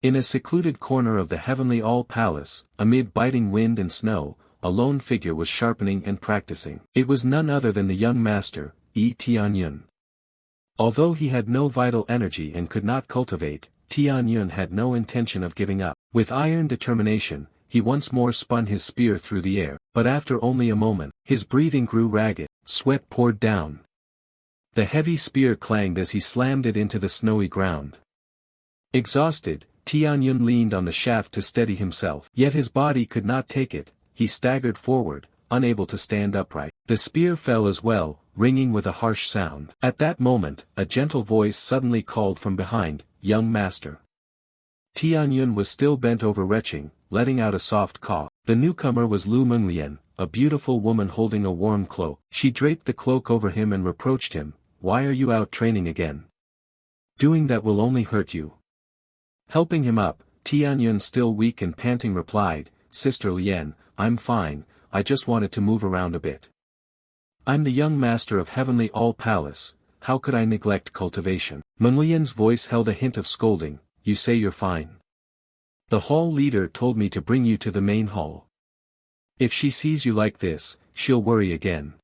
In a secluded corner of the heavenly All Palace, amid biting wind and snow, a lone figure was sharpening and practicing. It was none other than the young master, Tianyun. Although he had no vital energy and could not cultivate, Tianyun had no intention of giving up. With iron determination, he once more spun his spear through the air, but after only a moment, his breathing grew ragged, sweat poured down. The heavy spear clanged as he slammed it into the snowy ground. Exhausted, Tianyun leaned on the shaft to steady himself. Yet his body could not take it, he staggered forward, unable to stand upright. The spear fell as well, ringing with a harsh sound. At that moment, a gentle voice suddenly called from behind, "Young master." Tianyun was still bent over retching, letting out a soft caw. The newcomer was Lu Menglian, a beautiful woman holding a warm cloak. She draped the cloak over him and reproached him, "Why are you out training again? Doing that will only hurt you." Helping him up, Tianyun, still weak and panting, replied, "Sister Lian, I'm fine, I just wanted to move around a bit. I'm the young master of Heavenly All Palace, how could I neglect cultivation?" Menglian's voice held a hint of scolding, "You say you're fine. The hall leader told me to bring you to the main hall. If she sees you like this, she'll worry again.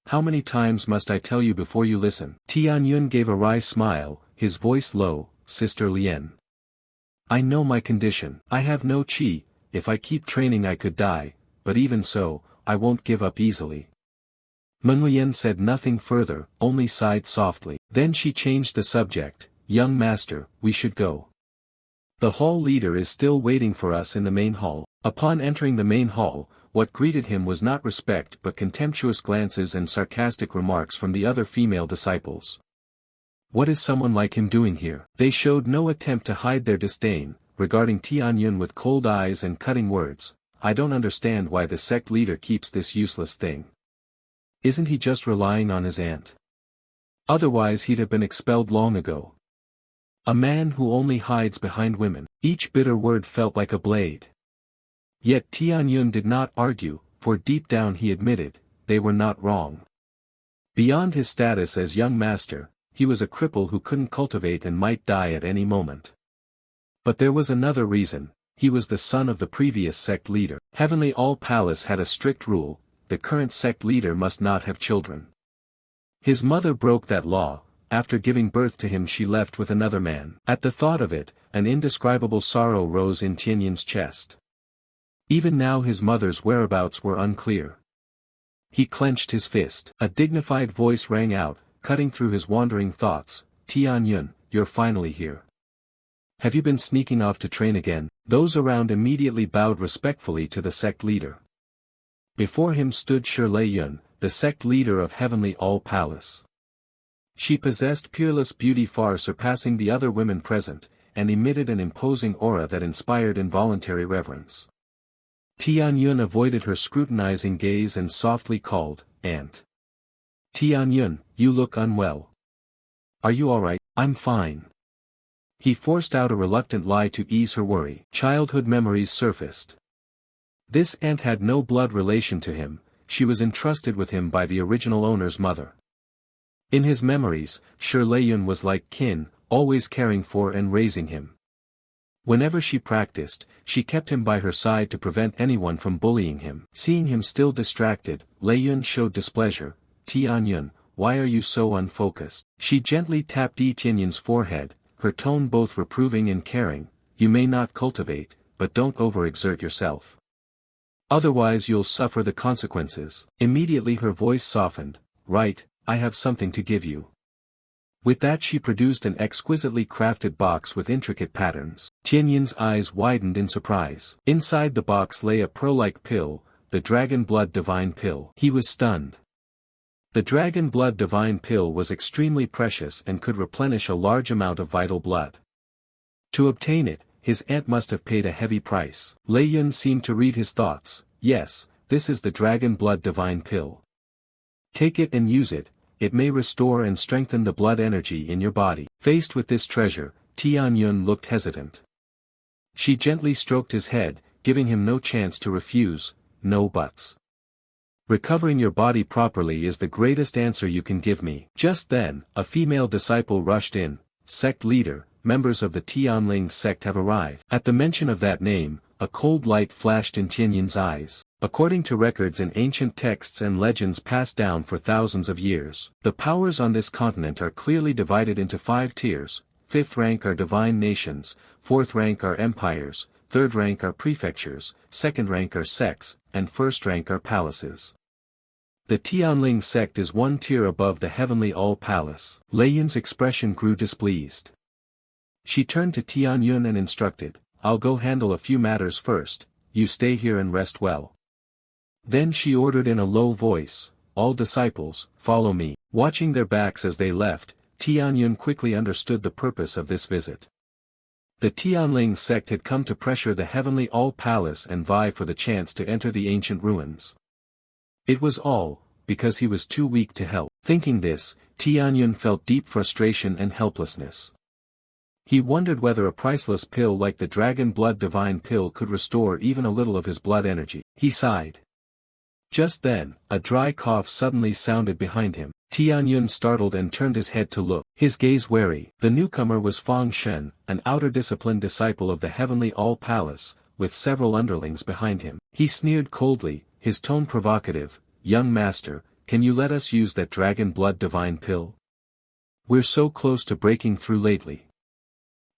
How many times must I tell you before you listen?" Tianyun gave a wry smile, his voice low, "Sister Lian. I know my condition. I have no qi, if I keep training I could die, but even so, I won't give up easily." Menglian said nothing further, only sighed softly. Then she changed the subject, "Young master, we should go. The hall leader is still waiting for us in the main hall." Upon entering the main hall, what greeted him was not respect but contemptuous glances and sarcastic remarks from the other female disciples. What is someone like him doing here? They showed no attempt to hide their disdain, regarding Tianyun with cold eyes and cutting words. "I don't understand why the sect leader keeps this useless thing. Isn't he just relying on his aunt? Otherwise he'd have been expelled long ago. A man who only hides behind women." Each bitter word felt like a blade. Yet Tianyun did not argue, for deep down he admitted, they were not wrong. Beyond his status as young master, he was a cripple who couldn't cultivate and might die at any moment. But there was another reason, he was the son of the previous sect leader. Heavenly All Palace had a strict rule, the current sect leader must not have children. His mother broke that law, after giving birth to him she left with another man. At the thought of it, an indescribable sorrow rose in Tianyun's chest. Even now his mother's whereabouts were unclear. He clenched his fist. A dignified voice rang out, cutting through his wandering thoughts, "Tianyun, you're finally here. Have you been sneaking off to train again?" Those around immediately bowed respectfully to the sect leader. Before him stood Yun, the sect leader of Heavenly All Palace. She possessed peerless beauty far surpassing the other women present, and emitted an imposing aura that inspired involuntary reverence. Tianyun avoided her scrutinizing gaze and softly called, "Aunt." "Tianyun, you look unwell. Are you alright?" "I'm fine." He forced out a reluctant lie to ease her worry. Childhood memories surfaced. This aunt had no blood relation to him, she was entrusted with him by the original owner's mother. In his memories, Yun was like kin, always caring for and raising him. Whenever she practiced, she kept him by her side to prevent anyone from bullying him. Seeing him still distracted, Yun showed displeasure. "Tianyun, why are you so unfocused?" She gently tapped Tianyun's forehead, her tone both reproving and caring, "You may not cultivate, but don't overexert yourself. Otherwise you'll suffer the consequences." Immediately her voice softened, "Right, I have something to give you." With that she produced an exquisitely crafted box with intricate patterns. Tianyun's eyes widened in surprise. Inside the box lay a pearl-like pill, the Dragon Blood Divine Pill. He was stunned. The Dragon Blood Divine Pill was extremely precious and could replenish a large amount of vital blood. To obtain it, his aunt must have paid a heavy price. Yun seemed to read his thoughts. "Yes, this is the Dragon Blood Divine Pill. Take it and use it, it may restore and strengthen the blood energy in your body." Faced with this treasure, Tianyun looked hesitant. She gently stroked his head, giving him no chance to refuse, "No buts. Recovering your body properly is the greatest answer you can give me." Just then, a female disciple rushed in, "Sect leader, members of the Tianling sect have arrived. At the mention of that name, a cold light flashed in Tianyun's eyes. According to records in ancient texts and legends passed down for thousands of years, the powers on this continent are clearly divided into 5 tiers. 5th rank are divine nations, 4th rank are empires, 3rd rank are prefectures, 2nd rank are sects, and 1st rank are palaces. The Tianling sect is 1 tier above the heavenly all-palace. Lei Yun's expression grew displeased. She turned to Tianyun and instructed, "I'll go handle a few matters first, you stay here and rest well." Then she ordered in a low voice, "All disciples, follow me." Watching their backs as they left, Tianyun quickly understood the purpose of this visit. The Tianling sect had come to pressure the heavenly all-palace and vie for the chance to enter the ancient ruins. It was all, because he was too weak to help. Thinking this, Tianyun felt deep frustration and helplessness. He wondered whether a priceless pill like the Dragon Blood Divine Pill could restore even a little of his blood energy. He sighed. Just then, a dry cough suddenly sounded behind him. Tianyun startled and turned his head to look, his gaze wary. The newcomer was Fang Shen, an outer disciplined disciple of the heavenly all-palace, with several underlings behind him. He sneered coldly, his tone provocative, "Young master, can you let us use that Dragon Blood Divine Pill? We're so close to breaking through lately.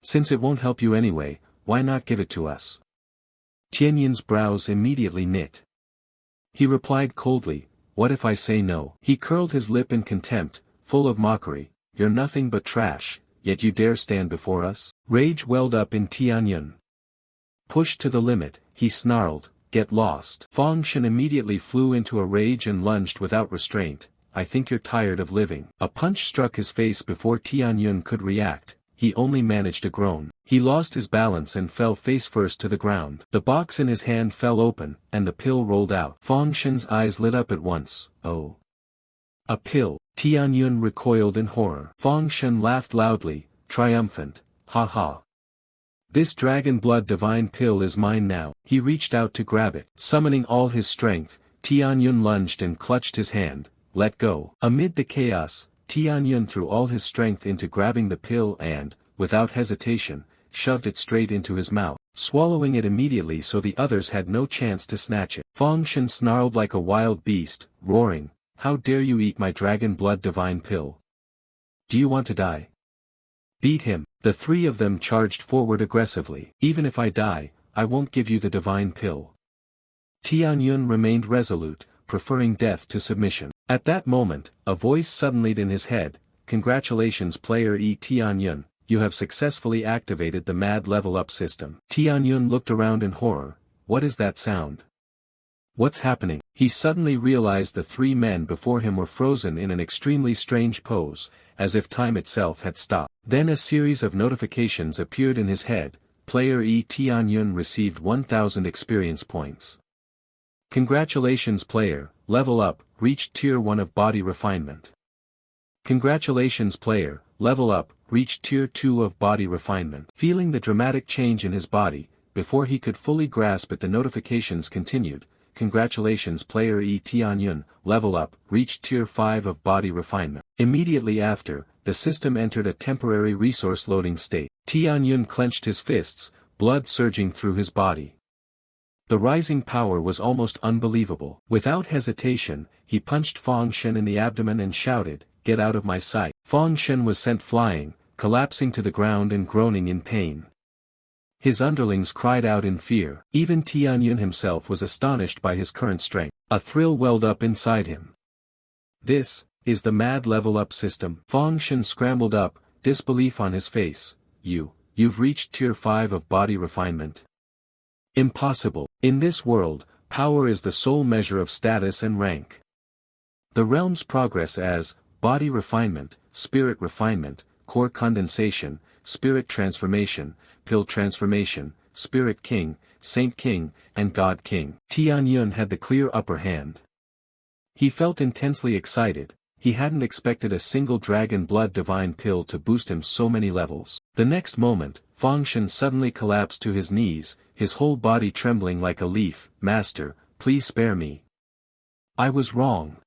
Since it won't help you anyway, why not give it to us?" Tianyun's brows immediately knit. He replied coldly, "What if I say no?" He curled his lip in contempt, full of mockery, "You're nothing but trash, yet you dare stand before us?" Rage welled up in Tianyun. Pushed to the limit, he snarled, "Get lost." Fang Shen immediately flew into a rage and lunged without restraint, "I think you're tired of living." A punch struck his face before Tianyun could react. He only managed to groan. He lost his balance and fell face first to the ground. The box in his hand fell open, and the pill rolled out. Fang Shen's eyes lit up at once. "Oh. A pill." Tianyun recoiled in horror. Fang Shen laughed loudly, triumphant, "Ha ha. This Dragon Blood Divine Pill is mine now." He reached out to grab it. Summoning all his strength, Tianyun lunged and clutched his hand. "Let go." Amid the chaos, Tianyun threw all his strength into grabbing the pill and, without hesitation, shoved it straight into his mouth, swallowing it immediately so the others had no chance to snatch it. Fang Shen snarled like a wild beast, roaring, "How dare you eat my Dragon Blood Divine Pill? Do you want to die? Beat him." The 3 of them charged forward aggressively. "Even if I die, I won't give you the Divine Pill." Tianyun remained resolute, preferring death to submission. At that moment, a voice suddenly in his head, "Congratulations player Tianyun, you have successfully activated the mad level up system." Tianyun looked around in horror. What is that sound? What's happening? He suddenly realized the 3 men before him were frozen in an extremely strange pose, as if time itself had stopped. Then a series of notifications appeared in his head. Player Tianyun received 1000 experience points. Congratulations player, level up, reached tier 1 of body refinement. Congratulations player, level up, reached tier 2 of body refinement. Feeling the dramatic change in his body, before he could fully grasp it the notifications continued. Congratulations player Tianyun, level up, reached tier 5 of body refinement. Immediately after, the system entered a temporary resource loading state. Tianyun clenched his fists, blood surging through his body. The rising power was almost unbelievable. Without hesitation, he punched Fang Shen in the abdomen and shouted, "Get out of my sight." Fang Shen was sent flying, collapsing to the ground and groaning in pain. His underlings cried out in fear. Even Tianyun himself was astonished by his current strength. A thrill welled up inside him. "This is the mad level up system." Fang Shen scrambled up, disbelief on his face. You've reached tier 5 of body refinement." Impossible. In this world, power is the sole measure of status and rank. The realm's progress as body refinement, spirit refinement, core condensation, spirit transformation, pill transformation, spirit king, saint king, and god king. Tianyun had the clear upper hand. He felt intensely excited. He hadn't expected a single Dragon Blood Divine Pill to boost him so many levels. The next moment, Fang Shen suddenly collapsed to his knees, his whole body trembling like a leaf. "Master, please spare me. I was wrong.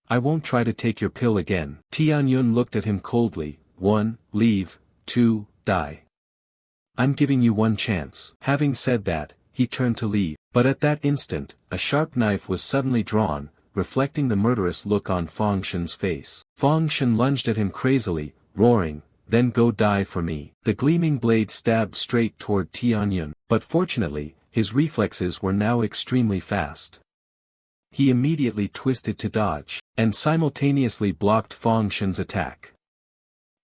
I won't try to take your pill again." Tianyun looked at him coldly. 1. Leave. 2. die. I'm giving you one chance. Having said that, he turned to leave. But at that instant, a sharp knife was suddenly drawn, reflecting the murderous look on Fang Shen's face. Fang Shen lunged at him crazily, roaring, "Then go die for me." The gleaming blade stabbed straight toward Tianyun, but fortunately, his reflexes were now extremely fast. He immediately twisted to dodge, and simultaneously blocked Fang Shen's attack.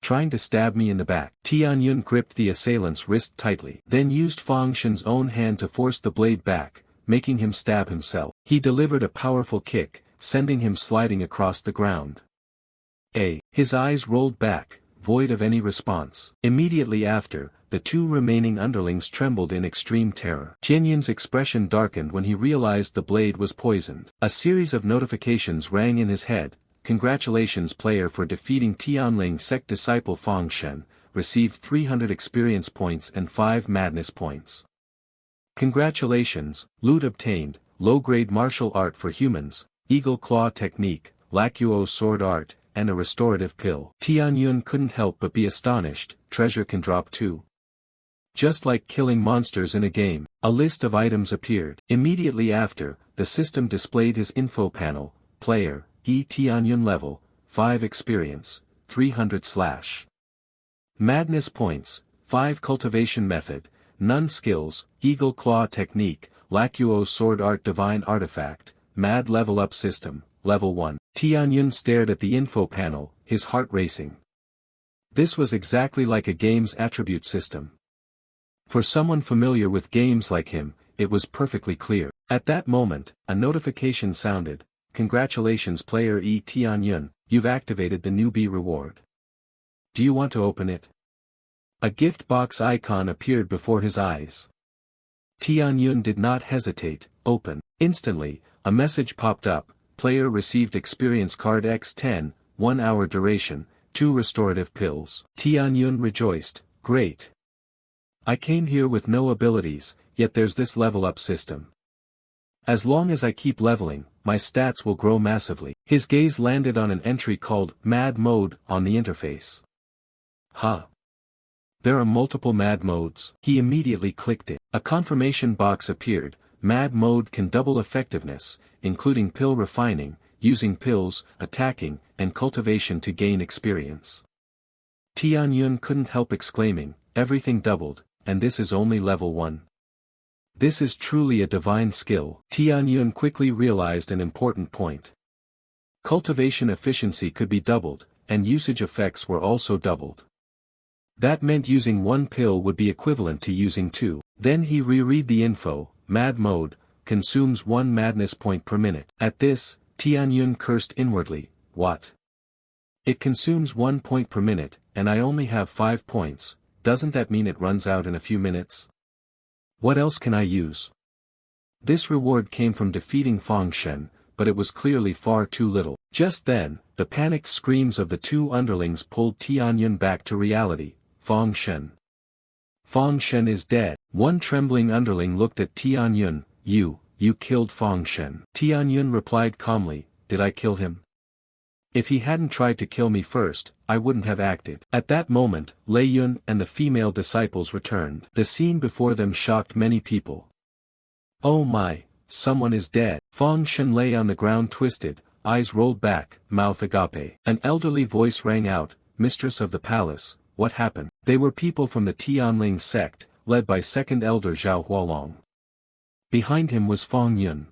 "Trying to stab me in the back." Tianyun gripped the assailant's wrist tightly, then used Fang Shen's own hand to force the blade back, making him stab himself. He delivered a powerful kick, sending him sliding across the ground. His eyes rolled back, void of any response. Immediately after, the two remaining underlings trembled in extreme terror. Tianyun's expression darkened when he realized the blade was poisoned. A series of notifications rang in his head. "Congratulations player for defeating Tianling sect disciple Fang Shen, received 300 experience points and 5 madness points. Congratulations, loot obtained, low-grade martial art for humans, eagle claw technique, Lakuo sword art, and a restorative pill." Tianyun couldn't help but be astonished. Treasure can drop too. Just like killing monsters in a game. A list of items appeared. Immediately after, the system displayed his info panel. Player, Tianyun level, 5 experience, 300/. Madness points, 5 cultivation method, none skills, eagle claw technique, Lakuo sword art divine artifact, mad level up system, level 1. Tianyun stared at the info panel, his heart racing. This was exactly like a game's attribute system. For someone familiar with games like him, it was perfectly clear. At that moment, a notification sounded. "Congratulations player Tianyun, you've activated the newbie reward. Do you want to open it?" A gift box icon appeared before his eyes. Tianyun did not hesitate. "Open." Instantly, a message popped up. Player received experience card X10, 1 hour duration, 2 restorative pills. Tianyun rejoiced. "Great. I came here with no abilities, yet there's this level up system. As long as I keep leveling, my stats will grow massively." His gaze landed on an entry called Mad Mode on the interface. Huh. There are multiple Mad Modes. He immediately clicked it. A confirmation box appeared. Mad Mode can double effectiveness, including pill refining, using pills, attacking, and cultivation to gain experience. Tianyun couldn't help exclaiming, "Everything doubled, and this is only level 1. This is truly a divine skill." Tianyun quickly realized an important point. Cultivation efficiency could be doubled, and usage effects were also doubled. That meant using 1 pill would be equivalent to using 2. Then he reread the info. Mad Mode, consumes 1 madness point per minute. At this, Tianyun cursed inwardly. What? It consumes 1 point per minute, and I only have 5 points, doesn't that mean it runs out in a few minutes? What else can I use? This reward came from defeating Fang Shen, but it was clearly far too little. Just then, the panicked screams of the 2 underlings pulled Tianyun back to reality. Fang Shen. Fang Shen is dead. One trembling underling looked at Tianyun. You killed Fang Shen." Tianyun replied calmly, "Did I kill him? If he hadn't tried to kill me first, I wouldn't have acted." At that moment, Lei Yun and the female disciples returned. The scene before them shocked many people. "Oh my, someone is dead." Fang Shen lay on the ground twisted, eyes rolled back, mouth agape. An elderly voice rang out, "Mistress of the palace, what happened?" They were people from the Tianling sect, led by second elder Zhao Hualong. Behind him was Fang Yun.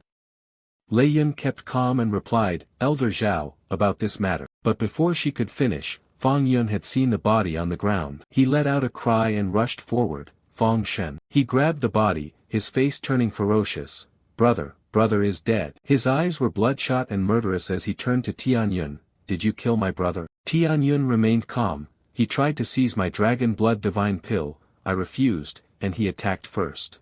Lei Yun kept calm and replied, "Elder Zhao, about this matter." But before she could finish, Fang Yun had seen the body on the ground. He let out a cry and rushed forward. Fang Shen. He grabbed the body, his face turning ferocious. Brother is dead." His eyes were bloodshot and murderous as he turned to Tianyun. "Did you kill my brother?" Tianyun remained calm. "He tried to seize my dragon blood divine pill, I refused, and he attacked first.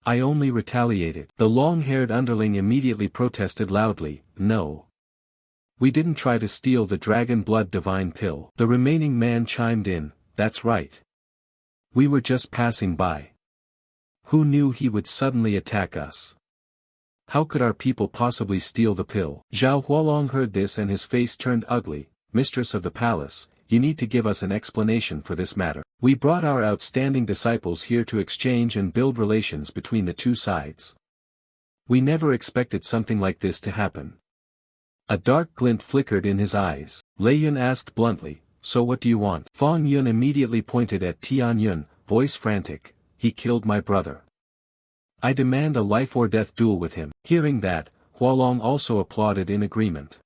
I only retaliated." The long-haired underling immediately protested loudly, "No. We didn't try to steal the dragon blood divine pill." The remaining man chimed in, "That's right. We were just passing by. Who knew he would suddenly attack us? How could our people possibly steal the pill?" Zhao Hualong heard this and his face turned ugly. "Mistress of the palace, you need to give us an explanation for this matter. We brought our outstanding disciples here to exchange and build relations between the two sides. We never expected something like this to happen. A dark glint flickered in his eyes. Lei Yun asked bluntly, so what do you want? Fang Yun immediately pointed at Tianyun, voice frantic, he killed my brother. I demand a life-or-death duel with him. Hearing that, Hualong also applauded in agreement.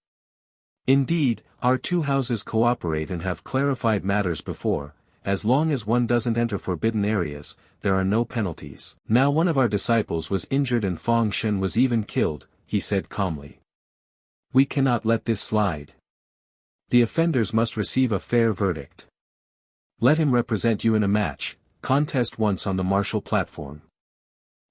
Indeed, our two houses cooperate and have clarified matters before. As long as one doesn't enter forbidden areas, there are no penalties. Now one of our disciples was injured and Fang Shen was even killed, he said calmly. We cannot let this slide. The offenders must receive a fair verdict. Let him represent you in a match, contest once on the martial platform.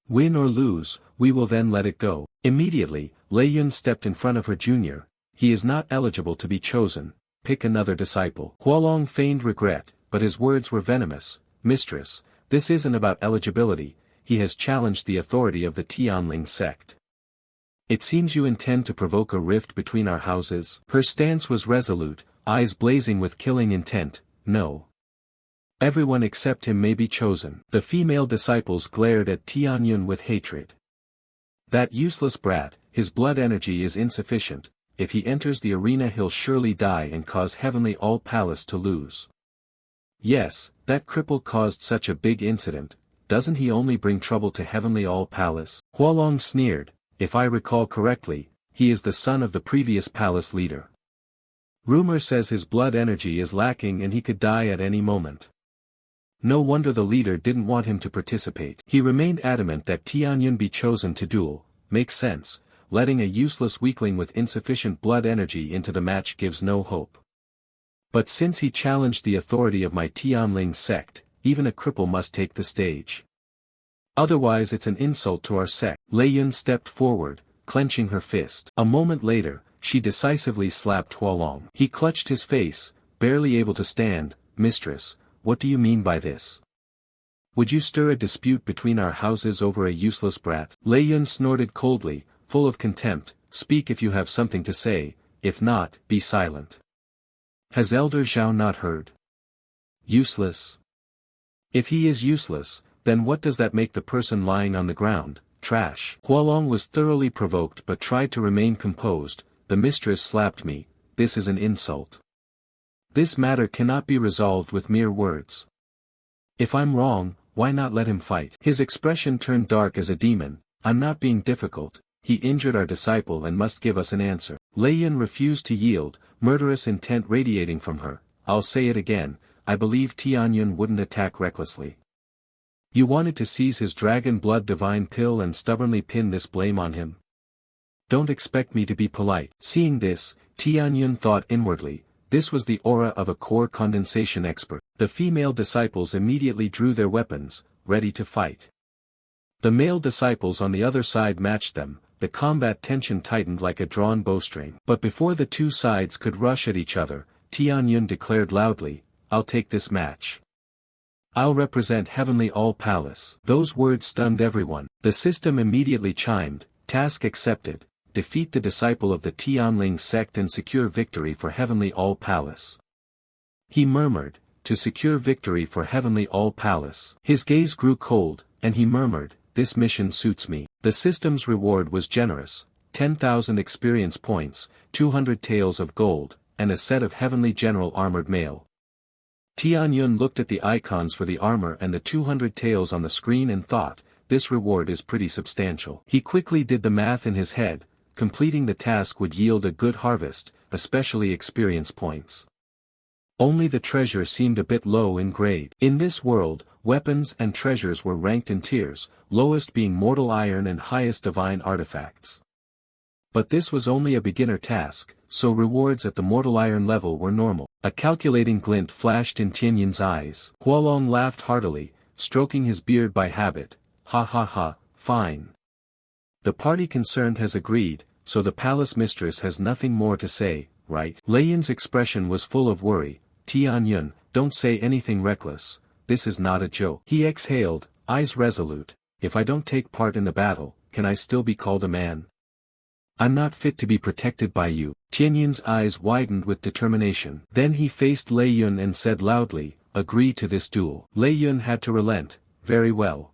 Win or lose, we will then let it go. Immediately, Lei Yun stepped in front of her junior. He is not eligible to be chosen, pick another disciple. Hualong feigned regret, but his words were venomous. Mistress, this isn't about eligibility, he has challenged the authority of the Tianling sect. It seems you intend to provoke a rift between our houses. Her stance was resolute, eyes blazing with killing intent. No. Everyone except him may be chosen. The female disciples glared at Tianyun with hatred. That useless brat, his blood energy is insufficient. If he enters the arena he'll surely die and cause Heavenly All Palace to lose. Yes, that cripple caused such a big incident, doesn't he only bring trouble to Heavenly All Palace? Hualong sneered, if I recall correctly, he is the son of the previous palace leader. Rumor says his blood energy is lacking and he could die at any moment. No wonder the leader didn't want him to participate. He remained adamant that Tianyun be chosen to duel. Makes sense. Letting a useless weakling with insufficient blood energy into the match gives no hope. But since he challenged the authority of my Tianling sect, even a cripple must take the stage. Otherwise it's an insult to our sect. Lei Yun stepped forward, clenching her fist. A moment later, she decisively slapped Hualong. He clutched his face, barely able to stand. Mistress, what do you mean by this? Would you stir a dispute between our houses over a useless brat? Lei Yun snorted coldly, full of contempt, speak if you have something to say, if not, be silent. Has Elder Zhao not heard? Useless. If he is useless, then what does that make the person lying on the ground? Trash. Hualong was thoroughly provoked but tried to remain composed. The mistress slapped me, this is an insult. This matter cannot be resolved with mere words. If I'm wrong, why not let him fight? His expression turned dark as a demon. I'm not being difficult. He injured our disciple and must give us an answer. Lei Yun refused to yield, murderous intent radiating from her. I'll say it again, I believe Tianyun wouldn't attack recklessly. You wanted to seize his dragon blood divine pill and stubbornly pin this blame on him? Don't expect me to be polite. Seeing this, Tianyun thought inwardly, this was the aura of a core condensation expert. The female disciples immediately drew their weapons, ready to fight. The male disciples on the other side matched them. The combat tension tightened like a drawn bowstring. But before the two sides could rush at each other, Tianyun declared loudly, I'll take this match. I'll represent Heavenly All Palace. Those words stunned everyone. The system immediately chimed, task accepted, defeat the disciple of the Tianling sect and secure victory for Heavenly All Palace. He murmured, to secure victory for Heavenly All Palace. His gaze grew cold, and he murmured, this mission suits me. The system's reward was generous, 10,000 experience points, 200 taels of gold, and a set of Heavenly General armored mail. Tianyun looked at the icons for the armor and the 200 taels on the screen and thought, this reward is pretty substantial. He quickly did the math in his head, completing the task would yield a good harvest, especially experience points. Only the treasure seemed a bit low in grade. In this world, weapons and treasures were ranked in tiers, lowest being mortal iron and highest divine artifacts. But this was only a beginner task, so rewards at the mortal iron level were normal. A calculating glint flashed in Tianyun's eyes. Hualong laughed heartily, stroking his beard by habit. Ha ha ha, fine. The party concerned has agreed, so the palace mistress has nothing more to say, right? Lei Yun's expression was full of worry. Tianyun, don't say anything reckless, this is not a joke. He exhaled, eyes resolute, if I don't take part in the battle, can I still be called a man? I'm not fit to be protected by you. Tianyun's eyes widened with determination. Then he faced Lei Yun and said loudly, agree to this duel. Lei Yun had to relent, very well.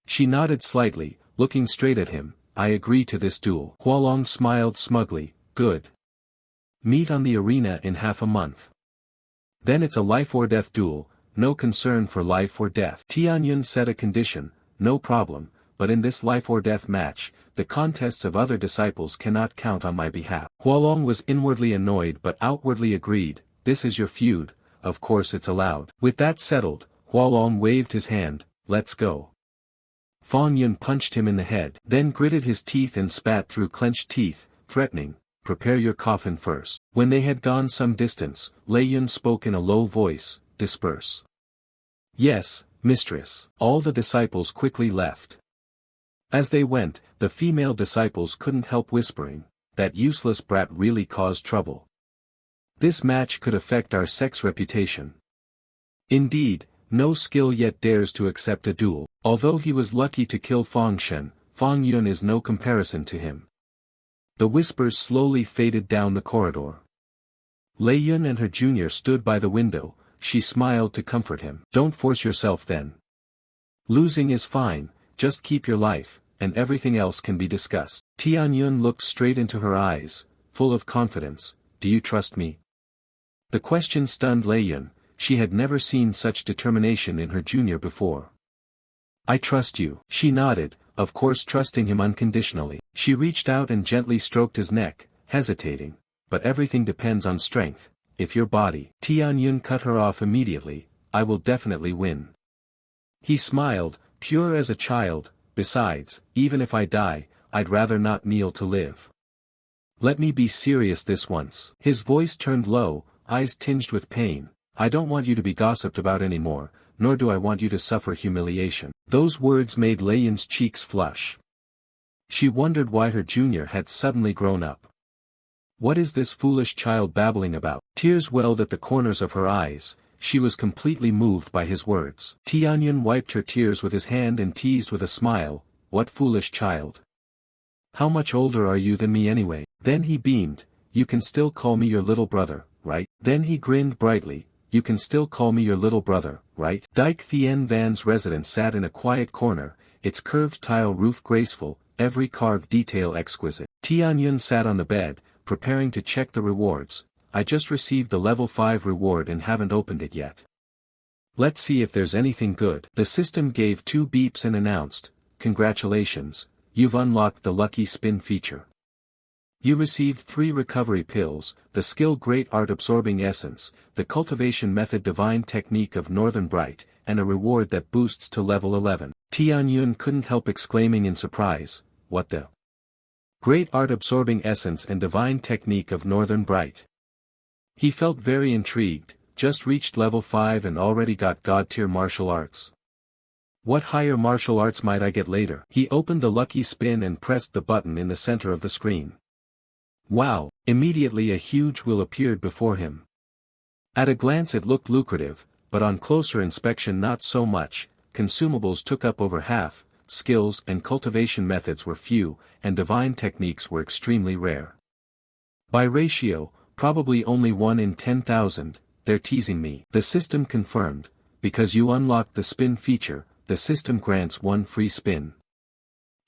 She nodded slightly, looking straight at him, I agree to this duel. Hualong smiled smugly, good. Meet on the arena in half a month. Then it's a life or death duel, no concern for life or death. Tianyun set a condition, no problem, but in this life or death match, the contests of other disciples cannot count on my behalf. Hualong was inwardly annoyed but outwardly agreed, this is your feud, of course it's allowed. With that settled, Hualong waved his hand, let's go. Fang Yun punched him in the head, then gritted his teeth and spat through clenched teeth, threatening, prepare your coffin first. When they had gone some distance, Lei Yun spoke in a low voice, disperse. Yes, mistress. All the disciples quickly left. As they went, the female disciples couldn't help whispering, that useless brat really caused trouble. This match could affect our sex reputation. Indeed, no skill yet dares to accept a duel. Although he was lucky to kill Fang Shen, Fang Yun is no comparison to him. The whispers slowly faded down the corridor. Lei Yun and her junior stood by the window, she smiled to comfort him. Don't force yourself then. Losing is fine, just keep your life, and everything else can be discussed. Tianyun looked straight into her eyes, full of confidence, do you trust me? The question stunned Lei Yun, she had never seen such determination in her junior before. I trust you. She nodded, of course trusting him unconditionally. She reached out and gently stroked his neck, hesitating, but everything depends on strength, if your body. Tianyun cut her off immediately, I will definitely win. He smiled, pure as a child, besides, even if I die, I'd rather not kneel to live. Let me be serious this once. His voice turned low, eyes tinged with pain, I don't want you to be gossiped about anymore, nor do I want you to suffer humiliation. Those words made Lei Yun's cheeks flush. She wondered why her junior had suddenly grown up. What is this foolish child babbling about? Tears welled at the corners of her eyes, she was completely moved by his words. Tianyun wiped her tears with his hand and teased with a smile, what foolish child? How much older are you than me anyway? Then he beamed, you can still call me your little brother, right? Then he grinned brightly, you can still call me your little brother, right? Dike Thien Van's residence sat in a quiet corner, its curved tile roof graceful, every carved detail exquisite. Tianyun sat on the bed, preparing to check the rewards, I just received the level 5 reward and haven't opened it yet. Let's see if there's anything good. The system gave 2 beeps and announced, congratulations, you've unlocked the lucky spin feature. You received 3 recovery pills, the skill Great Art Absorbing Essence, the cultivation method Divine Technique of Northern Bright, and a reward that boosts to level 11. Tianyun couldn't help exclaiming in surprise, what the? Great Art Absorbing Essence and Divine Technique of Northern Bright. He felt very intrigued, just reached level 5 and already got God-tier martial arts. What higher martial arts might I get later? He opened the lucky spin and pressed the button in the center of the screen. Wow! Immediately a huge wheel appeared before him. At a glance it looked lucrative, but on closer inspection not so much, consumables took up over half, skills and cultivation methods were few, and divine techniques were extremely rare. By ratio, probably only 1 in 10,000, they're teasing me. The system confirmed, because you unlocked the spin feature, the system grants 1 free spin.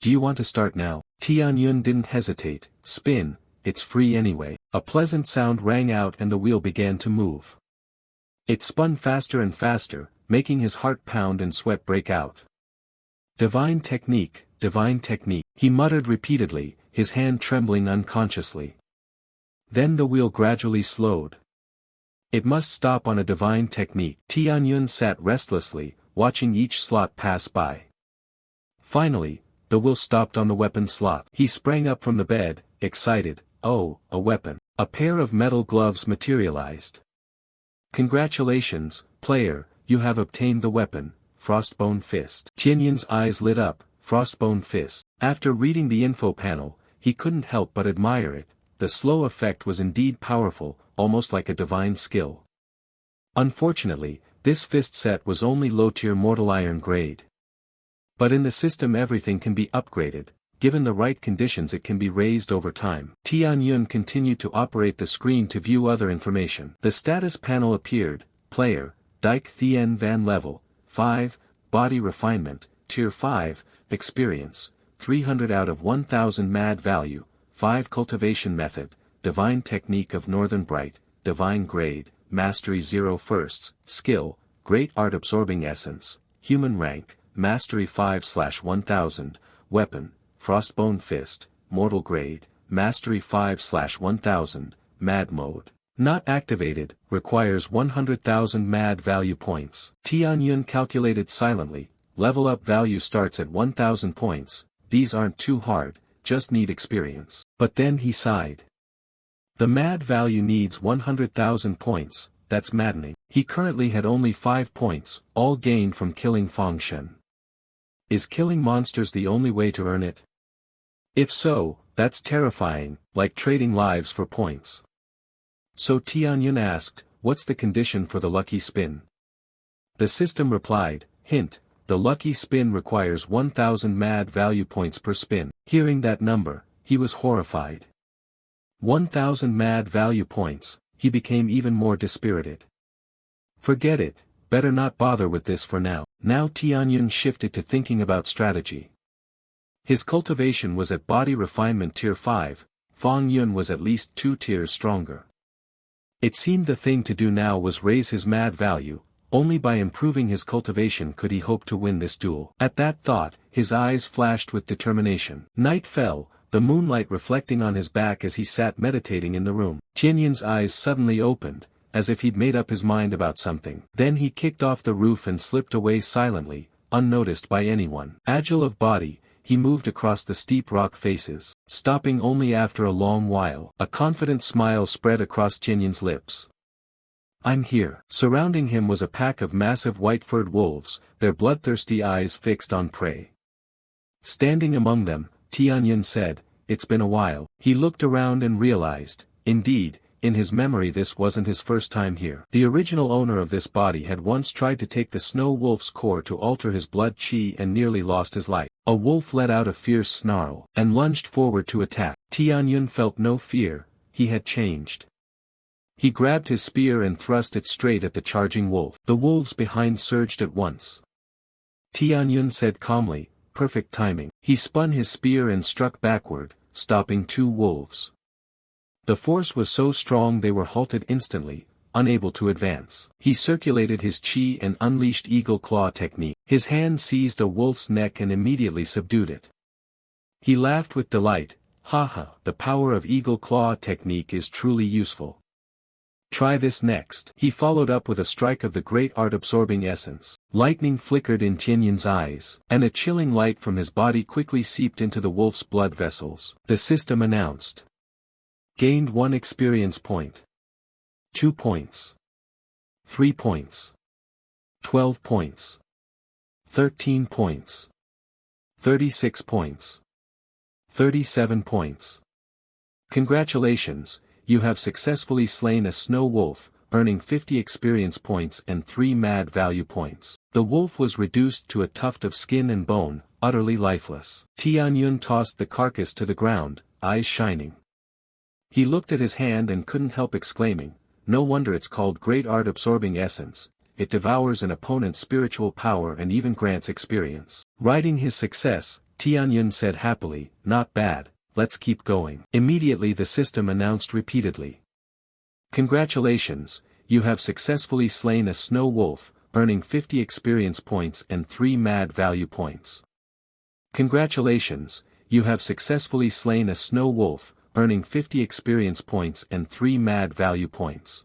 Do you want to start now? Tianyun didn't hesitate, spin. It's free anyway. A pleasant sound rang out and the wheel began to move. It spun faster and faster, making his heart pound and sweat break out. Divine technique, he muttered repeatedly, his hand trembling unconsciously. Then the wheel gradually slowed. It must stop on a divine technique. Tianyun sat restlessly, watching each slot pass by. Finally, the wheel stopped on the weapon slot. He sprang up from the bed, excited. Oh, a weapon. A pair of metal gloves materialized. Congratulations, player, you have obtained the weapon, Frostbone Fist. Tianyun's eyes lit up, Frostbone Fist. After reading the info panel, he couldn't help but admire it, the slow effect was indeed powerful, almost like a divine skill. Unfortunately, this fist set was only low-tier mortal iron grade. But in the system everything can be upgraded, given the right conditions it can be raised over time. Tianyun continued to operate the screen to view other information. The status panel appeared: player, Dike Thien Van Level, 5, Body Refinement, Tier 5, Experience, 300 out of 1000 Mad Value, 5 Cultivation Method, Divine Technique of Northern Bright, Divine Grade, Mastery 0 Firsts, Skill, Great Art Absorbing Essence, Human Rank, Mastery 5/1000, Weapon, Frostbone Fist, Mortal Grade, Mastery 5/1000, Mad Mode. Not activated, requires 100,000 Mad Value points. Tianyun calculated silently, level up value starts at 1000 points, these aren't too hard, just need experience. But then he sighed. The Mad Value needs 100,000 points, that's maddening. He currently had only 5 points, all gained from killing Fengshen. Is killing monsters the only way to earn it? If so, that's terrifying, like trading lives for points. So Tianyun asked, what's the condition for the lucky spin? The system replied, hint, the lucky spin requires 1000 Mad Value points per spin. Hearing that number, he was horrified. 1000 Mad Value points, he became even more dispirited. Forget it, better not bother with this for now. Now Tianyun shifted to thinking about strategy. His cultivation was at Body Refinement Tier 5, Fong Yun was at least 2 tiers stronger. It seemed the thing to do now was raise his Mad Value, only by improving his cultivation could he hope to win this duel. At that thought, his eyes flashed with determination. Night fell, the moonlight reflecting on his back as he sat meditating in the room. Tianyun's eyes suddenly opened, as if he'd made up his mind about something. Then he kicked off the roof and slipped away silently, unnoticed by anyone. Agile of body, he moved across the steep rock faces, stopping only after a long while. A confident smile spread across Tianyun's lips. I'm here. Surrounding him was a pack of massive white-furred wolves, their bloodthirsty eyes fixed on prey. Standing among them, Tianyun said, it's been a while. He looked around and realized, indeed, in his memory this wasn't his first time here. The original owner of this body had once tried to take the snow wolf's core to alter his blood chi and nearly lost his life. A wolf let out a fierce snarl, and lunged forward to attack. Tianyun felt no fear, he had changed. He grabbed his spear and thrust it straight at the charging wolf. The wolves behind surged at once. Tianyun said calmly, perfect timing. He spun his spear and struck backward, stopping 2 wolves. The force was so strong they were halted instantly, unable to advance. He circulated his chi and unleashed eagle claw technique. His hand seized a wolf's neck and immediately subdued it. He laughed with delight, haha, the power of eagle claw technique is truly useful. Try this next. He followed up with a strike of the great art absorbing essence. Lightning flickered in Tianyun's eyes, and a chilling light from his body quickly seeped into the wolf's blood vessels. The system announced. Gained 1 experience point. 2 points. 3 points. 12 points. 13 points. 36 points. 37 points. Congratulations, you have successfully slain a snow wolf, earning 50 experience points and 3 Mad Value points. The wolf was reduced to a tuft of skin and bone, utterly lifeless. Tianyun tossed the carcass to the ground, eyes shining. He looked at his hand and couldn't help exclaiming, no wonder it's called Great Art Absorbing Essence, it devours an opponent's spiritual power and even grants experience. Writing his success, Tianyun said happily, not bad, let's keep going. Immediately the system announced repeatedly. Congratulations, you have successfully slain a snow wolf, earning 50 experience points and 3 Mad Value points. Congratulations, you have successfully slain a snow wolf, earning 50 experience points and 3 Mad Value points.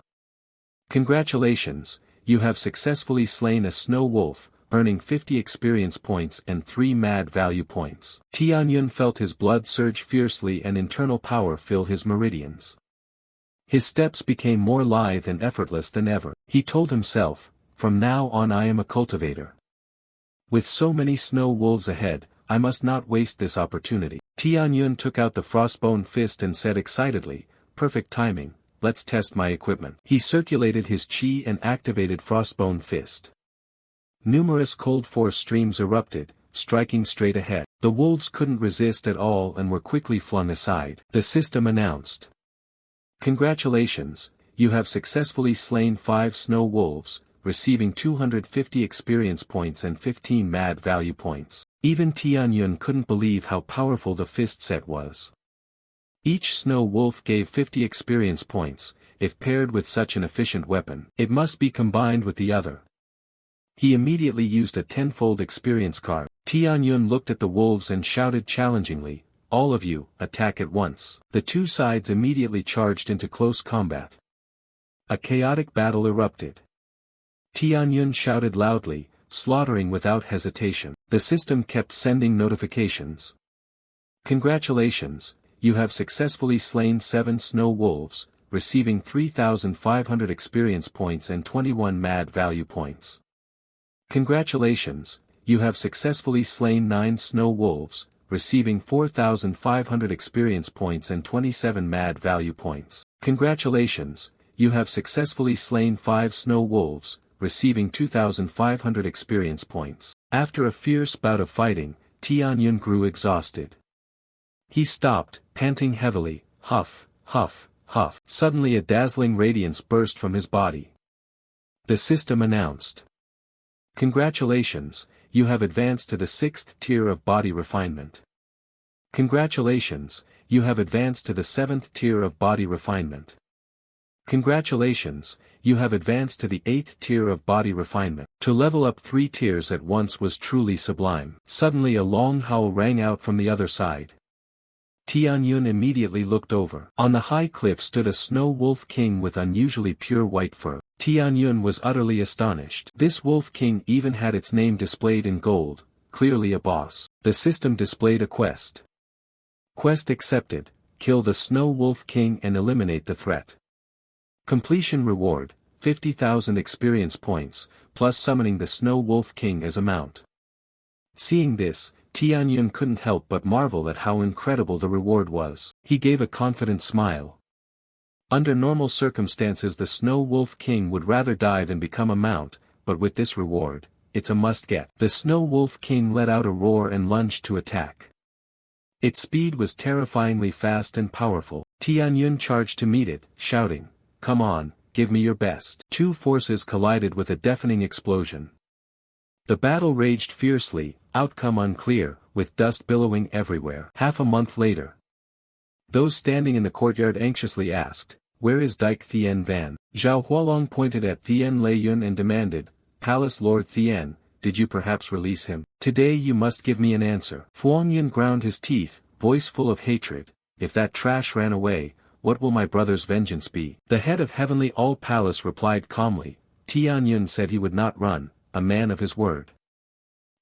Congratulations, you have successfully slain a snow wolf, earning 50 experience points and 3 Mad Value points. Tianyun felt his blood surge fiercely and internal power fill his meridians. His steps became more lithe and effortless than ever. He told himself, from now on I am a cultivator. With so many snow wolves ahead, I must not waste this opportunity. Tianyun took out the frostbone fist and said excitedly, perfect timing, let's test my equipment. He circulated his chi and activated frostbone fist. Numerous cold force streams erupted, striking straight ahead. The wolves couldn't resist at all and were quickly flung aside. The system announced. Congratulations, you have successfully slain 5 snow wolves, receiving 250 experience points and 15 mad value points. Even Tianyun couldn't believe how powerful the fist set was. Each snow wolf gave 50 experience points. If paired with such an efficient weapon, it must be combined with the other. He immediately used a 10-fold experience card. Tianyun looked at the wolves and shouted challengingly, "All of you, attack at once." The two sides immediately charged into close combat. A chaotic battle erupted. Tianyun shouted loudly, slaughtering without hesitation. The system kept sending notifications. Congratulations, you have successfully slain 7 snow wolves, receiving 3,500 experience points and 21 mad value points. Congratulations, you have successfully slain 9 snow wolves, receiving 4,500 experience points and 27 mad value points. Congratulations, you have successfully slain 5 snow wolves, receiving 2,500 experience points. After a fierce bout of fighting, Tianyun grew exhausted. He stopped, panting heavily, huff, huff, huff. Suddenly a dazzling radiance burst from his body. The system announced. Congratulations, you have advanced to the 6th tier of body refinement. Congratulations, you have advanced to the 7th tier of body refinement. Congratulations, you have advanced to the 8th tier of body refinement. To level up 3 tiers at once was truly sublime. Suddenly a long howl rang out from the other side. Tianyun immediately looked over. On the high cliff stood a snow wolf king with unusually pure white fur. Tianyun was utterly astonished. This wolf king even had its name displayed in gold, clearly a boss. The system displayed a quest. Quest accepted, kill the snow wolf king and eliminate the threat. Completion reward, 50,000 experience points, plus summoning the snow wolf king as a mount. Seeing this, Tianyun couldn't help but marvel at how incredible the reward was. He gave a confident smile. Under normal circumstances the Snow Wolf King would rather die than become a mount, but with this reward, it's a must-get. The Snow Wolf King let out a roar and lunged to attack. Its speed was terrifyingly fast and powerful. Tianyun charged to meet it, shouting, "Come on, give me your best." Two forces collided with a deafening explosion. The battle raged fiercely, outcome unclear, with dust billowing everywhere. Half a month later. Those standing in the courtyard anxiously asked, "Where is Dike Thien Van?" Zhao Hualong pointed at Thien Leiyun and demanded, "Palace Lord Thien, did you perhaps release him? Today you must give me an answer." Fuangyun ground his teeth, voice full of hatred, "If that trash ran away, what will my brother's vengeance be?" The head of Heavenly All Palace replied calmly, "Tianyun said he would not run, a man of his word.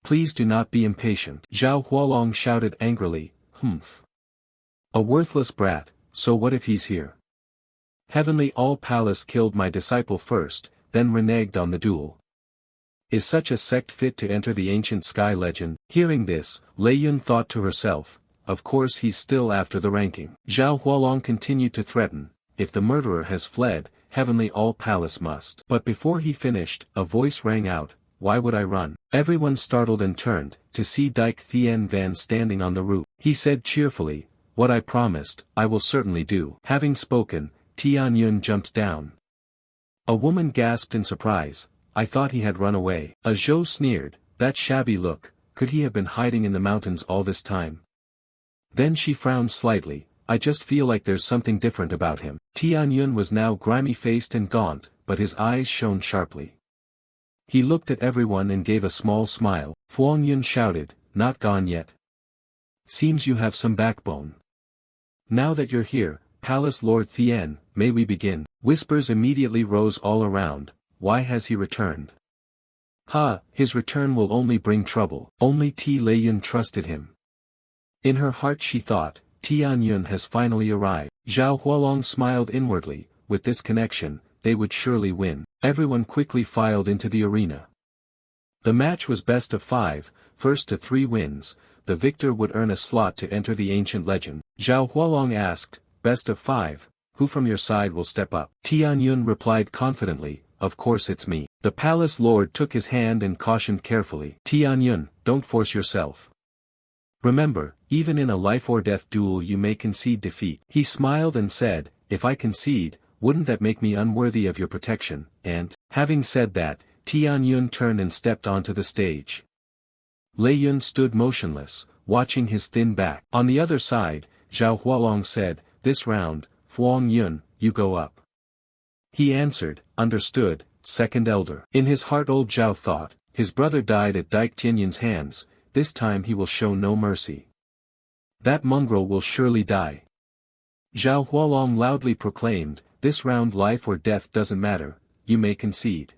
Please do not be impatient." Zhao Hualong shouted angrily, "Humph. A worthless brat, so what if he's here? Heavenly All Palace killed my disciple first, then reneged on the duel. Is such a sect fit to enter the ancient sky legend?" Hearing this, Leiyun thought to herself, "Of course he's still after the ranking." Zhao Hualong continued to threaten, "If the murderer has fled, Heavenly All Palace must." But before he finished, a voice rang out, "Why would I run?" Everyone startled and turned, to see Dike Thien Van standing on the roof. He said cheerfully, "What I promised, I will certainly do." Having spoken, Tianyun jumped down. A woman gasped in surprise, "I thought he had run away." A Zhou sneered, "That shabby look, could he have been hiding in the mountains all this time?" Then she frowned slightly, "I just feel like there's something different about him." Tianyun was now grimy-faced and gaunt, but his eyes shone sharply. He looked at everyone and gave a small smile. Fuangyun shouted, "Not gone yet. Seems you have some backbone. Now that you're here, Palace Lord Thien, may we begin?" Whispers immediately rose all around, "Why has he returned? Ha, his return will only bring trouble." Only Ti Leiyun trusted him. In her heart she thought, Tianyun has finally arrived. Zhao Hualong smiled inwardly, with this connection, they would surely win. Everyone quickly filed into the arena. The match was best of 5, first to 3 wins, the victor would earn a slot to enter the ancient legend. Zhao Hualong asked, "Best of 5, who from your side will step up?" Tianyun replied confidently, of course it's me. The palace lord took his hand and cautioned carefully. Tianyun, don't force yourself. Remember, even in a life-or-death duel you may concede defeat. He smiled and said, if I concede, wouldn't that make me unworthy of your protection? And, having said that, Tianyun turned and stepped onto the stage. Lei Yun stood motionless, watching his thin back. On the other side, Zhao Hualong said, this round, Fuang Yun, you go up. He answered, understood, second elder. In his heart old Zhao thought, his brother died at Dike Tianyun's hands, this time he will show no mercy. That mongrel will surely die. Zhao Hualong loudly proclaimed, this round life or death doesn't matter, you may concede.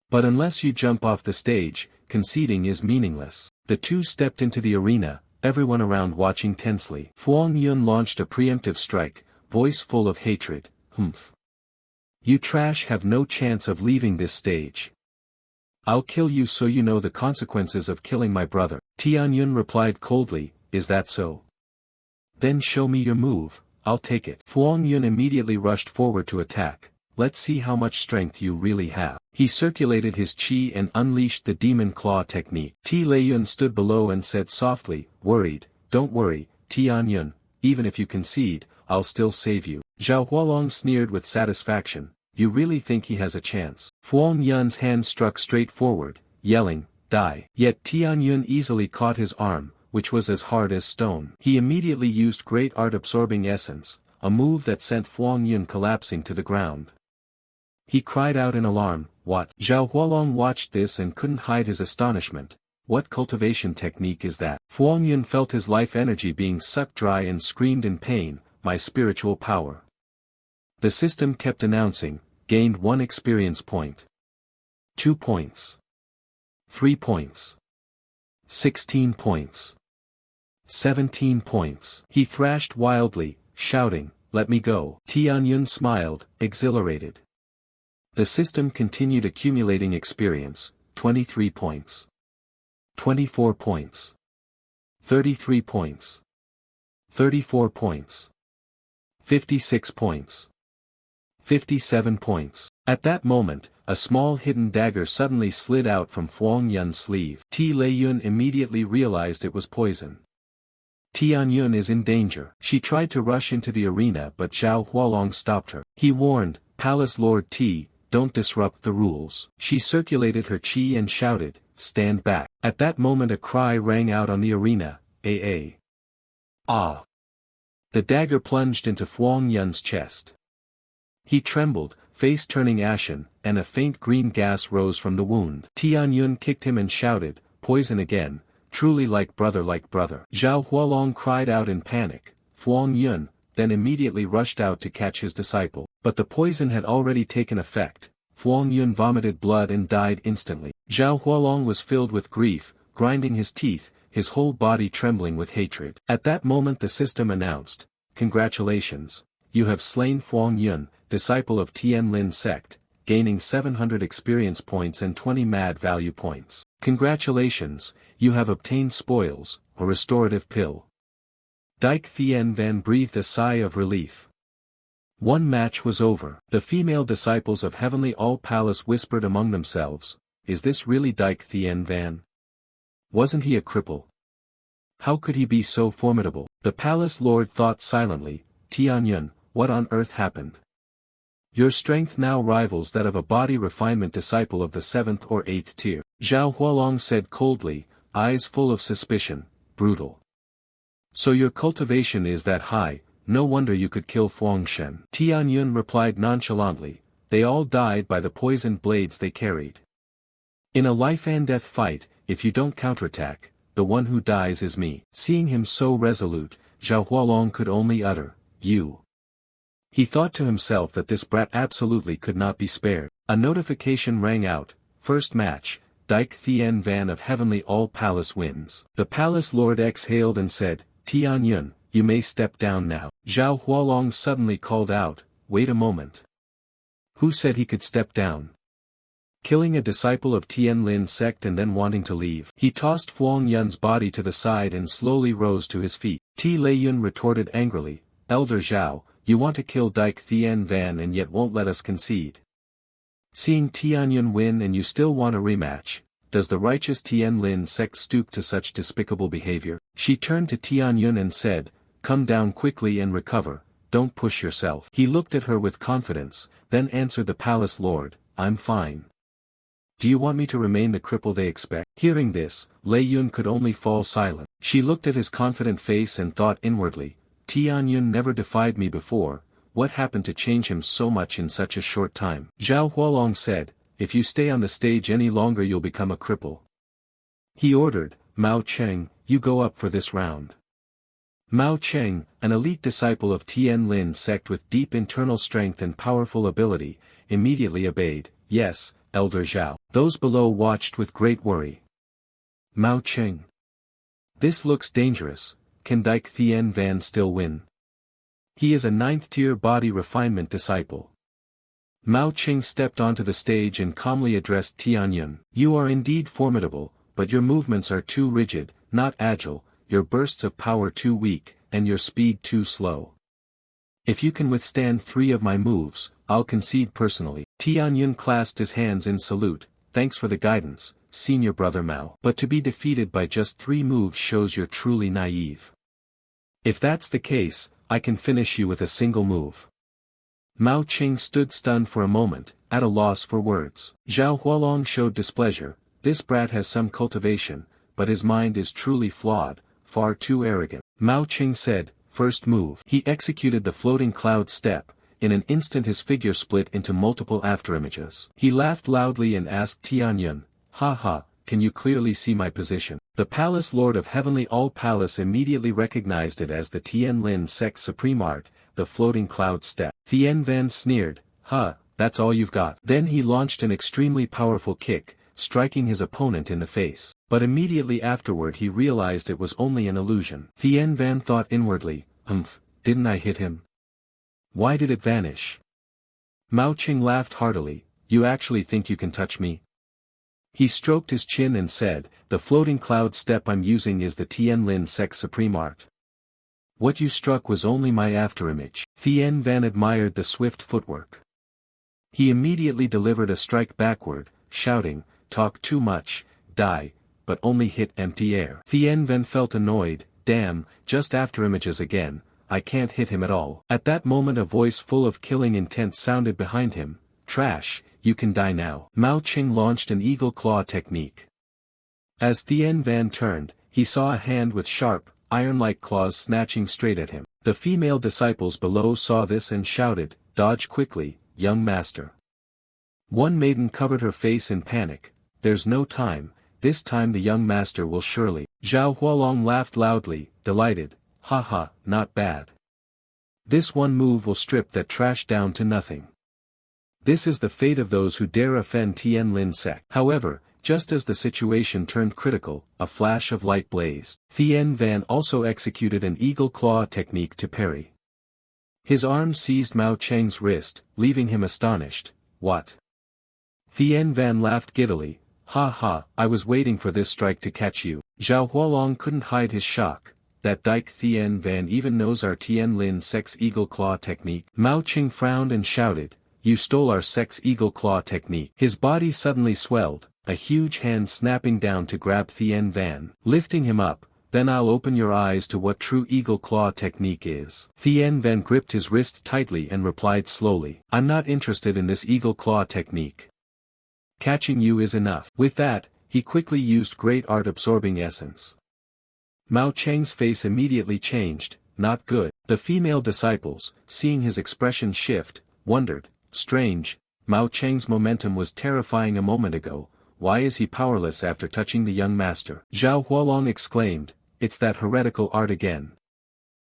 But unless you jump off the stage, conceding is meaningless. The two stepped into the arena, everyone around watching tensely. Fuang Yun launched a preemptive strike, voice full of hatred, humph. You trash have no chance of leaving this stage. I'll kill you so you know the consequences of killing my brother. Tianyun replied coldly, is that so? Then show me your move, I'll take it. Fuang Yun immediately rushed forward to attack. Let's see how much strength you really have. He circulated his chi and unleashed the demon claw technique. Lei Yun stood below and said softly, worried, don't worry, Tianyun, even if you concede, I'll still save you. Zhao Hualong sneered with satisfaction, you really think he has a chance? Fuang Yun's hand struck straight forward, yelling, die. Yet Tianyun easily caught his arm, which was as hard as stone. He immediately used Great Art Absorbing Essence, a move that sent Fuang Yun collapsing to the ground. He cried out in alarm, what? Zhao Hualong watched this and couldn't hide his astonishment. What cultivation technique is that? Fuang Yun felt his life energy being sucked dry and screamed in pain, my spiritual power. The system kept announcing, gained 1 experience point. 2 points. 3 points. 16 points. 17 points. He thrashed wildly, shouting, let me go. Tianyun smiled, exhilarated. The system continued accumulating experience, 23 points. 24 points. 33 points. 34 points. 56 points. 57 points. At that moment, a small hidden dagger suddenly slid out from Fuang Yun's sleeve. Lei Yun immediately realized it was poison. Tianyun is in danger. She tried to rush into the arena but Zhao Hualong stopped her. He warned, Palace Lord T, don't disrupt the rules. She circulated her chi and shouted, stand back. At that moment a cry rang out on the arena, "Ah! Ah!" The dagger plunged into Fuang Yun's chest. He trembled, face turning ashen, and a faint green gas rose from the wound. Tianyun kicked him and shouted, poison again, truly like brother like brother. Zhao Hualong cried out in panic, Fuang Yun, then immediately rushed out to catch his disciple. But the poison had already taken effect. Fuang Yun vomited blood and died instantly. Zhao Hualong was filled with grief, grinding his teeth, his whole body trembling with hatred. At that moment the system announced, congratulations, you have slain Fuang Yun, disciple of Tian Lin sect, gaining 700 experience points and 20 mad value points. Congratulations, you have obtained spoils, a restorative pill. Dike Thien Van breathed a sigh of relief. One match was over. The female disciples of Heavenly All Palace whispered among themselves, is this really Dike Thien Van? Wasn't he a cripple? How could he be so formidable? The palace lord thought silently, Tianyun, what on earth happened? Your strength now rivals that of a body refinement disciple of the 7th or 8th tier. Zhao Hualong said coldly, eyes full of suspicion, brutal. So your cultivation is that high, no wonder you could kill Fuang Shen. Tianyun replied nonchalantly, they all died by the poisoned blades they carried. In a life and death fight, if you don't counterattack, the one who dies is me. Seeing him so resolute, Zhao Hualong could only utter, you. He thought to himself that this brat absolutely could not be spared. A notification rang out, first match, Dike Thien Van of Heavenly All Palace wins. The palace lord exhaled and said, Tianyun, you may step down now. Zhao Hualong suddenly called out, wait a moment. Who said he could step down? Killing a disciple of Tian Lin sect and then wanting to leave. He tossed Fuang Yun's body to the side and slowly rose to his feet. Lei Yun retorted angrily, Elder Zhao, you want to kill Dike Thien Van and yet won't let us concede. Seeing Tianyun win and you still want a rematch, does the righteous Tianlin sect stoop to such despicable behavior? She turned to Tianyun and said, come down quickly and recover, don't push yourself. He looked at her with confidence, then answered the palace lord, I'm fine. Do you want me to remain the cripple they expect? Hearing this, Lei Yun could only fall silent. She looked at his confident face and thought inwardly, Tianyun never defied me before, what happened to change him so much in such a short time? Zhao Hualong said, if you stay on the stage any longer you'll become a cripple. He ordered, Mao Cheng, you go up for this round. Mao Cheng, an elite disciple of Tianlin sect with deep internal strength and powerful ability, immediately obeyed, yes, Elder Zhao. Those below watched with great worry. Mao Cheng. This looks dangerous, can Dike Thien Van still win? He is a 9th-tier body refinement disciple. Mao Cheng stepped onto the stage and calmly addressed Tianyun. You are indeed formidable, but your movements are too rigid, not agile, your bursts of power too weak, and your speed too slow. If you can withstand 3 of my moves, I'll concede personally. Tianyun clasped his hands in salute, thanks for the guidance, senior brother Mao. But to be defeated by just 3 moves shows you're truly naive. If that's the case, I can finish you with a single move. Mao Cheng stood stunned for a moment, at a loss for words. Zhao Hualong showed displeasure, this brat has some cultivation, but his mind is truly flawed, far too arrogant. Mao Cheng said, first move. He executed the floating cloud step, in an instant his figure split into multiple afterimages. He laughed loudly and asked Tianyun, ha ha, can you clearly see my position? The palace lord of Heavenly All Palace immediately recognized it as the Tianlin sect supreme art, the floating cloud step. Thien Van sneered, that's all you've got. Then he launched an extremely powerful kick, striking his opponent in the face. But immediately afterward he realized it was only an illusion. Thien Van thought inwardly, didn't I hit him? Why did it vanish? Mao Cheng laughed heartily, you actually think you can touch me? He stroked his chin and said, the floating cloud step I'm using is the Tianlin sect supreme art. What you struck was only my afterimage. Thien Van admired the swift footwork. He immediately delivered a strike backward, shouting, talk too much, die, but only hit empty air. Thien Van felt annoyed, damn, just afterimages again, I can't hit him at all. At that moment a voice full of killing intent sounded behind him, trash, you can die now. Mao Cheng launched an eagle claw technique. As Thien Van turned, he saw a hand with sharp, iron-like claws snatching straight at him. The female disciples below saw this and shouted, dodge quickly, young master. One maiden covered her face in panic, there's no time, this time the young master will surely. Zhao Hualong laughed loudly, delighted, haha, not bad. This one move will strip that trash down to nothing. This is the fate of those who dare offend Tianlin sect. However, just as the situation turned critical, a flash of light blazed. Thien Van also executed an eagle claw technique to parry. His arm seized Mao Cheng's wrist, leaving him astonished. What? Thien Van laughed giddily, ha, I was waiting for this strike to catch you. Zhao Hualong couldn't hide his shock. That Dike Thien Van even knows our Tianlin sect's eagle claw technique. Mao Cheng frowned and shouted, you stole our sect's eagle claw technique. His body suddenly swelled, a huge hand snapping down to grab Thien Van. Lifting him up, then I'll open your eyes to what true eagle claw technique is. Thien Van gripped his wrist tightly and replied slowly, I'm not interested in this eagle claw technique. Catching you is enough. With that, he quickly used great art absorbing essence. Mao Cheng's face immediately changed, not good. The female disciples, seeing his expression shift, wondered, strange, Mao Cheng's momentum was terrifying a moment ago, why is he powerless after touching the young master? Zhao Hualong exclaimed, it's that heretical art again.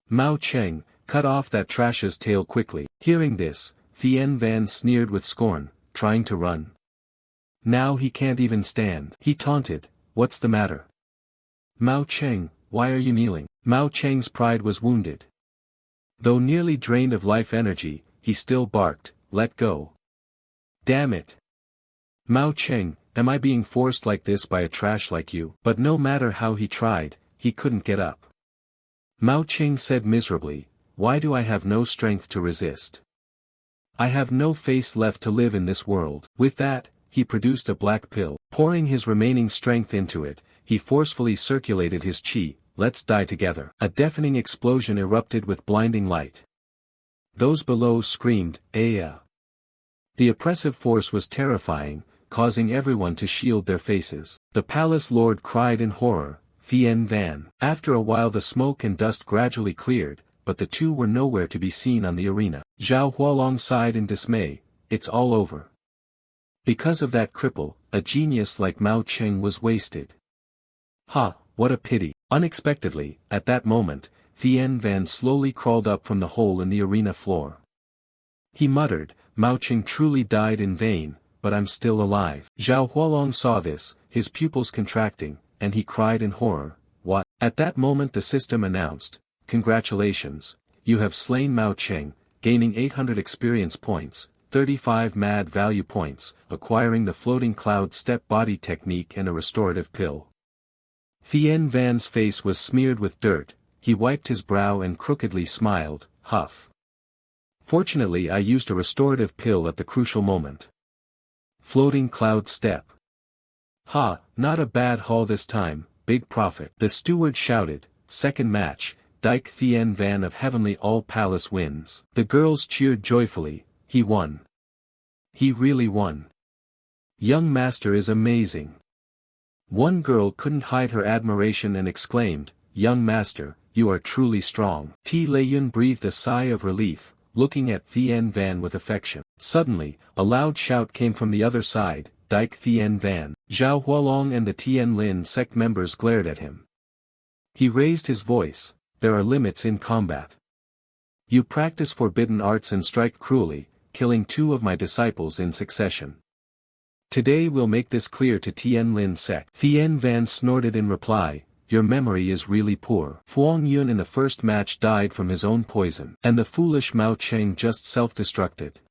Mao Cheng, cut off that trash's tail quickly. Hearing this, Thien Van sneered with scorn, trying to run. Now he can't even stand. He taunted, what's the matter? Mao Cheng, why are you kneeling? Mao Cheng's pride was wounded. Though nearly drained of life energy, he still barked, let go. Damn it. Mao Cheng, am I being forced like this by a trash like you? But no matter how he tried, he couldn't get up. Mao Cheng said miserably, why do I have no strength to resist? I have no face left to live in this world. With that, he produced a black pill. Pouring his remaining strength into it, he forcefully circulated his chi. Let's die together. A deafening explosion erupted with blinding light. Those below screamed, "Aya!" The oppressive force was terrifying, causing everyone to shield their faces. The palace lord cried in horror, "Thien Van." After a while the smoke and dust gradually cleared, but the two were nowhere to be seen on the arena. Zhao Hualong sighed in dismay, "It's all over. Because of that cripple, a genius like Mao Cheng was wasted. Ha, what a pity." Unexpectedly, at that moment, Thien Van slowly crawled up from the hole in the arena floor. He muttered, "Mao Cheng truly died in vain, but I'm still alive." Zhao Hualong saw this, his pupils contracting, and he cried in horror, "What?" At that moment the system announced, "Congratulations, you have slain Mao Cheng, gaining 800 experience points, 35 mad value points, acquiring the floating cloud step body technique and a restorative pill." Thien Van's face was smeared with dirt, he wiped his brow and crookedly smiled, "Huff. Fortunately I used a restorative pill at the crucial moment. Floating cloud step. Ha, not a bad haul this time, big profit." The steward shouted, "Second match, Dyke Thien Van of Heavenly All Palace wins." The girls cheered joyfully, "He won. He really won. Young master is amazing." One girl couldn't hide her admiration and exclaimed, "Young master, you are truly strong." T. Lei-yun breathed a sigh of relief, looking at Thien Van with affection. Suddenly, a loud shout came from the other side, "Dyke Thien Van." Zhao Hualong and the Tien Lin sect members glared at him. He raised his voice, "There are limits in combat. You practice forbidden arts and strike cruelly, killing 2 of my disciples in succession. Today we'll make this clear to Tien Lin sect." Thien Van snorted in reply, "Your memory is really poor. Fuang Yun in the first match died from his own poison. And the foolish Mao Cheng just self-destructed.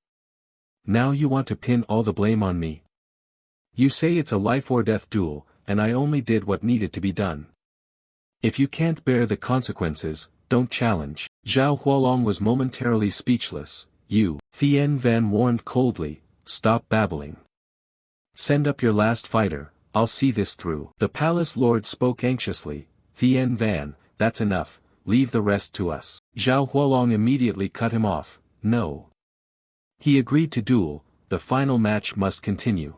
Now you want to pin all the blame on me. You say it's a life-or-death duel, and I only did what needed to be done. If you can't bear the consequences, don't challenge." Zhao Hualong was momentarily speechless. "You," Thien Van warned coldly, "stop babbling. Send up your last fighter, I'll see this through." The palace lord spoke anxiously, "Thien Van, that's enough, leave the rest to us." Zhao Hualong immediately cut him off, "No. He agreed to duel, the final match must continue."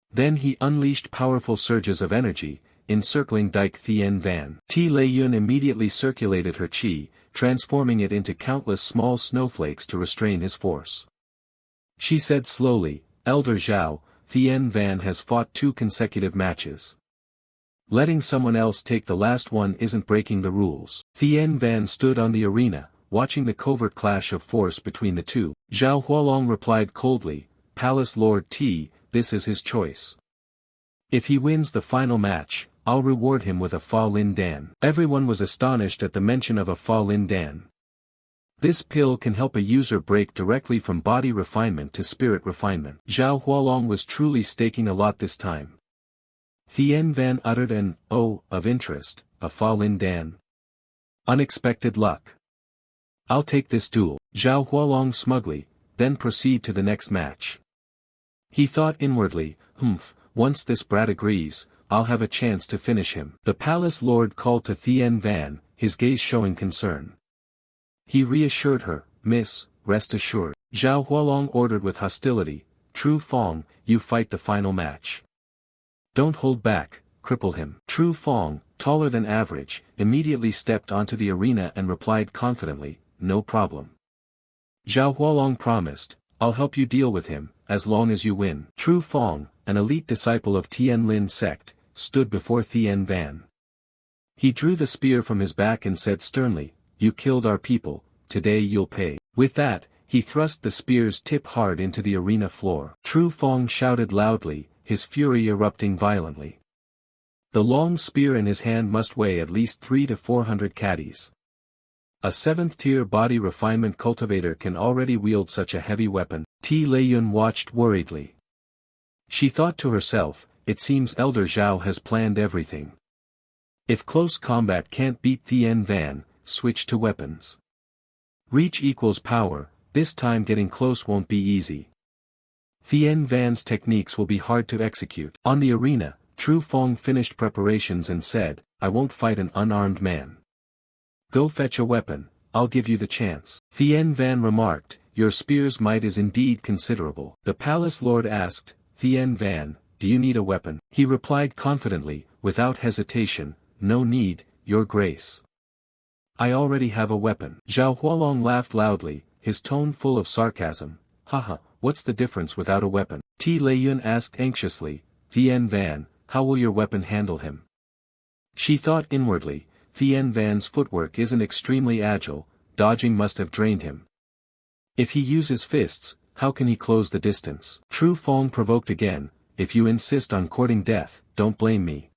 Then he unleashed powerful surges of energy, encircling Dyke Thien Van. T. Lei-yun immediately circulated her chi, transforming it into countless small snowflakes to restrain his force. She said slowly, "Elder Zhao, Thien Van has fought 2 consecutive matches. Letting someone else take the last one isn't breaking the rules." Thien Van stood on the arena, watching the covert clash of force between the two. Zhao Hualong replied coldly, "Palace Lord T, this is his choice. If he wins the final match, I'll reward him with a Fa Lin Dan." Everyone was astonished at the mention of a Fa Lin Dan. This pill can help a user break directly from body refinement to spirit refinement. Zhao Hualong was truly staking a lot this time. Thien Van uttered an "oh" of interest, "a Fa Lin Dan. Unexpected luck. I'll take this duel." Zhao Hualong smugly, then proceed to the next match. He thought inwardly, once this brat agrees, I'll have a chance to finish him. The palace lord called to Thien Van, his gaze showing concern. He reassured her, "Miss, rest assured." Zhao Hualong ordered with hostility, "Tru Fong, you fight the final match. Don't hold back, cripple him." Tru Fong, taller than average, immediately stepped onto the arena and replied confidently, "No problem. Zhao Hualong promised, I'll help you deal with him, as long as you win." Tru Fong, an elite disciple of Tien Lin sect, stood before Thien Van. He drew the spear from his back and said sternly, "You killed our people, today you'll pay." With that, he thrust the spear's tip hard into the arena floor. Tru Fong shouted loudly, his fury erupting violently. The long spear in his hand must weigh at least 300 to 400 caddies. A 7th-tier body refinement cultivator can already wield such a heavy weapon. T. Lei-yun watched worriedly. She thought to herself, it seems Elder Zhao has planned everything. If close combat can't beat Thien Van, switch to weapons. Reach equals power, This time getting close won't be easy. Thien Van's techniques will be hard to execute. On the arena, Tru Fong finished preparations and said, I won't fight an unarmed man. Go fetch a weapon, I'll give you the chance. Thien Van remarked, your spear's might is indeed considerable. The palace lord asked, Thien Van, do you need a weapon? He replied confidently, without hesitation, no need, your grace. I already have a weapon. Zhao Hualong laughed loudly, his tone full of sarcasm. Haha, what's the difference without a weapon? Ti Leiyun asked anxiously, Thien Van, how will your weapon handle him? She thought inwardly, Thien Van's footwork isn't extremely agile, dodging must have drained him. If he uses fists, how can he close the distance? Tru Fong provoked again, if you insist on courting death, don't blame me.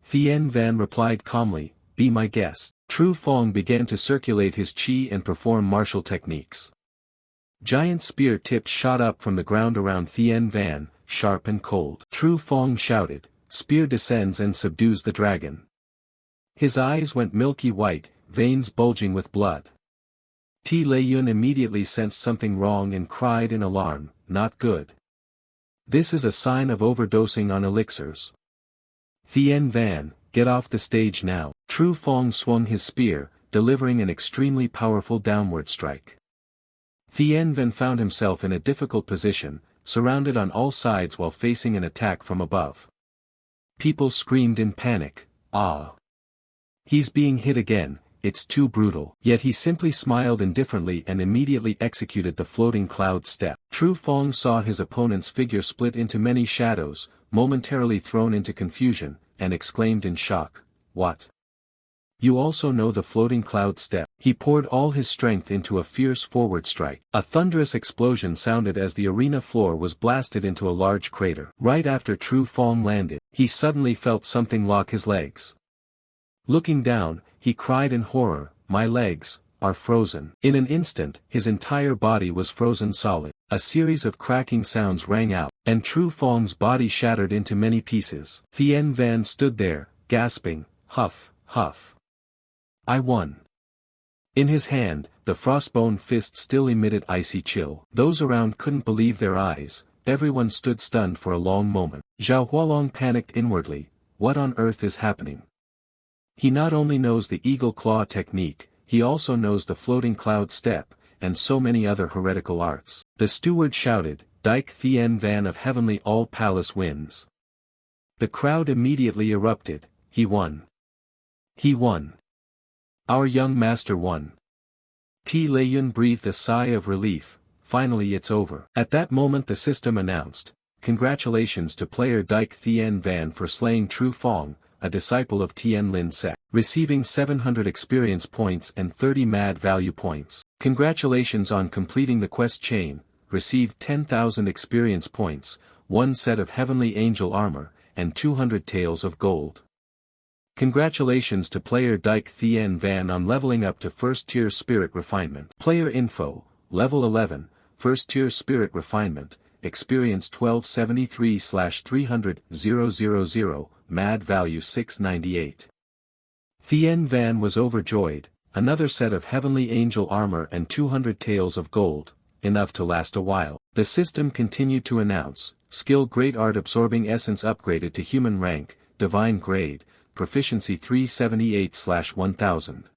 Thien Van replied calmly, be my guest. Tru Fong began to circulate his qi and perform martial techniques. Giant spear tips shot up from the ground around Thien Van, sharp and cold. Tru Fong shouted, spear descends and subdues the dragon. His eyes went milky white, veins bulging with blood. Ti Leiyun immediately sensed something wrong and cried in alarm, not good. This is a sign of overdosing on elixirs. Thien Van, get off the stage now. Tru Fong swung his spear, delivering an extremely powerful downward strike. Thien Van found himself in a difficult position, surrounded on all sides while facing an attack from above. People screamed in panic, ah! He's being hit again, it's too brutal. Yet he simply smiled indifferently and immediately executed the floating cloud step. Tru Fong saw his opponent's figure split into many shadows, momentarily thrown into confusion, and exclaimed in shock, what? You also know the floating cloud step. He poured all his strength into a fierce forward strike. A thunderous explosion sounded as the arena floor was blasted into a large crater. Right after Tru Fong landed, he suddenly felt something lock his legs. Looking down, he cried in horror, my legs are frozen. In an instant, his entire body was frozen solid. A series of cracking sounds rang out, and Tru Fong's body shattered into many pieces. Thien Van stood there, gasping, huff, huff. I won. In his hand, the frostbone fist still emitted icy chill. Those around couldn't believe their eyes, everyone stood stunned for a long moment. Zhao Hualong panicked inwardly, what on earth is happening? He not only knows the eagle claw technique, he also knows the floating cloud step, and so many other heretical arts. The steward shouted, Dike Thien Van of Heavenly All Palace wins. The crowd immediately erupted, he won. He won. Our young master won. Ti Leiyun breathed a sigh of relief, finally it's over. At that moment the system announced, congratulations to player Dike Thien Van for slaying Tru Fong, a disciple of Tien Lin sect, receiving 700 experience points and 30 mad value points. Congratulations on completing the quest chain, received 10,000 experience points, 1 set of heavenly angel armor, and 200 taels of gold. Congratulations to player Dike Thien Van on leveling up to first tier spirit refinement. Player info, level 11, first tier spirit refinement, experience 1273/300,000, mad value 698. Thien Van was overjoyed, another set of heavenly angel armor and 200 taels of gold, enough to last a while. The system continued to announce, skill great art absorbing essence upgraded to human rank, divine grade, proficiency 378/1000.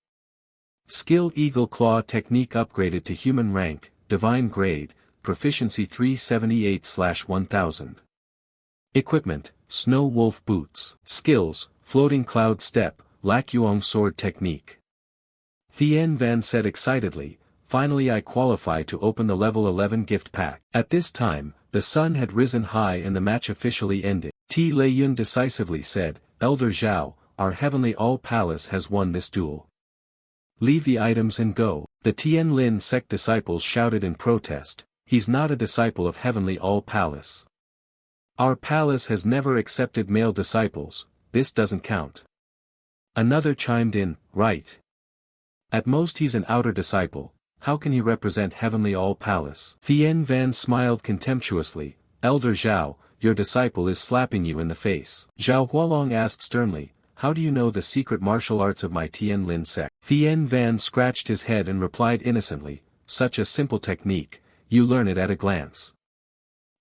Skill eagle claw technique upgraded to human rank, divine grade, proficiency 378/1000. Equipment, snow wolf boots. Skills, floating cloud step, Lak Yuong sword technique. Thien Van said excitedly, finally I qualify to open the level 11 gift pack. At this time, the sun had risen high and the match officially ended. Ti Leiyun decisively said, Elder Zhao, our heavenly all palace has won this duel. Leave the items and go. The Tien Lin sect disciples shouted in protest, he's not a disciple of heavenly all palace. Our palace has never accepted male disciples, this doesn't count. Another chimed in, right. At most he's an outer disciple, how can he represent heavenly all palace? Thien Van smiled contemptuously, Elder Zhao, your disciple is slapping you in the face. Zhao Hualong asked sternly, how do you know the secret martial arts of my Tien Lin sect? Thien Van scratched his head and replied innocently, such a simple technique, you learn it at a glance.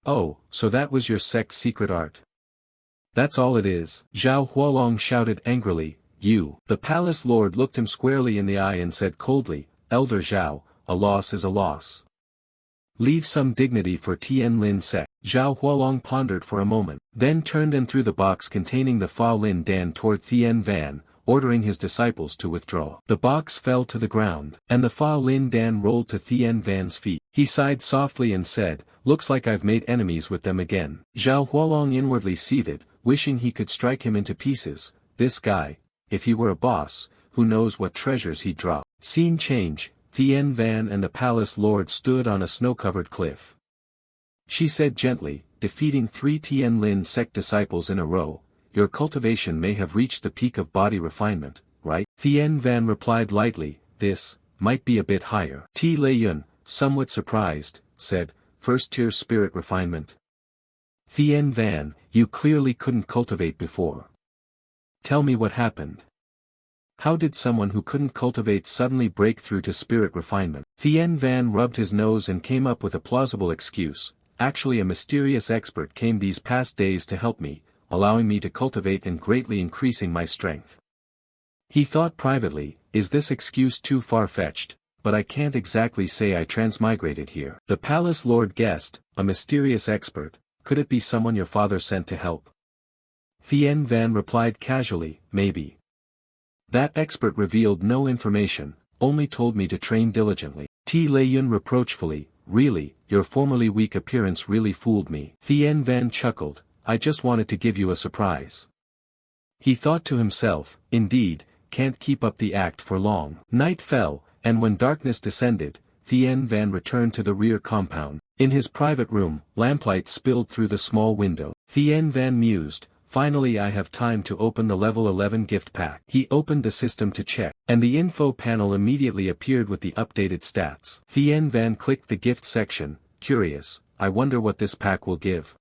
Oh, so that was your sect's secret art? That's all it is. Zhao Hualong shouted angrily, you. The palace lord looked him squarely in the eye and said coldly, Elder Zhao, a loss is a loss. Leave some dignity for Tian Lin sect. Zhao Hualong pondered for a moment, then turned and threw the box containing the Fa Lin Dan toward Thien Van, ordering his disciples to withdraw. The box fell to the ground, and the Fa Lin Dan rolled to Thien Van's feet. He sighed softly and said, looks like I've made enemies with them again. Zhao Hualong inwardly seethed, wishing he could strike him into pieces. This guy, if he were a boss, who knows what treasures he'd drop. Scene change, Thien Van and the palace lord stood on a snow-covered cliff. She said gently, defeating 3 Tian Lin sect disciples in a row, your cultivation may have reached the peak of body refinement, right? Thien Van replied lightly, this might be a bit higher. Ti Lei Yun, somewhat surprised, said, first-tier spirit refinement. Thien Van, you clearly couldn't cultivate before. Tell me what happened. How did someone who couldn't cultivate suddenly break through to spirit refinement? Thien Van rubbed his nose and came up with a plausible excuse. Actually, a mysterious expert came these past days to help me, allowing me to cultivate and greatly increasing my strength. He thought privately, is this excuse too far-fetched? But I can't exactly say I transmigrated here. The palace lord guessed, a mysterious expert, could it be someone your father sent to help? Thien Van replied casually, maybe. That expert revealed no information, only told me to train diligently. Ti Lei Yun reproachfully, really, your formerly weak appearance really fooled me. Thien Van chuckled, I just wanted to give you a surprise. He thought to himself, indeed, can't keep up the act for long. Night fell, and when darkness descended, Thien Van returned to the rear compound. In his private room, lamplight spilled through the small window. Thien Van mused, finally I have time to open the level 11 gift pack. He opened the system to check, and the info panel immediately appeared with the updated stats. Thien Van clicked the gift section, curious, I wonder what this pack will give.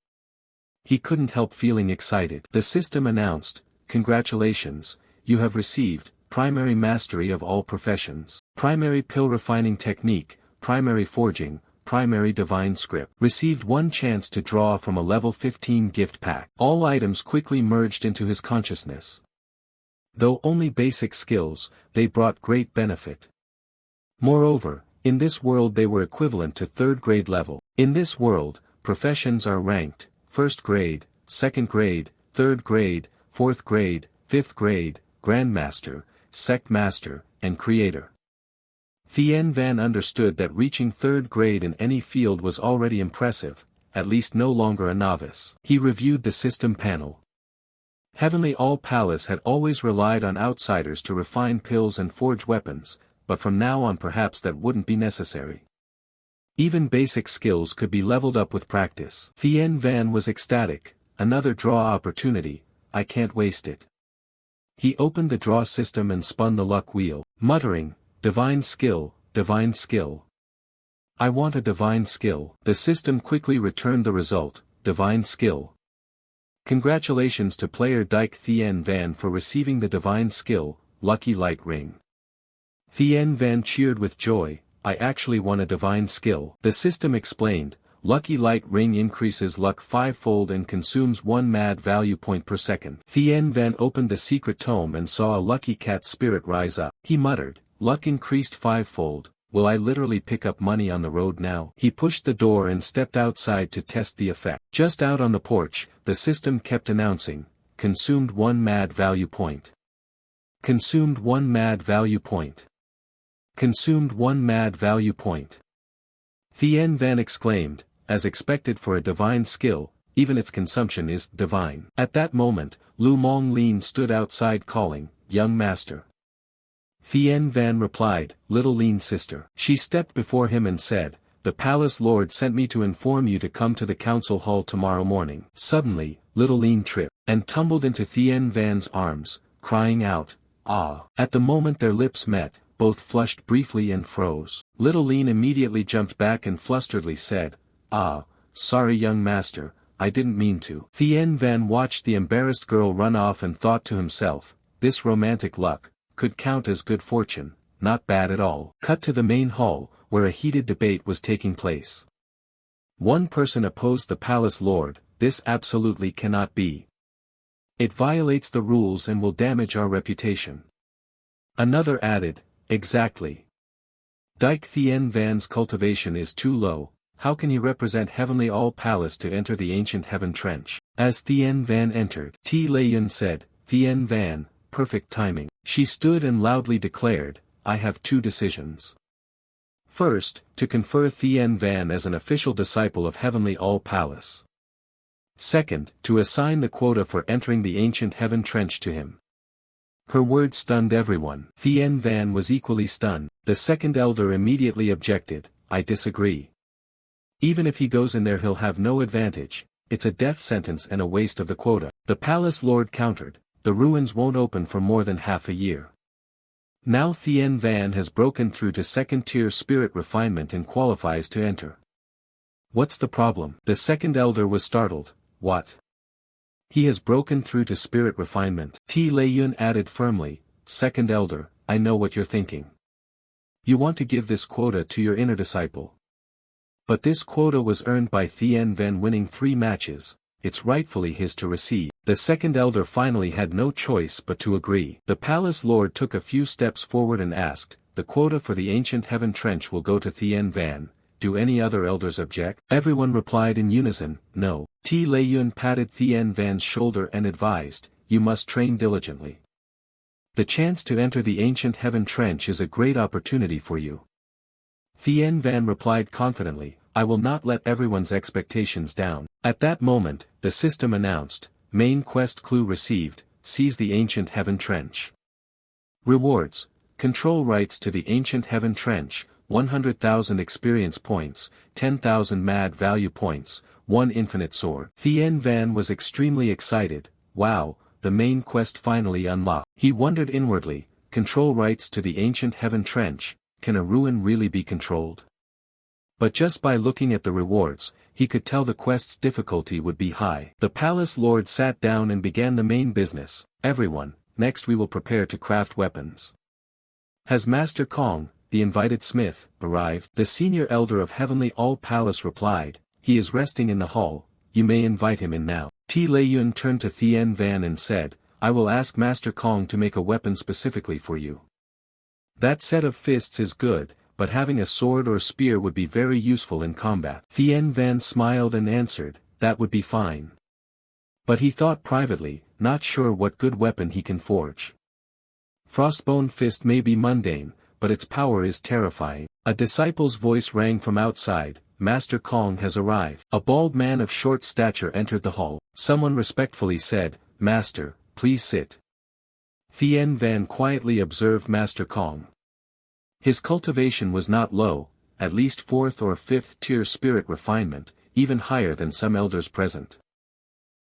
He couldn't help feeling excited. The system announced, congratulations, you have received, primary mastery of all professions, primary pill refining technique, primary forging, primary divine script. Received 1 chance to draw from a level 15 gift pack. All items quickly merged into his consciousness. Though only basic skills, they brought great benefit. Moreover, in this world they were equivalent to 3rd grade level. In this world, professions are ranked, 1st grade, 2nd grade, 3rd grade, 4th grade, 5th grade, Grandmaster, Sect Master, and Creator. Thien Van understood that reaching 3rd grade in any field was already impressive, at least no longer a novice. He reviewed the system panel. Heavenly All Palace had always relied on outsiders to refine pills and forge weapons, but from now on perhaps that wouldn't be necessary. Even basic skills could be leveled up with practice. Thien Van was ecstatic, another draw opportunity, I can't waste it. He opened the draw system and spun the luck wheel, muttering, divine skill, divine skill. I want a divine skill. The system quickly returned the result, divine skill. Congratulations to player Dike Thien Van for receiving the divine skill, Lucky Light Ring. Thien Van cheered with joy, I actually won a divine skill. The system explained, Lucky Light Ring increases luck 5-fold and consumes 1 mad value point per second. Thien Van opened the secret tome and saw a lucky cat spirit rise up. He muttered, luck increased 5-fold, will I literally pick up money on the road now? He pushed the door and stepped outside to test the effect. Just out on the porch, the system kept announcing, consumed 1 mad value point. Consumed 1 mad value point. Consumed 1 mad value point. Thien Van exclaimed, as expected for a divine skill, even its consumption is divine. At that moment, Lu Mong Lin stood outside calling, young master. Thien Van replied, little Lin sister. She stepped before him and said, the palace lord sent me to inform you to come to the council hall tomorrow morning. Suddenly, little Lin tripped, and tumbled into Thien Van's arms, crying out, ah. At the moment their lips met, both flushed briefly and froze. Little Lin immediately jumped back and flusteredly said, ah, sorry young master, I didn't mean to. Thien Van watched the embarrassed girl run off and thought to himself, this romantic luck, could count as good fortune, not bad at all. Cut to the main hall, where a heated debate was taking place. One person opposed the palace lord, "This absolutely cannot be. It violates the rules and will damage our reputation." Another added, "Exactly. Dike Thien Van's cultivation is too low, how can he represent Heavenly All Palace to enter the ancient heaven trench?" As Thien Van entered, T. Lei-yun said, "Thien Van, perfect timing." She stood and loudly declared, "I have two decisions. First, to confer Thien Van as an official disciple of Heavenly All Palace. Second, to assign the quota for entering the ancient heaven trench to him." Her words stunned everyone. Thien Van was equally stunned. The second elder immediately objected, "I disagree. Even if he goes in there he'll have no advantage, it's a death sentence and a waste of the quota." The palace lord countered, "The ruins won't open for more than half a year. Now Thien Van has broken through to second-tier spirit refinement and qualifies to enter. What's the problem?" The second elder was startled. "What? He has broken through to spirit refinement?" T. Lei-yun added firmly, "Second elder, I know what you're thinking. You want to give this quota to your inner disciple. But this quota was earned by Thien Van winning 3 matches, it's rightfully his to receive." The second elder finally had no choice but to agree. The palace lord took a few steps forward and asked, "The quota for the ancient heaven trench will go to Thien Van, do any other elders object?" Everyone replied in unison, "No." T. Lei-yun patted Thien Van's shoulder and advised, "You must train diligently. The chance to enter the ancient heaven trench is a great opportunity for you." Thien Van replied confidently, "I will not let everyone's expectations down." At that moment, the system announced, "Main quest clue received, seize the ancient heaven trench. Rewards, control rights to the ancient heaven trench, 100,000 experience points, 10,000 mad value points, 1 infinite sword." Thien Van was extremely excited. Wow, the main quest finally unlocked. He wondered inwardly, control rights to the ancient heaven trench, can a ruin really be controlled? But just by looking at the rewards, he could tell the quest's difficulty would be high. The palace lord sat down and began the main business. "Everyone, next we will prepare to craft weapons. Has Master Kong, the invited smith, arrived?" The senior elder of Heavenly All Palace replied, "He is resting in the hall, you may invite him in now." T. Lei-yun turned to Thien Van and said, "I will ask Master Kong to make a weapon specifically for you. That set of fists is good, but having a sword or spear would be very useful in combat." Thien Van smiled and answered, "That would be fine." But he thought privately, not sure what good weapon he can forge. Frostbone fist may be mundane, but its power is terrifying. A disciple's voice rang from outside, "Master Kong has arrived." A bald man of short stature entered the hall. Someone respectfully said, "Master, please sit." Thien Van quietly observed Master Kong. His cultivation was not low, at least 4th or 5th tier spirit refinement, even higher than some elders present.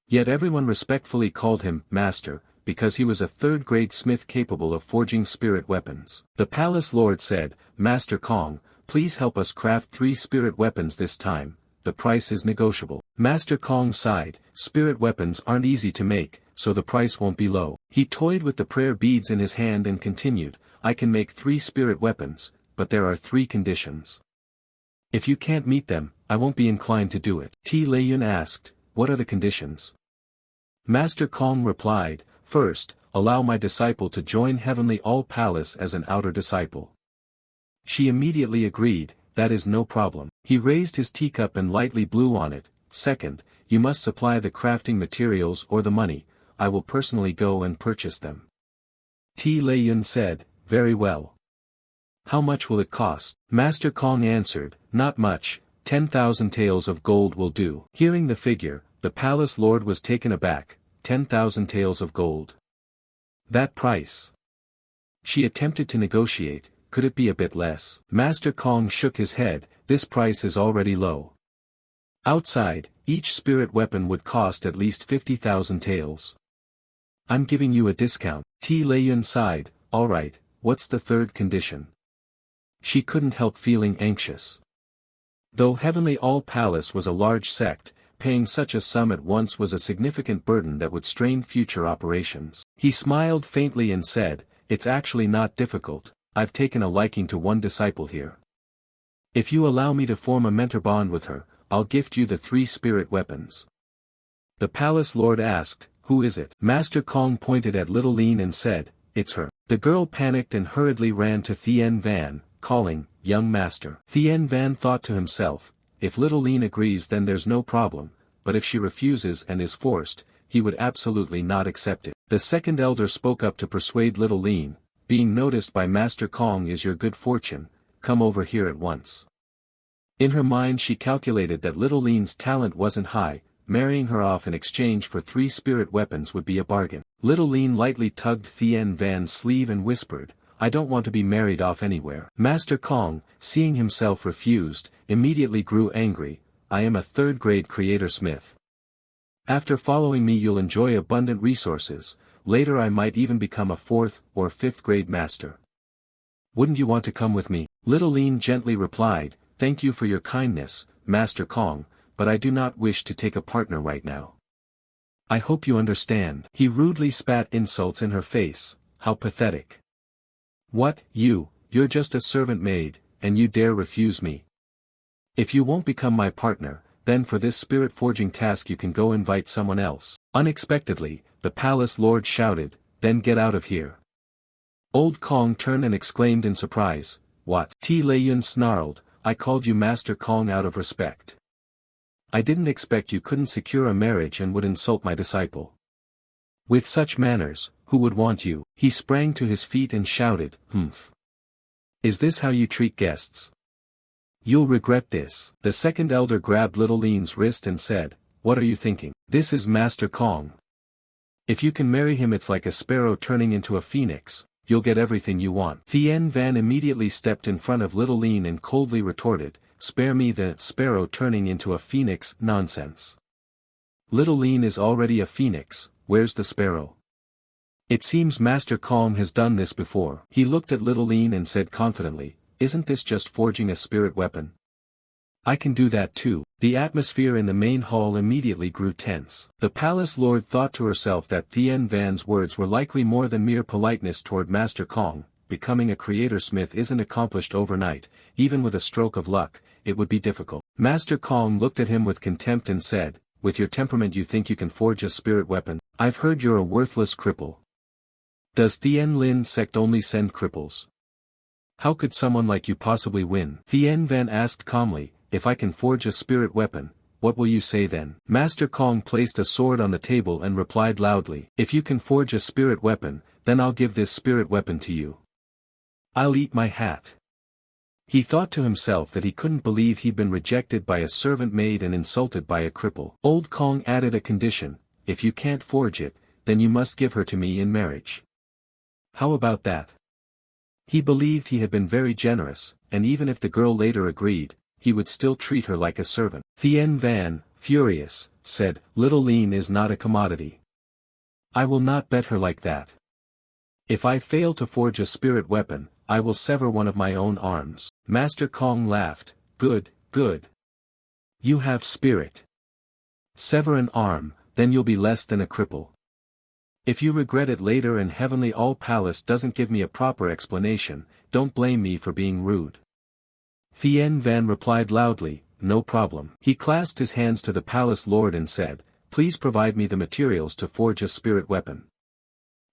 Yet everyone respectfully called him Master, because he was a 3rd-grade smith capable of forging spirit weapons. The palace lord said, "Master Kong, please help us craft 3 spirit weapons this time, the price is negotiable." Master Kong sighed, "Spirit weapons aren't easy to make, so the price won't be low." He toyed with the prayer beads in his hand and continued, "I can make 3 spirit weapons, but there are 3 conditions. If you can't meet them, I won't be inclined to do it." T. Lei-yun asked, "What are the conditions?" Master Kong replied, "First, allow my disciple to join Heavenly All Palace as an outer disciple." She immediately agreed, "That is no problem." He raised his teacup and lightly blew on it. "Second, you must supply the crafting materials or the money, I will personally go and purchase them." T. Lei-yun said, "Very well. How much will it cost?" Master Kong answered, "Not much, 10,000 taels of gold will do." Hearing the figure, the palace lord was taken aback. 10,000 taels of gold. That price. She attempted to negotiate, "Could it be a bit less?" Master Kong shook his head, "This price is already low. Outside, each spirit weapon would cost at least 50,000 taels. I'm giving you a discount." T. Lei-yun sighed, "Alright, what's the 3rd condition?" She couldn't help feeling anxious. Though Heavenly All Palace was a large sect, paying such a sum at once was a significant burden that would strain future operations. He smiled faintly and said, "It's actually not difficult, I've taken a liking to one disciple here. If you allow me to form a mentor bond with her, I'll gift you the 3 spirit weapons. The palace lord asked, who is it? Master Kong pointed at Little Lean and said, it's her. The girl panicked and hurriedly ran to Thien Van, calling, young master. Thien Van thought to himself, if Little Lean agrees then there's no problem, but if she refuses and is forced, he would absolutely not accept it. The second elder spoke up to persuade Little Lean, being noticed by Master Kong is your good fortune, come over here at once. In her mind she calculated that Little Lean's talent wasn't high, marrying her off in exchange for 3 spirit weapons would be a bargain. Little Lean lightly tugged Thien Van's sleeve and whispered, I don't want to be married off anywhere. Master Kong, seeing himself refused, immediately grew angry, I am a 3rd-grade creator smith. After following me you'll enjoy abundant resources, later I might even become a 4th or 5th-grade master. Wouldn't you want to come with me? Little Lean gently replied, thank you for your kindness, Master Kong, but I do not wish to take a partner right now. I hope you understand. He rudely spat insults in her face, how pathetic. What, you're just a servant maid, and you dare refuse me. If you won't become my partner, then for this spirit forging task you can go invite someone else. Unexpectedly, the palace lord shouted, then get out of here. Old Kong turned and exclaimed in surprise, what? T. Lei-yun snarled, I called you Master Kong out of respect. I didn't expect you couldn't secure a marriage and would insult my disciple. With such manners, who would want you? He sprang to his feet and shouted, humph. Is this how you treat guests? You'll regret this. The second elder grabbed Little Lean's wrist and said, what are you thinking? This is Master Kong. If you can marry him it's like a sparrow turning into a phoenix, you'll get everything you want. Thien Van immediately stepped in front of Little Lean and coldly retorted, spare me the sparrow turning into a phoenix nonsense. Little Lean is already a phoenix, where's the sparrow? It seems Master Kong has done this before. He looked at Little Lean and said confidently, isn't this just forging a spirit weapon? I can do that too. The atmosphere in the main hall immediately grew tense. The palace lord thought to herself that Thien Van's words were likely more than mere politeness toward Master Kong. Becoming a creator smith isn't accomplished overnight, even with a stroke of luck, it would be difficult. Master Kong looked at him with contempt and said, with your temperament you think you can forge a spirit weapon? I've heard you're a worthless cripple. Does Thien Lin sect only send cripples? How could someone like you possibly win? Thien Van asked calmly, if I can forge a spirit weapon, what will you say then? Master Kong placed a sword on the table and replied loudly, if you can forge a spirit weapon, then I'll give this spirit weapon to you. I'll eat my hat. He thought to himself that he couldn't believe he'd been rejected by a servant maid and insulted by a cripple. Old Kong added a condition, if you can't forge it, then you must give her to me in marriage. How about that? He believed he had been very generous, and even if the girl later agreed, he would still treat her like a servant. Thien Van, furious, said, Little Lean is not a commodity. I will not bet her like that. If I fail to forge a spirit weapon, I will sever one of my own arms. Master Kong laughed, good, good. You have spirit. Sever an arm, then you'll be less than a cripple. If you regret it later and Heavenly All Palace doesn't give me a proper explanation, don't blame me for being rude. Thien Van replied loudly, no problem. He clasped his hands to the palace lord and said, please provide me the materials to forge a spirit weapon.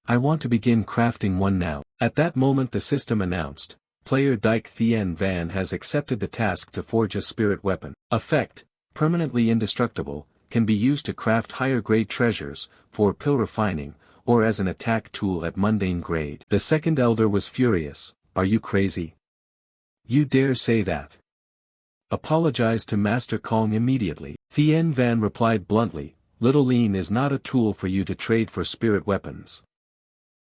I want to begin crafting one now. At that moment the system announced, player Dyke Thien Van has accepted the task to forge a spirit weapon. Effect, permanently indestructible, can be used to craft higher grade treasures, for pill refining, or as an attack tool at mundane grade. The second elder was furious, are you crazy? You dare say that? Apologize to Master Kong immediately. Thien Van replied bluntly, Little Lean is not a tool for you to trade for spirit weapons.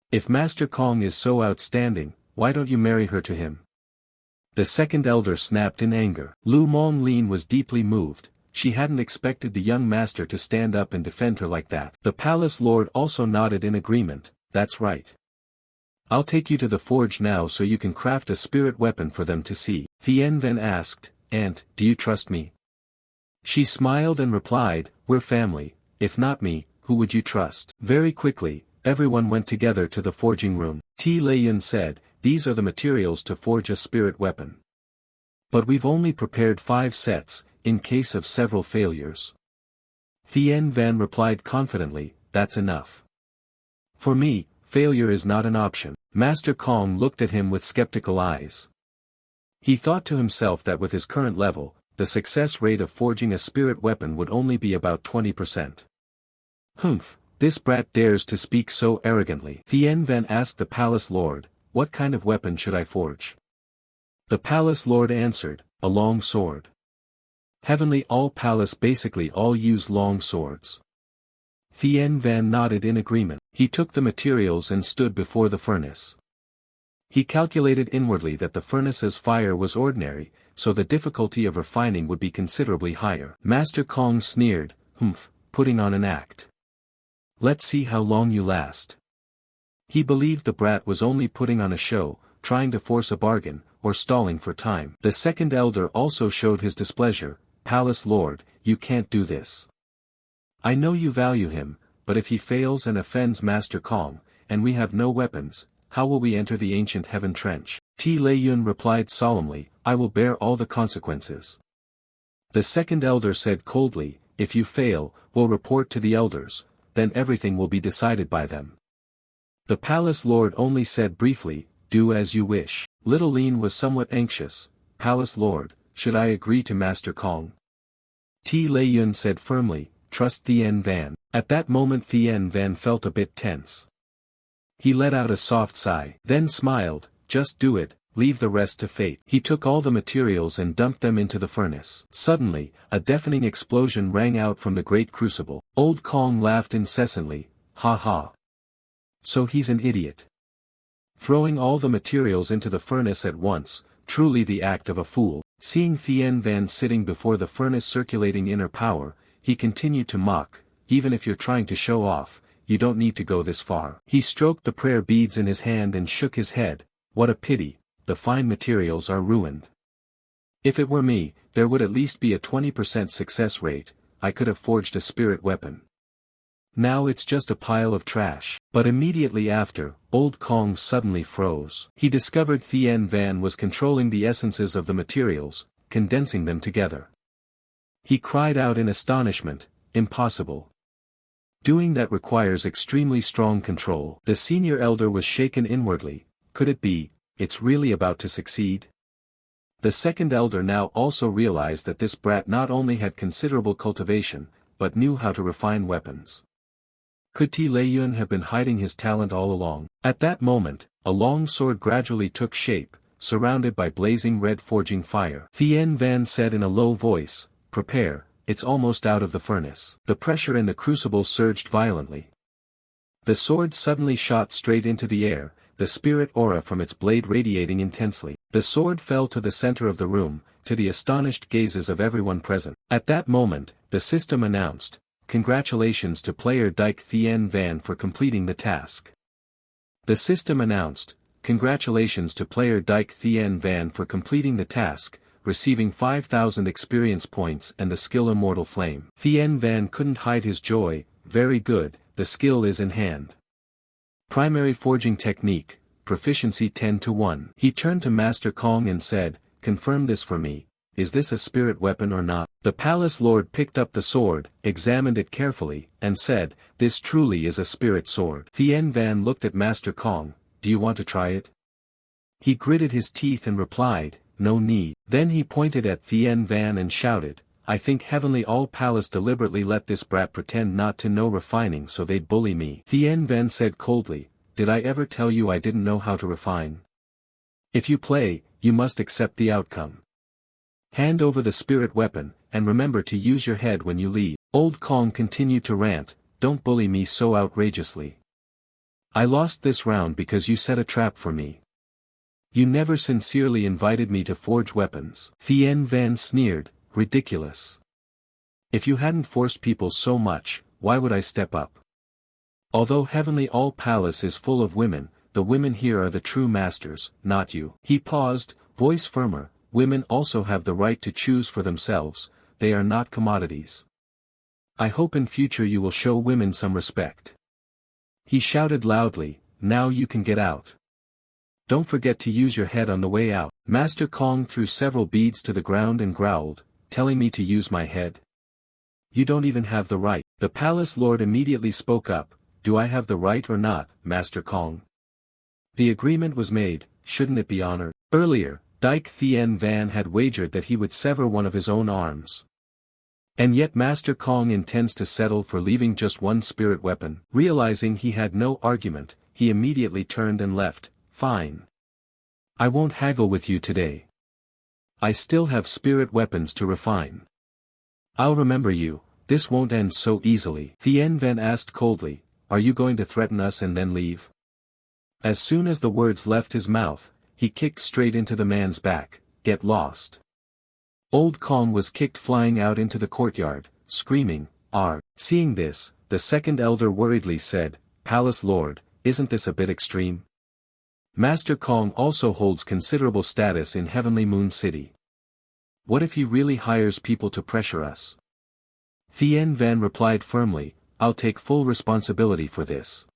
If Master Kong is so outstanding, why don't you marry her to him? The second elder snapped in anger. Lu Mong Lin was deeply moved, she hadn't expected the young master to stand up and defend her like that. The palace lord also nodded in agreement, that's right. I'll take you to the forge now so you can craft a spirit weapon for them to see. Thien then asked, Aunt, do you trust me? She smiled and replied, we're family, if not me, who would you trust? Very quickly, everyone went together to the forging room. T. Lei-yun said, these are the materials to forge a spirit weapon. But we've only prepared 5 sets, in case of several failures. Thien Van replied confidently, that's enough. For me, failure is not an option. Master Kong looked at him with skeptical eyes. He thought to himself that with his current level, the success rate of forging a spirit weapon would only be about 20%. Humph, this brat dares to speak so arrogantly. Thien Van asked the palace lord, what kind of weapon should I forge? The palace lord answered, a long sword. Heavenly All Palace basically all use long swords. Thien Van nodded in agreement. He took the materials and stood before the furnace. He calculated inwardly that the furnace's fire was ordinary, so the difficulty of refining would be considerably higher. Master Kong sneered, humph, putting on an act. Let's see how long you last. He believed the brat was only putting on a show, trying to force a bargain, or stalling for time. The second elder also showed his displeasure, Palace Lord, you can't do this. I know you value him, but if he fails and offends Master Kong, and we have no weapons, how will we enter the ancient heaven trench? T. Lei Yun replied solemnly, I will bear all the consequences. The second elder said coldly, if you fail, we'll report to the elders, then everything will be decided by them. The palace lord only said briefly, do as you wish. Little Lean was somewhat anxious, Palace Lord, should I agree to Master Kong? T. Lei Yun said firmly, trust Thien Van. At that moment Thien Van felt a bit tense. He let out a soft sigh, then smiled, just do it, leave the rest to fate. He took all the materials and dumped them into the furnace. Suddenly, a deafening explosion rang out from the great crucible. Old Kong laughed incessantly, ha ha. So he's an idiot. Throwing all the materials into the furnace at once, truly the act of a fool. Seeing Thien Van sitting before the furnace circulating inner power, he continued to mock, even if you're trying to show off, you don't need to go this far. He stroked the prayer beads in his hand and shook his head, what a pity, the fine materials are ruined. If it were me, there would at least be a 20% success rate, I could have forged a spirit weapon. Now it's just a pile of trash. But immediately after, Old Kong suddenly froze. He discovered Thien Van was controlling the essences of the materials, condensing them together. He cried out in astonishment, impossible. Doing that requires extremely strong control. The senior elder was shaken inwardly, could it be, it's really about to succeed? The second elder now also realized that this brat not only had considerable cultivation, but knew how to refine weapons. Could T. Lei Yun have been hiding his talent all along? At that moment, a long sword gradually took shape, surrounded by blazing red forging fire. Thien Van said in a low voice, prepare, it's almost out of the furnace. The pressure in the crucible surged violently. The sword suddenly shot straight into the air, the spirit aura from its blade radiating intensely. The sword fell to the center of the room, to the astonished gazes of everyone present. At that moment, the system announced, congratulations to player Dyke Thien Van for completing the task. The system announced, congratulations to player Dyke Thien Van for completing the task, receiving 5,000 experience points and the skill Immortal Flame. Thien Van couldn't hide his joy, very good, the skill is in hand. Primary forging technique, proficiency 10 to 1. He turned to Master Kong and said, confirm this for me, is this a spirit weapon or not? The palace lord picked up the sword, examined it carefully, and said, this truly is a spirit sword. Thien Van looked at Master Kong, do you want to try it? He gritted his teeth and replied, no need. Then he pointed at Thien Van and shouted, I think Heavenly All Palace deliberately let this brat pretend not to know refining so they'd bully me. Thien Van said coldly, did I ever tell you I didn't know how to refine? If you play, you must accept the outcome. Hand over the spirit weapon, and remember to use your head when you leave. Old Kong continued to rant, don't bully me so outrageously. I lost this round because you set a trap for me. You never sincerely invited me to forge weapons. Thien Van sneered, ridiculous. If you hadn't forced people so much, why would I step up? Although Heavenly All Palace is full of women, the women here are the true masters, not you. He paused, voice firmer, women also have the right to choose for themselves, they are not commodities. I hope in future you will show women some respect. He shouted loudly, now you can get out. Don't forget to use your head on the way out. Master Kong threw several beads to the ground and growled, telling me to use my head. You don't even have the right. The palace lord immediately spoke up, do I have the right or not, Master Kong? The agreement was made, shouldn't it be honored? Earlier, Dike Thien Van had wagered that he would sever one of his own arms. And yet Master Kong intends to settle for leaving just one spirit weapon. Realizing he had no argument, he immediately turned and left. Fine. I won't haggle with you today. I still have spirit weapons to refine. I'll remember you, this won't end so easily. Thien Ven asked coldly, are you going to threaten us and then leave? As soon as the words left his mouth, he kicked straight into the man's back, get lost. Old Kong was kicked flying out into the courtyard, screaming, "Arr!" Seeing this, the second elder worriedly said, Palace Lord, isn't this a bit extreme? Master Kong also holds considerable status in Heavenly Moon City. What if he really hires people to pressure us? Thien Van replied firmly, I'll take full responsibility for this.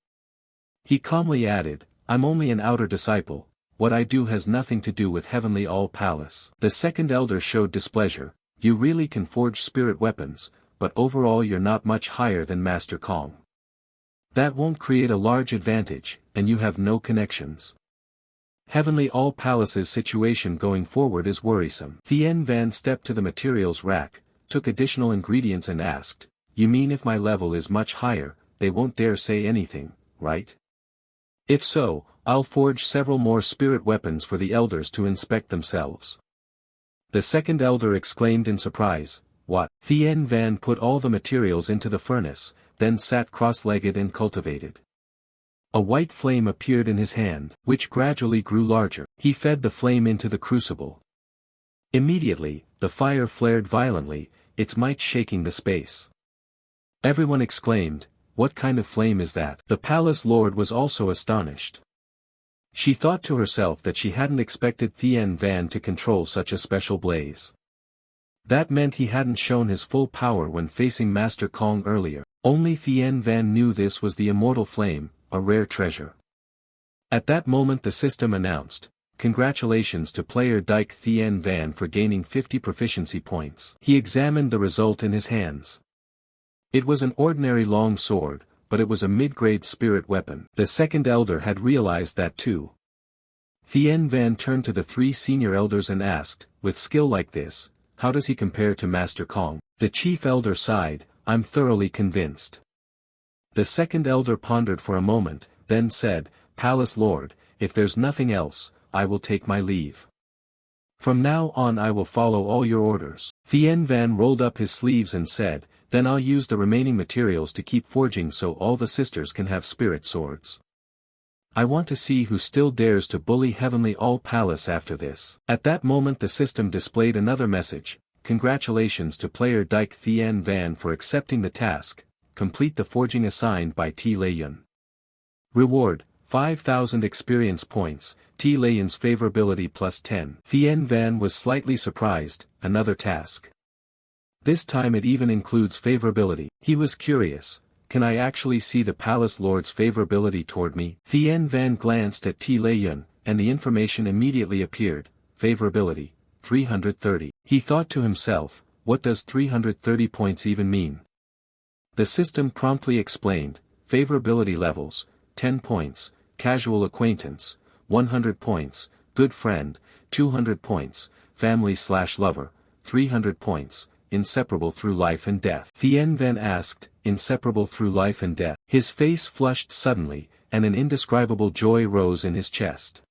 He calmly added, I'm only an outer disciple, what I do has nothing to do with Heavenly All Palace. The second elder showed displeasure, you really can forge spirit weapons, but overall you're not much higher than Master Kong. That won't create a large advantage, and you have no connections. Heavenly All Palace's situation going forward is worrisome. Thien Van stepped to the materials rack, took additional ingredients and asked, you mean if my level is much higher, they won't dare say anything, right? If so, I'll forge several more spirit weapons for the elders to inspect themselves. The second elder exclaimed in surprise, what? Thien Van put all the materials into the furnace, then sat cross-legged and cultivated. A white flame appeared in his hand, which gradually grew larger. He fed the flame into the crucible. Immediately, the fire flared violently, its might shaking the space. Everyone exclaimed, what kind of flame is that? The palace lord was also astonished. She thought to herself that she hadn't expected Thien Van to control such a special blaze. That meant he hadn't shown his full power when facing Master Kong earlier. Only Thien Van knew this was the immortal flame, a rare treasure. At that moment the system announced, congratulations to player Dike Thien Van for gaining 50 proficiency points. He examined the result in his hands. It was an ordinary long sword, but it was a mid-grade spirit weapon. The second elder had realized that too. Thien Van turned to the three senior elders and asked, with skill like this, how does he compare to Master Kong? The chief elder sighed, I'm thoroughly convinced. The second elder pondered for a moment, then said, Palace Lord, if there's nothing else, I will take my leave. From now on I will follow all your orders. Thien Van rolled up his sleeves and said, then I'll use the remaining materials to keep forging so all the sisters can have spirit swords. I want to see who still dares to bully Heavenly All Palace after this. At that moment the system displayed another message, congratulations to player Dike Thien Van for accepting the task, complete the forging assigned by T. Layun. Reward, 5,000 experience points, T. Layun's favorability plus 10. Thien Van was slightly surprised, another task. This time it even includes favorability. He was curious, can I actually see the Palace Lord's favorability toward me? Thien Van glanced at T. Layun, and the information immediately appeared, favorability, 330. He thought to himself, what does 330 points even mean? The system promptly explained, favorability levels, 10 points, casual acquaintance, 100 points, good friend, 200 points, family/lover, 300 points, inseparable through life and death. Thien Van asked, inseparable through life and death. His face flushed suddenly, and an indescribable joy rose in his chest.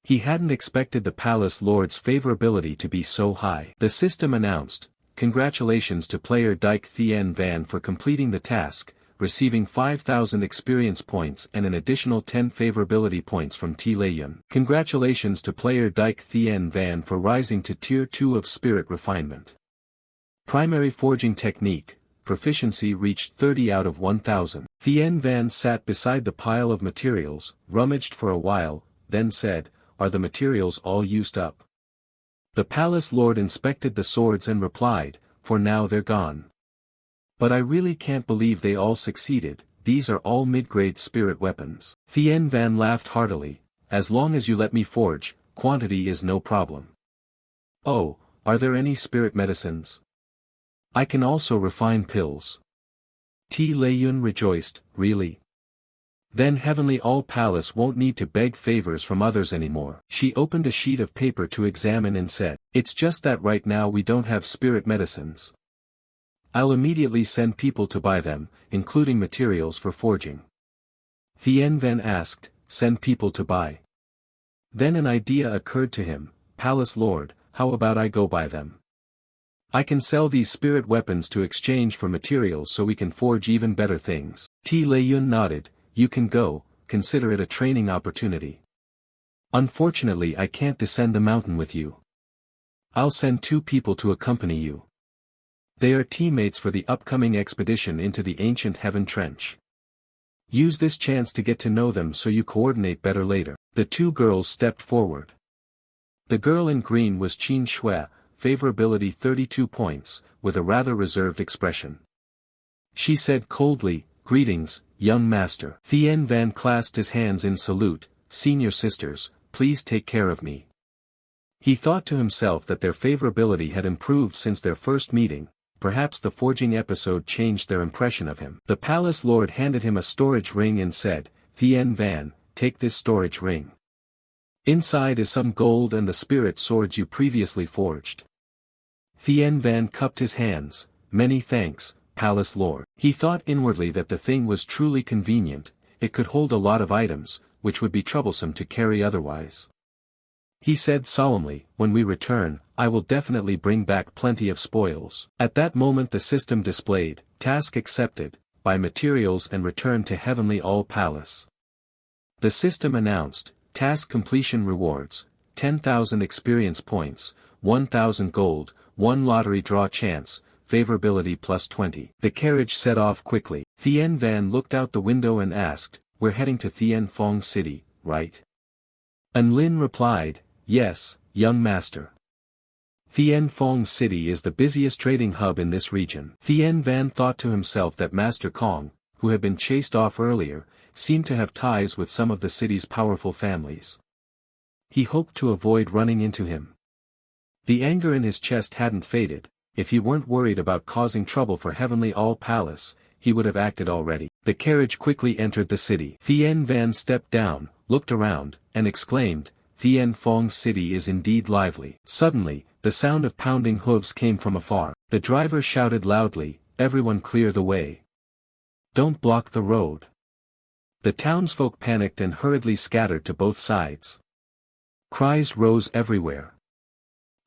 He hadn't expected the Palace Lord's favorability to be so high. The system announced, congratulations to player Dike Thien Van for completing the task, receiving 5,000 experience points and an additional 10 favorability points from T. Layun. Congratulations to player Dike Thien Van for rising to Tier 2 of Spirit Refinement. Primary forging technique, proficiency reached 30 out of 1,000. Thien Van sat beside the pile of materials, rummaged for a while, then said, are the materials all used up? The Palace Lord inspected the swords and replied, for now they're gone. But I really can't believe they all succeeded, these are all mid-grade spirit weapons. Thien Van laughed heartily, as long as you let me forge, quantity is no problem. Oh, are there any spirit medicines? I can also refine pills. T. Lei-yun rejoiced, really? Then Heavenly All Palace won't need to beg favors from others anymore. She opened a sheet of paper to examine and said, it's just that right now we don't have spirit medicines. I'll immediately send people to buy them, including materials for forging. Thien then asked, send people to buy. Then an idea occurred to him, Palace Lord, how about I go buy them? I can sell these spirit weapons to exchange for materials so we can forge even better things. T. Lei-yun nodded, you can go, consider it a training opportunity. Unfortunately I can't descend the mountain with you. I'll send 2 people to accompany you. They are teammates for the upcoming expedition into the ancient heaven trench. Use this chance to get to know them so you coordinate better later. The 2 girls stepped forward. The girl in green was Qin Shui, favorability 32 points, with a rather reserved expression. She said coldly, greetings, young master. Thien Van clasped his hands in salute, senior sisters, please take care of me. He thought to himself that their favorability had improved since their first meeting, perhaps the forging episode changed their impression of him. The palace lord handed him a storage ring and said, Thien Van, take this storage ring. Inside is some gold and the spirit swords you previously forged. Thien Van cupped his hands, many thanks, Palace Lord. He thought inwardly that the thing was truly convenient, it could hold a lot of items, which would be troublesome to carry otherwise. He said solemnly, when we return, I will definitely bring back plenty of spoils. At that moment the system displayed, task accepted, buy materials and return to Heavenly All Palace. The system announced, task completion rewards, 10,000 experience points, 1,000 gold, 1 lottery draw chance, favorability plus 20. The carriage set off quickly. Thien Van looked out the window and asked, we're heading to Thien Phong City, right? An Lin replied, yes, young master. Thien Phong City is the busiest trading hub in this region. Thien Van thought to himself that Master Kong, who had been chased off earlier, seemed to have ties with some of the city's powerful families. He hoped to avoid running into him. The anger in his chest hadn't faded. If he weren't worried about causing trouble for Heavenly All Palace, he would have acted already. The carriage quickly entered the city. Thien Van stepped down, looked around, and exclaimed, Thien Phong City is indeed lively. Suddenly, the sound of pounding hooves came from afar. The driver shouted loudly, everyone clear the way. Don't block the road. The townsfolk panicked and hurriedly scattered to both sides. Cries rose everywhere.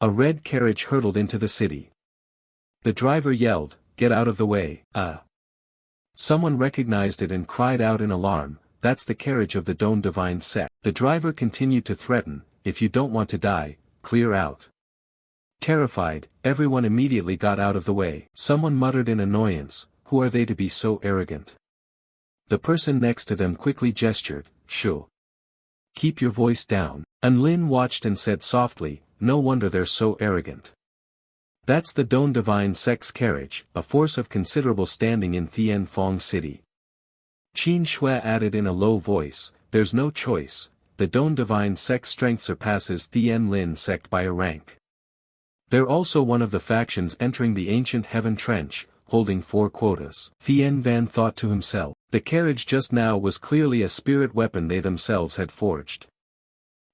A red carriage hurtled into the city. The driver yelled, get out of the way, Someone recognized it and cried out in alarm, that's the carriage of the Don Divine sect. The driver continued to threaten, if you don't want to die, clear out. Terrified, everyone immediately got out of the way. Someone muttered in annoyance, who are they to be so arrogant? The person next to them quickly gestured, shoo. Keep your voice down. An Lin watched and said softly, no wonder they're so arrogant. That's the Don Divine sect's carriage, a force of considerable standing in Thien Phong City. Qin Shui added in a low voice, there's no choice, the Don Divine sect's strength surpasses Thien Lin sect by a rank. They're also one of the factions entering the ancient heaven trench, holding 4 quotas. Thien Van thought to himself, the carriage just now was clearly a spirit weapon they themselves had forged.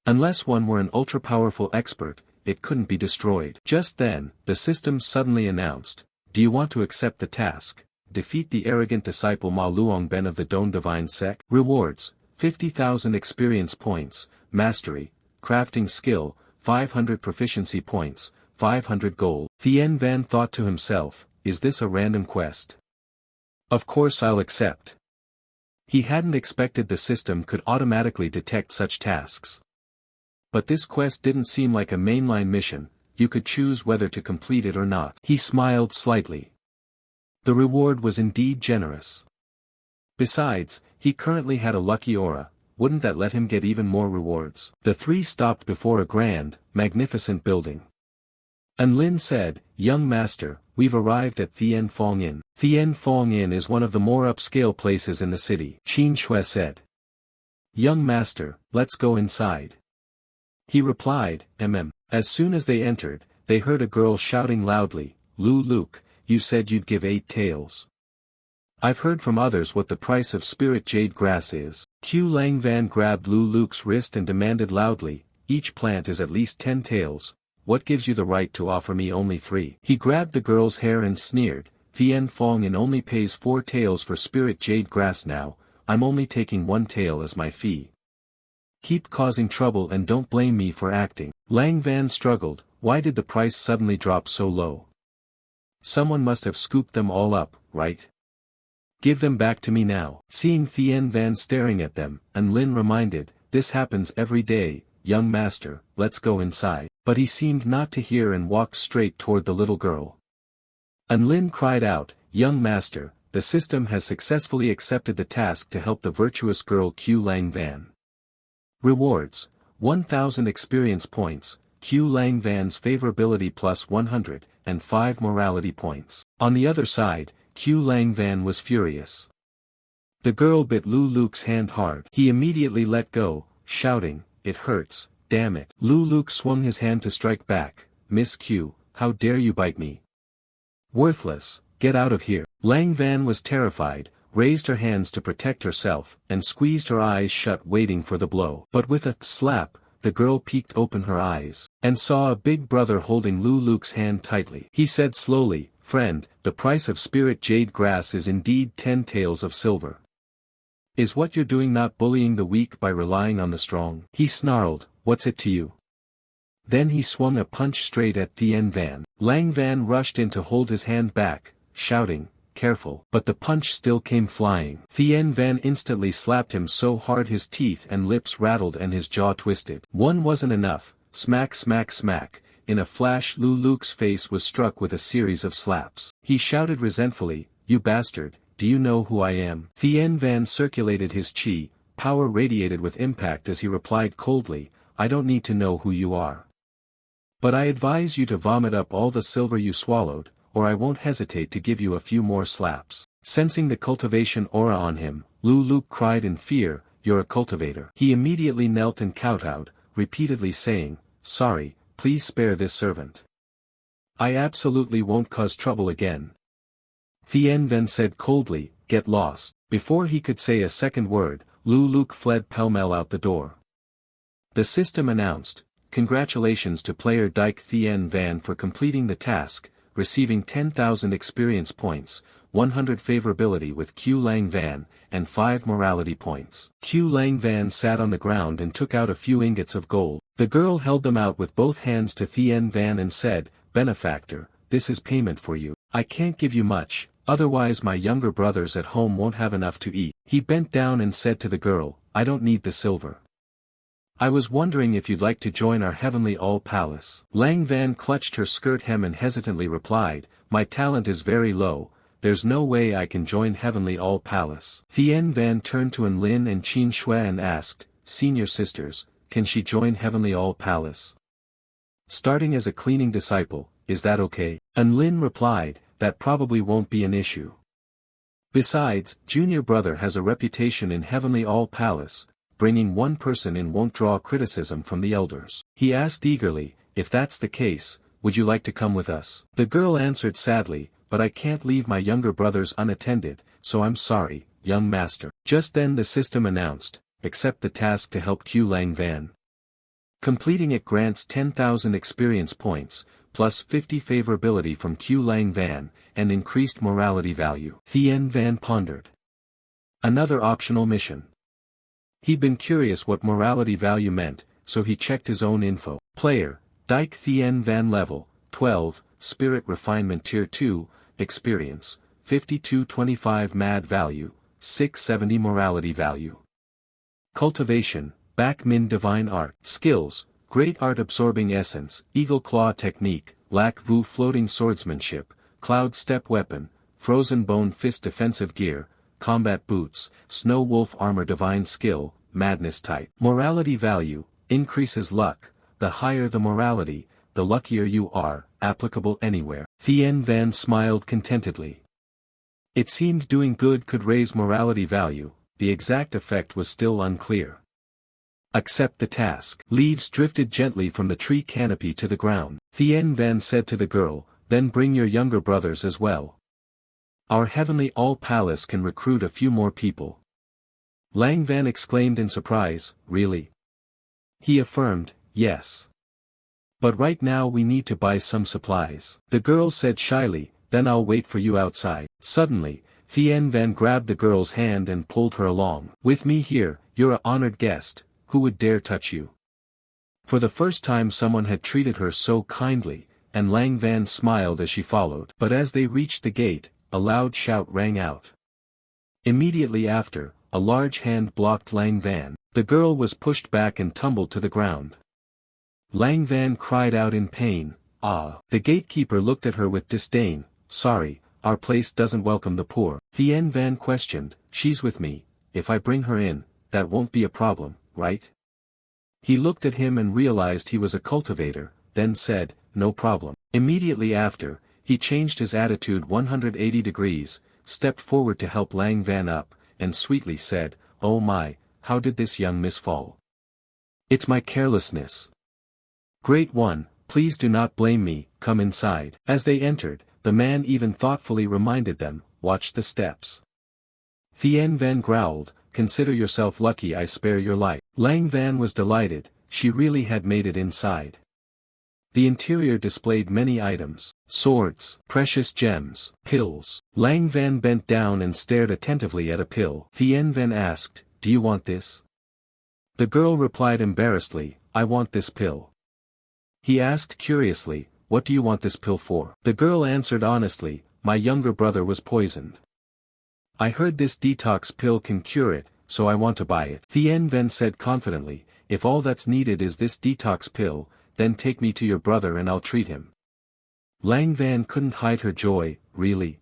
Unless one were an ultra-powerful expert, it couldn't be destroyed. Just then, the system suddenly announced, do you want to accept the task? Defeat the arrogant disciple Ma Luongben of the Don Divine sect. Rewards, 50,000 experience points, mastery, crafting skill, 500 proficiency points, 500 gold. Thien Van thought to himself, is this a random quest? Of course I'll accept. He hadn't expected the system could automatically detect such tasks. But this quest didn't seem like a mainline mission, you could choose whether to complete it or not. He smiled slightly. The reward was indeed generous. Besides, he currently had a lucky aura, wouldn't that let him get even more rewards? The 3 stopped before a grand, magnificent building. An Lin said, young master, we've arrived at Thien Phong Inn. Thien Phong Inn is one of the more upscale places in the city. Qin Shui said. Young master, let's go inside. He replied, As soon as they entered, they heard a girl shouting loudly, Lu Luke, you said you'd give 8 taels. I've heard from others what the price of spirit jade grass is. Q Lang Van grabbed Lu Luke's wrist and demanded loudly, each plant is at least 10 taels, what gives you the right to offer me only 3? He grabbed the girl's hair and sneered, Thien Fong In only pays 4 taels for spirit jade grass now, I'm only taking 1 tael as my fee. Keep causing trouble and don't blame me for acting. Lang Van struggled, why did the price suddenly drop so low? Someone must have scooped them all up, right? Give them back to me now. Seeing Thien Van staring at them, and Lin reminded, this happens every day, young master, let's go inside. But he seemed not to hear and walked straight toward the little girl. And Lin cried out, young master, the system has successfully accepted the task to help the virtuous girl Q Lang Van. Rewards, 1000 experience points, Q Lang Van's favorability plus 100, and 5 morality points. On the other side, Q Lang Van was furious. The girl bit Lu Luke's hand hard. He immediately let go, shouting, it hurts, damn it. Lu Luke swung his hand to strike back, Miss Q, how dare you bite me? Worthless, get out of here. Lang Van was terrified, raised her hands to protect herself, and squeezed her eyes shut waiting for the blow. But with a slap, the girl peeked open her eyes, and saw a big brother holding Lu Luke's hand tightly. He said slowly, friend, the price of spirit jade grass is indeed 10 taels of silver. Is what you're doing not bullying the weak by relying on the strong? He snarled, what's it to you? Then he swung a punch straight at Thien Van. Lang Van rushed in to hold his hand back, shouting, careful. But the punch still came flying. Thien Van instantly slapped him so hard his teeth and lips rattled and his jaw twisted. One wasn't enough, smack smack smack. In a flash Lu Luke's face was struck with a series of slaps. He shouted resentfully, you bastard, do you know who I am? Thien Van circulated his chi, power radiated with impact as he replied coldly, I don't need to know who you are. But I advise you to vomit up all the silver you swallowed, or I won't hesitate to give you a few more slaps. Sensing the cultivation aura on him, Lu Luke cried in fear, you're a cultivator. He immediately knelt and kowtowed, repeatedly saying, sorry, please spare this servant. I absolutely won't cause trouble again. Thien Van said coldly, get lost. Before he could say a second word, Lu Luke fled pell-mell out the door. The system announced, congratulations to player Dyke Thien Van for completing the task, receiving 10,000 experience points, 100 favorability with Q Lang Van, and 5 morality points. Q Lang Van sat on the ground and took out a few ingots of gold. The girl held them out with both hands to Thien Van and said, benefactor, this is payment for you. I can't give you much, otherwise my younger brothers at home won't have enough to eat. He bent down and said to the girl, I don't need the silver. I was wondering if you'd like to join our heavenly all palace. Lang Van clutched her skirt hem and hesitantly replied, my talent is very low, there's no way I can join heavenly all palace. Thien Van turned to An Lin and Qin Shui and asked, senior sisters, can she join heavenly all palace? Starting as a cleaning disciple, is that okay? An Lin replied, that probably won't be an issue. Besides, junior brother has a reputation in heavenly all palace, bringing one person in won't draw criticism from the elders. He asked eagerly, if that's the case, would you like to come with us? The girl answered sadly, but I can't leave my younger brothers unattended, so I'm sorry, young master. Just then the system announced, accept the task to help Q Lang Van. Completing it grants 10,000 experience points, plus 50 favorability from Q Lang Van, and increased morality value. Thien Van pondered. Another optional mission. He'd been curious what morality value meant, so he checked his own info. Player, Dyke Thien Van level, 12, Spirit Refinement Tier 2, Experience, 5225 Mad value, 670 Morality value. Cultivation, Back Min Divine Art. Skills, Great Art Absorbing Essence, Eagle Claw Technique, Lac Vu Floating Swordsmanship, Cloud Step Weapon, Frozen Bone Fist Defensive Gear, Combat Boots, Snow Wolf Armor Divine Skill, Madness Type. Morality value, increases luck, the higher the morality, the luckier you are, applicable anywhere. Thien Van smiled contentedly. It seemed doing good could raise morality value, the exact effect was still unclear. Accept the task. Leaves drifted gently from the tree canopy to the ground. Thien Van said to the girl, then bring your younger brothers as well. Our heavenly all-palace can recruit a few more people. Lang Van exclaimed in surprise, really? He affirmed, yes. But right now we need to buy some supplies. The girl said shyly, then I'll wait for you outside. Suddenly, Thien Van grabbed the girl's hand and pulled her along. With me here, you're an honored guest, who would dare touch you? For the first time someone had treated her so kindly, and Lang Van smiled as she followed. But as they reached the gate, a loud shout rang out. Immediately after, a large hand blocked Lang Van. The girl was pushed back and tumbled to the ground. Lang Van cried out in pain, ah. The gatekeeper looked at her with disdain, sorry, our place doesn't welcome the poor. Thien Van questioned, she's with me, if I bring her in, that won't be a problem, right? He looked at him and realized he was a cultivator, then said, no problem. Immediately after, he changed his attitude 180 degrees, stepped forward to help Lang Van up, and sweetly said, oh my, how did this young miss fall? It's my carelessness. Great one, please do not blame me, come inside. As they entered, the man even thoughtfully reminded them, watch the steps. Thien Van growled, consider yourself lucky I spare your life. Lang Van was delighted, she really had made it inside. The interior displayed many items, swords, precious gems, pills. Lang Van bent down and stared attentively at a pill. Thien Van asked, do you want this? The girl replied embarrassedly, I want this pill. He asked curiously, what do you want this pill for? The girl answered honestly, my younger brother was poisoned. I heard this detox pill can cure it, so I want to buy it. Thien Van said confidently, if all that's needed is this detox pill, then take me to your brother and I'll treat him. Lang Van couldn't hide her joy, really?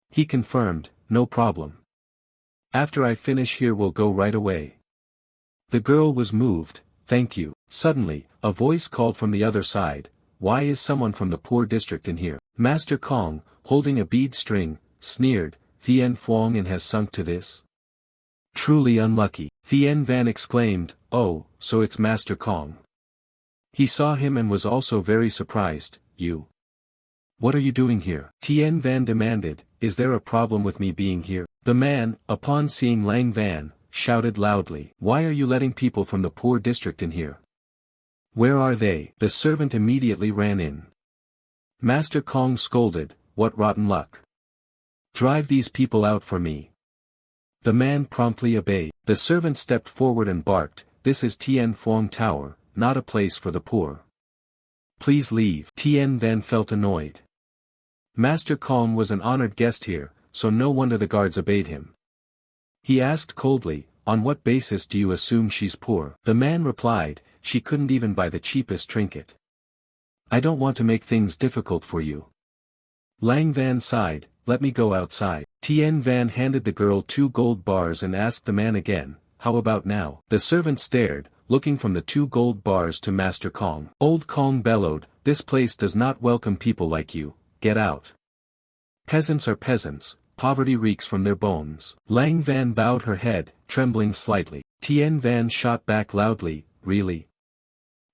He confirmed, no problem. After I finish here we'll go right away. The girl was moved, thank you. Suddenly, a voice called from the other side, why is someone from the poor district in here? Master Kong, holding a bead string, sneered, Thien Phuong and has sunk to this? Truly unlucky. Thien Van exclaimed, oh, so it's Master Kong. He saw him and was also very surprised, you. What are you doing here? Thien Van demanded, is there a problem with me being here? The man, upon seeing Lang Van, shouted loudly, why are you letting people from the poor district in here? Where are they? The servant immediately ran in. Master Kong scolded, what rotten luck. Drive these people out for me. The man promptly obeyed. The servant stepped forward and barked, this is Thien Phuong Tower, not a place for the poor. Please leave. Thien Van felt annoyed. Master Kong was an honored guest here, so no wonder the guards obeyed him. He asked coldly, on what basis do you assume she's poor? The man replied, she couldn't even buy the cheapest trinket. I don't want to make things difficult for you. Lang Van sighed, let me go outside. Thien Van handed the girl 2 gold bars and asked the man again, how about now? The servant stared, looking from the 2 gold bars to Master Kong. Old Kong bellowed, this place does not welcome people like you, get out. Peasants are peasants, poverty reeks from their bones. Lang Van bowed her head, trembling slightly. Thien Van shot back loudly, really?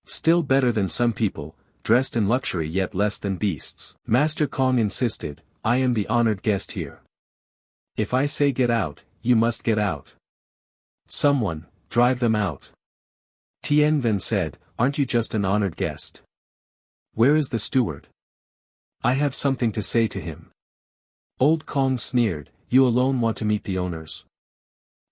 Still better than some people, dressed in luxury yet less than beasts. Master Kong insisted, I am the honored guest here. If I say get out, you must get out. Someone, drive them out. Thien Van said, aren't you just an honored guest? Where is the steward? I have something to say to him. Old Kong sneered, you alone want to meet the owners.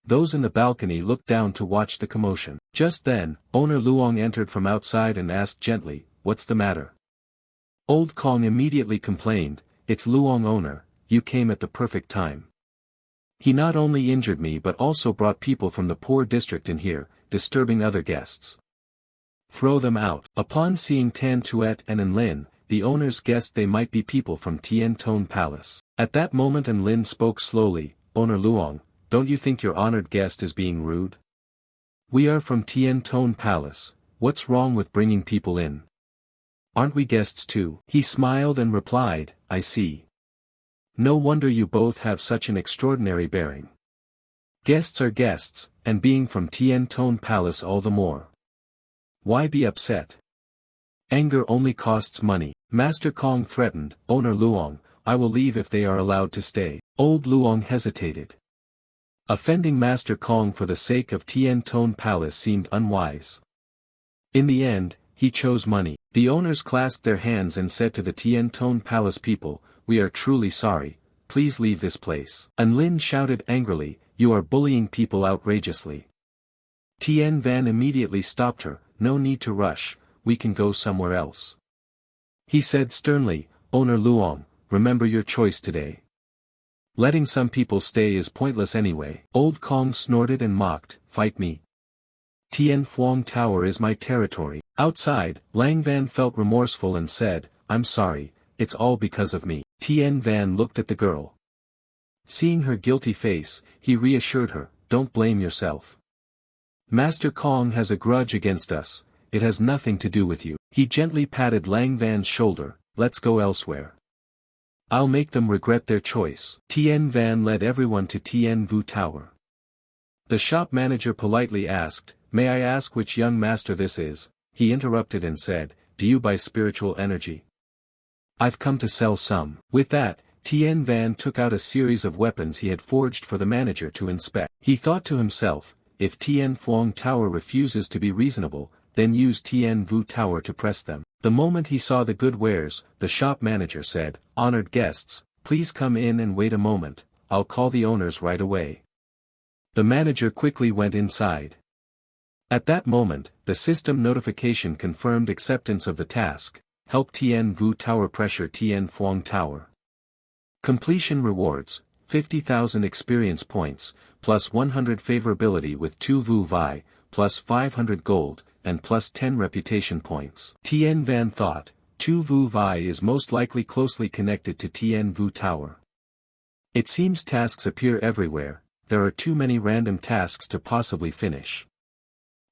Those in the balcony looked down to watch the commotion. Just then, owner Luong entered from outside and asked gently, what's the matter? Old Kong immediately complained, it's Luong owner, you came at the perfect time. He not only injured me but also brought people from the poor district in here, disturbing other guests. Throw them out. Upon seeing Tan Tuet and Enlin, the owners guessed they might be people from Tien Ton Palace. At that moment Enlin spoke slowly, owner Luong, don't you think your honored guest is being rude? We are from Tien Ton Palace, what's wrong with bringing people in? Aren't we guests too? He smiled and replied, I see. No wonder you both have such an extraordinary bearing. Guests are guests, and being from Tien Tone Palace all the more. Why be upset? Anger only costs money. Master Kong threatened, Owner Luong, I will leave if they are allowed to stay. Old Luong hesitated. Offending Master Kong for the sake of Tien Tone Palace seemed unwise. In the end, he chose money. The owners clasped their hands and said to the Tien Tone Palace people, we are truly sorry, please leave this place. An Lin shouted angrily, you are bullying people outrageously. Tien Van immediately stopped her, no need to rush, we can go somewhere else. He said sternly, Owner Luong, remember your choice today. Letting some people stay is pointless anyway. Old Kong snorted and mocked, fight me. Tien Phuong Tower is my territory. Outside, Lang Van felt remorseful and said, I'm sorry, it's all because of me. Tien Van looked at the girl. Seeing her guilty face, he reassured her, don't blame yourself. Master Kong has a grudge against us, it has nothing to do with you. He gently patted Lang Van's shoulder, let's go elsewhere. I'll make them regret their choice. Tien Van led everyone to Tien Vu Tower. The shop manager politely asked, may I ask which young master this is? He interrupted and said, do you buy spiritual energy? I've come to sell some. With that, Tien Van took out a series of weapons he had forged for the manager to inspect. He thought to himself, if Tien Phuong Tower refuses to be reasonable, then use Tien Vu Tower to press them. The moment he saw the good wares, the shop manager said, honored guests, please come in and wait a moment, I'll call the owners right away. The manager quickly went inside. At that moment, the system notification confirmed acceptance of the task, help Tien Vu Tower pressure Tien Phuong Tower. Completion rewards, 50,000 experience points, plus 100 favorability with 2 Vu Vi, plus 500 gold, and plus 10 reputation points. Tien Van thought, 2 Vu Vi is most likely closely connected to Tien Vu Tower. It seems tasks appear everywhere, there are too many random tasks to possibly finish.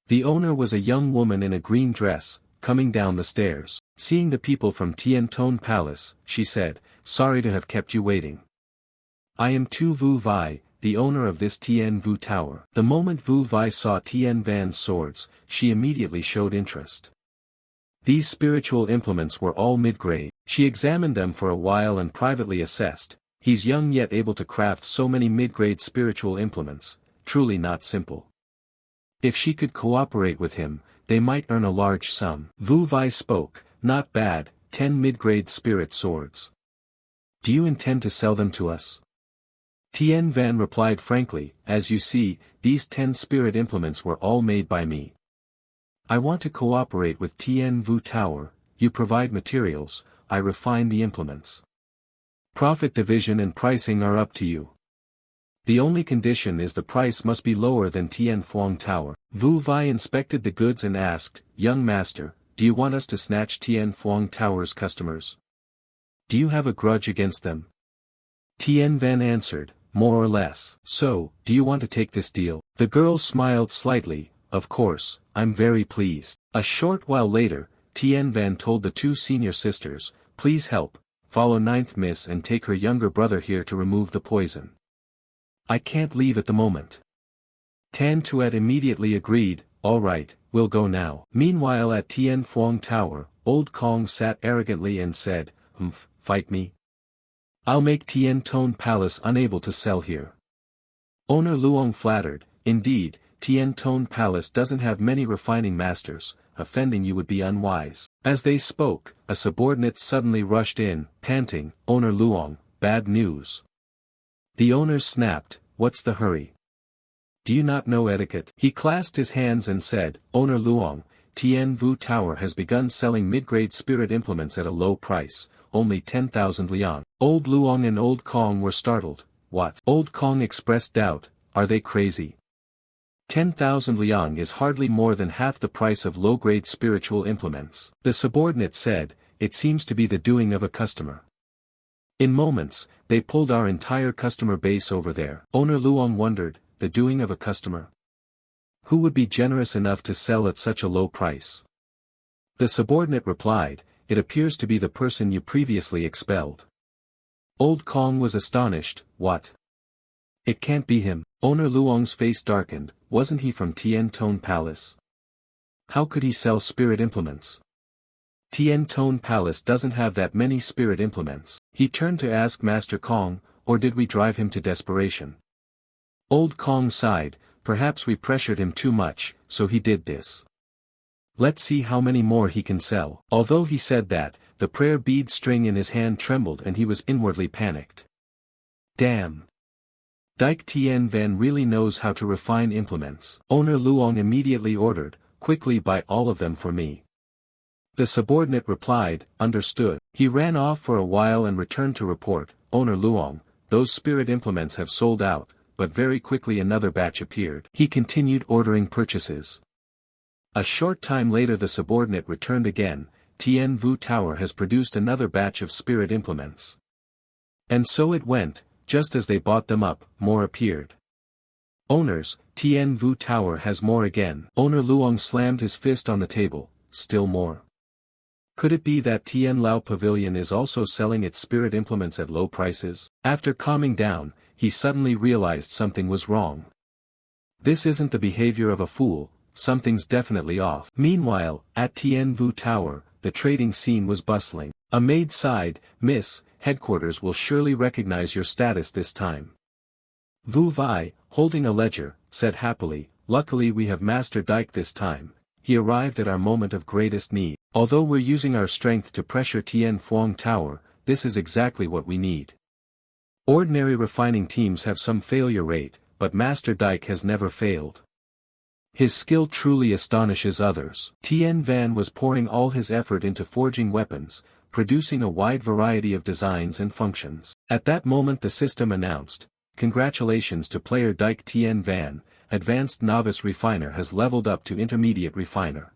The owner was a young woman in a green dress, coming down the stairs. Seeing the people from Tien Tone Palace, she said, sorry to have kept you waiting. I am Tu Vu Vi, the owner of this Tien Vu Tower. The moment Vu Vi saw Tien Van's swords, she immediately showed interest. These spiritual implements were all mid-grade. She examined them for a while and privately assessed, he's young yet able to craft so many mid-grade spiritual implements, truly not simple. If she could cooperate with him, they might earn a large sum. Vu Vi spoke, not bad, 10 mid-grade spirit swords. Do you intend to sell them to us? Tien Van replied frankly, as you see, these 10 spirit implements were all made by me. I want to cooperate with Tien Vu Tower, you provide materials, I refine the implements. Profit division and pricing are up to you. The only condition is the price must be lower than Tien Phuong Tower. Vu Vi inspected the goods and asked, young master, do you want us to snatch Tien Phuong Tower's customers? Do you have a grudge against them? Tien Van answered, more or less. So, do you want to take this deal? The girl smiled slightly, of course, I'm very pleased. A short while later, Tien Van told the 2 senior sisters, please help, follow 9th Miss and take her younger brother here to remove the poison. I can't leave at the moment. Tan Tuet immediately agreed, all right, we'll go now. Meanwhile at Tien Phuong Tower, Old Kong sat arrogantly and said, fight me? I'll make Tien Tone Palace unable to sell here. Owner Luong flattered, indeed, Tien Tone Palace doesn't have many refining masters, offending you would be unwise. As they spoke, a subordinate suddenly rushed in, panting, Owner Luong, bad news. The owner snapped, what's the hurry? Do you not know etiquette? He clasped his hands and said, Owner Luong, Tien Vu Tower has begun selling mid-grade spirit implements at a low price, only 10,000 liang. Old Luong and Old Kong were startled. What? Old Kong expressed doubt, are they crazy? 10,000 liang is hardly more than half the price of low-grade spiritual implements. The subordinate said, it seems to be the doing of a customer. In moments, they pulled our entire customer base over there. Owner Luong wondered, the doing of a customer? Who would be generous enough to sell at such a low price? The subordinate replied, it appears to be the person you previously expelled. Old Kong was astonished, what? It can't be him. Owner Luong's face darkened. Wasn't he from Tien Tone Palace? How could he sell spirit implements? Tien Tone Palace doesn't have that many spirit implements. He turned to ask Master Kong, or did we drive him to desperation? Old Kong sighed, perhaps we pressured him too much, so he did this. Let's see how many more he can sell. Although he said that, the prayer bead string in his hand trembled and he was inwardly panicked. Damn. Dike Tien Van really knows how to refine implements. Owner Luong immediately ordered, quickly buy all of them for me. The subordinate replied, understood. He ran off for a while and returned to report, Owner Luong, those spirit implements have sold out, but very quickly another batch appeared. He continued ordering purchases. A short time later the subordinate returned again, Tien Vu Tower has produced another batch of spirit implements. And so it went, just as they bought them up, more appeared. Owners, Tien Vu Tower has more again. Owner Luong slammed his fist on the table, still more. Could it be that Tien Lao Pavilion is also selling its spirit implements at low prices? After calming down, he suddenly realized something was wrong. This isn't the behavior of a fool, something's definitely off. Meanwhile, at Tien Vu Tower, the trading scene was bustling. A maid sighed, Miss, headquarters will surely recognize your status this time. Vu Vai, holding a ledger, said happily, luckily we have Master Dike this time. He arrived at our moment of greatest need. Although we're using our strength to pressure Tien Phuong Tower, this is exactly what we need. Ordinary refining teams have some failure rate, but Master Dike has never failed. His skill truly astonishes others. Tien Van was pouring all his effort into forging weapons, producing a wide variety of designs and functions. At that moment the system announced, congratulations to player Dike Tien Van, advanced novice refiner has leveled up to intermediate refiner.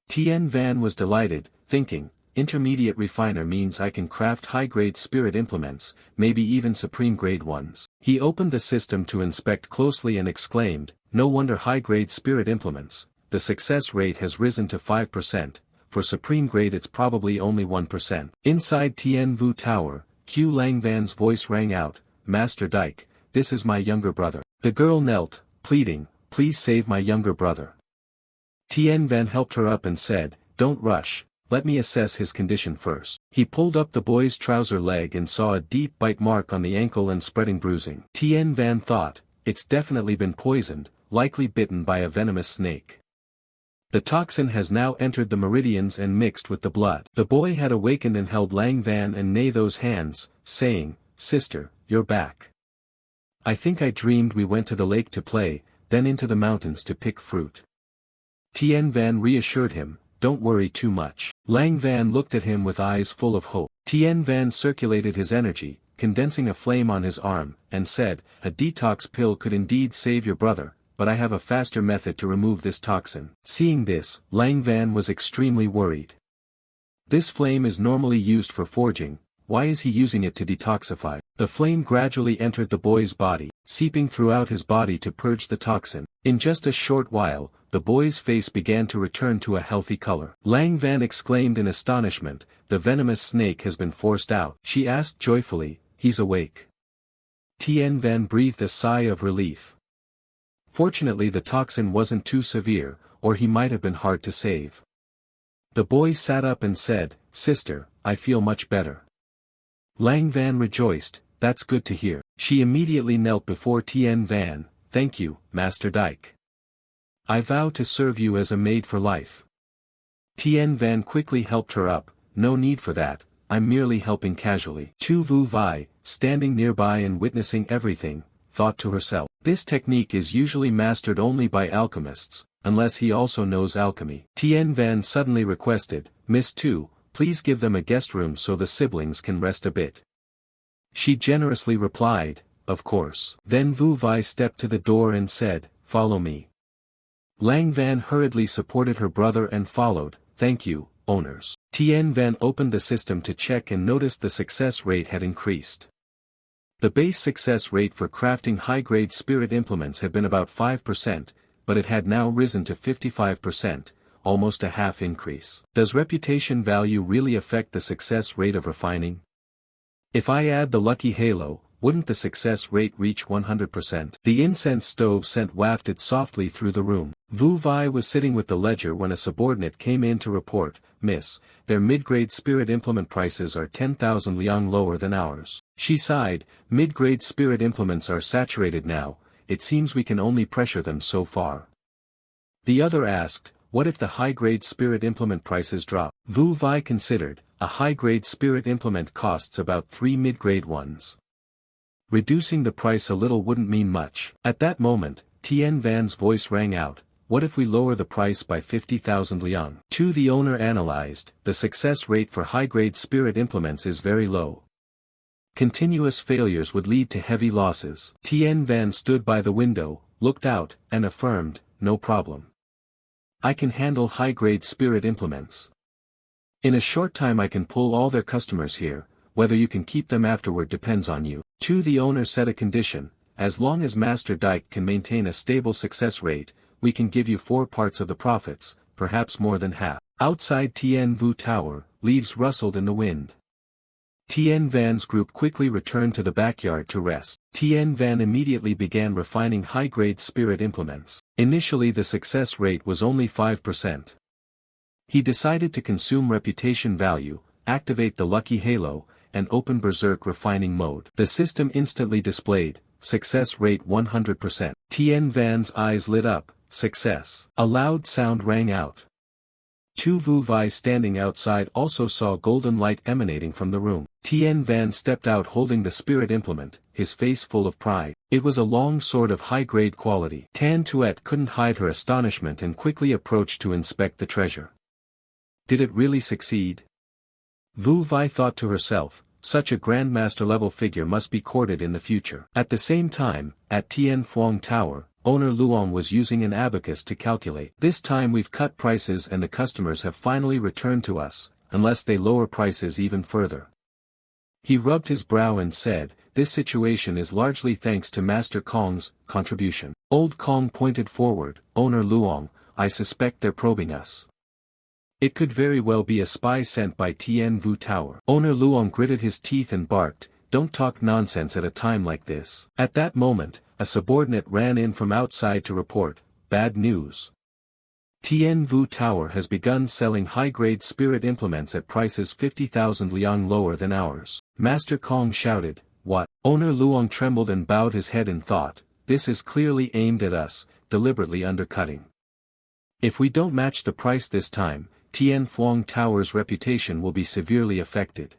Tien Van was delighted, thinking, intermediate refiner means I can craft high-grade spirit implements, maybe even supreme-grade ones. He opened the system to inspect closely and exclaimed, no wonder high-grade spirit implements, the success rate has risen to 5%, for supreme-grade it's probably only 1%. Inside Tien Vu Tower, Q Lang Van's voice rang out, Master Dike, this is my younger brother. The girl knelt, pleading, please save my younger brother. Tien Van helped her up and said, don't rush, let me assess his condition first. He pulled up the boy's trouser leg and saw a deep bite mark on the ankle and spreading bruising. Tien Van thought, it's definitely been poisoned, likely bitten by a venomous snake. The toxin has now entered the meridians and mixed with the blood. The boy had awakened and held Lang Van and Nay those hands, saying, sister, you're back. I think I dreamed we went to the lake to play, then into the mountains to pick fruit. Tien Van reassured him, don't worry too much. Lang Van looked at him with eyes full of hope. Tien Van circulated his energy, condensing a flame on his arm, and said, a detox pill could indeed save your brother, but I have a faster method to remove this toxin. Seeing this, Lang Van was extremely worried. This flame is normally used for forging, why is he using it to detoxify? The flame gradually entered the boy's body, seeping throughout his body to purge the toxin. In just a short while, the boy's face began to return to a healthy color. Lang Van exclaimed in astonishment, the venomous snake has been forced out. She asked joyfully, he's awake. Tien Van breathed a sigh of relief. Fortunately the toxin wasn't too severe, or he might have been hard to save. The boy sat up and said, sister, I feel much better. Lang Van rejoiced, that's good to hear. She immediately knelt before Tien Van, thank you, Master Dike. I vow to serve you as a maid for life. Tien Van quickly helped her up, no need for that, I'm merely helping casually. Tu Vu Vai, standing nearby and witnessing everything, thought to herself, this technique is usually mastered only by alchemists, unless he also knows alchemy. Tien Van suddenly requested, Miss Tu, please give them a guest room so the siblings can rest a bit. She generously replied, of course. Then Vu Vai stepped to the door and said, follow me. Lang Van hurriedly supported her brother and followed, thank you, owners. Tien Van opened the system to check and noticed the success rate had increased. The base success rate for crafting high-grade spirit implements had been about 5%, but it had now risen to 55%. Almost a half increase. Does reputation value really affect the success rate of refining? If I add the lucky halo, wouldn't the success rate reach 100%? The incense stove scent wafted softly through the room. Wu Wei was sitting with the ledger when a subordinate came in to report, "Miss, their mid-grade spirit implement prices are 10,000 liang lower than ours." She sighed, "Mid-grade spirit implements are saturated now, it seems we can only pressure them so far." The other asked, "What if the high-grade spirit implement prices drop?" Wu Wei considered, "A high-grade spirit implement costs about 3 mid-grade ones. Reducing the price a little wouldn't mean much." At that moment, Tian Van's voice rang out, "What if we lower the price by 50,000 liang?" The owner analyzed, "The success rate for high-grade spirit implements is very low. Continuous failures would lead to heavy losses." Tian Van stood by the window, looked out, and affirmed, "No problem. I can handle high-grade spirit implements. In a short time I can pull all their customers here, whether you can keep them afterward depends on you." The owner set a condition, "As long as Master Dike can maintain a stable success rate, we can give you 4 parts of the profits, perhaps more than half." Outside Tian Vu Tower, leaves rustled in the wind. Tian Van's group quickly returned to the backyard to rest. Tian Van immediately began refining high-grade spirit implements. Initially the success rate was only 5%. He decided to consume reputation value, activate the lucky halo, and open berserk refining mode. The system instantly displayed, success rate 100%. Tian Van's eyes lit up, success. A loud sound rang out. Wu Wei standing outside also saw golden light emanating from the room. Tian Van stepped out holding the spirit implement, his face full of pride. It was a long sword of high-grade quality. Tan Tuet couldn't hide her astonishment and quickly approached to inspect the treasure. Did it really succeed? Wu Wei thought to herself, such a grandmaster-level figure must be courted in the future. At the same time, at Tian Fuang Tower, owner Luong was using an abacus to calculate. "This time we've cut prices and the customers have finally returned to us, unless they lower prices even further." He rubbed his brow and said, "This situation is largely thanks to Master Kong's contribution." Old Kong pointed forward, "Owner Luong, I suspect they're probing us. It could very well be a spy sent by Tian Vu Tower." Owner Luong gritted his teeth and barked, "Don't talk nonsense at a time like this." At that moment, a subordinate ran in from outside to report, "Bad news. Tian Vu Tower has begun selling high-grade spirit implements at prices 50,000 liang lower than ours." Master Kong shouted, "What?" Owner Luong trembled and bowed his head in thought, "This is clearly aimed at us, deliberately undercutting. If we don't match the price this time, Tian Fuang Tower's reputation will be severely affected."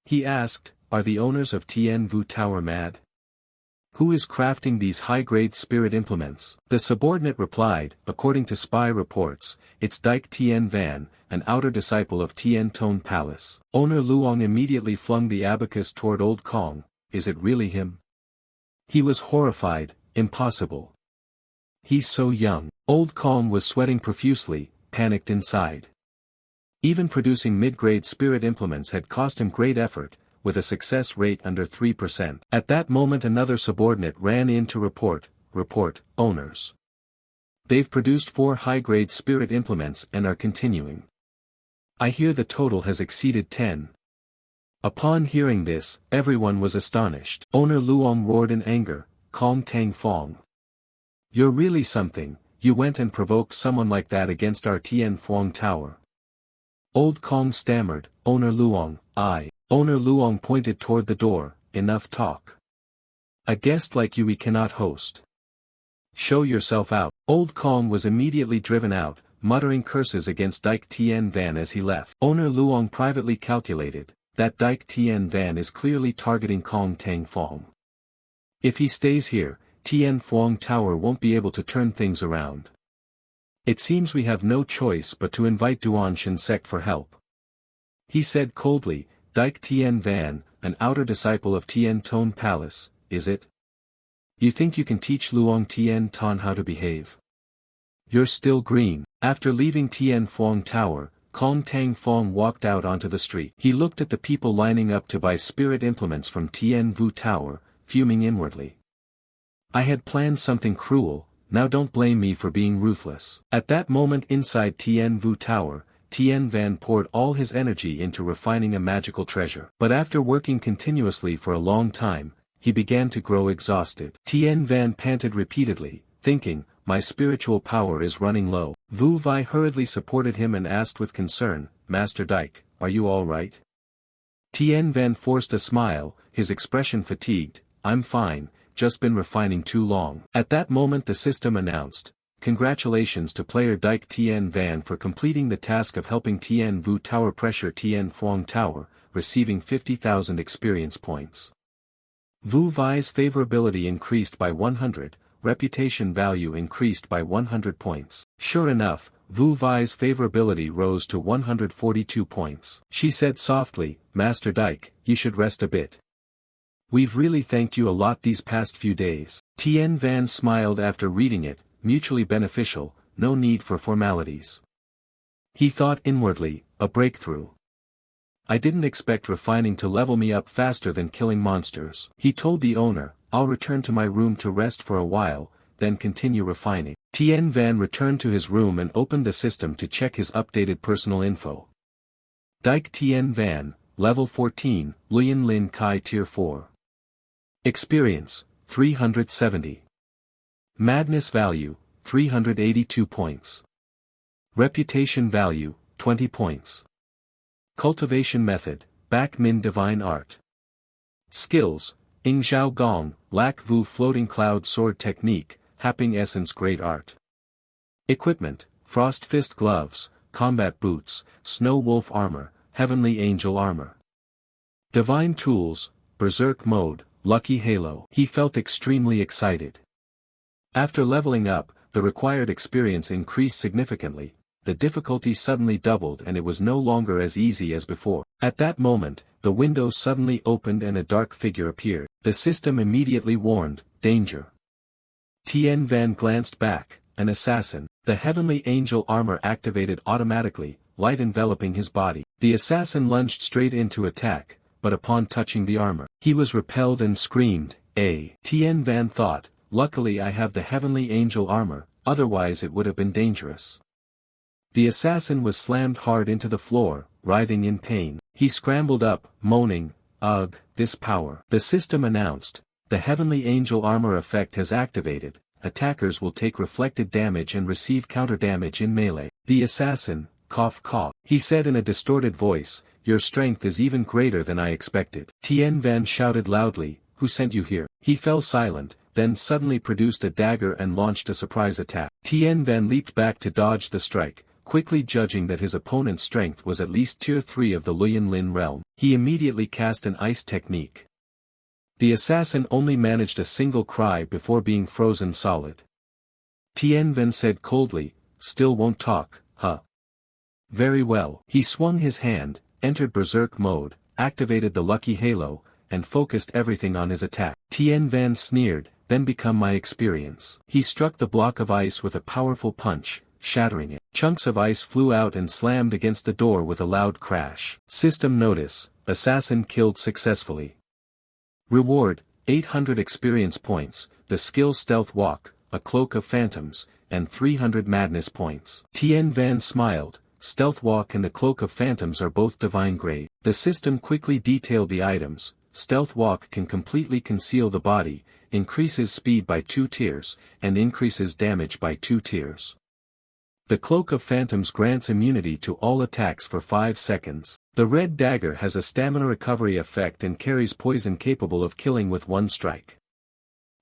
He asked, "Are the owners of Tian Vu Tower mad? Who is crafting these high-grade spirit implements?" The subordinate replied, "According to spy reports, it's Dike Tian Van, an outer disciple of Tian Tone Palace." Owner Luong immediately flung the abacus toward Old Kong, "Is it really him?" He was horrified, "Impossible. He's so young." Old Kong was sweating profusely, panicked inside. Even producing mid-grade spirit implements had cost him great effort, with a success rate under 3%. At that moment another subordinate ran in to report, "Owners. They've produced 4 high-grade spirit implements and are continuing. I hear the total has exceeded 10. Upon hearing this, everyone was astonished. Owner Luong roared in anger, "Kong Tang Fong. You're really something, you went and provoked someone like that against our Tian Fuang Tower." Old Kong stammered, "Owner Luong, I." Owner Luong pointed toward the door, "Enough talk. A guest like you we cannot host. Show yourself out." Old Kong was immediately driven out, muttering curses against Dike Tian Van as he left. Owner Luong privately calculated, that Dike Tian Van is clearly targeting Kong Tang Fong. If he stays here, Tian Fuang Tower won't be able to turn things around. It seems we have no choice but to invite Duan Shinsek for help. He said coldly, "Dike Tian Van, an outer disciple of Tian Tone Palace, is it? You think you can teach Luong Tian Ton how to behave? You're still green." After leaving Tian Fuang Tower, Kong Tang Fong walked out onto the street. He looked at the people lining up to buy spirit implements from Tian Vu Tower, fuming inwardly. "I had planned something cruel, now don't blame me for being ruthless." At that moment inside Tian Vu Tower, Tian Van poured all his energy into refining a magical treasure. But after working continuously for a long time, he began to grow exhausted. Tien Van panted repeatedly, thinking, my spiritual power is running low. Wu Wei hurriedly supported him and asked with concern, Master Dike, are you all right? Tien Van forced a smile, his expression fatigued, I'm fine, just been refining too long. At that moment the system announced, congratulations to player Dike Tien Van for completing the task of helping Tien Vu Tower pressure Tien Phuong Tower, receiving 50,000 experience points. Wu Wei's favorability increased by 100, reputation value increased by 100 points. Sure enough, Wu Wei's favorability rose to 142 points. She said softly, Master Dike, you should rest a bit. We've really thanked you a lot these past few days. Tien Van smiled after reading it, mutually beneficial, no need for formalities. He thought inwardly, a breakthrough. I didn't expect refining to level me up faster than killing monsters. He told the owner, I'll return to my room to rest for a while, then continue refining. Tien Van returned to his room and opened the system to check his updated personal info. Dike Tien Van, level 14, Luyin Lin Kai tier 4. Experience, 370. Madness value, 382 points. Reputation value, 20 points. Cultivation method, Bak Min Divine Art. Skills, Ing Zhao Gong, Lak Vu Floating Cloud Sword Technique, Happing Essence Great Art. Equipment, Frost Fist Gloves, Combat Boots, Snow Wolf Armor, Heavenly Angel Armor. Divine Tools, Berserk Mode, Lucky Halo. He felt extremely excited. After leveling up, the required experience increased significantly, the difficulty suddenly doubled and it was no longer as easy as before. At that moment, the window suddenly opened and a dark figure appeared. The system immediately warned, danger. Tien Van glanced back, an assassin. The heavenly angel armor activated automatically, light enveloping his body. The assassin lunged straight in to attack, but upon touching the armor, he was repelled and screamed, Tien Van thought, luckily I have the heavenly angel armor, otherwise it would have been dangerous. The assassin was slammed hard into the floor, writhing in pain. He scrambled up, moaning, ugh, this power. The system announced, the heavenly angel armor effect has activated, attackers will take reflected damage and receive counter damage in melee. The assassin, cough cough, he said in a distorted voice, your strength is even greater than I expected. Tien Van shouted loudly, who sent you here? He fell silent, then suddenly produced a dagger and launched a surprise attack. Tien Van leaped back to dodge the strike. Quickly judging that his opponent's strength was at least tier 3 of the Luyin Lin realm, he immediately cast an ice technique. The assassin only managed a single cry before being frozen solid. Tien Van said coldly, still won't talk, huh? Very well. He swung his hand, entered berserk mode, activated the lucky halo, and focused everything on his attack. Tien Van sneered, then become my experience. He struck the block of ice with a powerful punch, shattering it. Chunks of ice flew out and slammed against the door with a loud crash. System notice, assassin killed successfully. Reward, 800 experience points, the skill Stealth Walk, a Cloak of Phantoms, and 300 madness points. Tien Van smiled, Stealth Walk and the Cloak of Phantoms are both divine grade. The system quickly detailed the items. Stealth Walk can completely conceal the body, increases speed by 2 tiers, and increases damage by 2 tiers. The Cloak of Phantoms grants immunity to all attacks for 5 seconds. The red dagger has a stamina recovery effect and carries poison capable of killing with 1 strike.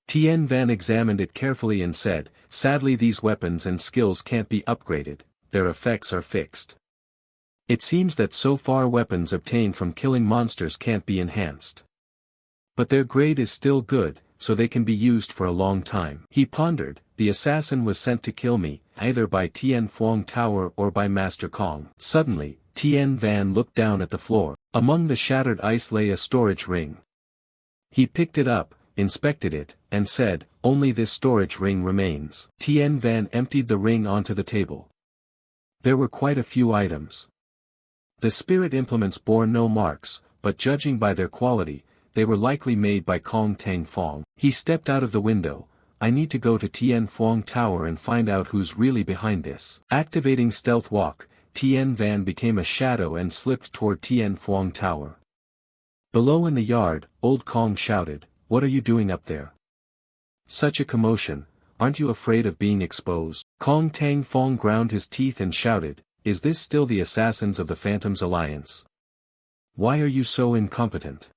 Tien Van examined it carefully and said, sadly these weapons and skills can't be upgraded, their effects are fixed. It seems that so far weapons obtained from killing monsters can't be enhanced. But their grade is still good, so they can be used for a long time. He pondered, the assassin was sent to kill me, either by Tien Phuong Tower or by Master Kong. Suddenly, Tien Van looked down at the floor. Among the shattered ice lay a storage ring. He picked it up, inspected it, and said, only this storage ring remains. Tien Van emptied the ring onto the table. There were quite a few items. The spirit implements bore no marks, but judging by their quality, they were likely made by Kong Tang Fong. He stepped out of the window. I need to go to Tien Phuong Tower and find out who's really behind this. Activating Stealth Walk, Tien Van became a shadow and slipped toward Tien Phuong Tower. Below in the yard, Old Kong shouted, what are you doing up there? Such a commotion, aren't you afraid of being exposed? Kong Tang Fong ground his teeth and shouted, is this still the assassins of the Phantom's Alliance? Why are you so incompetent?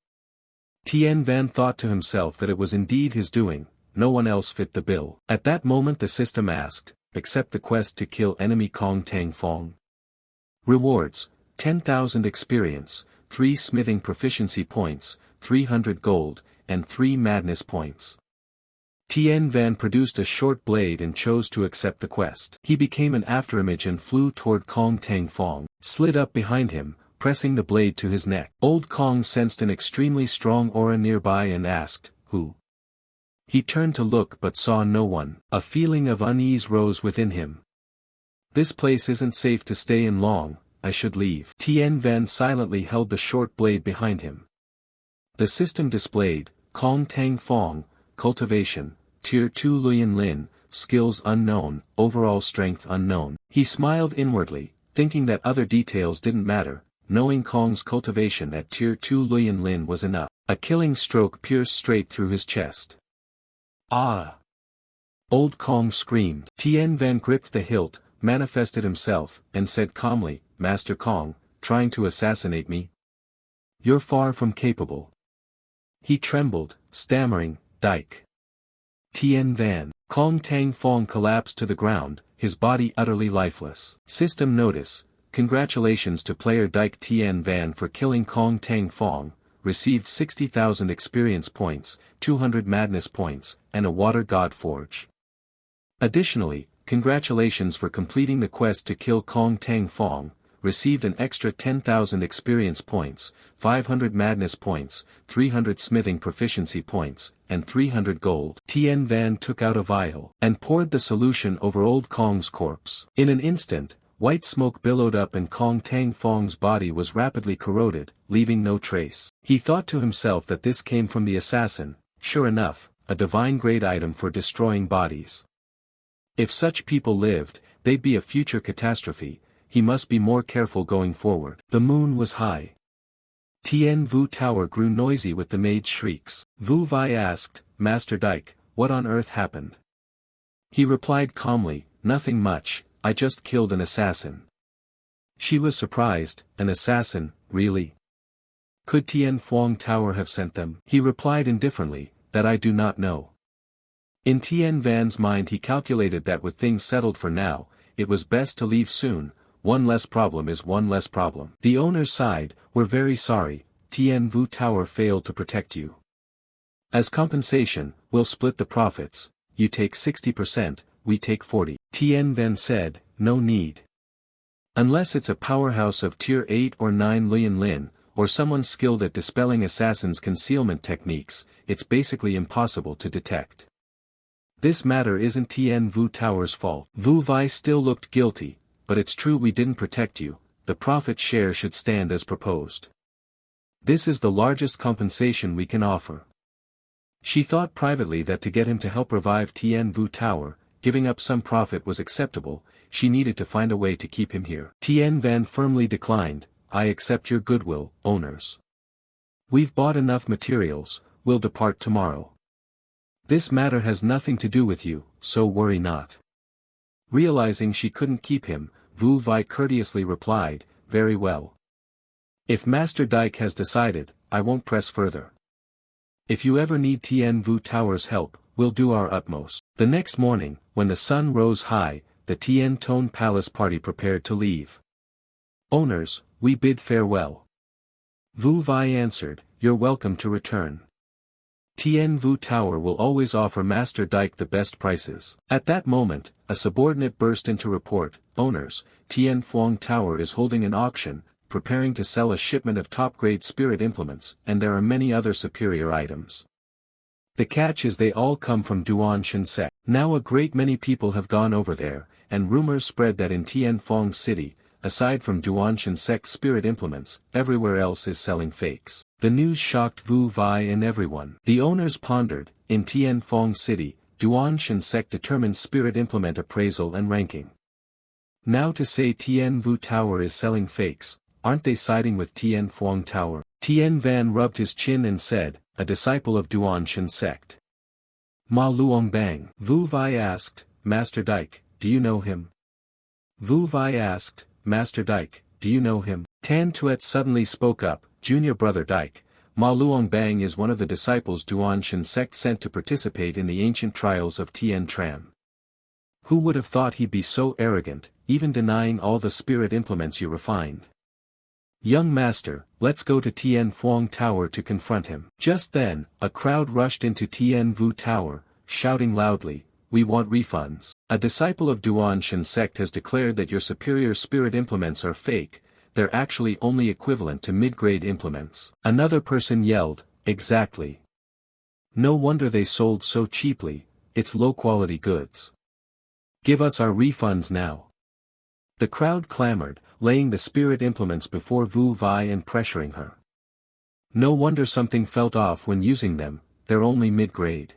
Tian Van thought to himself that it was indeed his doing, no one else fit the bill. At that moment the system asked, accept the quest to kill enemy Kong Tang Fong. Rewards, 10,000 experience, 3 smithing proficiency points, 300 gold, and 3 madness points. Tian Van produced a short blade and chose to accept the quest. He became an afterimage and flew toward Kong Tang Fong, slid up behind him, pressing the blade to his neck. Old Kong sensed an extremely strong aura nearby and asked, who? He turned to look but saw no one. A feeling of unease rose within him. This place isn't safe to stay in long, I should leave. Tian Van silently held the short blade behind him. The system displayed, Kong Tang Fong, cultivation, Tier 2 Luyan Lin, skills unknown, overall strength unknown. He smiled inwardly, thinking that other details didn't matter, knowing Kong's cultivation at Tier 2 Luyan Lin was enough. A killing stroke pierced straight through his chest. Ah! Old Kong screamed. Tian Van gripped the hilt, manifested himself, and said calmly, Master Kong, trying to assassinate me? You're far from capable. He trembled, stammering, Dike. Tian Van. Kong Tang Fong collapsed to the ground, his body utterly lifeless. System notice, congratulations to player Dike Tian Van for killing Kong Tang Fong, received 60,000 experience points, 200 madness points, and a water god forge. Additionally, congratulations for completing the quest to kill Kong Tang Fong, received an extra 10,000 experience points, 500 madness points, 300 smithing proficiency points, and 300 gold. Tian Van took out a vial, and poured the solution over old Kong's corpse. In an instant, white smoke billowed up and Kong Tang Fong's body was rapidly corroded, leaving no trace. He thought to himself that this came from the assassin, sure enough, a divine-grade item for destroying bodies. If such people lived, they'd be a future catastrophe. He must be more careful going forward. The moon was high. Tien Vu Tower grew noisy with the maid's shrieks. Vu Vai asked, Master Dike, what on earth happened? He replied calmly, nothing much, I just killed an assassin. She was surprised, an assassin, really? Could Tien Phuong Tower have sent them? He replied indifferently, that I do not know. In Tien Van's mind he calculated that with things settled for now, it was best to leave soon. One less problem is one less problem. The owners sighed, we're very sorry, Tien Vu Tower failed to protect you. As compensation, we'll split the profits, you take 60%, we take 40%. Tien then said, no need. Unless it's a powerhouse of Tier 8 or 9 Lian Lin, or someone skilled at dispelling assassins' concealment techniques, it's basically impossible to detect. This matter isn't Tien Vu Tower's fault. Vu Vai still looked guilty. But it's true we didn't protect you, the profit share should stand as proposed. This is the largest compensation we can offer. She thought privately that to get him to help revive Tien Vu Tower, giving up some profit was acceptable, she needed to find a way to keep him here. Tien Van firmly declined, I accept your goodwill, owners. We've bought enough materials, we'll depart tomorrow. This matter has nothing to do with you, so worry not. Realizing she couldn't keep him, Vu Vai courteously replied, very well. If Master Dike has decided, I won't press further. If you ever need Tien Vu Tower's help, we'll do our utmost. The next morning, when the sun rose high, the Tien Tone Palace party prepared to leave. Owners, we bid farewell. Vu Vai answered, you're welcome to return. Tien Vu Tower will always offer Master Dike the best prices. At that moment, a subordinate burst in to report, owners, Tien Phuong Tower is holding an auction, preparing to sell a shipment of top-grade spirit implements, and there are many other superior items. The catch is they all come from Duan Shen Sect. Now a great many people have gone over there, and rumors spread that in Tien Phuong City, aside from Duan Shen Sect spirit implements, everywhere else is selling fakes. The news shocked Vu Vai and everyone. The owners pondered, in Tien Phuong City, Duan Shen Sect determines spirit implement appraisal and ranking. Now to say Tien Vu Tower is selling fakes, aren't they siding with Tien Phuong Tower? Tien Van rubbed his chin and said, a disciple of Duanshan sect. Ma Luongbang. Wu Wei asked, Master Dike, do you know him? Wu Wei asked, Master Dike, do you know him? Tan Tuet suddenly spoke up, Junior Brother Dike, Ma Luongbang is one of the disciples Duanshan sect sent to participate in the ancient trials of Tien Tran. Who would have thought he'd be so arrogant, even denying all the spirit implements you refined? Young master, let's go to Tien Phuong Tower to confront him. Just then, a crowd rushed into Tien Vu Tower, shouting loudly, we want refunds. A disciple of Duanshan sect has declared that your superior spirit implements are fake, they're actually only equivalent to mid-grade implements. Another person yelled, exactly. No wonder they sold so cheaply, it's low-quality goods. Give us our refunds now. The crowd clamored, laying the spirit implements before Wu Wei and pressuring her. No wonder something felt off when using them, they're only mid-grade.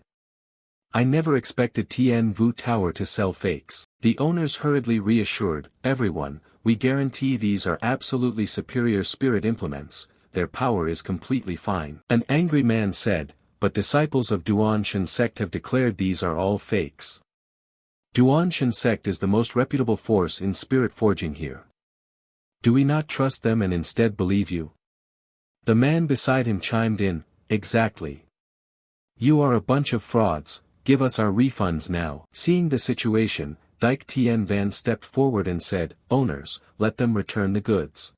I never expected Tien Vu Tower to sell fakes. The owners hurriedly reassured, everyone, we guarantee these are absolutely superior spirit implements, their power is completely fine. An angry man said, but disciples of Duanshan sect have declared these are all fakes. Duanshan sect is the most reputable force in spirit forging here. Do we not trust them and instead believe you? The man beside him chimed in, exactly. You are a bunch of frauds, give us our refunds now. Seeing the situation, Dike Tien Van stepped forward and said, owners, let them return the goods.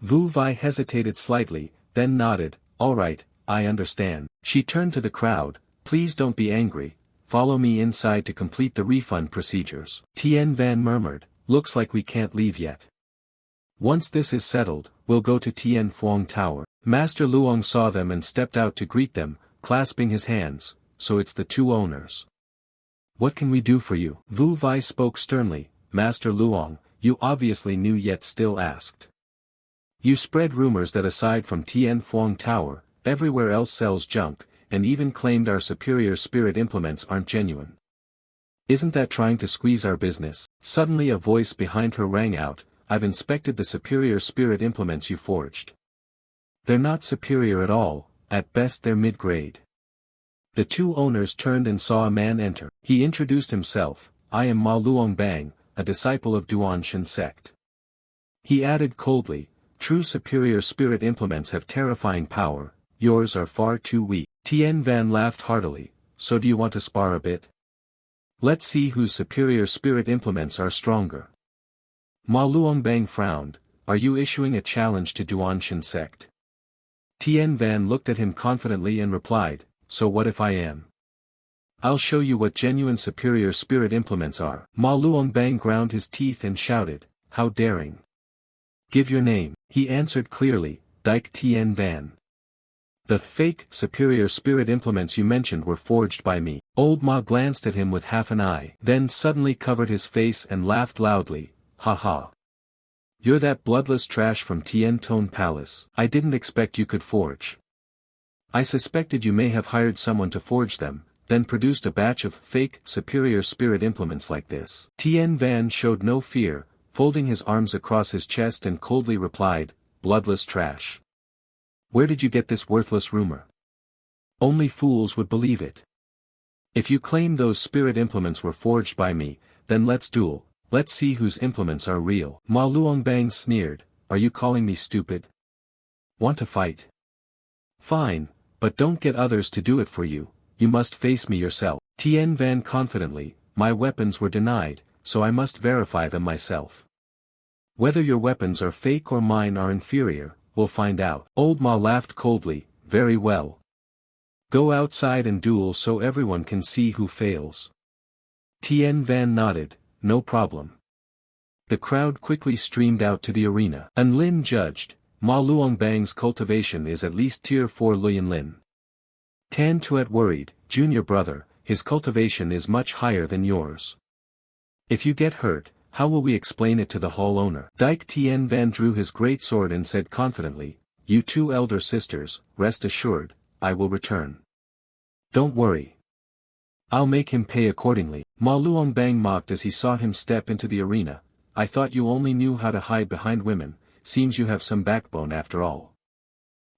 Wu Wei hesitated slightly, then nodded, all right, I understand. She turned to the crowd, please don't be angry, follow me inside to complete the refund procedures. Tien Van murmured, looks like we can't leave yet. Once this is settled, we'll go to Tien Phuong Tower. Master Luong saw them and stepped out to greet them, clasping his hands, so it's the two owners. What can we do for you? Wu Wei spoke sternly, Master Luong, you obviously knew yet still asked. You spread rumors that aside from Tien Phuong Tower, everywhere else sells junk, and even claimed our superior spirit implements aren't genuine. Isn't that trying to squeeze our business? Suddenly a voice behind her rang out, I've inspected the superior spirit implements you forged. They're not superior at all, at best they're mid-grade. The two owners turned and saw a man enter. He introduced himself, I am Ma Luongbang, a disciple of Duanshan sect. He added coldly, true superior spirit implements have terrifying power, yours are far too weak. Tien Van laughed heartily, so do you want to spar a bit? Let's see whose superior spirit implements are stronger. Ma Luongbang frowned, are you issuing a challenge to Duanshan sect? Tien Van looked at him confidently and replied, so what if I am? I'll show you what genuine superior spirit implements are. Ma Luongbang ground his teeth and shouted, how daring. Give your name. He answered clearly, Dike Tien Van. The fake superior spirit implements you mentioned were forged by me. Old Ma glanced at him with half an eye, then suddenly covered his face and laughed loudly, ha ha. You're that bloodless trash from Tien Tone Palace. I didn't expect you could forge. I suspected you may have hired someone to forge them, then produced a batch of fake superior spirit implements like this. Tien Van showed no fear, folding his arms across his chest and coldly replied, bloodless trash. Where did you get this worthless rumor? Only fools would believe it. If you claim those spirit implements were forged by me, then let's duel, let's see whose implements are real. Ma Luongbang sneered, are you calling me stupid? Want to fight? Fine, but don't get others to do it for you, you must face me yourself. Tien Van confidently, my weapons were denied, so I must verify them myself. Whether your weapons are fake or mine are inferior, we'll find out. Old Ma laughed coldly, very well. Go outside and duel so everyone can see who fails. Tien Van nodded, no problem. The crowd quickly streamed out to the arena. An Lin judged, Ma Luongbang's cultivation is at least tier 4 Luyan Lin. Tan Tuet worried, junior brother, his cultivation is much higher than yours. If you get hurt, how will we explain it to the hall owner? Dike Tien Van drew his great sword and said confidently, you two elder sisters, rest assured, I will return. Don't worry. I'll make him pay accordingly. Ma Luongbang mocked as he saw him step into the arena, I thought you only knew how to hide behind women, seems you have some backbone after all.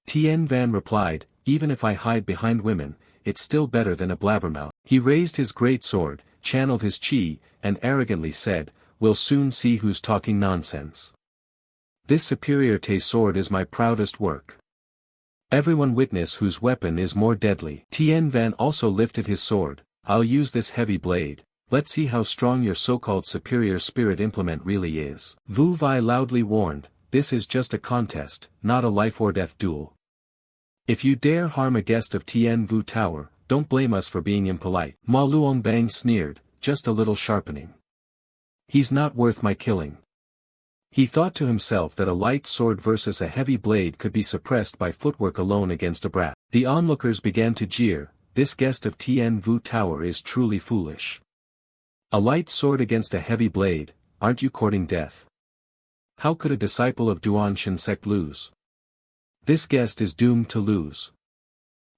Tien Van replied, even if I hide behind women, it's still better than a blabbermouth. He raised his great sword, channeled his chi, and arrogantly said, "We'll soon see who's talking nonsense. This superior Te sword is my proudest work. Everyone witness whose weapon is more deadly." Tien Van also lifted his sword. "I'll use this heavy blade. Let's see how strong your so-called superior spirit implement really is." Wu Wei loudly warned, "This is just a contest, not a life-or-death duel. If you dare harm a guest of Tien Vu Tower, don't blame us for being impolite." Ma Luongbang sneered, "Just a little sharpening. He's not worth my killing." He thought to himself that a light sword versus a heavy blade could be suppressed by footwork alone against a brat. The onlookers began to jeer, "This guest of Tien Vu Tower is truly foolish. A light sword against a heavy blade, aren't you courting death? How could a disciple of Duan Shinsek lose? This guest is doomed to lose."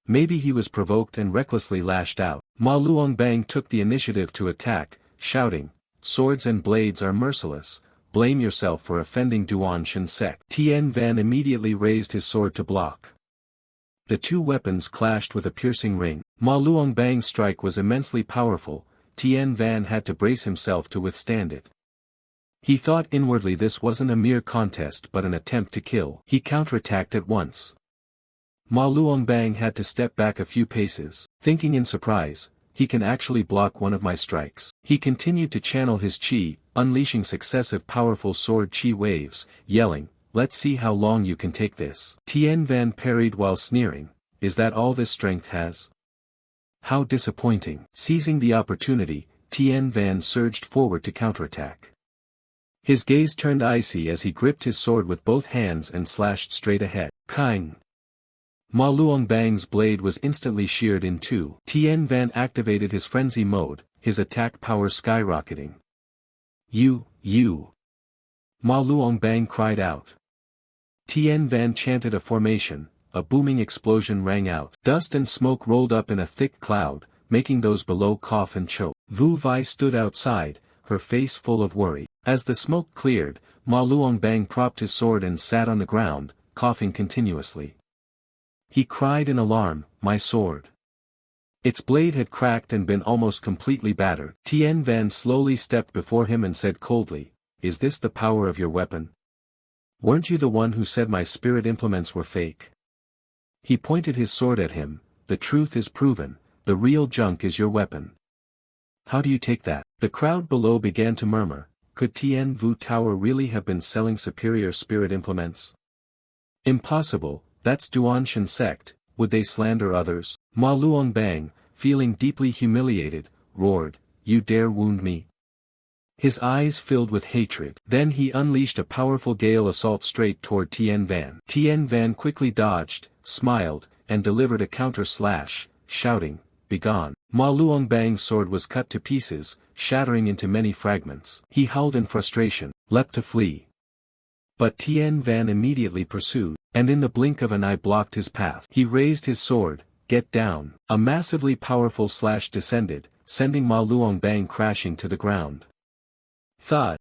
Maybe he was provoked and recklessly lashed out. Ma Luongbang took the initiative to attack, shouting, "Swords and blades are merciless. Blame yourself for offending Duan Shinsek." Tien Van immediately raised his sword to block. The two weapons clashed with a piercing ring. Ma Luongbang's strike was immensely powerful. Tien Van had to brace himself to withstand it. He thought inwardly this wasn't a mere contest but an attempt to kill. He counterattacked at once. Ma Luongbang had to step back a few paces, thinking in surprise, "He can actually block one of my strikes." He continued to channel his chi, unleashing successive powerful sword chi waves, yelling, "Let's see how long you can take this." Tien Van parried while sneering, "Is that all this strength has? How disappointing." Seizing the opportunity, Tien Van surged forward to counterattack. His gaze turned icy as he gripped his sword with both hands and slashed straight ahead. Kang! Ma Luongbang's blade was instantly sheared in two. Tien Van activated his frenzy mode, his attack power skyrocketing. You! Ma Luongbang cried out. Tien Van chanted a formation, a booming explosion rang out. Dust and smoke rolled up in a thick cloud, making those below cough and choke. Wu Wei stood outside, her face full of worry. As the smoke cleared, Ma Luongbang propped his sword and sat on the ground, coughing continuously. He cried in alarm, "My sword!" Its blade had cracked and been almost completely battered. Tien Van slowly stepped before him and said coldly, "Is this the power of your weapon? Weren't you the one who said my spirit implements were fake?" He pointed his sword at him, "The truth is proven, the real junk is your weapon. How do you take that?" The crowd below began to murmur, could Tien Vu Tower really have been selling superior spirit implements? Impossible, that's Duan Shinsek, would they slander others? Ma Luongbang, feeling deeply humiliated, roared, "You dare wound me?" His eyes filled with hatred. Then he unleashed a powerful gale assault straight toward Tien Van. Tien Van quickly dodged, smiled, and delivered a counter slash, shouting, "Begone." Ma Luongbang's sword was cut to pieces, shattering into many fragments. He howled in frustration, leapt to flee. But Tien Van immediately pursued, and in the blink of an eye blocked his path. He raised his sword, "Get down." A massively powerful slash descended, sending Ma Luongbang crashing to the ground. Thud,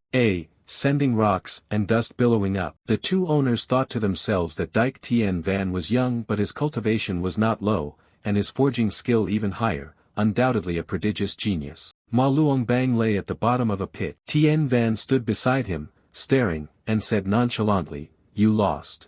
sending rocks and dust billowing up. The two owners thought to themselves that Dike Tien Van was young but his cultivation was not low, and his forging skill even higher, undoubtedly a prodigious genius. Ma Luongbang lay at the bottom of a pit. Tien Van stood beside him, staring, and said nonchalantly, "You lost.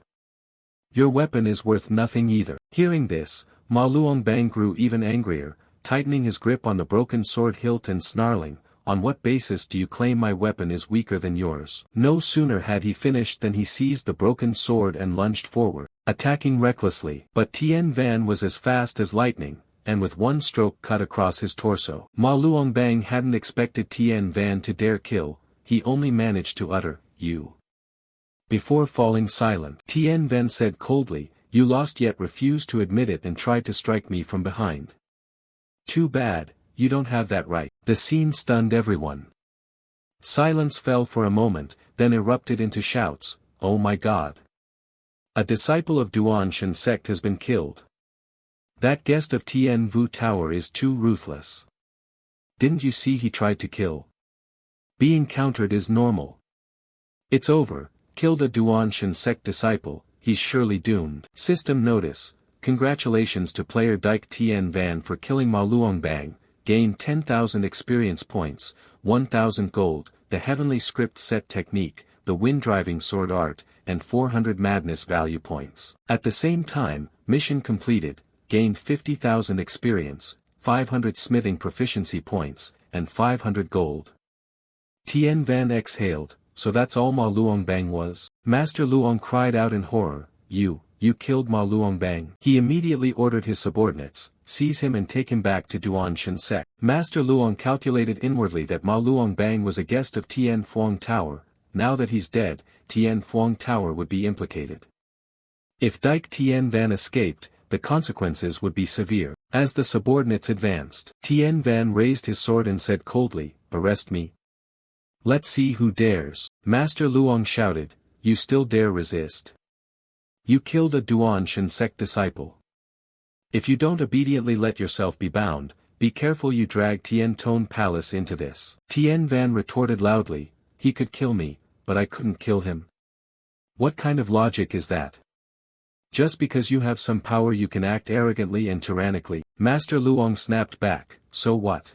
Your weapon is worth nothing either." Hearing this, Ma Luongbang grew even angrier, tightening his grip on the broken sword hilt and snarling, "On what basis do you claim my weapon is weaker than yours?" No sooner had he finished than he seized the broken sword and lunged forward, attacking recklessly. But Tien Van was as fast as lightning, and with one stroke cut across his torso. Ma Luongbang hadn't expected Tien Van to dare kill, he only managed to utter, "You." Before falling silent, Tien Van said coldly, "You lost yet refused to admit it and tried to strike me from behind. Too bad, you don't have that right." The scene stunned everyone. Silence fell for a moment, then erupted into shouts, "Oh my God! A disciple of Duan Shinsek has been killed. That guest of Tien Vu Tower is too ruthless. Didn't you see he tried to kill? Being countered is normal. It's over, killed a Duan Shinsek disciple, he's surely doomed." System notice, Congratulations to player Dike Tien Van for killing Ma Luongbang, gain 10,000 experience points, 1,000 gold, the heavenly script set technique, the wind-driving sword art, and 400 madness value points. At the same time, mission completed, gained 50,000 experience, 500 smithing proficiency points, and 500 gold. Tien Van exhaled, so that's all Ma Luongbang was? Master Luong cried out in horror, You killed Ma Luongbang. He immediately ordered his subordinates, seize him and take him back to Duan Shen Sect. Master Luong calculated inwardly that Ma Luongbang was a guest of Tien Phuong Tower. Now that he's dead, Tien Phuong Tower would be implicated. If Dike Tien Van escaped, the consequences would be severe. As the subordinates advanced, Tien Van raised his sword and said coldly, Arrest me. Let's see who dares. Master Luong shouted, You still dare resist? You killed a Duan Shen Sect disciple. If you don't obediently let yourself be bound, be careful you drag Tien Tone Palace into this. Tien Van retorted loudly, He could kill me, but I couldn't kill him. What kind of logic is that? Just because you have some power you can act arrogantly and tyrannically. Master Luong snapped back, so what?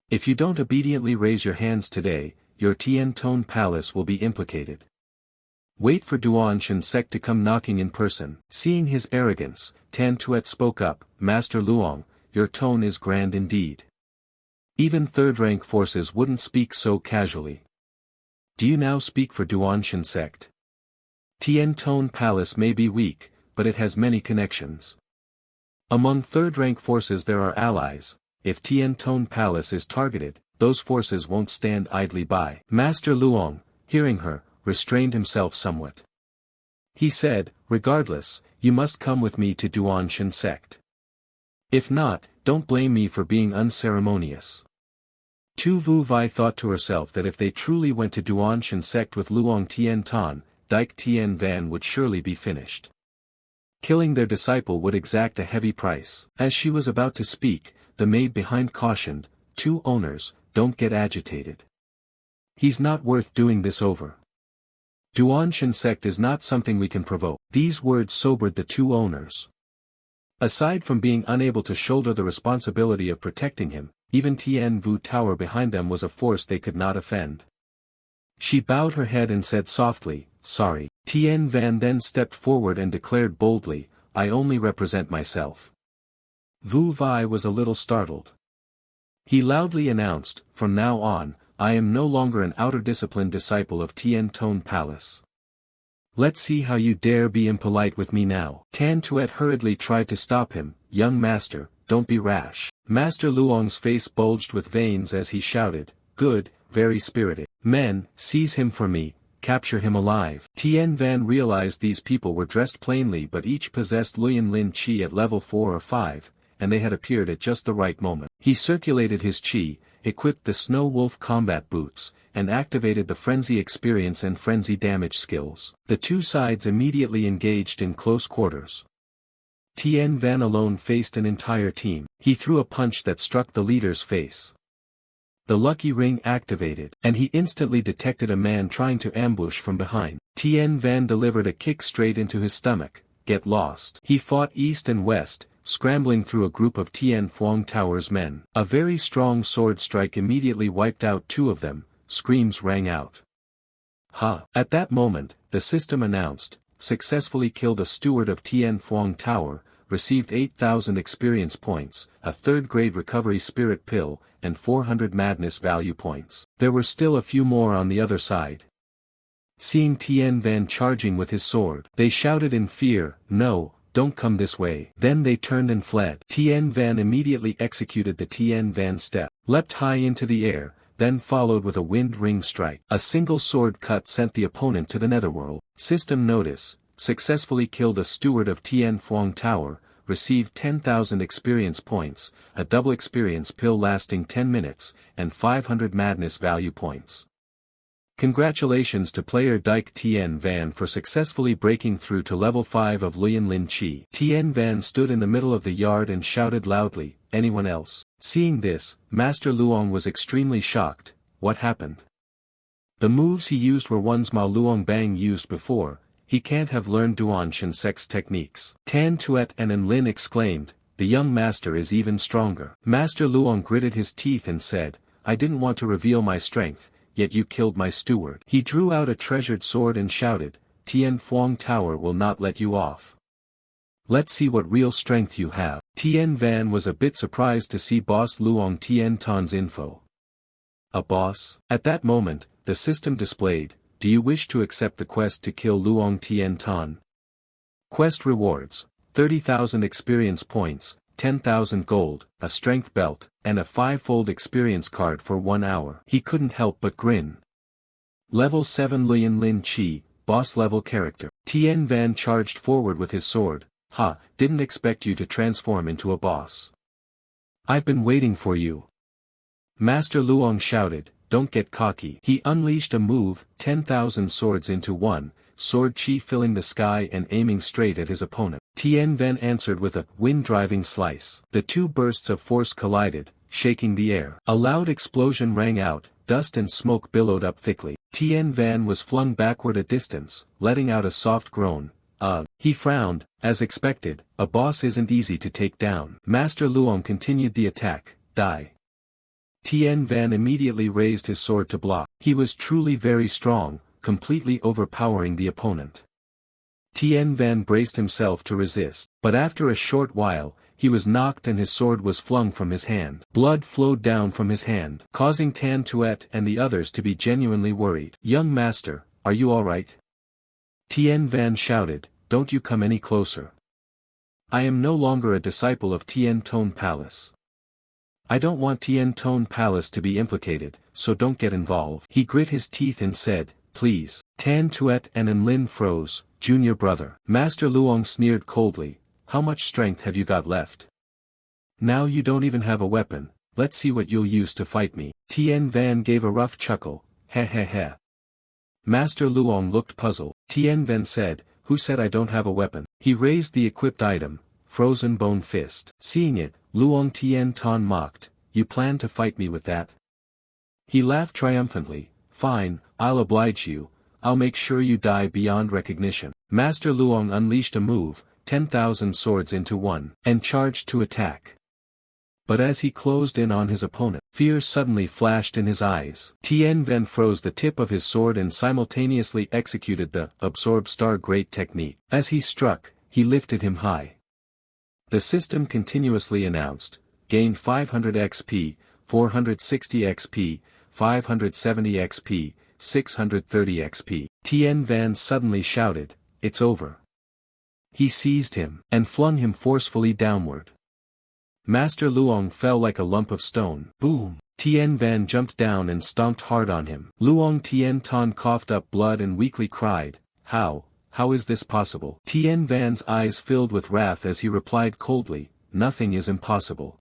If you don't obediently raise your hands today, your Tien Tone Palace will be implicated. Wait for Duan Shen Sect to come knocking in person. Seeing his arrogance, Tan Tuet spoke up, Master Luong, your tone is grand indeed. Even third-rank forces wouldn't speak so casually. Do you now speak for Duan Shen Sect? Tien Tone Palace may be weak, but it has many connections. Among third-rank forces there are allies. If Tien Tone Palace is targeted, those forces won't stand idly by. Master Luong, hearing her, restrained himself somewhat. He said, Regardless, you must come with me to Duan Shen Sect. If not, don't blame me for being unceremonious. Tu Vu Vai thought to herself that if they truly went to Duan Shen Sect with Luong Tien Tan, Dike Tien Van would surely be finished. Killing their disciple would exact a heavy price. As she was about to speak, the maid behind cautioned, Two owners, don't get agitated. He's not worth doing this over. Duan Shen Sect is not something we can provoke. These words sobered the two owners. Aside from being unable to shoulder the responsibility of protecting him, even Tien Vu Tower behind them was a force they could not offend. She bowed her head and said softly, Sorry. Tien Van then stepped forward and declared boldly, I only represent myself. Vu Vai was a little startled. He loudly announced, From now on, I am no longer an outer-disciplined disciple of Tien Tone Palace. Let's see how you dare be impolite with me now. Tan Tuet hurriedly tried to stop him, Young master, don't be rash. Master Luong's face bulged with veins as he shouted, Good, very spirited. Men, seize him for me, capture him alive. Tien Van realized these people were dressed plainly but each possessed Luyan Lin Qi at level 4 or 5, and they had appeared at just the right moment. He circulated his Qi, equipped the Snow Wolf combat boots, and activated the Frenzy Experience and Frenzy Damage skills. The two sides immediately engaged in close quarters. Tien Van alone faced an entire team. He threw a punch that struck the leader's face. The lucky ring activated, and he instantly detected a man trying to ambush from behind. Tien Van delivered a kick straight into his stomach. Get lost. He fought east and west, scrambling through a group of Tien Phuong Tower's men. A very strong sword strike immediately wiped out two of them. Screams rang out. Ha! At that moment, the system announced, successfully killed a steward of Tien Phuong Tower, received 8,000 experience points, a third-grade recovery spirit pill, and 400 madness value points. There were still a few more on the other side. Seeing Tien Van charging with his sword, they shouted in fear, No, don't come this way. Then they turned and fled. Tien Van immediately executed the Tien Van step, leapt high into the air, then followed with a wind ring strike. A single sword cut sent the opponent to the netherworld. System notice, successfully killed a steward of Tien Phuong Tower, received 10,000 experience points, a double experience pill lasting 10 minutes, and 500 madness value points. Congratulations to player Dike Tien Van for successfully breaking through to level 5 of Luyan Lin Qi. Tien Van stood in the middle of the yard and shouted loudly, Anyone else? Seeing this, Master Luong was extremely shocked. What happened? The moves he used were ones Ma Luongbang used before. he can't have learned Duan Shensek's techniques. Tan Tuet and Enlin exclaimed, the young master is even stronger. Master Luong gritted his teeth and said, I didn't want to reveal my strength, yet you killed my steward. He drew out a treasured sword and shouted, Tien Phuong Tower will not let you off. Let's see what real strength you have. Tien Van was a bit surprised to see boss Luong Tien Ton's info. A boss? At that moment, the system displayed, do you wish to accept the quest to kill Luong Tien Ton? Quest rewards, 30,000 experience points, 10,000 gold, a strength belt, and a 5-fold experience card for 1 hour. He couldn't help but grin. Level 7 Lian Lin Chi, boss level character. Tien Van charged forward with his sword. Ha, didn't expect you to transform into a boss. I've been waiting for you. Master Luong shouted, don't get cocky. He unleashed a move, 10,000 swords into one, sword chi filling the sky and aiming straight at his opponent. Tien Van answered with a wind-driving slice. The two bursts of force collided, shaking the air. A loud explosion rang out, dust and smoke billowed up thickly. Tien Van was flung backward a distance, letting out a soft groan. He frowned, as expected, a boss isn't easy to take down. Master Luong continued the attack, die. Tien Van immediately raised his sword to block. He was truly very strong, completely overpowering the opponent. Tien Van braced himself to resist, but after a short while, he was knocked and his sword was flung from his hand. Blood flowed down from his hand, causing Tan Tuet and the others to be genuinely worried. Young master, are you alright? Tien Van shouted, don't you come any closer. I am no longer a disciple of Tien Tone Palace. I don't want Tien Tone Palace to be implicated, so don't get involved. He grit his teeth and said, please. Tan Tuet and Enlin froze, junior brother. Master Luong sneered coldly, how much strength have you got left? Now you don't even have a weapon, let's see what you'll use to fight me. Tien Van gave a rough chuckle, heh heh heh. Master Luong looked puzzled. Tien Van said, who said I don't have a weapon? He raised the equipped item, frozen bone fist. Seeing it, Luong Tien Ton mocked, you plan to fight me with that? He laughed triumphantly, fine, I'll oblige you, I'll make sure you die beyond recognition. Master Luong unleashed a move, 10,000 swords into one, and charged to attack. But as he closed in on his opponent, fear suddenly flashed in his eyes. Tien Van froze the tip of his sword and simultaneously executed the Absorb Star Great technique. As he struck, he lifted him high. The system continuously announced, gained 500 XP, 460 XP, 570 XP, 630 XP. Tien Van suddenly shouted, it's over. He seized him, and flung him forcefully downward. Master Luong fell like a lump of stone. Boom! Tien Van jumped down and stomped hard on him. Luong Tien Ton coughed up blood and weakly cried, how is this possible? Tien Van's eyes filled with wrath as he replied coldly, nothing is impossible.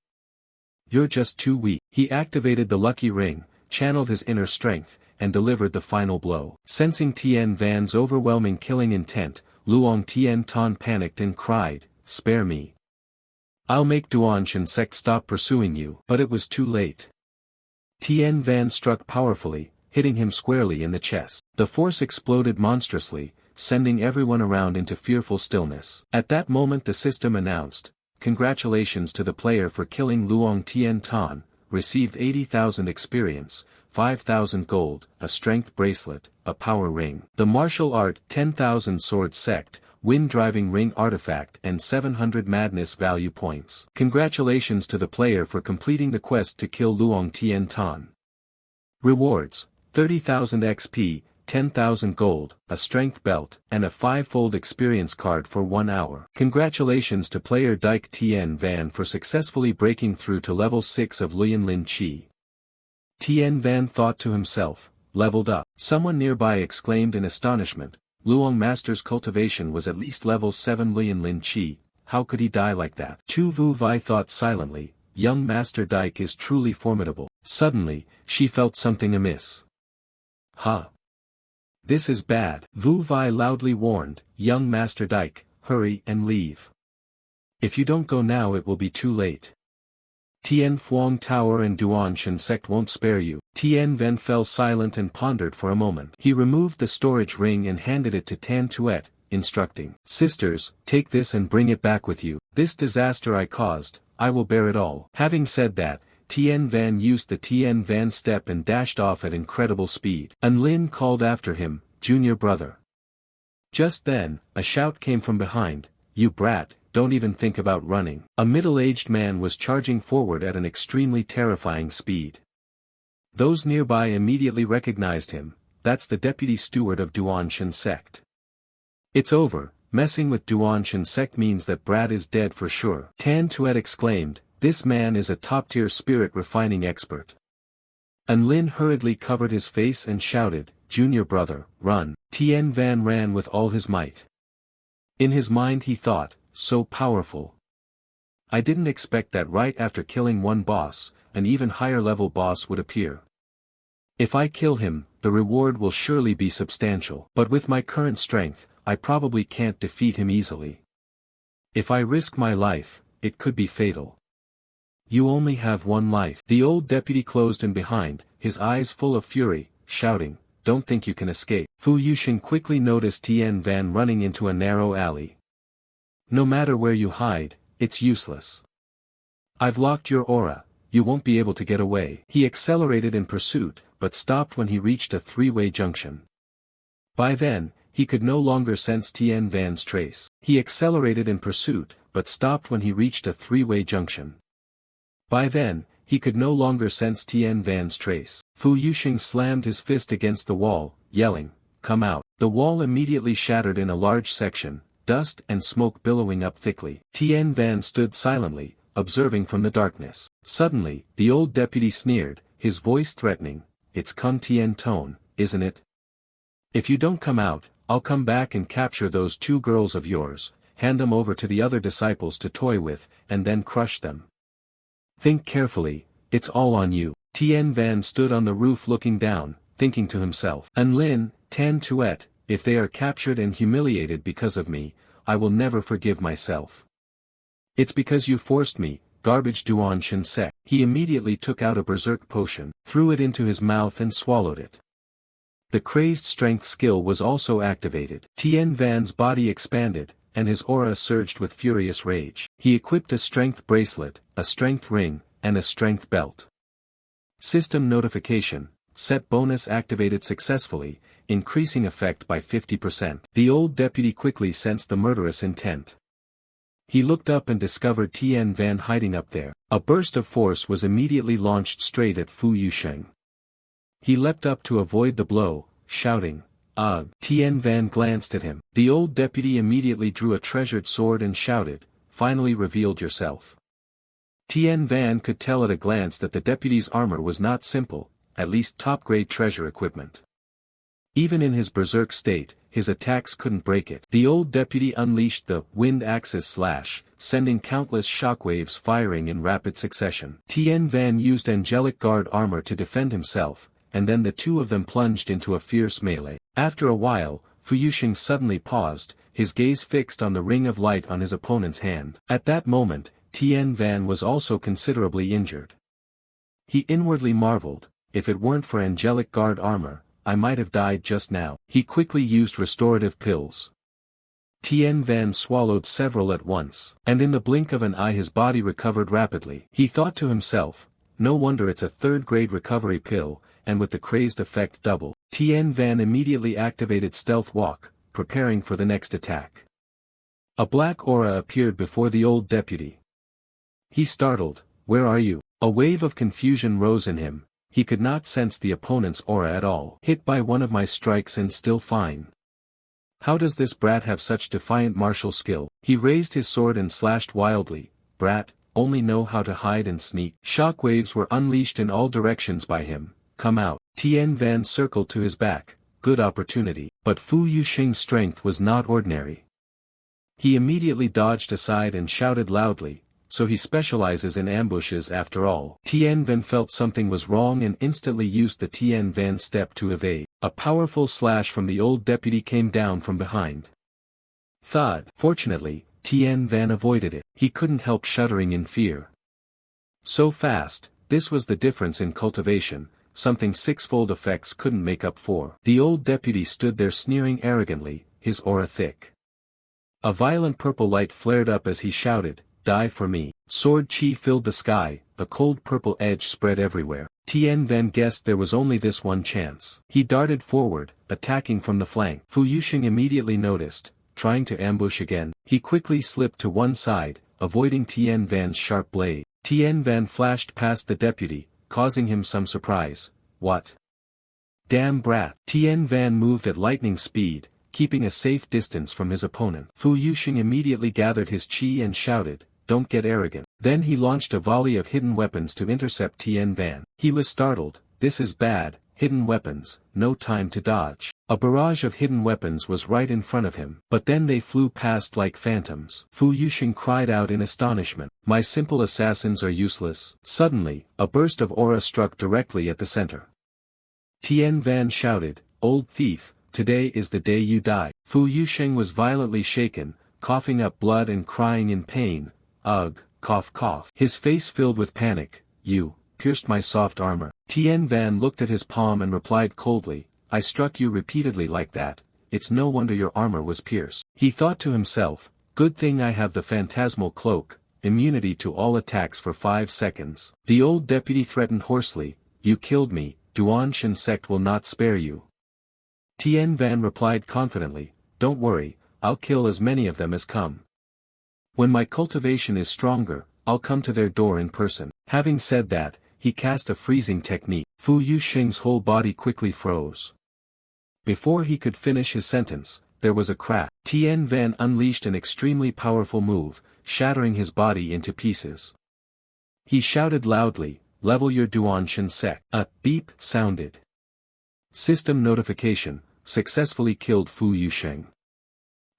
You're just too weak. He activated the lucky ring, channeled his inner strength, and delivered the final blow. Sensing Tien Van's overwhelming killing intent, Luong Tien Ton panicked and cried, spare me. I'll make Duan Shensek stop pursuing you. But it was too late. Tien Van struck powerfully, hitting him squarely in the chest. The force exploded monstrously, sending everyone around into fearful stillness. At that moment the system announced, congratulations to the player for killing Luong Tien Ton, received 80,000 experience, 5,000 gold, a strength bracelet, a power ring, the martial art 10,000 sword sect, wind-driving ring artifact and 700 madness value points. Congratulations to the player for completing the quest to kill Luong Tien Ton. Rewards, 30,000 XP, 10,000 gold, a strength belt, and a 5-fold experience card for 1 hour. Congratulations to player Dike Tien Van for successfully breaking through to level 6 of Lian Lin Chi. Tien Van thought to himself, leveled up. Someone nearby exclaimed in astonishment, Luong Master's cultivation was at least level 7 Lian Lin Chi, how could he die like that? Tu Vu Vai thought silently, young Master Dike is truly formidable. Suddenly, she felt something amiss. This is bad. Vu Vai loudly warned, young Master Dike, hurry and leave. If you don't go now it will be too late. Tien Phuong Tower and Duan Shensek won't spare you. Tien Van fell silent and pondered for a moment. He removed the storage ring and handed it to Tan Tuet, instructing. "Sisters, take this and bring it back with you. This disaster I caused, I will bear it all." Having said that, Tien Van used the Tien Van step and dashed off at incredible speed. And Lin called after him, "Junior brother." Just then, a shout came from behind, "You brat, don't even think about running." A middle-aged man was charging forward at an extremely terrifying speed. Those nearby immediately recognized him. That's the deputy steward of Duanshan sect. "It's over, messing with Duanshan sect means that brat is dead for sure." Tan Tuet exclaimed, "This man is a top-tier spirit refining expert." And Lin hurriedly covered his face and shouted, "Junior brother, run." Tien Van ran with all his might. In his mind he thought, so powerful. I didn't expect that right after killing one boss, an even higher level boss would appear. If I kill him, the reward will surely be substantial. But with my current strength, I probably can't defeat him easily. If I risk my life, it could be fatal. "You only have one life." The old deputy closed in behind, his eyes full of fury, shouting, "Don't think you can escape." Fu Yuxing quickly noticed Tien Van running into a narrow alley. "No matter where you hide, it's useless. I've locked your aura, you won't be able to get away." He accelerated in pursuit, but stopped when he reached a three-way junction. By then, he could no longer sense Tien Van's trace. He accelerated in pursuit, but stopped when he reached a three-way junction. By then, he could no longer sense Tien Van's trace. Fu Yuxing slammed his fist against the wall, yelling, "Come out." The wall immediately shattered in a large section, dust and smoke billowing up thickly. Tien Van stood silently, observing from the darkness. Suddenly, the old deputy sneered, his voice threatening, "It's Kung Tien tone, isn't it? If you don't come out, I'll come back and capture those two girls of yours, hand them over to the other disciples to toy with, and then crush them. Think carefully, it's all on you." Tien Van stood on the roof looking down, thinking to himself. "And Lin, Tan Tuet, if they are captured and humiliated because of me, I will never forgive myself. It's because you forced me, garbage Duanshan sect." He immediately took out a berserk potion, threw it into his mouth and swallowed it. The crazed strength skill was also activated. Tien Van's body expanded, and his aura surged with furious rage. He equipped a strength bracelet, a strength ring, and a strength belt. System notification, set bonus activated successfully, increasing effect by 50%. The old deputy quickly sensed the murderous intent. He looked up and discovered Tien Van hiding up there. A burst of force was immediately launched straight at Fu Yuxing. He leapt up to avoid the blow, shouting, "Ugh!" Tien Van glanced at him. The old deputy immediately drew a treasured sword and shouted, "Finally revealed yourself." Tien Van could tell at a glance that the deputy's armor was not simple, at least top-grade treasure equipment. Even in his berserk state, his attacks couldn't break it. The old deputy unleashed the wind axis slash, sending countless shockwaves firing in rapid succession. Tien Van used angelic guard armor to defend himself, and then the two of them plunged into a fierce melee. After a while, Fu Yuxing suddenly paused, his gaze fixed on the ring of light on his opponent's hand. At that moment, Tien Van was also considerably injured. He inwardly marveled, if it weren't for angelic guard armor, I might have died just now. He quickly used restorative pills. Tien Van swallowed several at once, and in the blink of an eye his body recovered rapidly. He thought to himself, no wonder it's a third-grade recovery pill, and with the crazed effect double. Tien Van immediately activated Stealth Walk, preparing for the next attack. A black aura appeared before the old deputy. He startled, "Where are you?" A wave of confusion rose in him. He could not sense the opponent's aura at all. "Hit by one of my strikes and still fine. How does this brat have such defiant martial skill?" He raised his sword and slashed wildly. "Brat, only know how to hide and sneak." Shockwaves were unleashed in all directions by him. "Come out." Tien Van circled to his back. Good opportunity. But Fu Yuxing's strength was not ordinary. He immediately dodged aside and shouted loudly, "So he specializes in ambushes after all." Tien Van felt something was wrong and instantly used the Tien Van step to evade. A powerful slash from the old deputy came down from behind. Thud. Fortunately, Tien Van avoided it. He couldn't help shuddering in fear. So fast, this was the difference in cultivation, something six-fold effects couldn't make up for. The old deputy stood there sneering arrogantly, his aura thick. A violent purple light flared up as he shouted, "Die for me." Sword chi filled the sky, a cold purple edge spread everywhere. Tien Van guessed there was only this one chance. He darted forward, attacking from the flank. Fu Yusheng immediately noticed, trying to ambush again. He quickly slipped to one side, avoiding Tien Van's sharp blade. Tien Van flashed past the deputy, causing him some surprise. What? Damn brat. Tien Van moved at lightning speed, keeping a safe distance from his opponent. Fu Yusheng immediately gathered his chi and shouted, "Don't get arrogant." Then he launched a volley of hidden weapons to intercept Tien Van. He was startled. This is bad, hidden weapons, no time to dodge. A barrage of hidden weapons was right in front of him, but then they flew past like phantoms. Fu Yusheng cried out in astonishment, "My simple assassins are useless." Suddenly, a burst of aura struck directly at the center. Tien Van shouted, "Old thief, today is the day you die." Fu Yusheng was violently shaken, coughing up blood and crying in pain. "Ugh, cough cough." His face filled with panic. "You pierced my soft armor." Tien Van looked at his palm and replied coldly, "I struck you repeatedly like that, it's no wonder your armor was pierced." He thought to himself, "Good thing I have the phantasmal cloak, immunity to all attacks for 5 seconds. The old deputy threatened hoarsely, "You killed me, Duanshan sect will not spare you." Tien Van replied confidently, "Don't worry, I'll kill as many of them as come. When my cultivation is stronger, I'll come to their door in person." Having said that, he cast a freezing technique. Fu Yusheng's whole body quickly froze. Before he could finish his sentence, there was a crack. Tien Van unleashed an extremely powerful move, shattering his body into pieces. He shouted loudly, "Level your Duanshan sect." A beep sounded. System notification, successfully killed Fu Yusheng.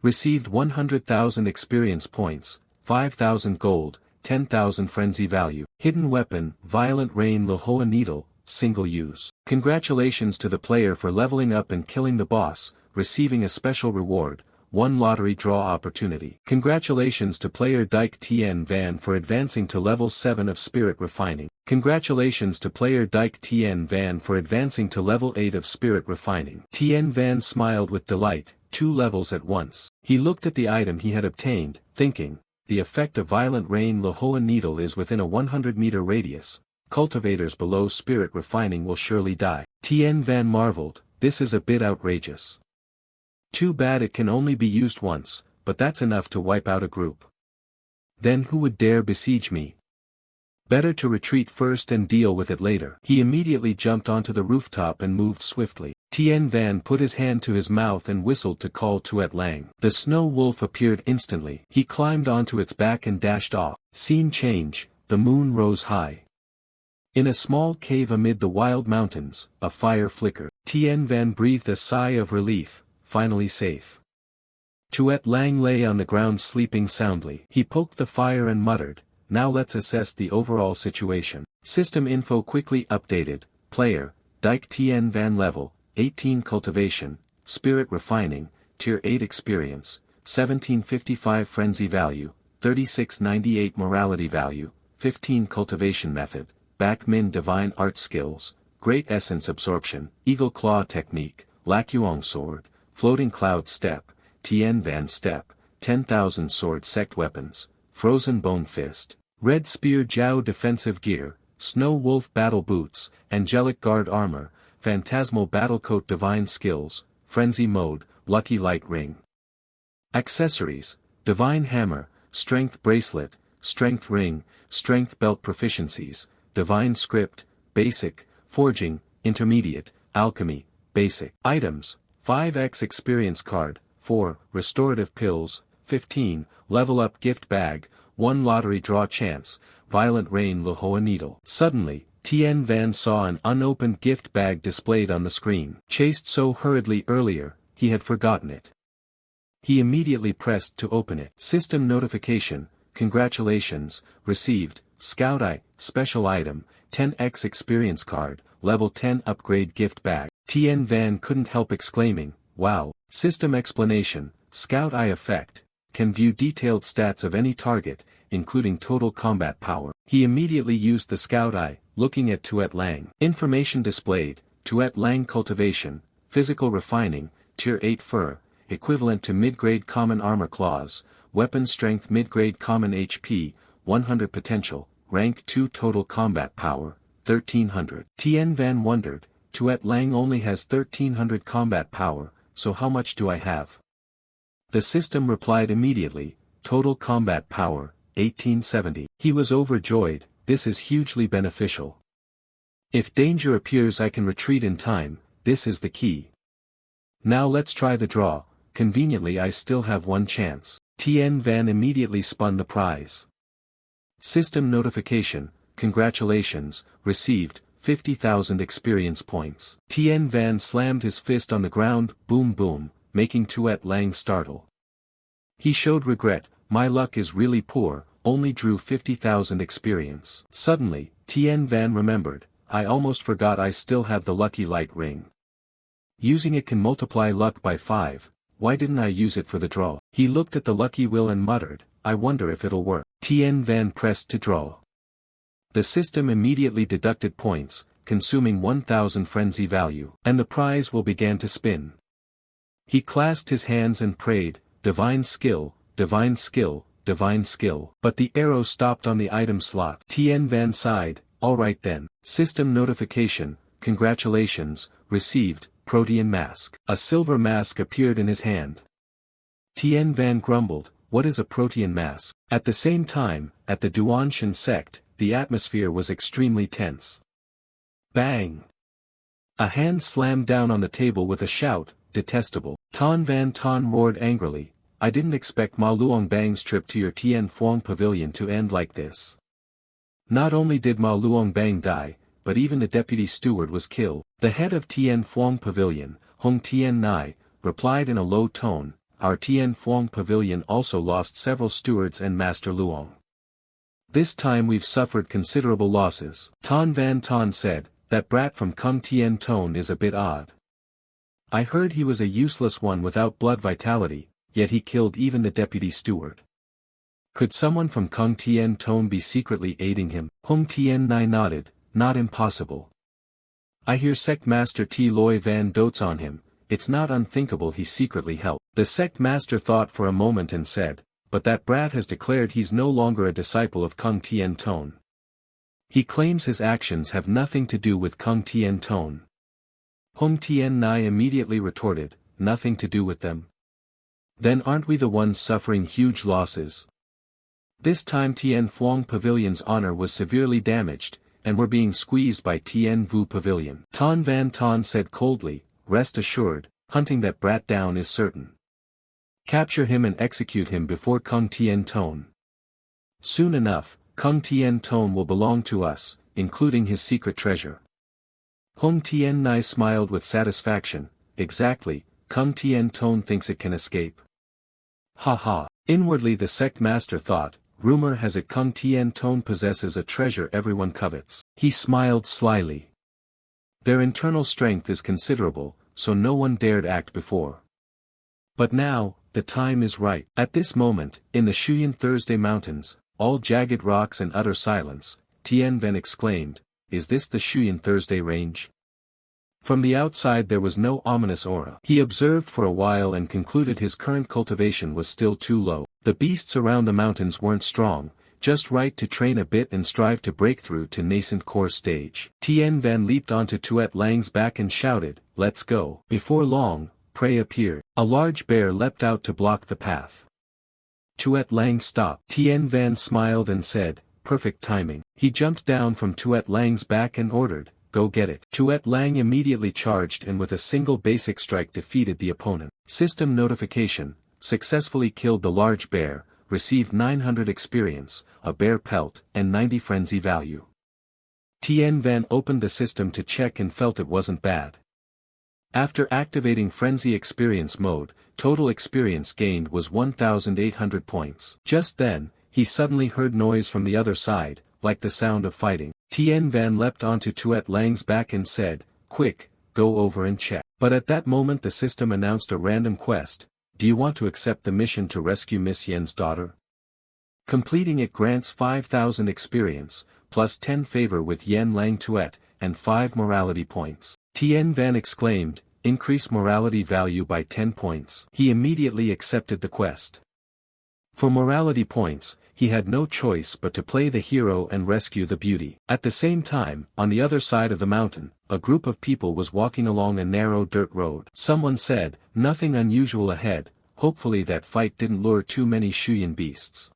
Received 100,000 experience points, 5,000 gold, 10,000 frenzy value. Hidden weapon, Violent Rain Lohoa Needle, single use. Congratulations to the player for leveling up and killing the boss, receiving a special reward, 1 lottery draw opportunity. Congratulations to player Dyke Tien Van for advancing to level 7 of Spirit Refining. Congratulations to player Dyke Tien Van for advancing to level 8 of Spirit Refining. Tien Van smiled with delight, 2 levels at once. He looked at the item he had obtained, thinking, the effect of Violent Rain Lohoa Needle is within a 100-meter radius. Cultivators below Spirit Refining will surely die. Tien Van marveled, this is a bit outrageous. Too bad it can only be used once, but that's enough to wipe out a group. Then who would dare besiege me? Better to retreat first and deal with it later. He immediately jumped onto the rooftop and moved swiftly. Tien Van put his hand to his mouth and whistled to call Tuet Lang. The snow wolf appeared instantly. He climbed onto its back and dashed off. Scene change, the moon rose high. In a small cave amid the wild mountains, a fire flickered. Tien Van breathed a sigh of relief, finally safe. Tuet Lang lay on the ground sleeping soundly. He poked the fire and muttered, "Now let's assess the overall situation." System info quickly updated. Player, Dyke Tien Van level, 18 cultivation, Spirit Refining, Tier 8 experience, 1755 frenzy value, 3698 morality value, 15 cultivation method, Backmin divine art skills, Great essence absorption, Eagle claw technique, Lakyuong sword, Floating cloud step, Tien Van step, 10,000 sword sect weapons, Frozen bone fist, Red spear Jiao defensive gear, Snow wolf battle boots, Angelic guard armor, Phantasmal battlecoat divine skills, Frenzy mode, Lucky light ring. Accessories, Divine hammer, Strength bracelet, Strength ring, Strength belt proficiencies, Divine script, basic, Forging, intermediate, Alchemy, basic. Items, 5x experience card, 4, restorative pills, 15, level up gift bag, 1 lottery draw chance, Violent Rain Lohoa Needle. Suddenly, Tien Van saw an unopened gift bag displayed on the screen. Chased so hurriedly earlier, he had forgotten it. He immediately pressed to open it. System notification, congratulations, received, Scout Eye, special item, 10x experience card, level 10 upgrade gift bag. Tien Van couldn't help exclaiming, wow. System explanation, Scout Eye effect, can view detailed stats of any target, including total combat power. He immediately used the Scout Eye, looking at Tuet Lang. Information displayed, Tuet Lang cultivation, physical refining, Tier 8 fur, equivalent to mid-grade common armor clause, weapon strength mid-grade common HP, 100 potential, rank 2 total combat power, 1300. Tien Van wondered, Tuat Lang only has 1300 combat power, so how much do I have? The system replied immediately, total combat power, 1870. He was overjoyed, this is hugely beneficial. If danger appears I can retreat in time, this is the key. Now let's try the draw, conveniently I still have one chance. Tien Van immediately spun the prize. System notification, congratulations, received, 50,000 experience points. Tien Van slammed his fist on the ground, boom boom, making Tuat Lang startle. He showed regret, my luck is really poor, only drew 50,000 experience. Suddenly, Tien Van remembered, I almost forgot I still have the lucky light ring. Using it can multiply luck by 5, why didn't I use it for the draw? He looked at the lucky wheel and muttered, I wonder if it'll work. Tien Van pressed to draw. The system immediately deducted points, consuming 1,000 frenzy value, and the prize wheel began to spin. He clasped his hands and prayed, divine skill, divine skill, divine skill. But the arrow stopped on the item slot. Tien Van sighed, alright then. System notification, congratulations, received, Protean mask. A silver mask appeared in his hand. Tien Van grumbled, what is a Protean mask? At the same time, at the Duanshan sect, the atmosphere was extremely tense. Bang! A hand slammed down on the table with a shout, detestable. Tan Van Tan roared angrily, I didn't expect Ma Luong Bang's trip to your Tien Phuong pavilion to end like this. Not only did Ma Luong Bang die, but even the deputy steward was killed. The head of Tien Phuong pavilion, Hong Tien Nai, replied in a low tone, our Tien Phuong pavilion also lost several stewards and Master Luong. This time we've suffered considerable losses. Tan Van Tan said, that brat from Kung Tien Tone is a bit odd. I heard he was a useless one without blood vitality, yet he killed even the deputy steward. Could someone from Kung Tien Tone be secretly aiding him? Hong Tien Nai nodded, not impossible. I hear Sect Master T. Loi Van dotes on him, it's not unthinkable he secretly helped. The Sect Master thought for a moment and said, but that brat has declared he's no longer a disciple of Kung Tien Tone. He claims his actions have nothing to do with Kung Tien Tone. Hong Tien Nai immediately retorted, nothing to do with them. Then aren't we the ones suffering huge losses? This time Tien Phuong Pavilion's honor was severely damaged, and were being squeezed by Tien Vu Pavilion. Tan Van Tan said coldly, rest assured, hunting that brat down is certain. Capture him and execute him before Kung Tien Tone. Soon enough, Kung Tien Tone will belong to us, including his secret treasure. Hong Tien Nai smiled with satisfaction, exactly, Kung Tien Tone thinks it can escape. Ha ha. Inwardly the sect master thought, rumor has it Kung Tien Tone possesses a treasure everyone covets. He smiled slyly. Their internal strength is considerable, so no one dared act before. But now, the time is right. At this moment, in the Shuyan Thursday Mountains, all jagged rocks and utter silence, Tien Van exclaimed, is this the Shuyan Thursday range? From the outside there was no ominous aura. He observed for a while and concluded his current cultivation was still too low. The beasts around the mountains weren't strong, just right to train a bit and strive to break through to nascent core stage. Tien Van leaped onto Tuat Lang's back and shouted, let's go. Before long, prey appeared. A large bear leapt out to block the path. Tuat Lang stopped. Tien Van smiled and said, perfect timing. He jumped down from Tuat Lang's back and ordered, go get it. Tuat Lang immediately charged and with a single basic strike defeated the opponent. System notification, successfully killed the large bear, received 900 experience, a bear pelt, and 90 frenzy value. Tien Van opened the system to check and felt it wasn't bad. After activating frenzy experience mode, total experience gained was 1,800 points. Just then, he suddenly heard noise from the other side, like the sound of fighting. Tien Van leapt onto Tuat Lang's back and said, quick, go over and check. But at that moment the system announced a random quest, do you want to accept the mission to rescue Miss Yen's daughter? Completing it grants 5,000 experience, plus 10 favor with Yen Lang Tuet, and 5 morality points. Tien Van exclaimed, increase morality value by 10 points. He immediately accepted the quest. For morality points, he had no choice but to play the hero and rescue the beauty. At the same time, on the other side of the mountain, a group of people was walking along a narrow dirt road. Someone said, "Nothing unusual ahead, hopefully that fight didn't lure too many Shuyan beasts."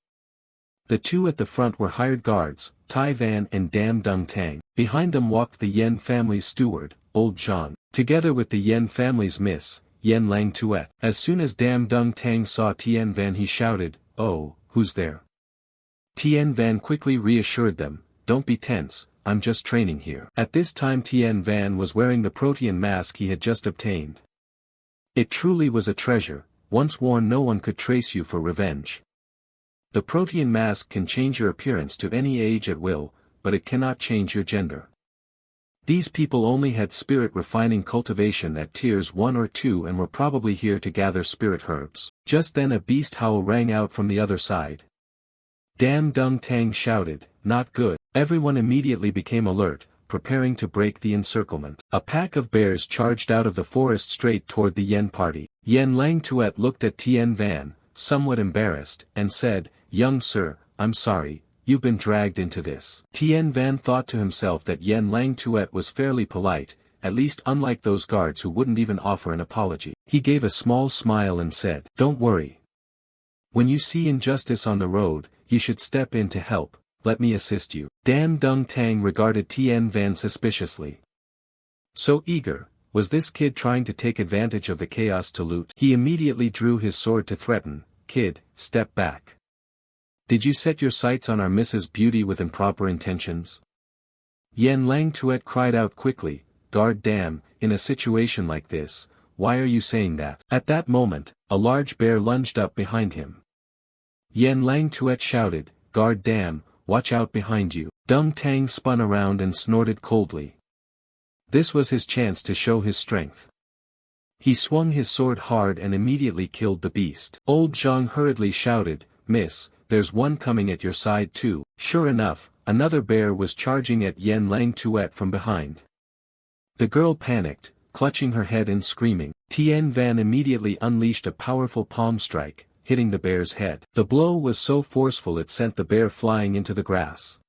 The two at the front were hired guards, Tai Van and Dam Dung Tang. Behind them walked the Yen family's steward, Old Zhang, together with the Yen family's miss, Yen Lang Tuet. As soon as Dam Dung Tang saw Tien Van he shouted, "Oh, who's there?" Tien Van quickly reassured them, "Don't be tense, I'm just training here." At this time Tien Van was wearing the protean mask he had just obtained. It truly was a treasure, once worn no one could trace you for revenge. The protean mask can change your appearance to any age at will, but it cannot change your gender. These people only had spirit refining cultivation at tiers 1 or 2 and were probably here to gather spirit herbs. Just then a beast howl rang out from the other side. Dam Dung Tang shouted, "Not good." Everyone immediately became alert, preparing to break the encirclement. A pack of bears charged out of the forest straight toward the Yen party. Yen Lang Tuet looked at Tien Van, somewhat embarrassed, and said, "Young sir, I'm sorry, you've been dragged into this." Tien Van thought to himself that Yen Lang Tuet was fairly polite, at least unlike those guards who wouldn't even offer an apology. He gave a small smile and said, "Don't worry. When you see injustice on the road, you should step in to help, let me assist you." Dam Dung Tang regarded Tien Van suspiciously. So eager, was this kid trying to take advantage of the chaos to loot? He immediately drew his sword to threaten, "Kid, step back. Did you set your sights on our Mrs. Beauty with improper intentions?" Yen Lang Tuet cried out quickly, "Guard damn, in a situation like this, why are you saying that?" At that moment, a large bear lunged up behind him. Yen Lang Tuet shouted, "Guard damn, watch out behind you." Dung Tang spun around and snorted coldly. This was his chance to show his strength. He swung his sword hard and immediately killed the beast. Old Zhang hurriedly shouted, "Miss, there's one coming at your side too." Sure enough, another bear was charging at Yen Lang Tuet from behind. The girl panicked, clutching her head and screaming. Tien Van immediately unleashed a powerful palm strike, hitting the bear's head. The blow was so forceful it sent the bear flying into the grass.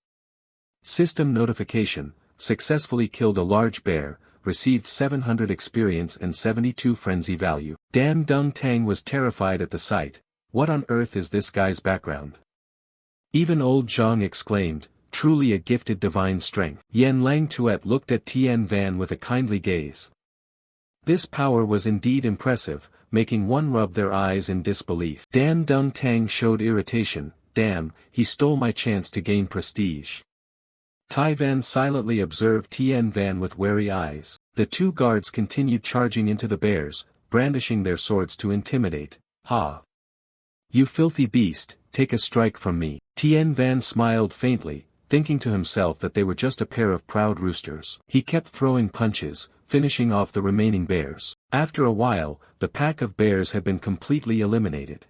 System notification, successfully killed a large bear, received 700 experience and 72 frenzy value. Dam Dung Tang was terrified at the sight. What on earth is this guy's background? Even old Zhang exclaimed, truly a gifted divine strength. Yen Lang Tuet looked at Tien Van with a kindly gaze. This power was indeed impressive, making one rub their eyes in disbelief. Dam Dung Tang showed irritation, damn, he stole my chance to gain prestige. Tai Van silently observed Tien Van with wary eyes. The two guards continued charging into the bears, brandishing their swords to intimidate. Ha! You filthy beast, take a strike from me. Tien Van smiled faintly, thinking to himself that they were just a pair of proud roosters. He kept throwing punches, finishing off the remaining bears. After a while, the pack of bears had been completely eliminated.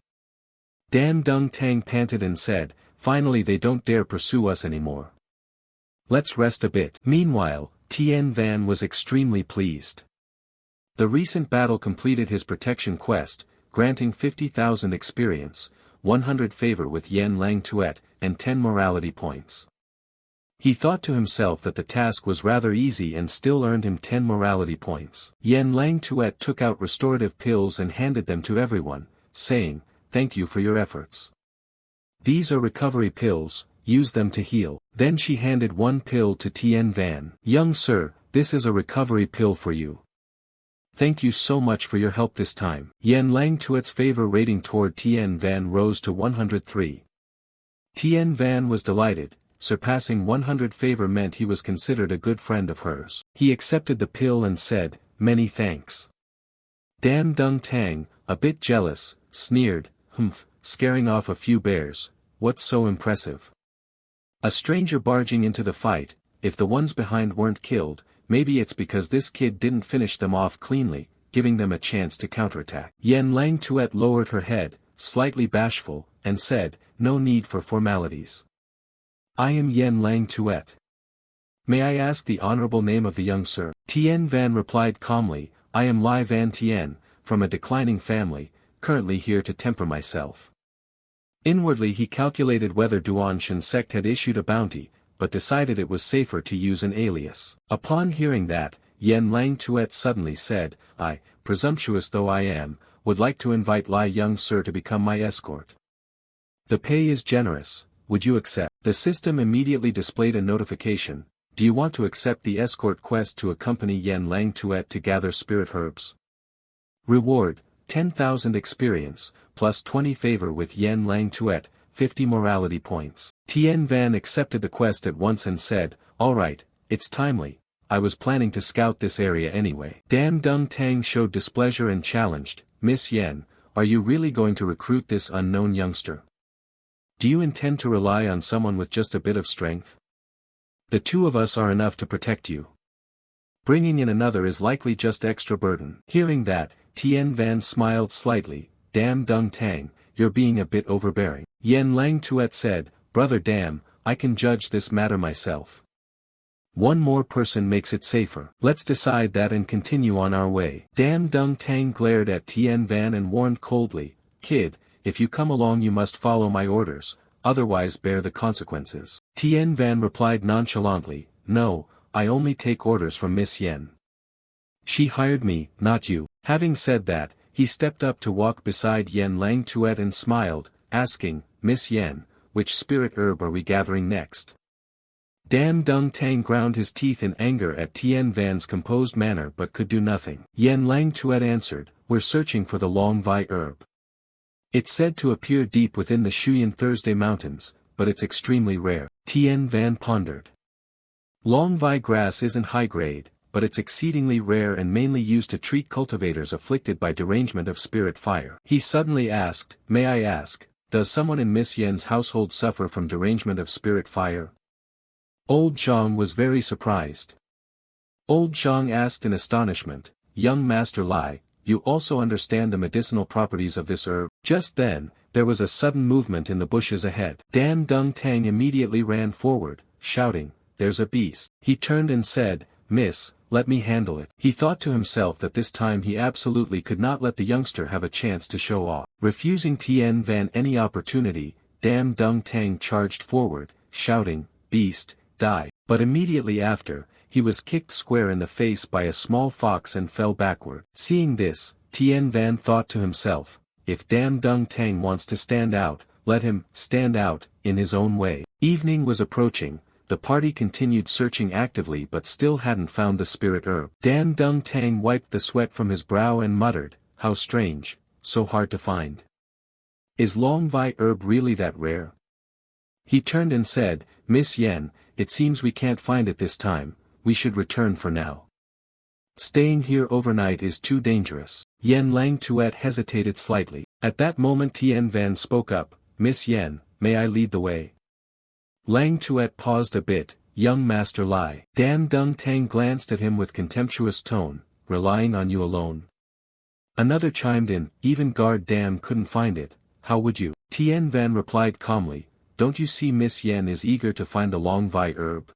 Dam Dung Tang panted and said, finally they don't dare pursue us anymore. Let's rest a bit. Meanwhile, Tien Van was extremely pleased. The recent battle completed his protection quest, granting 50,000 experience, 100 favor with Yen Lang Tuet, and 10 morality points. He thought to himself that the task was rather easy and still earned him 10 morality points. Yen Lang Tuet took out restorative pills and handed them to everyone, saying, thank you for your efforts. These are recovery pills, use them to heal. Then she handed one pill to Tien Van. Young sir, this is a recovery pill for you. Thank you so much for your help this time. Yen Lang Tuet's favor rating toward Tien Van rose to 103. Tien Van was delighted, surpassing 100 favor meant he was considered a good friend of hers. He accepted the pill and said, many thanks. Dam Dung Tang, a bit jealous, sneered, humph, scaring off a few bears, what's so impressive? A stranger barging into the fight, if the ones behind weren't killed, maybe it's because this kid didn't finish them off cleanly, giving them a chance to counterattack. Yen Lang Tuet lowered her head, slightly bashful, and said, no need for formalities. I am Yen Lang Tuet. May I ask the honorable name of the young sir? Tien Van replied calmly, I am Lai Van Tien, from a declining family, currently here to temper myself. Inwardly he calculated whether Duan Shan sect had issued a bounty, but decided it was safer to use an alias. Upon hearing that, Yen Lang Tuet suddenly said, I, presumptuous though I am, would like to invite Lai young sir to become my escort. The pay is generous, would you accept? The system immediately displayed a notification, do you want to accept the escort quest to accompany Yen Lang Tuet to gather spirit herbs? Reward, 10,000 experience, plus 20 favor with Yen Lang Tuet, 50 morality points. Tien Van accepted the quest at once and said, alright, it's timely, I was planning to scout this area anyway. Dan Dung Tang showed displeasure and challenged, Miss Yen, are you really going to recruit this unknown youngster? Do you intend to rely on someone with just a bit of strength? The two of us are enough to protect you. Bringing in another is likely just extra burden. Hearing that, Tien Van smiled slightly, Damn Dung Tang, you're being a bit overbearing. Yen Lang Tuet said, Brother Dam, I can judge this matter myself. One more person makes it safer. Let's decide that and continue on our way. Dam Dung Tang glared at Tien Van and warned coldly, Kid, if you come along you must follow my orders, otherwise bear the consequences. Tien Van replied nonchalantly, No, I only take orders from Miss Yen. She hired me, not you. Having said that, he stepped up to walk beside Yen Lang Tuet and smiled, asking, Miss Yen, which spirit herb are we gathering next? Dan Dung Tang ground his teeth in anger at Tien Van's composed manner but could do nothing. Yen Lang Tuet answered, We're searching for the Long Vai herb. It's said to appear deep within the Shuyan Thursday Mountains, but it's extremely rare. Tien Van pondered. Long Vai grass isn't high grade, but it's exceedingly rare and mainly used to treat cultivators afflicted by derangement of spirit fire. He suddenly asked, May I ask, does someone in Miss Yen's household suffer from derangement of spirit fire? Old Zhang was very surprised. Old Zhang asked in astonishment, Young Master Lai, you also understand the medicinal properties of this herb? Just then, there was a sudden movement in the bushes ahead. Dan Dung Tang immediately ran forward, shouting, There's a beast. He turned and said, Miss, let me handle it. He thought to himself that this time he absolutely could not let the youngster have a chance to show off. Refusing Tien Van any opportunity, Dam Dung Tang charged forward, shouting, Beast, die. But immediately after, he was kicked square in the face by a small fox and fell backward. Seeing this, Tien Van thought to himself, if Dam Dung Tang wants to stand out, let him stand out in his own way. Evening was approaching. The party continued searching actively but still hadn't found the spirit herb. Dan Dung Tang wiped the sweat from his brow and muttered, How strange, so hard to find. Is Long Vai herb really that rare? He turned and said, Miss Yen, it seems we can't find it this time, we should return for now. Staying here overnight is too dangerous. Yen Lang Tuet hesitated slightly. At that moment Tien Van spoke up, Miss Yen, may I lead the way? Lang Tuet paused a bit, Young Master Lai. Dan Dung Tang glanced at him with contemptuous tone, relying on you alone. Another chimed in, even Guard Dam couldn't find it, how would you? Tien Van replied calmly, Don't you see Miss Yen is eager to find the Long Vai herb?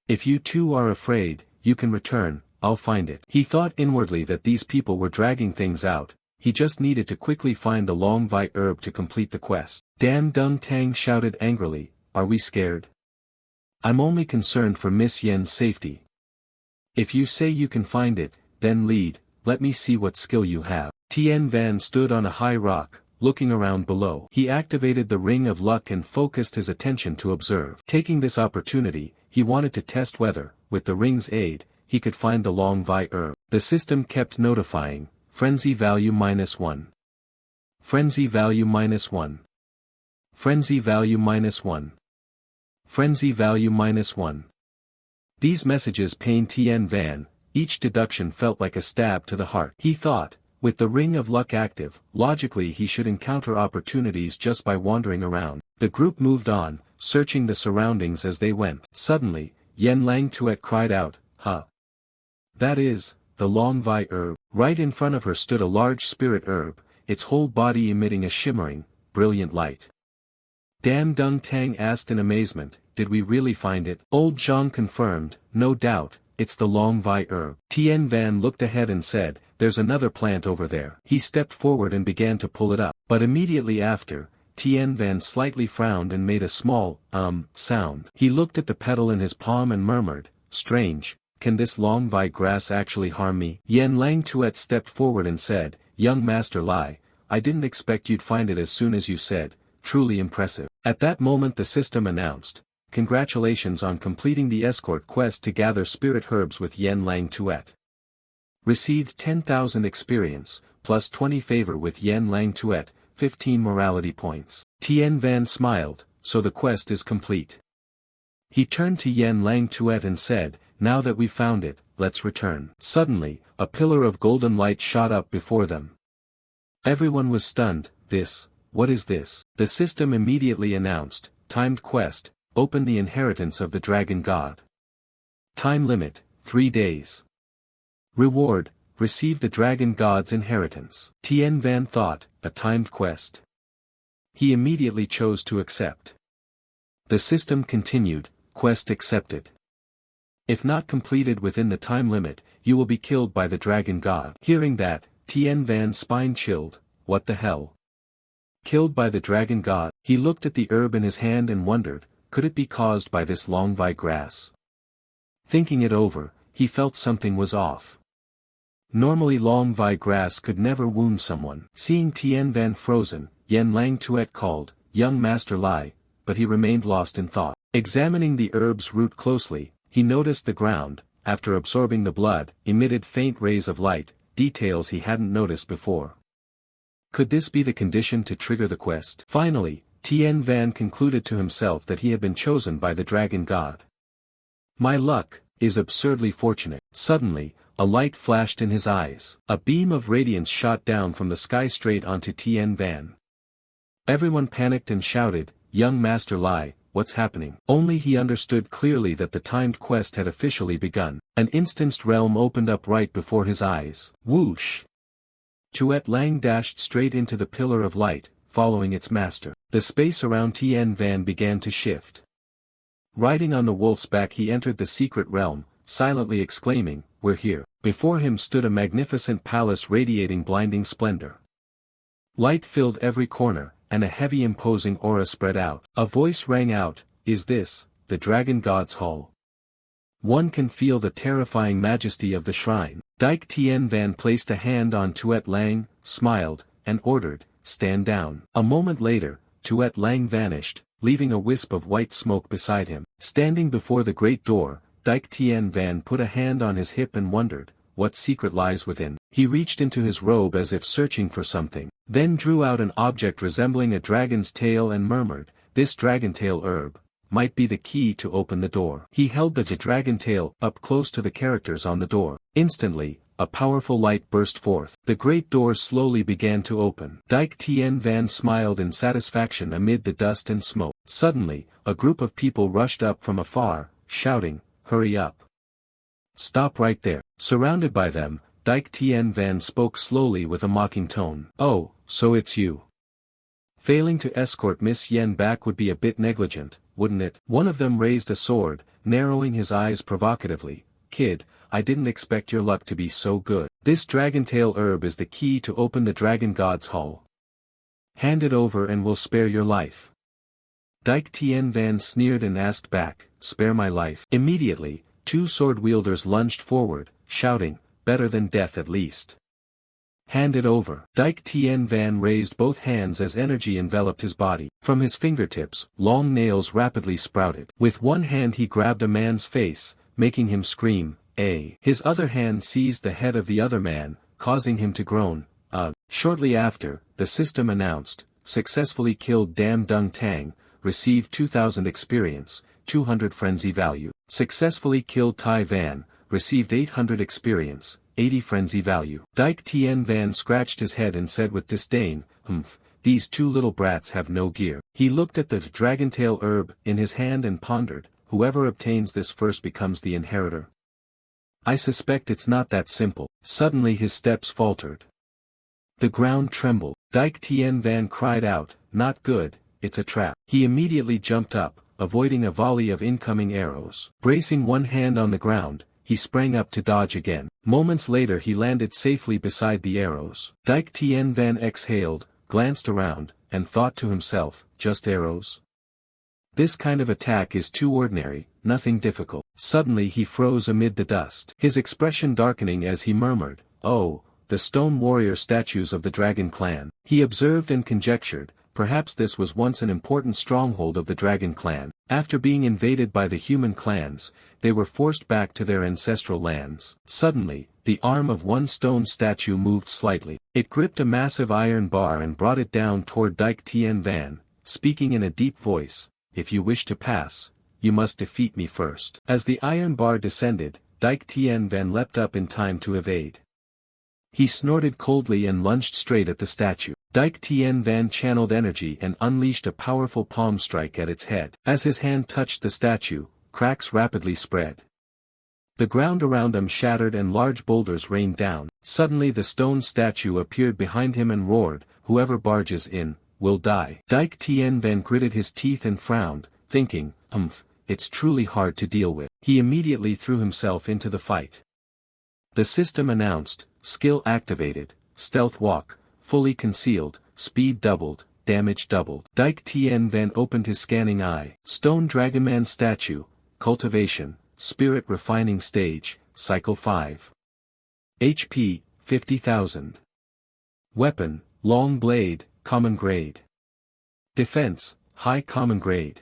If you two are afraid, you can return, I'll find it. He thought inwardly that these people were dragging things out, he just needed to quickly find the Long Vai herb to complete the quest. Dan Dung Tang shouted angrily, Are we scared? I'm only concerned for Miss Yen's safety. If you say you can find it, then lead, let me see what skill you have. Tien Van stood on a high rock, looking around below. He activated the Ring of Luck and focused his attention to observe. Taking this opportunity, he wanted to test whether, with the ring's aid, he could find the Long Vai herb. The system kept notifying, Frenzy value -1. Frenzy value -1. Frenzy value -1. Frenzy value -1. These messages pained Tien Van, each deduction felt like a stab to the heart. He thought, with the Ring of Luck active, logically he should encounter opportunities just by wandering around. The group moved on, searching the surroundings as they went. Suddenly, Yen Lang Tuet cried out, Huh! That is, the Long Vai herb. Right in front of her stood a large spirit herb, its whole body emitting a shimmering, brilliant light. Dan Dung Tang asked in amazement, Did we really find it? Old Zhang confirmed, No doubt, it's the Long Vi herb. Tien Van looked ahead and said, there's another plant over there. He stepped forward and began to pull it up. But immediately after, Tien Van slightly frowned and made a small, sound. He looked at the petal in his palm and murmured, strange, can this Long Vi grass actually harm me? Yen Lang Tuet stepped forward and said, young Master Lai, I didn't expect you'd find it as soon as you said, truly impressive. At that moment the system announced, congratulations on completing the escort quest to gather spirit herbs with Yen Lang Tuet. Received 10,000 experience, plus 20 favor with Yen Lang Tuet, 15 morality points. Tien Van smiled, so the quest is complete. He turned to Yen Lang Tuet and said, now that we've found it, let's return. Suddenly, a pillar of golden light shot up before them. Everyone was stunned. What is this? The system immediately announced, timed quest, open the inheritance of the dragon god. Time limit, 3 days. Reward, receive the dragon god's inheritance. Tien Van thought, a timed quest. He immediately chose to accept. The system continued, quest accepted. If not completed within the time limit, you will be killed by the dragon god. Hearing that, Tien Van's spine chilled, what the hell? Killed by the dragon god, he looked at the herb in his hand and wondered, could it be caused by this Long Vi grass? Thinking it over, he felt something was off. Normally Long Vi grass could never wound someone. Seeing Tien Van frozen, Yen Lang Tuet called, young Master Lai, but he remained lost in thought. Examining the herb's root closely, he noticed the ground, after absorbing the blood, emitted faint rays of light, details he hadn't noticed before. Could this be the condition to trigger the quest? Finally, Tien Van concluded to himself that he had been chosen by the dragon god. My luck is absurdly fortunate. Suddenly, a light flashed in his eyes. A beam of radiance shot down from the sky straight onto Tien Van. Everyone panicked and shouted, young Master Lai, what's happening? Only he understood clearly that the timed quest had officially begun. An instanced realm opened up right before his eyes. Whoosh! Tuet Lang dashed straight into the pillar of light, following its master. The space around Tien Van began to shift. Riding on the wolf's back he entered the secret realm, silently exclaiming, we're here. Before him stood a magnificent palace radiating blinding splendor. Light filled every corner, and a heavy imposing aura spread out. A voice rang out, is this, the dragon god's hall? One can feel the terrifying majesty of the shrine. Dike Tien Van placed a hand on Tuet Lang, smiled, and ordered, stand down. A moment later, Tuet Lang vanished, leaving a wisp of white smoke beside him. Standing before the great door, Dike Tien Van put a hand on his hip and wondered, what secret lies within. He reached into his robe as if searching for something, then drew out an object resembling a dragon's tail and murmured, this dragon tail herb might be the key to open the door. He held the dragon tail up close to the characters on the door. Instantly, a powerful light burst forth. The great door slowly began to open. Dike Tien Van smiled in satisfaction amid the dust and smoke. Suddenly, a group of people rushed up from afar, shouting, hurry up. Stop right there. Surrounded by them, Dike Tien Van spoke slowly with a mocking tone. Oh, so it's you. Failing to escort Miss Yen back would be a bit negligent, wouldn't it? One of them raised a sword, narrowing his eyes provocatively. Kid, I didn't expect your luck to be so good. This dragon tail herb is the key to open the dragon god's hall. Hand it over and we'll spare your life. Dike Tien Van sneered and asked back, spare my life. Immediately, two sword wielders lunged forward, shouting, better than death at least. Hand it over. Dike Tien Van raised both hands as energy enveloped his body. From his fingertips, long nails rapidly sprouted. With one hand he grabbed a man's face, making him scream, "A." His other hand seized the head of the other man, causing him to groan, "Ugh." Shortly after, the system announced, successfully killed Dam Dung Tang, received 2,000 experience, 200 frenzy value. Successfully killed Tai Van, received 800 experience, 80 frenzy value. Dike Tien Van scratched his head and said with disdain, "Humph, these two little brats have no gear." He looked at the dragon tail herb in his hand and pondered, whoever obtains this first becomes the inheritor. I suspect it's not that simple. Suddenly his steps faltered. The ground trembled. Dike Tien Van cried out, "Not good, it's a trap." He immediately jumped up, avoiding a volley of incoming arrows. Bracing one hand on the ground, he sprang up to dodge again. Moments later he landed safely beside the arrows. Dike Tien Van exhaled, glanced around, and thought to himself, just arrows? This kind of attack is too ordinary, nothing difficult. Suddenly he froze amid the dust, his expression darkening as he murmured, "Oh, the stone warrior statues of the dragon clan." He observed and conjectured, perhaps this was once an important stronghold of the dragon clan. After being invaded by the human clans, they were forced back to their ancestral lands. Suddenly, the arm of one stone statue moved slightly. It gripped a massive iron bar and brought it down toward Dike Tien Van, speaking in a deep voice, "If you wish to pass, you must defeat me first." As the iron bar descended, Dike Tien Van leapt up in time to evade. He snorted coldly and lunged straight at the statue. Dike Tien Van channeled energy and unleashed a powerful palm strike at its head. As his hand touched the statue, cracks rapidly spread. The ground around them shattered and large boulders rained down. Suddenly the stone statue appeared behind him and roared, "Whoever barges in, will die." Dike Tien Van gritted his teeth and frowned, thinking, it's truly hard to deal with." He immediately threw himself into the fight. The system announced, "Skill activated, stealth walk, fully concealed, speed doubled, damage doubled." Dike Tien Van opened his scanning eye. Stone Dragonman statue, cultivation, spirit refining stage, cycle 5. HP, 50,000. Weapon, long blade, common grade. Defense, high common grade.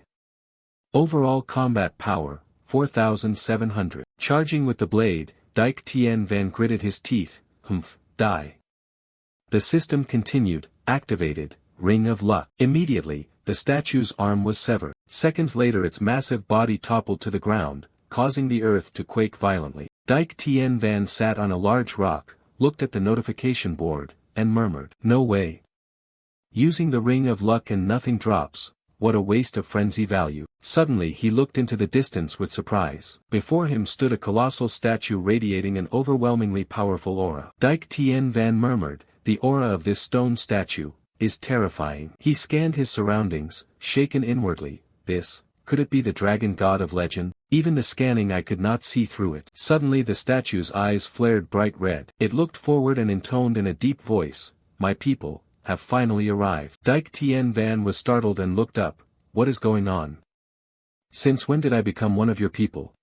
Overall combat power, 4,700. Charging with the blade, Dike Tien Van gritted his teeth, die. The system continued, activated, Ring of Luck. Immediately, the statue's arm was severed. Seconds later its massive body toppled to the ground, causing the earth to quake violently. Dike Tien Van sat on a large rock, looked at the notification board, and murmured, "No way. Using the Ring of Luck and nothing drops, what a waste of frenzy value." Suddenly he looked into the distance with surprise. Before him stood a colossal statue radiating an overwhelmingly powerful aura. Dike Tien Van murmured, "The aura of this stone statue is terrifying." He scanned his surroundings, shaken inwardly. Could it be the dragon god of legend? Even the scanning I could not see through it. Suddenly the statue's eyes flared bright red. It looked forward and intoned in a deep voice, "My people have finally arrived." Dike Tien Van was startled and looked up. "What is going on? Since when did I become one of your people?"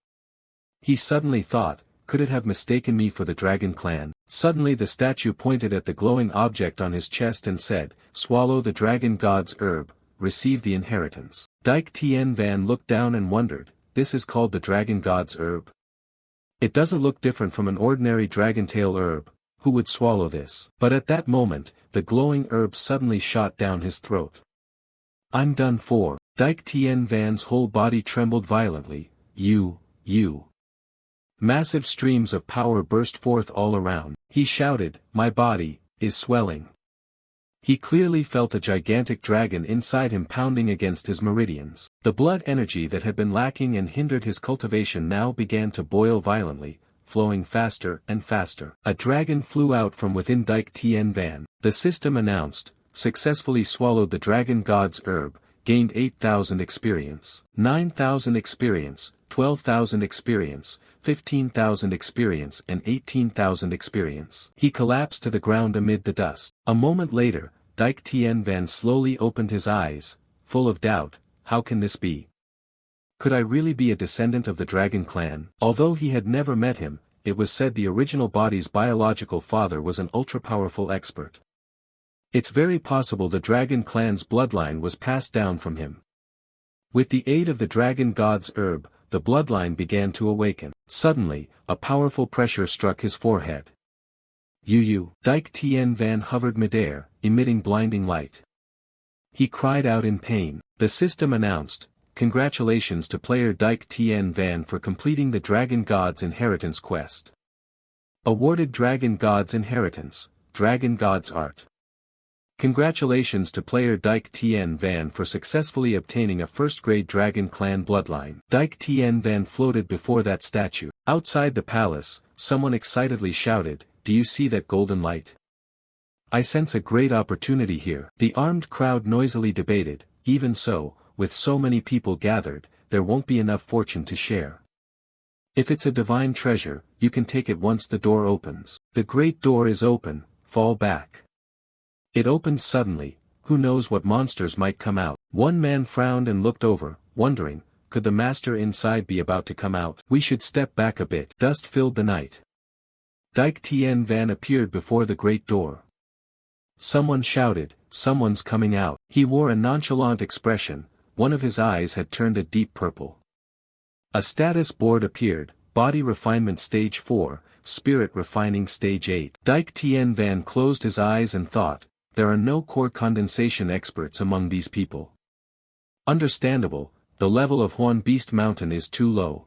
He suddenly thought, could it have mistaken me for the dragon clan? Suddenly the statue pointed at the glowing object on his chest and said, "Swallow the dragon god's herb, receive the inheritance." Dike Tien Van looked down and wondered, this is called the dragon god's herb? It doesn't look different from an ordinary dragon-tail herb. Who would swallow this? But at that moment, the glowing herb suddenly shot down his throat. "I'm done for." Dike Tien Van's whole body trembled violently. You. Massive streams of power burst forth all around. He shouted, "My body is swelling." He clearly felt a gigantic dragon inside him pounding against his meridians. The blood energy that had been lacking and hindered his cultivation now began to boil violently, flowing faster and faster. A dragon flew out from within Dike Tien Van. The system announced, "Successfully swallowed the dragon god's herb, gained 8,000 experience, 9,000 experience, 12,000 experience, 15,000 experience and 18,000 experience." He collapsed to the ground amid the dust. A moment later, Dike Tien Van slowly opened his eyes, full of doubt. How can this be? Could I really be a descendant of the dragon clan? Although he had never met him, it was said the original body's biological father was an ultra-powerful expert. It's very possible the dragon clan's bloodline was passed down from him. With the aid of the dragon god's herb, the bloodline began to awaken. Suddenly, a powerful pressure struck his forehead. Dike Tien Van hovered midair, emitting blinding light. He cried out in pain. The system announced, "Congratulations to player Dike Tien Van for completing the Dragon God's Inheritance quest. Awarded Dragon God's Inheritance, Dragon God's Art." Congratulations to player Dike Tien Van for successfully obtaining a first-grade Dragon Clan bloodline. Dike Tien Van floated before that statue. Outside the palace, someone excitedly shouted, "Do you see that golden light? I sense a great opportunity here." The armed crowd noisily debated, "Even so, with so many people gathered, there won't be enough fortune to share. If it's a divine treasure, you can take it once the door opens. The great door is open, fall back. It opens suddenly, who knows what monsters might come out. One man frowned and looked over, wondering, could the master inside be about to come out? We should step back a bit. Dust filled the night. Dike Tien Van appeared before the great door. Someone shouted, someone's coming out. He wore a nonchalant expression, one of his eyes had turned a deep purple. A status board appeared, Body Refinement Stage 4, Spirit Refining Stage 8. Dike Tien Van closed his eyes and thought, there are no core condensation experts among these people. Understandable, the level of Huan Beast Mountain is too low.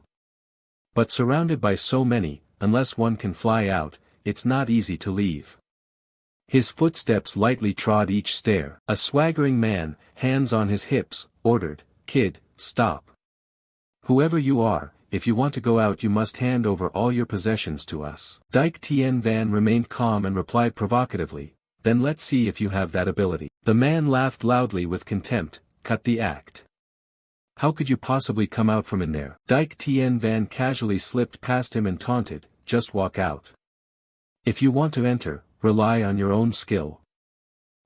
But surrounded by so many, unless one can fly out, it's not easy to leave. His footsteps lightly trod each stair. A swaggering man, hands on his hips, ordered, "Kid, stop. Whoever you are, if you want to go out you must hand over all your possessions to us." Dike Tien Van remained calm and replied provocatively, "Then let's see if you have that ability." The man laughed loudly with contempt, "Cut the act. How could you possibly come out from in there?" Dike Tien Van casually slipped past him and taunted, "Just walk out. If you want to enter, rely on your own skill.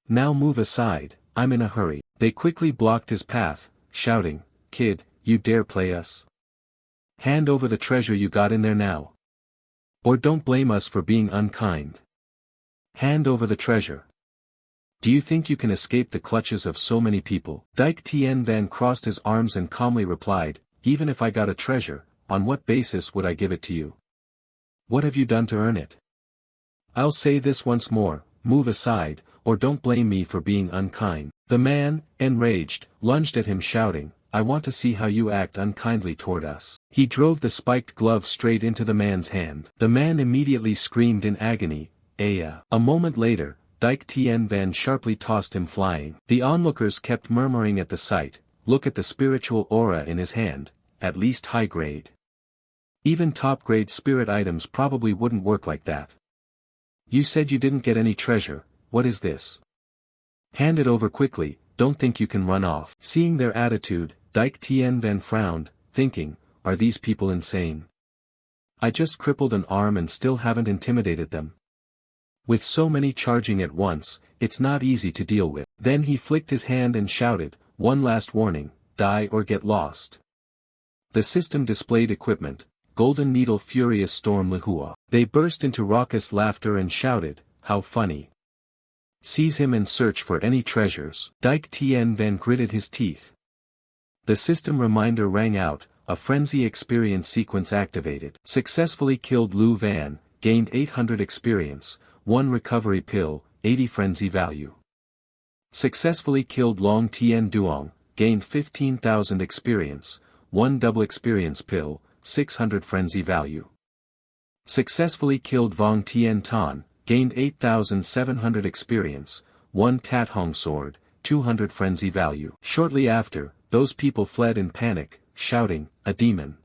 Now move aside, I'm in a hurry." They quickly blocked his path, shouting, "Kid, you dare play us? Hand over the treasure you got in there now. Or don't blame us for being unkind. Hand over the treasure. Do you think you can escape the clutches of so many people?" Dike Tien Van crossed his arms and calmly replied, "Even if I got a treasure, on what basis would I give it to you? What have you done to earn it? I'll say this once more, move aside, or don't blame me for being unkind." The man, enraged, lunged at him shouting, "I want to see how you act unkindly toward us." He drove the spiked glove straight into the man's hand. The man immediately screamed in agony, "Aya." A moment later, Dike Tien Van sharply tossed him flying. The onlookers kept murmuring at the sight, "Look at the spiritual aura in his hand, at least high grade. Even top grade spirit items probably wouldn't work like that. You said you didn't get any treasure, what is this? Hand it over quickly, don't think you can run off." Seeing their attitude, Dike Tien Van frowned, thinking, are these people insane? I just crippled an arm and still haven't intimidated them. With so many charging at once, it's not easy to deal with. Then he flicked his hand and shouted, "One last warning, die or get lost." The system displayed equipment, Golden Needle Furious Storm Lihua. They burst into raucous laughter and shouted, "How funny. Seize him and search for any treasures." Dike Tien Van gritted his teeth. The system reminder rang out, a frenzy experience sequence activated. Successfully killed Lu Van, gained 800 experience, 1 recovery pill, 80 frenzy value. Successfully killed Long Tien Duong, gained 15,000 experience, 1 double experience pill, 600 frenzy value. Successfully killed Vong Tien Tan, gained 8,700 experience, 1 Tat Hong sword, 200 frenzy value. Shortly after, those people fled in panic, shouting, "A demon.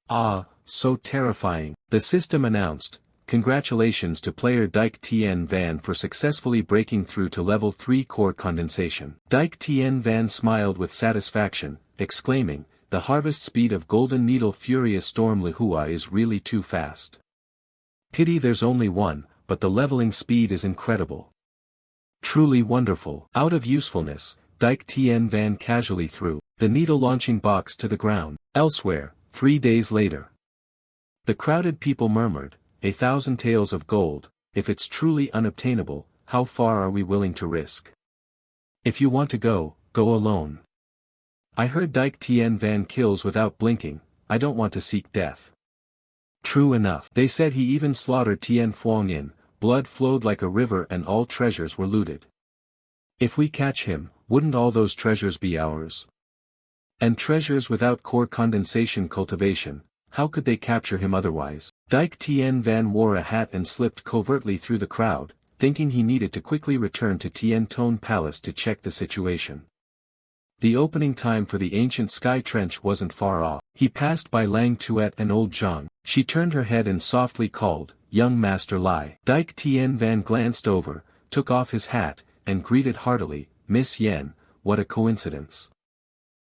Ah, so terrifying." The system announced, "Congratulations to player Dike Tien Van for successfully breaking through to level 3 core condensation." Dike Tien Van smiled with satisfaction, exclaiming, "The harvest speed of Golden Needle Furious Storm Lihua is really too fast. Pity there's only one, but the leveling speed is incredible. Truly wonderful." Out of usefulness, Dike Tien Van casually threw the needle launching box to the ground. Elsewhere, 3 days later. The crowded people murmured, 1,000 taels of gold, if it's truly unobtainable, how far are we willing to risk? If you want to go, go alone. I heard Dike Tien Van kills without blinking, I don't want to seek death. True enough. They said he even slaughtered Tien Phuong Yin, blood flowed like a river and all treasures were looted. If we catch him, wouldn't all those treasures be ours? And treasures without core condensation cultivation, how could they capture him otherwise? Dike Tien Van wore a hat and slipped covertly through the crowd, thinking he needed to quickly return to Tien Tone Palace to check the situation. The opening time for the ancient sky trench wasn't far off. He passed by Lang Tuet and old Zhang. She turned her head and softly called, "Young Master Lai." Dike Tien Van glanced over, took off his hat, and greeted heartily, "Miss Yen, what a coincidence.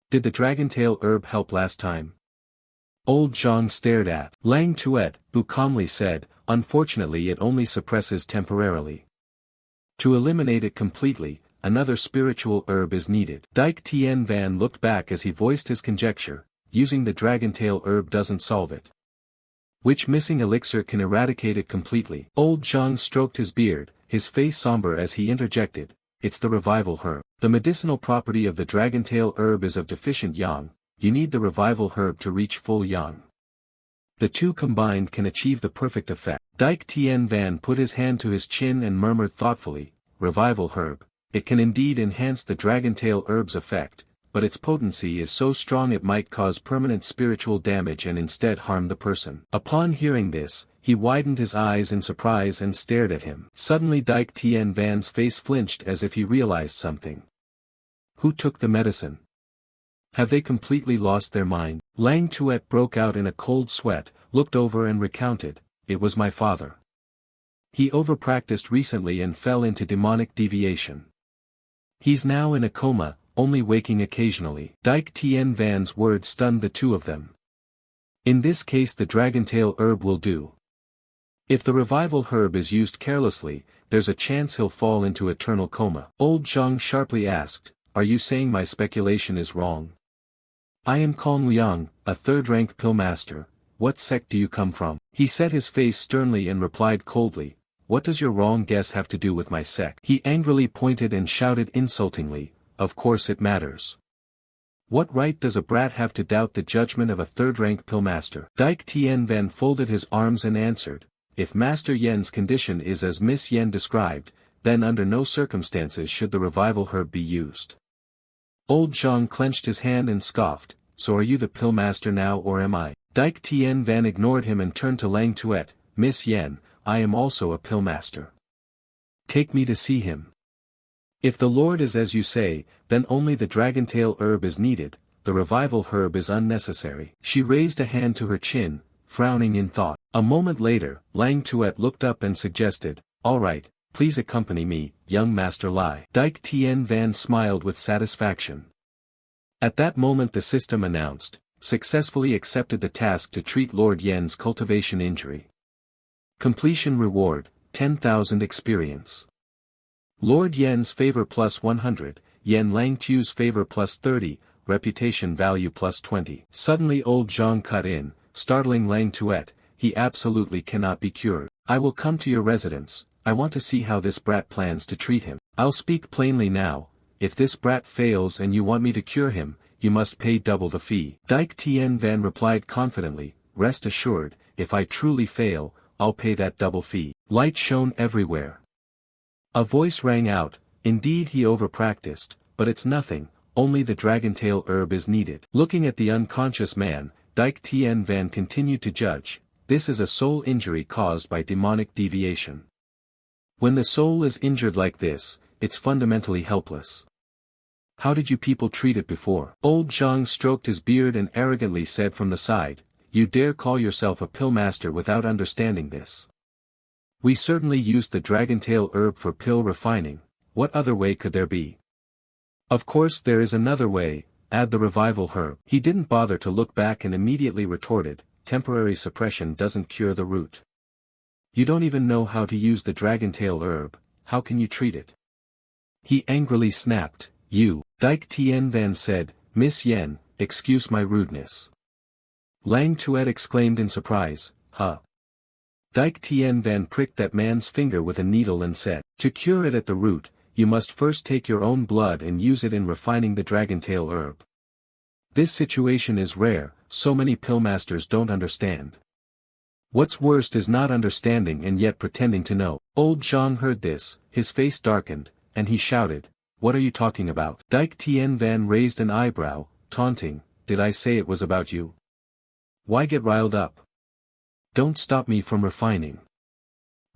Did the dragontail herb help last time?" Old Zhang stared at Lang Tuet, who calmly said, unfortunately it only suppresses temporarily. To eliminate it completely, another spiritual herb is needed. Dike Tien Van looked back as he voiced his conjecture, using the dragontail herb doesn't solve it. Which missing elixir can eradicate it completely? Old Zhang stroked his beard, his face somber as he interjected, it's the revival herb. The medicinal property of the dragontail herb is of deficient yang, you need the revival herb to reach full yang. The two combined can achieve the perfect effect. Dike Tien Van put his hand to his chin and murmured thoughtfully, revival herb, it can indeed enhance the dragontail herb's effect, but its potency is so strong it might cause permanent spiritual damage and instead harm the person. Upon hearing this, he widened his eyes in surprise and stared at him. Suddenly Dike Tien Van's face flinched as if he realized something. Who took the medicine? Have they completely lost their mind? Lang Tuet broke out in a cold sweat, looked over and recounted, it was my father. He overpracticed recently and fell into demonic deviation. He's now in a coma, only waking occasionally. Dike Tien Van's words stunned the two of them. In this case the dragontail herb will do. If the revival herb is used carelessly, there's a chance he'll fall into eternal coma. Old Zhang sharply asked, are you saying my speculation is wrong? I am Kong Liang, a third-rank pillmaster. What sect do you come from? He set his face sternly and replied coldly, what does your wrong guess have to do with my sect? He angrily pointed and shouted insultingly, of course it matters. What right does a brat have to doubt the judgment of a third-rank pillmaster? Dike Tien Van folded his arms and answered, if Master Yen's condition is as Miss Yen described, then under no circumstances should the revival herb be used. Old Zhang clenched his hand and scoffed, so are you the pillmaster now or am I? Dike Tien Van ignored him and turned to Lang Tuet, Miss Yen, I am also a pillmaster. Take me to see him. If the Lord is as you say, then only the dragontail herb is needed, the revival herb is unnecessary. She raised a hand to her chin, frowning in thought. A moment later, Lang Tuet looked up and suggested, all right, please accompany me, young Master Lai. Dike Tien Van smiled with satisfaction. At that moment the system announced, successfully accepted the task to treat Lord Yen's cultivation injury. Completion reward, 10,000 experience. Lord Yen's favor plus 100, Yen Lang Tu's favor plus 30, reputation value plus 20. Suddenly old Zhang cut in, startling Lang Tuet, he absolutely cannot be cured. I will come to your residence, I want to see how this brat plans to treat him. I'll speak plainly now, if this brat fails and you want me to cure him, you must pay double the fee. Dike Tien Van replied confidently, rest assured, if I truly fail, I'll pay that double fee. Light shone everywhere. A voice rang out, indeed he overpracticed, but it's nothing, only the dragontail herb is needed. Looking at the unconscious man, Dike Tien Van continued to judge, this is a soul injury caused by demonic deviation. When the soul is injured like this, it's fundamentally helpless. How did you people treat it before? Old Zhang stroked his beard and arrogantly said from the side, you dare call yourself a pillmaster without understanding this. We certainly used the dragontail herb for pill refining, what other way could there be? Of course there is another way, add the revival herb. He didn't bother to look back and immediately retorted, temporary suppression doesn't cure the root. You don't even know how to use the dragontail herb, how can you treat it? He angrily snapped, you. Dike Tien Van said, Miss Yen, excuse my rudeness. Lang Tuet exclaimed in surprise, huh? Dike Tien Van pricked that man's finger with a needle and said, to cure it at the root, you must first take your own blood and use it in refining the dragontail herb. This situation is rare, so many pillmasters don't understand. What's worst is not understanding and yet pretending to know. Old Zhang heard this, his face darkened, and he shouted, what are you talking about? Dike Tien Van raised an eyebrow, taunting, did I say it was about you? Why get riled up? Don't stop me from refining.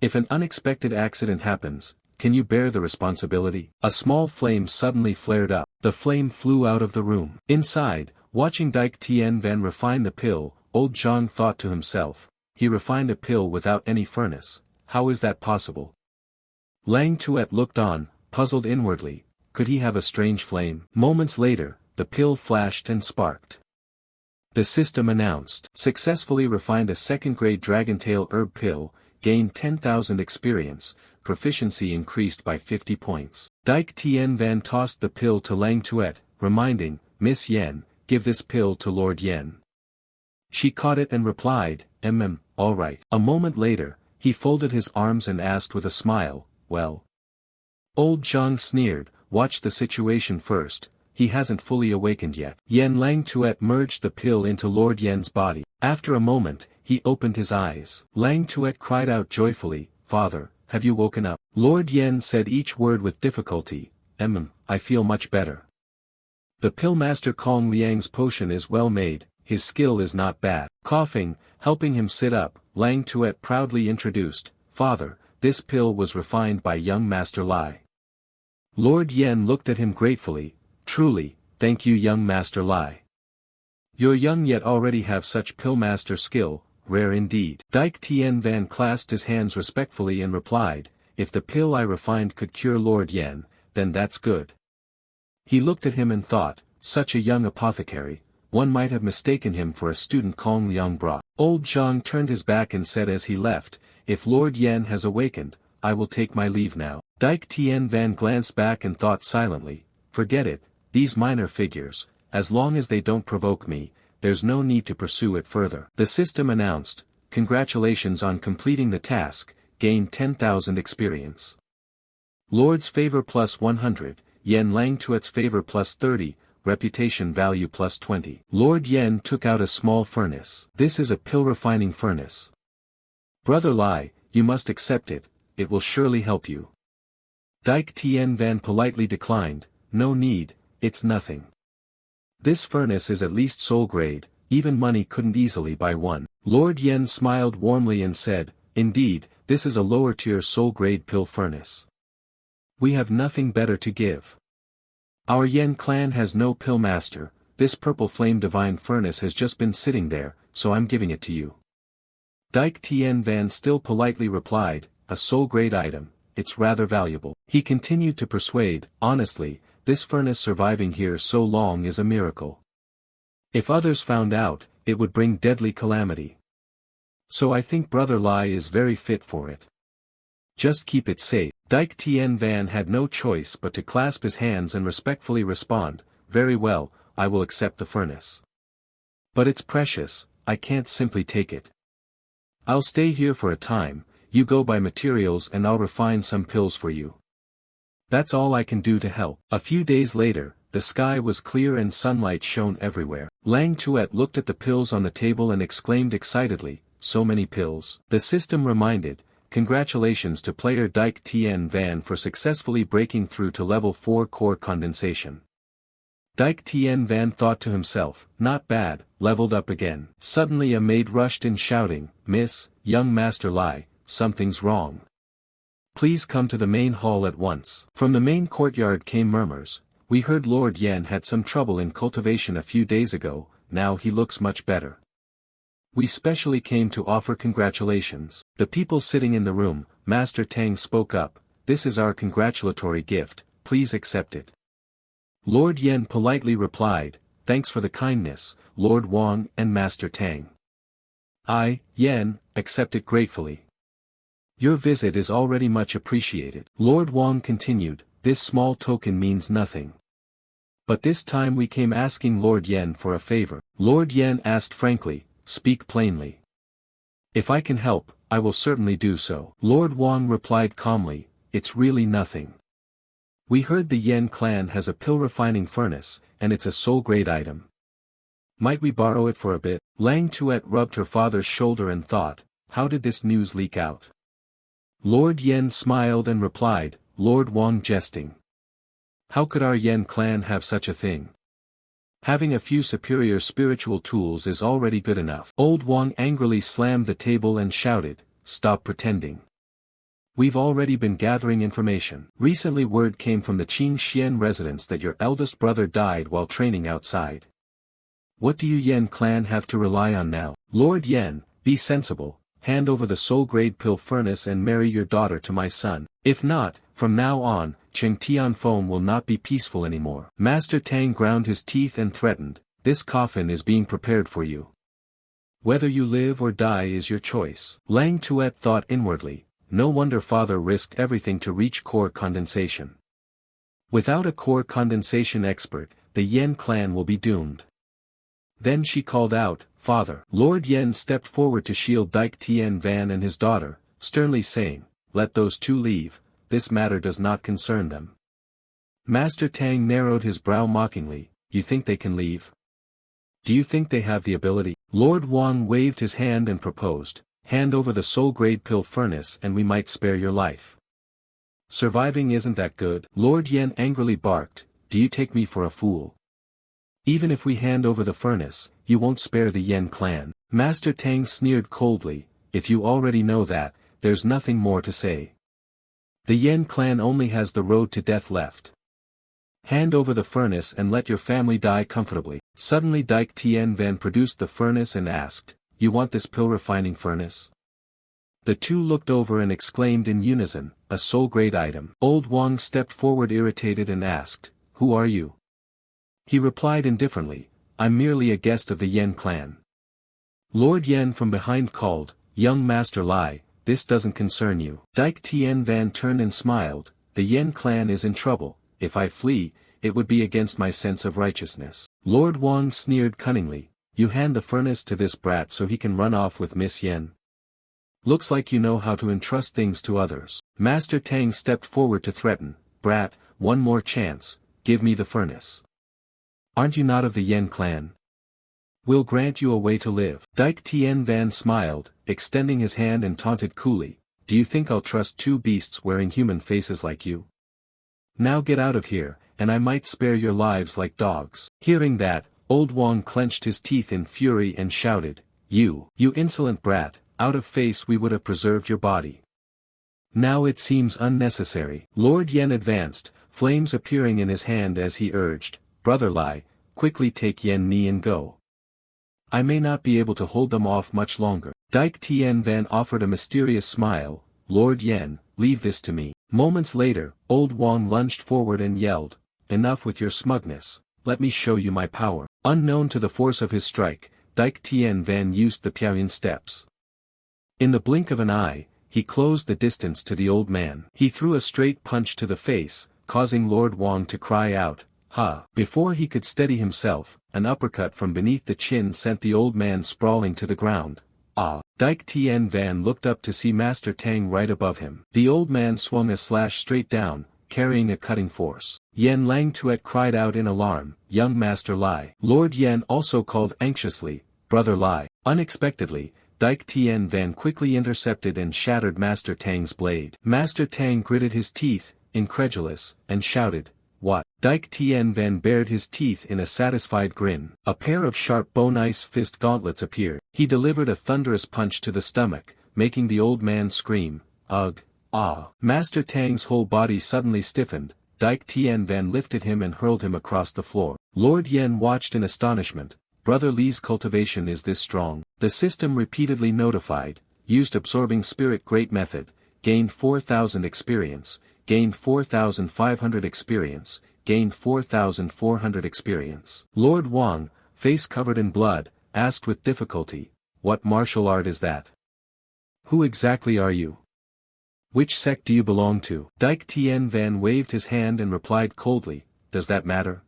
If an unexpected accident happens, can you bear the responsibility? A small flame suddenly flared up. The flame flew out of the room. Inside, watching Dike Tien Van refine the pill, old Zhang thought to himself, he refined a pill without any furnace, how is that possible? Lang Tuet looked on, puzzled inwardly, could he have a strange flame? Moments later, the pill flashed and sparked. The system announced. Successfully refined a second-grade Dragontail herb pill, gained 10,000 experience, proficiency increased by 50 points. Dike Tien Van tossed the pill to Lang Tuet, reminding, Miss Yen, give this pill to Lord Yen. She caught it and replied, all right. A moment later, he folded his arms and asked with a smile, well. Old Zhang sneered, watch the situation first, he hasn't fully awakened yet. Lang Tuet merged the pill into Lord Yen's body. After a moment, he opened his eyes. Lang Tuet cried out joyfully, Father, have you woken up? Lord Yen said each word with difficulty, I feel much better. The pillmaster Kong Liang's potion is well made, his skill is not bad. Coughing, helping him sit up, Lang Tuet proudly introduced, Father, this pill was refined by young Master Lai. Lord Yen looked at him gratefully, truly, thank you young Master Lai. You're young yet already have such pillmaster skill, rare indeed. Dike Tien Van clasped his hands respectfully and replied, if the pill I refined could cure Lord Yen, then that's good. He looked at him and thought, such a young apothecary, one might have mistaken him for a student Kong Liang brought. Old Zhang turned his back and said as he left, if Lord Yen has awakened, I will take my leave now. Dike Tien Van glanced back and thought silently, forget it, these minor figures, as long as they don't provoke me, there's no need to pursue it further. The system announced, congratulations on completing the task, gain 10,000 experience. Lord's favor plus 100, Yen Lang Tuet's favor plus 30, reputation value plus 20. Lord Yen took out a small furnace. This is a pill refining furnace. Brother Lai, you must accept it, it will surely help you. Dike Tien Van politely declined, no need, it's nothing. This furnace is at least soul grade, even money couldn't easily buy one. Lord Yen smiled warmly and said, indeed, this is a lower tier soul grade pill furnace. We have nothing better to give. Our Yen clan has no pill master, this purple flame divine furnace has just been sitting there, so I'm giving it to you. Dike Tien Van still politely replied, a soul grade item, it's rather valuable. He continued to persuade, honestly, this furnace surviving here so long is a miracle. If others found out, it would bring deadly calamity. So I think Brother Lai is very fit for it. Just keep it safe. Dike Tien Van had no choice but to clasp his hands and respectfully respond, very well, I will accept the furnace. But it's precious, I can't simply take it. I'll stay here for a time, you go buy materials and I'll refine some pills for you. That's all I can do to help. A few days later, the sky was clear and sunlight shone everywhere. Lang Tuet looked at the pills on the table and exclaimed excitedly, so many pills. The system reminded, congratulations to player Dike Tien Van for successfully breaking through to level 4 core condensation. Dike Tien Van thought to himself, not bad, leveled up again. Suddenly a maid rushed in shouting, Miss, young Master Lai, something's wrong. Please come to the main hall at once. From the main courtyard came murmurs, we heard Lord Yen had some trouble in cultivation a few days ago, now he looks much better. We specially came to offer congratulations. The people sitting in the room, Master Tang spoke up, this is our congratulatory gift, please accept it. Lord Yen politely replied, thanks for the kindness, Lord Wang and Master Tang. I, Yen, accept it gratefully. Your visit is already much appreciated. Lord Wang continued, this small token means nothing. But this time we came asking Lord Yen for a favor. Lord Yen asked frankly, speak plainly. If I can help, I will certainly do so. Lord Wang replied calmly, it's really nothing. We heard the Yen clan has a pill refining furnace, and it's a soul grade item. Might we borrow it for a bit? Lang Tuet rubbed her father's shoulder and thought, how did this news leak out? Lord Yen smiled and replied, Lord Wang jesting. How could our Yen clan have such a thing? Having a few superior spiritual tools is already good enough. Old Wang angrily slammed the table and shouted, stop pretending. We've already been gathering information. Recently word came from the Qin Xian residence that your eldest brother died while training outside. What do you Yen clan have to rely on now? Lord Yen, be sensible, hand over the soul grade pill furnace and marry your daughter to my son. If not, from now on, Cheng Tianfeng will not be peaceful anymore. Master Tang ground his teeth and threatened, this coffin is being prepared for you. Whether you live or die is your choice. Lang Tuet thought inwardly, no wonder father risked everything to reach core condensation. Without a core condensation expert, the Yen clan will be doomed. Then she called out, "Father." Lord Yen stepped forward to shield Dike Tien Van and his daughter, sternly saying, "Let those two leave, this matter does not concern them." Master Tang narrowed his brow mockingly, "You think they can leave? Do you think they have the ability?" Lord Wang waved his hand and proposed, "Hand over the soul-grade pill furnace and we might spare your life." "Surviving isn't that good," Lord Yen angrily barked, "do you take me for a fool? Even if we hand over the furnace, you won't spare the Yen clan." Master Tang sneered coldly, "If you already know that, there's nothing more to say. The Yen clan only has the road to death left. Hand over the furnace and let your family die comfortably." Suddenly Dike Tien Van produced the furnace and asked, "You want this pill refining furnace?" The two looked over and exclaimed in unison, "A soul-grade item." Old Wang stepped forward irritated and asked, "Who are you?" He replied indifferently, "I'm merely a guest of the Yen clan." Lord Yen from behind called, "Young Master Lai, this doesn't concern you." Dike Tien Van turned and smiled, "The Yen clan is in trouble, if I flee, it would be against my sense of righteousness." Lord Wang sneered cunningly, "You hand the furnace to this brat so he can run off with Miss Yen? Looks like you know how to entrust things to others." Master Tang stepped forward to threaten, "Brat, one more chance, give me the furnace. Aren't you not of the Yen clan? We'll grant you a way to live." Dike Tien Van smiled, extending his hand and taunted coolly, "Do you think I'll trust two beasts wearing human faces like you? Now get out of here, and I might spare your lives like dogs." Hearing that, Old Wang clenched his teeth in fury and shouted, You insolent brat, out of face we would have preserved your body. Now it seems unnecessary." Lord Yen advanced, flames appearing in his hand as he urged, "Brother Lai, quickly take Yen Ni and go. I may not be able to hold them off much longer." Dike Tien Van offered a mysterious smile, "Lord Yen, leave this to me." Moments later, Old Wang lunged forward and yelled, "Enough with your smugness, let me show you my power." Unknown to the force of his strike, Dike Tien Van used the Piaoyan steps. In the blink of an eye, he closed the distance to the old man. He threw a straight punch to the face, causing Lord Wang to cry out, "Ha!" Before he could steady himself, an uppercut from beneath the chin sent the old man sprawling to the ground. "Ah!" Dike Tien Van looked up to see Master Tang right above him. The old man swung a slash straight down, carrying a cutting force. Yen Lang Tuet cried out in alarm, "Young Master Lai." Lord Yen also called anxiously, "Brother Lai." Unexpectedly, Dike Tien Van quickly intercepted and shattered Master Tang's blade. Master Tang gritted his teeth, incredulous, and shouted, "What?" Dike Tien Van bared his teeth in a satisfied grin. A pair of sharp bone-ice fist gauntlets appeared. He delivered a thunderous punch to the stomach, making the old man scream, "Ugh, ah." Master Tang's whole body suddenly stiffened. Dike Tien Van lifted him and hurled him across the floor. Lord Yen watched in astonishment. Brother Li's cultivation is this strong. The system repeatedly notified, used absorbing spirit great method, gained 4,000 experience, gained 4,500 experience, gained 4,400 experience. Lord Wang, face covered in blood, asked with difficulty, "What martial art is that? Who exactly are you? Which sect do you belong to?" Dike Tien Van waved his hand and replied coldly, "Does that matter?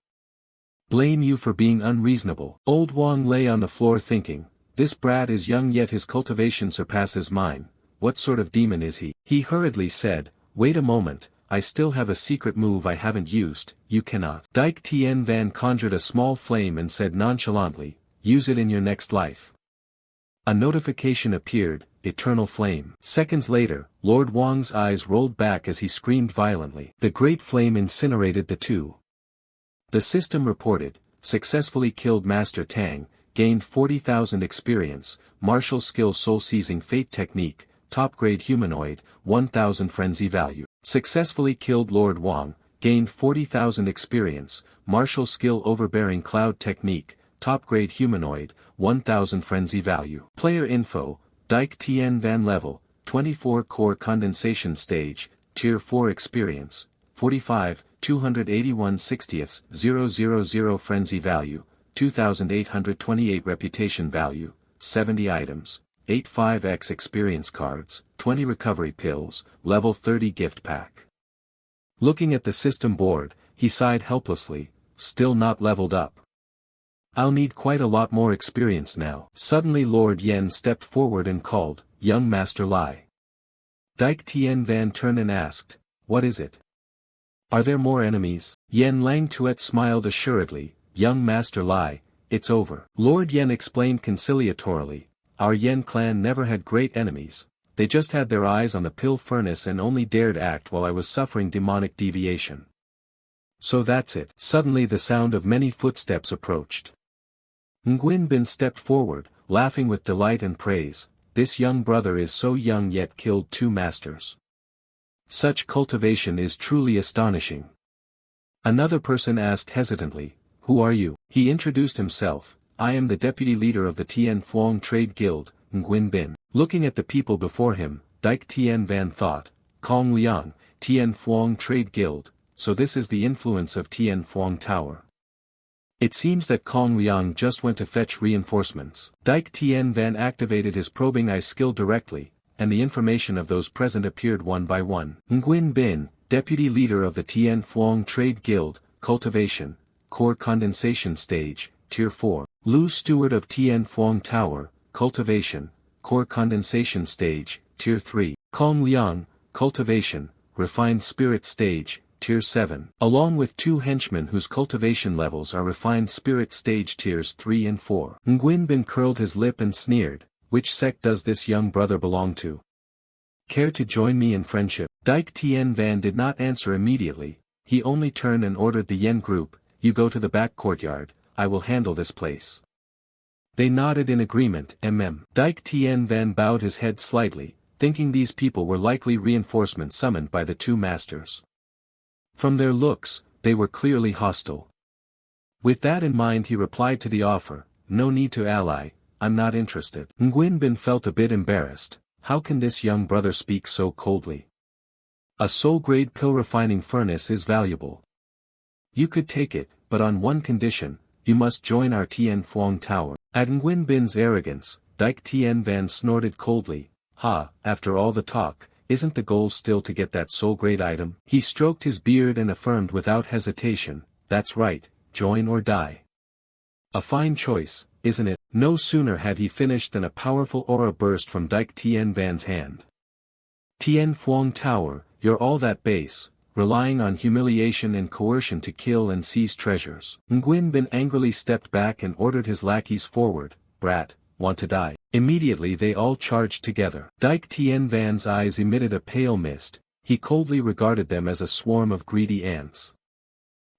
Blame you for being unreasonable." Old Wang lay on the floor thinking, "This brat is young yet his cultivation surpasses mine, what sort of demon is he?" He hurriedly said, "Wait a moment, I still have a secret move I haven't used, you cannot." Dike Tien Van conjured a small flame and said nonchalantly, "Use it in your next life." A notification appeared, "Eternal Flame." Seconds later, Lord Wang's eyes rolled back as he screamed violently. The great flame incinerated the two. The system reported, "Successfully killed Master Tang, gained 40,000 experience, martial skill soul-seizing fate technique, top-grade humanoid, 1,000 frenzy value. Successfully killed Lord Wang, gained 40,000 experience, martial skill overbearing cloud technique, top-grade humanoid, 1,000 frenzy value." Player info, Dike Tien Van level, 24 core condensation stage, tier 4 experience, 45, 281/60th, 000 frenzy value, 2828 reputation value, 70 items, 85x experience cards, 20 recovery pills, level 30 gift pack. Looking at the system board, he sighed helplessly, still not leveled up. I'll need quite a lot more experience now. Suddenly Lord Yen stepped forward and called, "Young Master Lai." Dike Tien Van turned and asked, "What is it? Are there more enemies?" Yen Lang Tuet smiled assuredly, "Young Master Lai, it's over." Lord Yen explained conciliatorily, "Our Yen clan never had great enemies, they just had their eyes on the pill furnace and only dared act while I was suffering demonic deviation. So that's it." Suddenly the sound of many footsteps approached. Nguyen Bin stepped forward, laughing with delight and praise, "This young brother is so young yet killed 2 masters. Such cultivation is truly astonishing." Another person asked hesitantly, "Who are you?" He introduced himself, "I am the deputy leader of the Tien Phuong Trade Guild, Nguyen Bin." Looking at the people before him, Dike Tien Van thought, "Kong Liang, Tien Phuong Trade Guild, so this is the influence of Tien Phuong Tower. It seems that Kong Liang just went to fetch reinforcements." Dike Tien Van activated his probing eye skill directly, and the information of those present appeared one by one. Nguyen Bin, deputy leader of the Tien Phuong Trade Guild, cultivation, core condensation stage, tier 4. Lu steward of Tien Phuong Tower, cultivation, core condensation stage, tier 3. Kong Liang, cultivation, refined spirit stage, tier 7. Along with 2 henchmen whose cultivation levels are refined spirit stage tiers 3 and 4. Nguyen Bin curled his lip and sneered, "Which sect does this young brother belong to? Care to join me in friendship?" Dike Tien Van did not answer immediately, he only turned and ordered the Yen group, "You go to the back courtyard, I will handle this place." They nodded in agreement. Dike Tien Van bowed his head slightly, thinking these people were likely reinforcements summoned by the 2 masters. From their looks, they were clearly hostile. With that in mind he replied to the offer, "No need to ally, I'm not interested." Nguyen Bin felt a bit embarrassed, how can this young brother speak so coldly? A soul-grade pill refining furnace is valuable. You could take it, but on one condition, you must join our Tien Phuong Tower. At Nguyen Bin's arrogance, Dike Tien Van snorted coldly, "Ha, after all the talk, isn't the goal still to get that soul-grade item?" He stroked his beard and affirmed without hesitation, "That's right, join or die." A fine choice, isn't it? No sooner had he finished than a powerful aura burst from Dike Tien Van's hand. "Tien Phuong Tower, you're all that base, relying on humiliation and coercion to kill and seize treasures." Nguyen Bin angrily stepped back and ordered his lackeys forward, "Brat, want to die?" Immediately they all charged together. Dike Tien Van's eyes emitted a pale mist, he coldly regarded them as a swarm of greedy ants.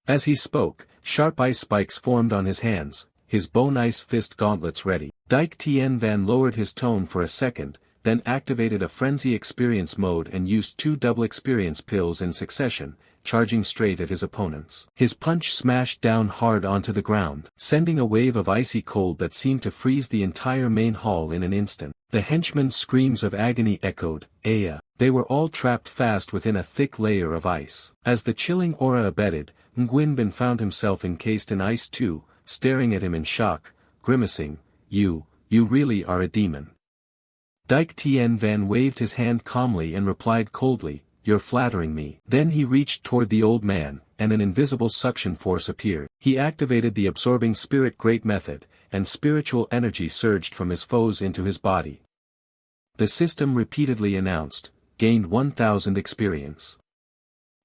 As he spoke, sharp ice spikes formed on his hands, his bone ice fist gauntlets ready. Dike Tien Van lowered his tone for a second, then activated a frenzy experience mode and used 2 double experience pills in succession, charging straight at his opponents. His punch smashed down hard onto the ground, sending a wave of icy cold that seemed to freeze the entire main hall in an instant. The henchmen's screams of agony echoed, "Aya!" They were all trapped fast within a thick layer of ice. As the chilling aura abated, Nguyen Bin found himself encased in ice too, staring at him in shock, grimacing, You really are a demon." Dike Tien Van waved his hand calmly and replied coldly, "You're flattering me." Then he reached toward the old man, and an invisible suction force appeared. He activated the absorbing spirit great method, and spiritual energy surged from his foes into his body. The system repeatedly announced, "Gained 1000 experience.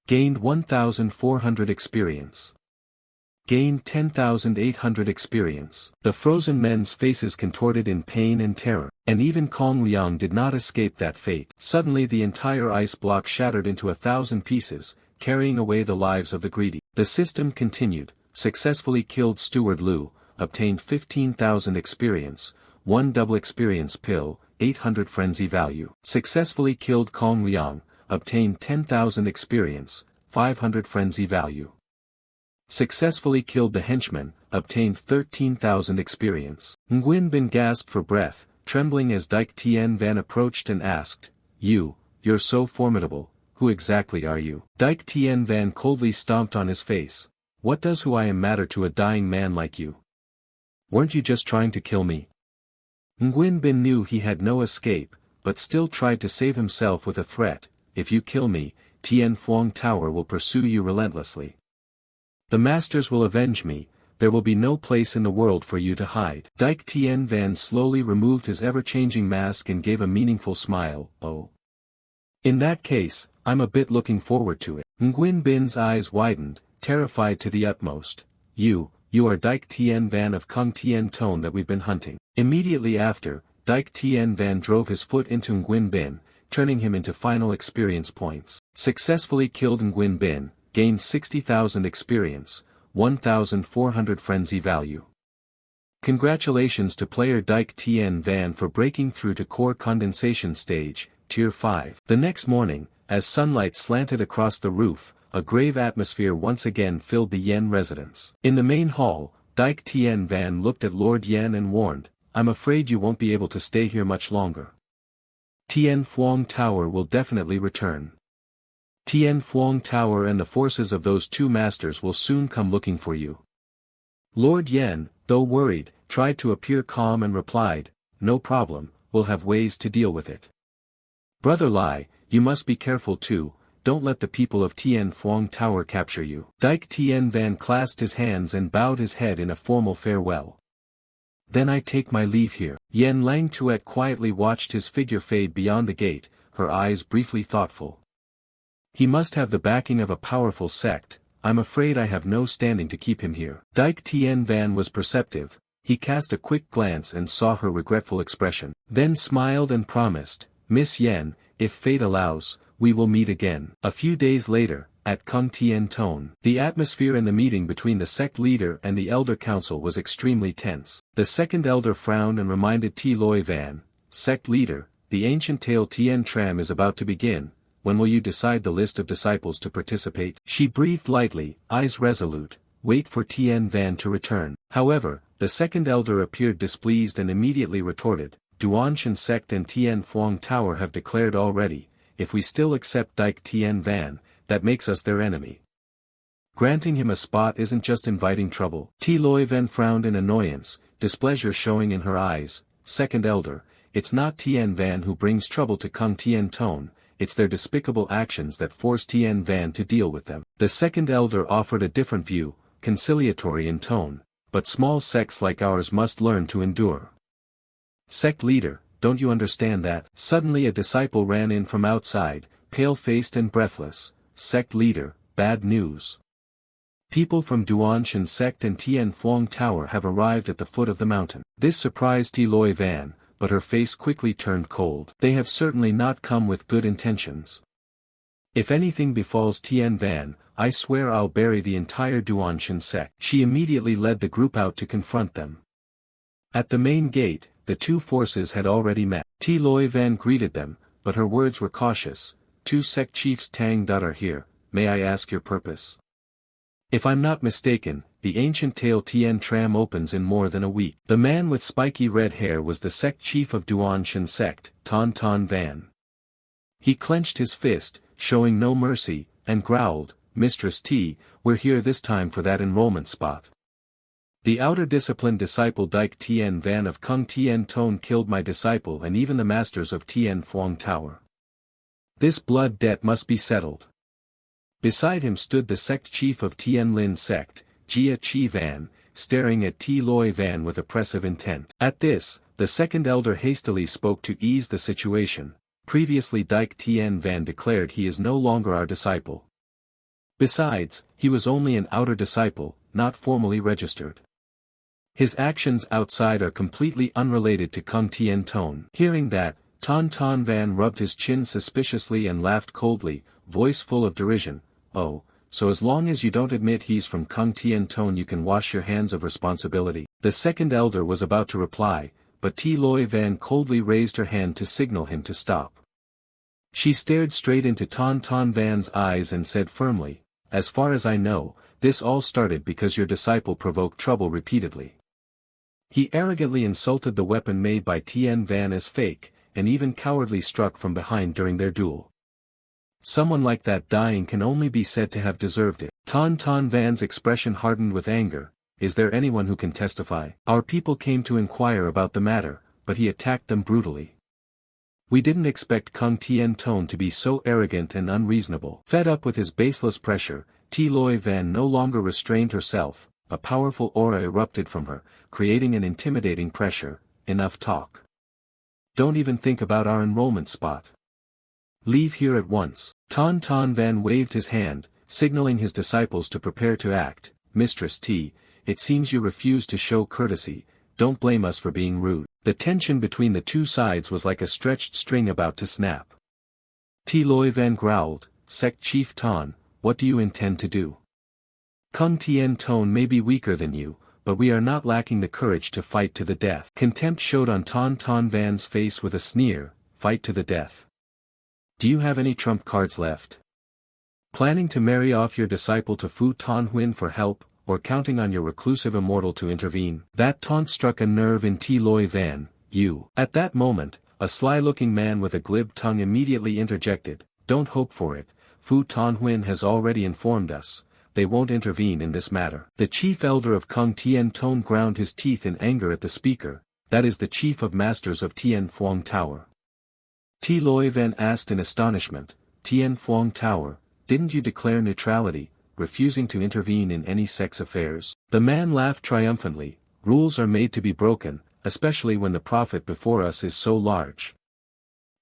Gained 1400 experience. Gained 10,800 experience." The frozen men's faces contorted in pain and terror, and even Kong Liang did not escape that fate. Suddenly the entire ice block shattered into 1,000 pieces, carrying away the lives of the greedy. The system continued, "Successfully killed Steward Lu, obtained 15,000 experience, 1 double experience pill, 800 frenzy value. Successfully killed Kong Liang, obtained 10,000 experience, 500 frenzy value. Successfully killed the henchman, obtained 13,000 experience." Nguyen Bin gasped for breath, trembling as Dike Tien Van approached and asked, You're so formidable, who exactly are you?" Dike Tien Van coldly stomped on his face, "What does who I am matter to a dying man like you? Weren't you just trying to kill me? Nguyen Bin knew he had no escape, but still tried to save himself with a threat, if you kill me, Tien Phuong Tower will pursue you relentlessly. The masters will avenge me, there will be no place in the world for you to hide. Dike Tien Van slowly removed his ever-changing mask and gave a meaningful smile, oh. In that case, I'm a bit looking forward to it. Nguyen Bin's eyes widened, terrified to the utmost. You are Dike Tien Van of Kung Tien Tone that we've been hunting. Immediately after, Dike Tien Van drove his foot into Nguyen Bin, turning him into final experience points. Successfully killed Nguyen Bin, gained 60,000 experience, 1,400 frenzy value. Congratulations to player Dike Tien Van for breaking through to core condensation stage, Tier 5. The next morning, as sunlight slanted across the roof, a grave atmosphere once again filled the Yen residence. In the main hall, Dike Tien Van looked at Lord Yen and warned, I'm afraid you won't be able to stay here much longer. Tien Phuong Tower will definitely return. Tien Phuong Tower and the forces of those two masters will soon come looking for you. Lord Yen, though worried, tried to appear calm and replied, no problem, we'll have ways to deal with it. Brother Lai, you must be careful too, don't let the people of Tien Phuong Tower capture you. Dike Tien Van clasped his hands and bowed his head in a formal farewell. Then I take my leave here. Yen Lang Tuet quietly watched his figure fade beyond the gate, her eyes briefly thoughtful. He must have the backing of a powerful sect, I'm afraid I have no standing to keep him here. Dike Tien Van was perceptive, he cast a quick glance and saw her regretful expression. Then smiled and promised, Miss Yen, if fate allows, we will meet again. A few days later, at Kung Tien Tone, the atmosphere in the meeting between the sect leader and the elder council was extremely tense. The second elder frowned and reminded T. Loi Van, sect leader, the ancient tale Tien Tram is about to begin, when will you decide the list of disciples to participate? She breathed lightly, eyes resolute, wait for Tien Van to return. However, the second elder appeared displeased and immediately retorted, Duanshan sect and Tien Phuong Tower have declared already, if we still accept Dike Tien Van, that makes us their enemy. Granting him a spot isn't just inviting trouble. T. Loi Van frowned in annoyance, displeasure showing in her eyes, second elder, it's not Tien Van who brings trouble to Kung Tien Tone, it's their despicable actions that force Tien Van to deal with them. The second elder offered a different view, conciliatory in tone, but small sects like ours must learn to endure. Sect leader, don't you understand that? Suddenly a disciple ran in from outside, pale-faced and breathless, sect leader, bad news. People from Duanshan sect and Tien Phuong Tower have arrived at the foot of the mountain. This surprised T. Loi Van, but her face quickly turned cold. They have certainly not come with good intentions. If anything befalls Tien Van, I swear I'll bury the entire Duanshan sect. She immediately led the group out to confront them. At the main gate, the two forces had already met. T. Loi Van greeted them, but her words were cautious. Two sect chiefs Tang Dut are here, may I ask your purpose? If I'm not mistaken, the ancient tale Tien Tram opens in more than a week. The man with spiky red hair was the sect chief of Duanshan sect, Ton Ton Van. He clenched his fist, showing no mercy, and growled, Mistress T, we're here this time for that enrollment spot. The outer disciplined disciple Dike Tien Van of Kung Tien Tone killed my disciple and even the masters of Tien Phuong Tower. This blood debt must be settled. Beside him stood the sect chief of Tien Lin sect, Jia Chi Van, staring at T. Loi Van with oppressive intent. At this, the second elder hastily spoke to ease the situation. Previously Dike Tien Van declared he is no longer our disciple. Besides, he was only an outer disciple, not formally registered. His actions outside are completely unrelated to Kung Tien Tone. Hearing that, Ton Ton Van rubbed his chin suspiciously and laughed coldly, voice full of derision, oh, so as long as you don't admit he's from Kung Tien Tone you can wash your hands of responsibility. The second elder was about to reply, but T. Loi Van coldly raised her hand to signal him to stop. She stared straight into Ton Ton Van's eyes and said firmly, as far as I know, this all started because your disciple provoked trouble repeatedly. He arrogantly insulted the weapon made by Tien Van as fake, and even cowardly struck from behind during their duel. Someone like that dying can only be said to have deserved it. Ton Ton Van's expression hardened with anger, is there anyone who can testify? Our people came to inquire about the matter, but he attacked them brutally. We didn't expect Kung Tien Tone to be so arrogant and unreasonable. Fed up with his baseless pressure, T. Loi Van no longer restrained herself, a powerful aura erupted from her, creating an intimidating pressure. Enough talk. Don't even think about our enrollment spot. Leave here at once. Ton Van waved his hand, signaling his disciples to prepare to act. Mistress T, it seems you refuse to show courtesy, don't blame us for being rude. The tension between the two sides was like a stretched string about to snap. T. Loi Van growled, Sect Chief Ton, what do you intend to do? Kung Tien Tone may be weaker than you, but we are not lacking the courage to fight to the death. Contempt showed on Ton Van's face with a sneer, fight to the death. Do you have any trump cards left? Planning to marry off your disciple to Fu Tonhuin for help, or counting on your reclusive immortal to intervene? That taunt struck a nerve in T. Loi Van. You. At that moment, a sly-looking man with a glib tongue immediately interjected, don't hope for it, Fu Tonhuin has already informed us, they won't intervene in this matter. The chief elder of Kung Tien Tone ground his teeth in anger at the speaker, that is the chief of masters of Tien Phuong Tower. T. Loi Van asked in astonishment, Tien Phuong Tower, didn't you declare neutrality, refusing to intervene in any sex affairs? The man laughed triumphantly, rules are made to be broken, especially when the profit before us is so large.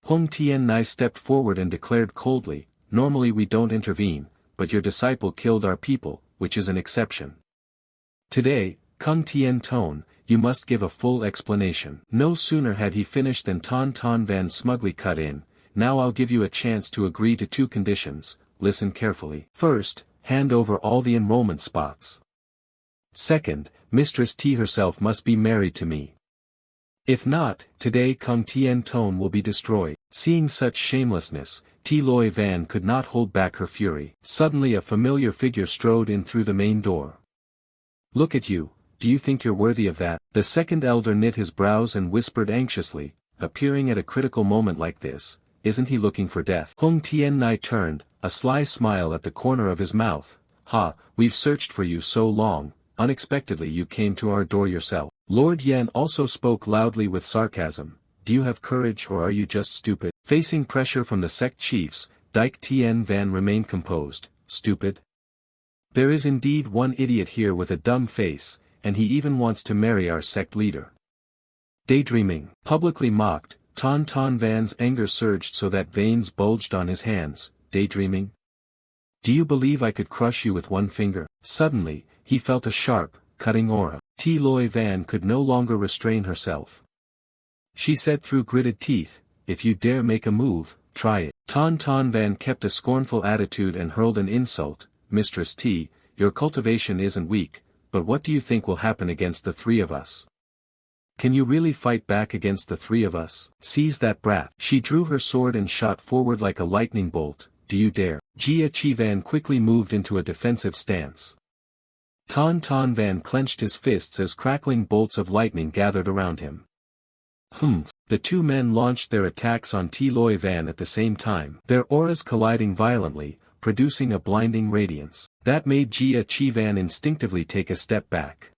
Hung Tien Nai stepped forward and declared coldly, normally we don't intervene, but your disciple killed our people, which is an exception. Today, Kung Tien Tone, you must give a full explanation. No sooner had he finished than Ton Van smugly cut in, now I'll give you a chance to agree to two conditions, listen carefully. First, hand over all the enrollment spots. Second, Mistress T herself must be married to me. If not, today Kung Tien Tone will be destroyed. Seeing such shamelessness, T. Loi Van could not hold back her fury. Suddenly a familiar figure strode in through the main door. Look at you, do you think you're worthy of that? The second elder knit his brows and whispered anxiously, appearing at a critical moment like this, isn't he looking for death? Hung Tien Nai turned, a sly smile at the corner of his mouth. Ha, we've searched for you so long, unexpectedly you came to our door yourself. Lord Yen also spoke loudly with sarcasm. Do you have courage or are you just stupid? Facing pressure from the sect chiefs, Dyke Tien Van remained composed. Stupid? There is indeed one idiot here with a dumb face, and he even wants to marry our sect leader. Daydreaming. Publicly mocked, Ton Van's anger surged so that veins bulged on his hands. Daydreaming? Do you believe I could crush you with one finger? Suddenly, he felt a sharp, cutting aura. T. Loi Van could no longer restrain herself. She said through gritted teeth, if you dare make a move, try it. Ton Van kept a scornful attitude and hurled an insult. Mistress T, your cultivation isn't weak, but what do you think will happen against the three of us? Can you really fight back against the three of us? Seize that brat. She drew her sword and shot forward like a lightning bolt. Do you dare? Jia Chi Van quickly moved into a defensive stance. Ton Van clenched his fists as crackling bolts of lightning gathered around him. The two men launched their attacks on T. Loi Van at the same time, their auras colliding violently, producing a blinding radiance. That made Jia Chi Van instinctively take a step back.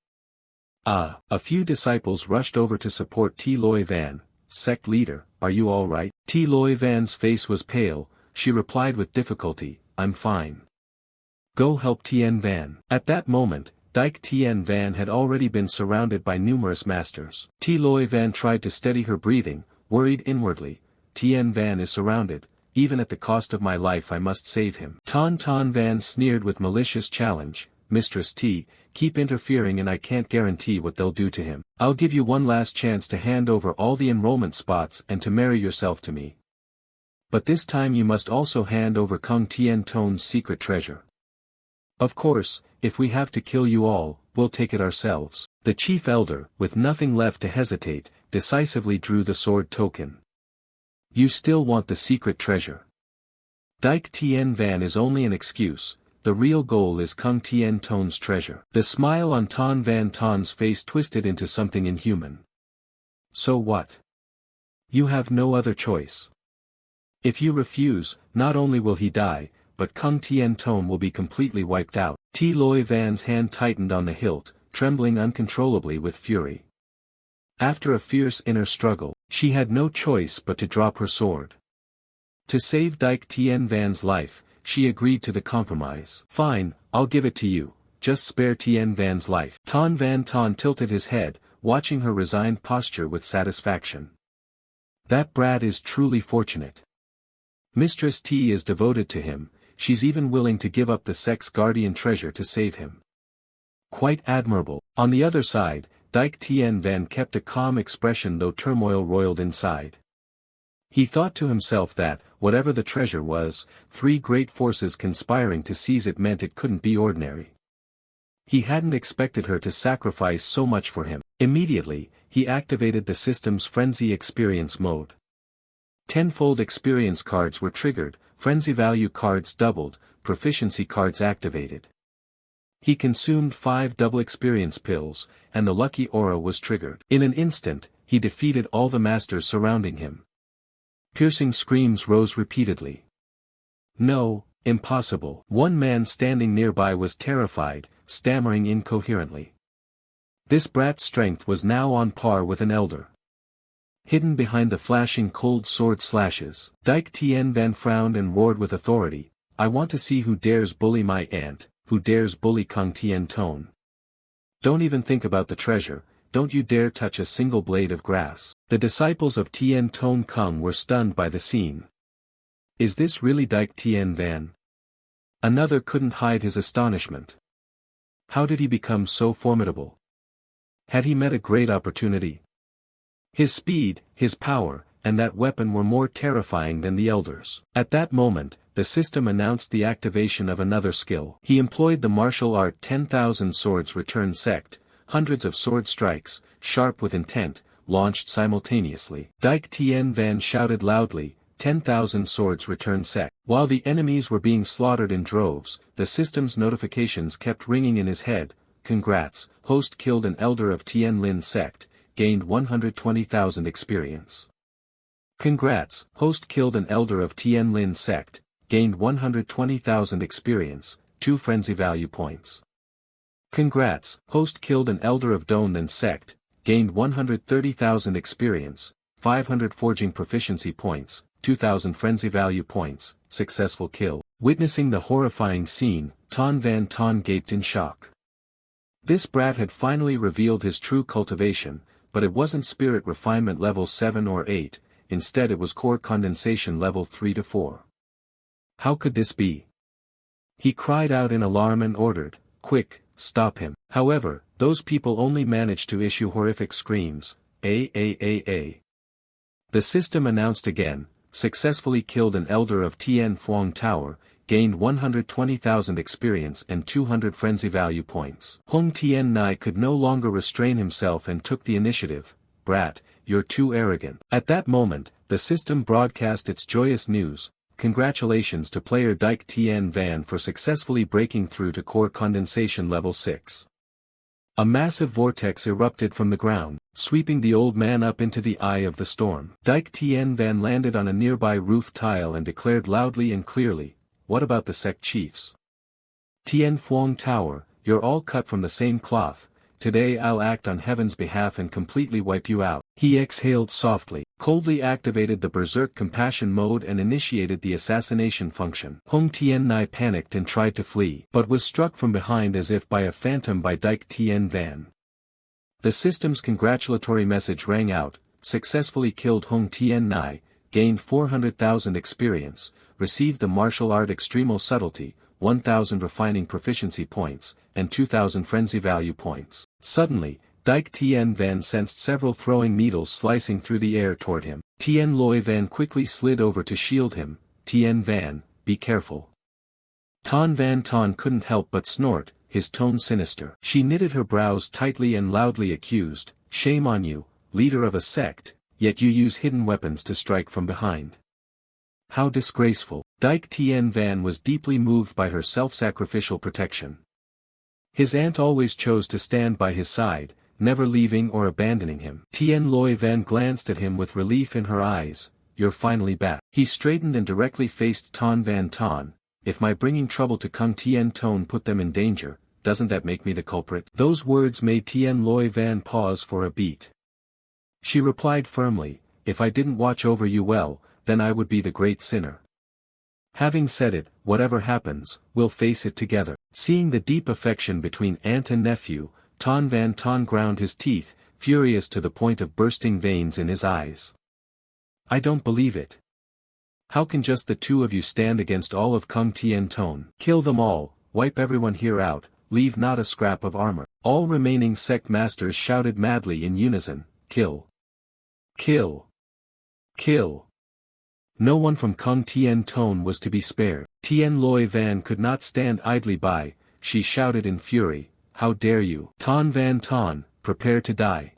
A few disciples rushed over to support T. Loi Van. Sect leader, are you all right? T. Loi Van's face was pale, she replied with difficulty, I'm fine. Go help Tien Van. At that moment, Dyke Tien Van had already been surrounded by numerous masters. T. Loi Van tried to steady her breathing, worried inwardly. Tien Van is surrounded, even at the cost of my life I must save him. Ton Van sneered with malicious challenge, Mistress T, keep interfering and I can't guarantee what they'll do to him. I'll give you one last chance to hand over all the enrollment spots and to marry yourself to me. But this time you must also hand over Kung Tien Tone's secret treasure. Of course, if we have to kill you all, we'll take it ourselves. The chief elder, with nothing left to hesitate, decisively drew the sword token. You still want the secret treasure. Dyke Tien Van is only an excuse, the real goal is Kung Tien Tone's treasure. The smile on Ton Van Ton's face twisted into something inhuman. So what? You have no other choice. If you refuse, not only will he die, but Kung Tien Tone will be completely wiped out. T. Loi Van's hand tightened on the hilt, trembling uncontrollably with fury. After a fierce inner struggle, she had no choice but to drop her sword. To save Dike Tien Van's life, she agreed to the compromise. "Fine, I'll give it to you, just spare Tien Van's life." Ton Van Ton tilted his head, watching her resigned posture with satisfaction. "That brat is truly fortunate. Mistress T is devoted to him, she's even willing to give up the sex guardian treasure to save him. Quite admirable." On the other side, Dike Tien Van kept a calm expression though turmoil roiled inside. He thought to himself that, whatever the treasure was, 3 great forces conspiring to seize it meant it couldn't be ordinary. He hadn't expected her to sacrifice so much for him. Immediately, he activated the system's Frenzy Experience mode. 10-fold experience cards were triggered, Frenzy value cards doubled, proficiency cards activated. He consumed 5 double experience pills, and the lucky aura was triggered. In an instant, he defeated all the masters surrounding him. Piercing screams rose repeatedly. "No, impossible." One man standing nearby was terrified, stammering incoherently. This brat's strength was now on par with an elder. Hidden behind the flashing cold sword slashes, Dike Tien Van frowned and roared with authority, "I want to see who dares bully my aunt, who dares bully Kung Tien Tone. Don't even think about the treasure, don't you dare touch a single blade of grass." The disciples of Tien Tone Kung were stunned by the scene. Is this really Dike Tien Van? Another couldn't hide his astonishment. How did he become so formidable? Had he met a great opportunity? His speed, his power, and that weapon were more terrifying than the elders. At that moment, the system announced the activation of another skill. He employed the martial art 10,000 Swords Return Sect, hundreds of sword strikes, sharp with intent, launched simultaneously. Dike Tien Van shouted loudly, 10,000 Swords Return Sect. While the enemies were being slaughtered in droves, the system's notifications kept ringing in his head. "Congrats, host killed an elder of Tien Lin Sect, gained 120,000 experience. Congrats, host killed an elder of Tien Lin Sect, gained 120,000 experience, 2 frenzy value points. Congrats, host killed an elder of Donlin Sect, gained 130,000 experience, 500 forging proficiency points, 2,000 frenzy value points, successful kill." Witnessing the horrifying scene, Ton Van Ton gaped in shock. This brat had finally revealed his true cultivation, but it wasn't spirit refinement level 7 or 8, instead it was core condensation level 3 to 4. How could this be? He cried out in alarm and ordered, "Quick, stop him." However, those people only managed to issue horrific screams, "A." The system announced again, successfully killed an elder of Tien Phuong Tower, gained 120,000 experience and 200 frenzy value points. Hung Tien Nai could no longer restrain himself and took the initiative. "Brat, you're too arrogant." At that moment, the system broadcast its joyous news, "Congratulations to player Dike Tien Van for successfully breaking through to core condensation level 6. A massive vortex erupted from the ground, sweeping the old man up into the eye of the storm. Dike Tien Van landed on a nearby roof tile and declared loudly and clearly, "What about the sect chiefs? Tien Phuong Tower, you're all cut from the same cloth, today I'll act on heaven's behalf and completely wipe you out." He exhaled softly, coldly activated the Berserk Compassion mode and initiated the assassination function. Hung Tien Nai panicked and tried to flee, but was struck from behind as if by a phantom by Dike Tien Van. The system's congratulatory message rang out, "Successfully killed Hung Tien Nai, gained 400,000 experience, received the martial art Extremal Subtlety, 1,000 refining proficiency points, and 2,000 frenzy value points." Suddenly, Dike Tien Van sensed several throwing needles slicing through the air toward him. Tien Loi Van quickly slid over to shield him. "Tien Van, be careful." Ton Van Ton couldn't help but snort, his tone sinister. She knitted her brows tightly and loudly accused, "Shame on you, leader of a sect, yet you use hidden weapons to strike from behind. How disgraceful." Dike Tien Van was deeply moved by her self-sacrificial protection. His aunt always chose to stand by his side, never leaving or abandoning him. Tien Loi Van glanced at him with relief in her eyes, "You're finally back." He straightened and directly faced Ton Van Ton, "If my bringing trouble to Kung Tien Tone put them in danger, doesn't that make me the culprit? Those words made Tien Loi Van pause for a beat. She replied firmly, if I didn't watch over you well, then I would be the great sinner. Having said it, whatever happens, we'll face it together. Seeing the deep affection between aunt and nephew, Ton Van Ton ground his teeth, furious to the point of bursting veins in his eyes. I don't believe it. How can just the two of you stand against all of Kung Tien Ton? Kill them all, wipe everyone here out, leave not a scrap of armor. All remaining sect masters shouted madly in unison, kill. Kill. Kill. No one from Kung Tien Ton was to be spared. Tien Loi Van could not stand idly by, she shouted in fury, how dare you? Ton Van Ton, prepare to die.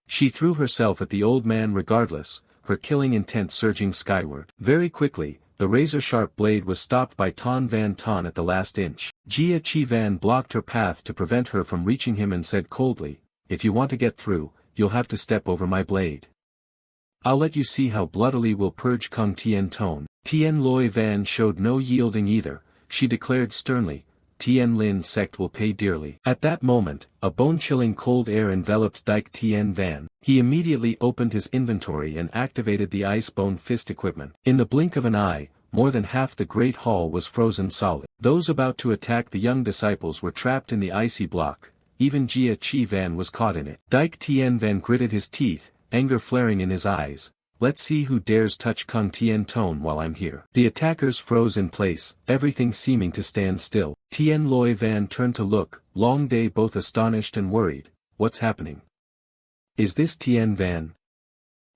She threw herself at the old man regardless, her killing intent surging skyward. Very quickly, the razor-sharp blade was stopped by Ton Van Ton at the last inch. Jia Chi Van blocked her path to prevent her from reaching him and said coldly, if you want to get through, you'll have to step over my blade. I'll let you see how bloodily we'll purge Kung Tien Ton. Tien Loi Van showed no yielding either, she declared sternly, Tien Lin sect will pay dearly. At that moment, a bone-chilling cold air enveloped Dyke Tien Van. He immediately opened his inventory and activated the ice bone fist equipment. In the blink of an eye, more than half the great hall was frozen solid. Those about to attack the young disciples were trapped in the icy block, even Jia Chi Van was caught in it. Dyke Tien Van gritted his teeth, anger flaring in his eyes. Let's see who dares touch Kung Tien Ton while I'm here. The attackers froze in place, everything seeming to stand still. Tien Loi Van turned to look, Long Day both astonished and worried. What's happening? Is this Tien Van?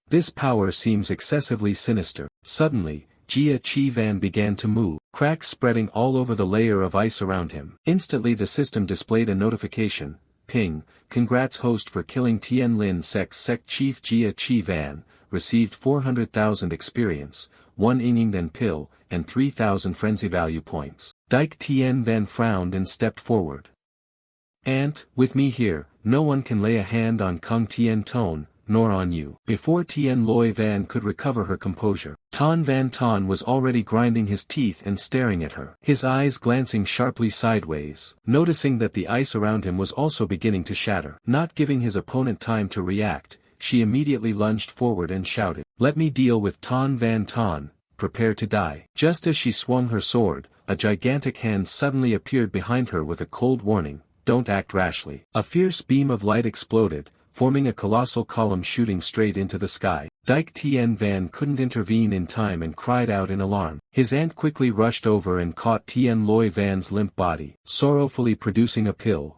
This power seems excessively sinister. Suddenly, Jia Chi Van began to move, cracks spreading all over the layer of ice around him. Instantly the system displayed a notification, ping, congrats host for killing Tien Lin Sect Chief Jia Chi Van. Received 400,000 experience, 1 Yinging Den Pill, and 3,000 frenzy value points. Dyke Tien Van frowned and stepped forward. Aunt, with me here, no one can lay a hand on Kung Tien Ton, nor on you. Before Tien Loi Van could recover her composure, Ton Van Ton was already grinding his teeth and staring at her, his eyes glancing sharply sideways. Noticing that the ice around him was also beginning to shatter. Not giving his opponent time to react, she immediately lunged forward and shouted, let me deal with Ton Van Ton, prepare to die. Just as she swung her sword, a gigantic hand suddenly appeared behind her with a cold warning, don't act rashly. A fierce beam of light exploded, forming a colossal column shooting straight into the sky. Dyke Tien Van couldn't intervene in time and cried out in alarm. His aunt quickly rushed over and caught Tien Loi Van's limp body, sorrowfully producing a pill.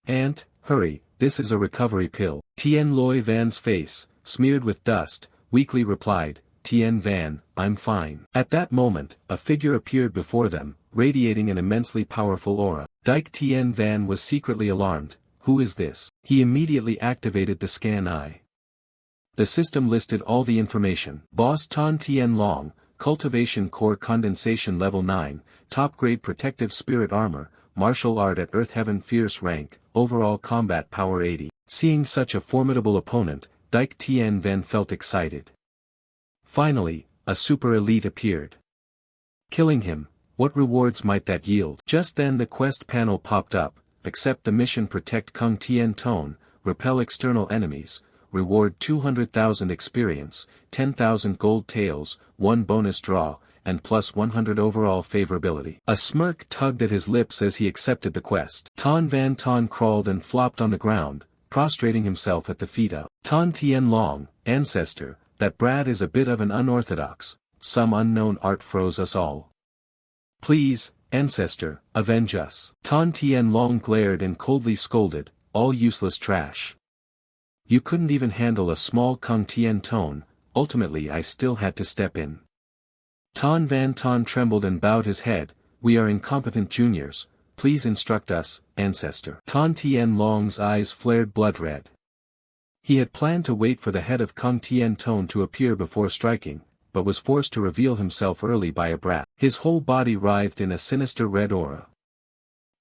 Aunt, hurry, this is a recovery pill. Tien Loi Van's face, smeared with dust, weakly replied, Tien Van, I'm fine. At that moment, a figure appeared before them, radiating an immensely powerful aura. Dyke Tien Van was secretly alarmed. Who is this? He immediately activated the scan eye. The system listed all the information. Boss Tan Tien Long, Cultivation Core Condensation Level 9, Top Grade Protective Spirit Armor, Martial Art at Earth Heaven Fierce Rank, Overall Combat Power 80. Seeing such a formidable opponent, Dyke Tien Van felt excited. Finally, a super elite appeared. Killing him, what rewards might that yield? Just then the quest panel popped up, accept the mission protect Kung Tien Ton, repel external enemies, reward 200,000 experience, 10,000 gold tails, 1 bonus draw, and plus 100 overall favorability. A smirk tugged at his lips as he accepted the quest. Ton Van Ton crawled and flopped on the ground, prostrating himself at the feet of Ton Tien Long, ancestor, that Brad is a bit of an unorthodox, some unknown art froze us all. Please, ancestor, avenge us. Ton Tien Long glared and coldly scolded, all useless trash. You couldn't even handle a small Kung Tien Ton, ultimately I still had to step in. Ton Van Ton trembled and bowed his head, we are incompetent juniors, please instruct us, ancestor. Ton Tien Long's eyes flared blood red. He had planned to wait for the head of Kung Tien Ton to appear before striking, but was forced to reveal himself early by a brat. His whole body writhed in a sinister red aura.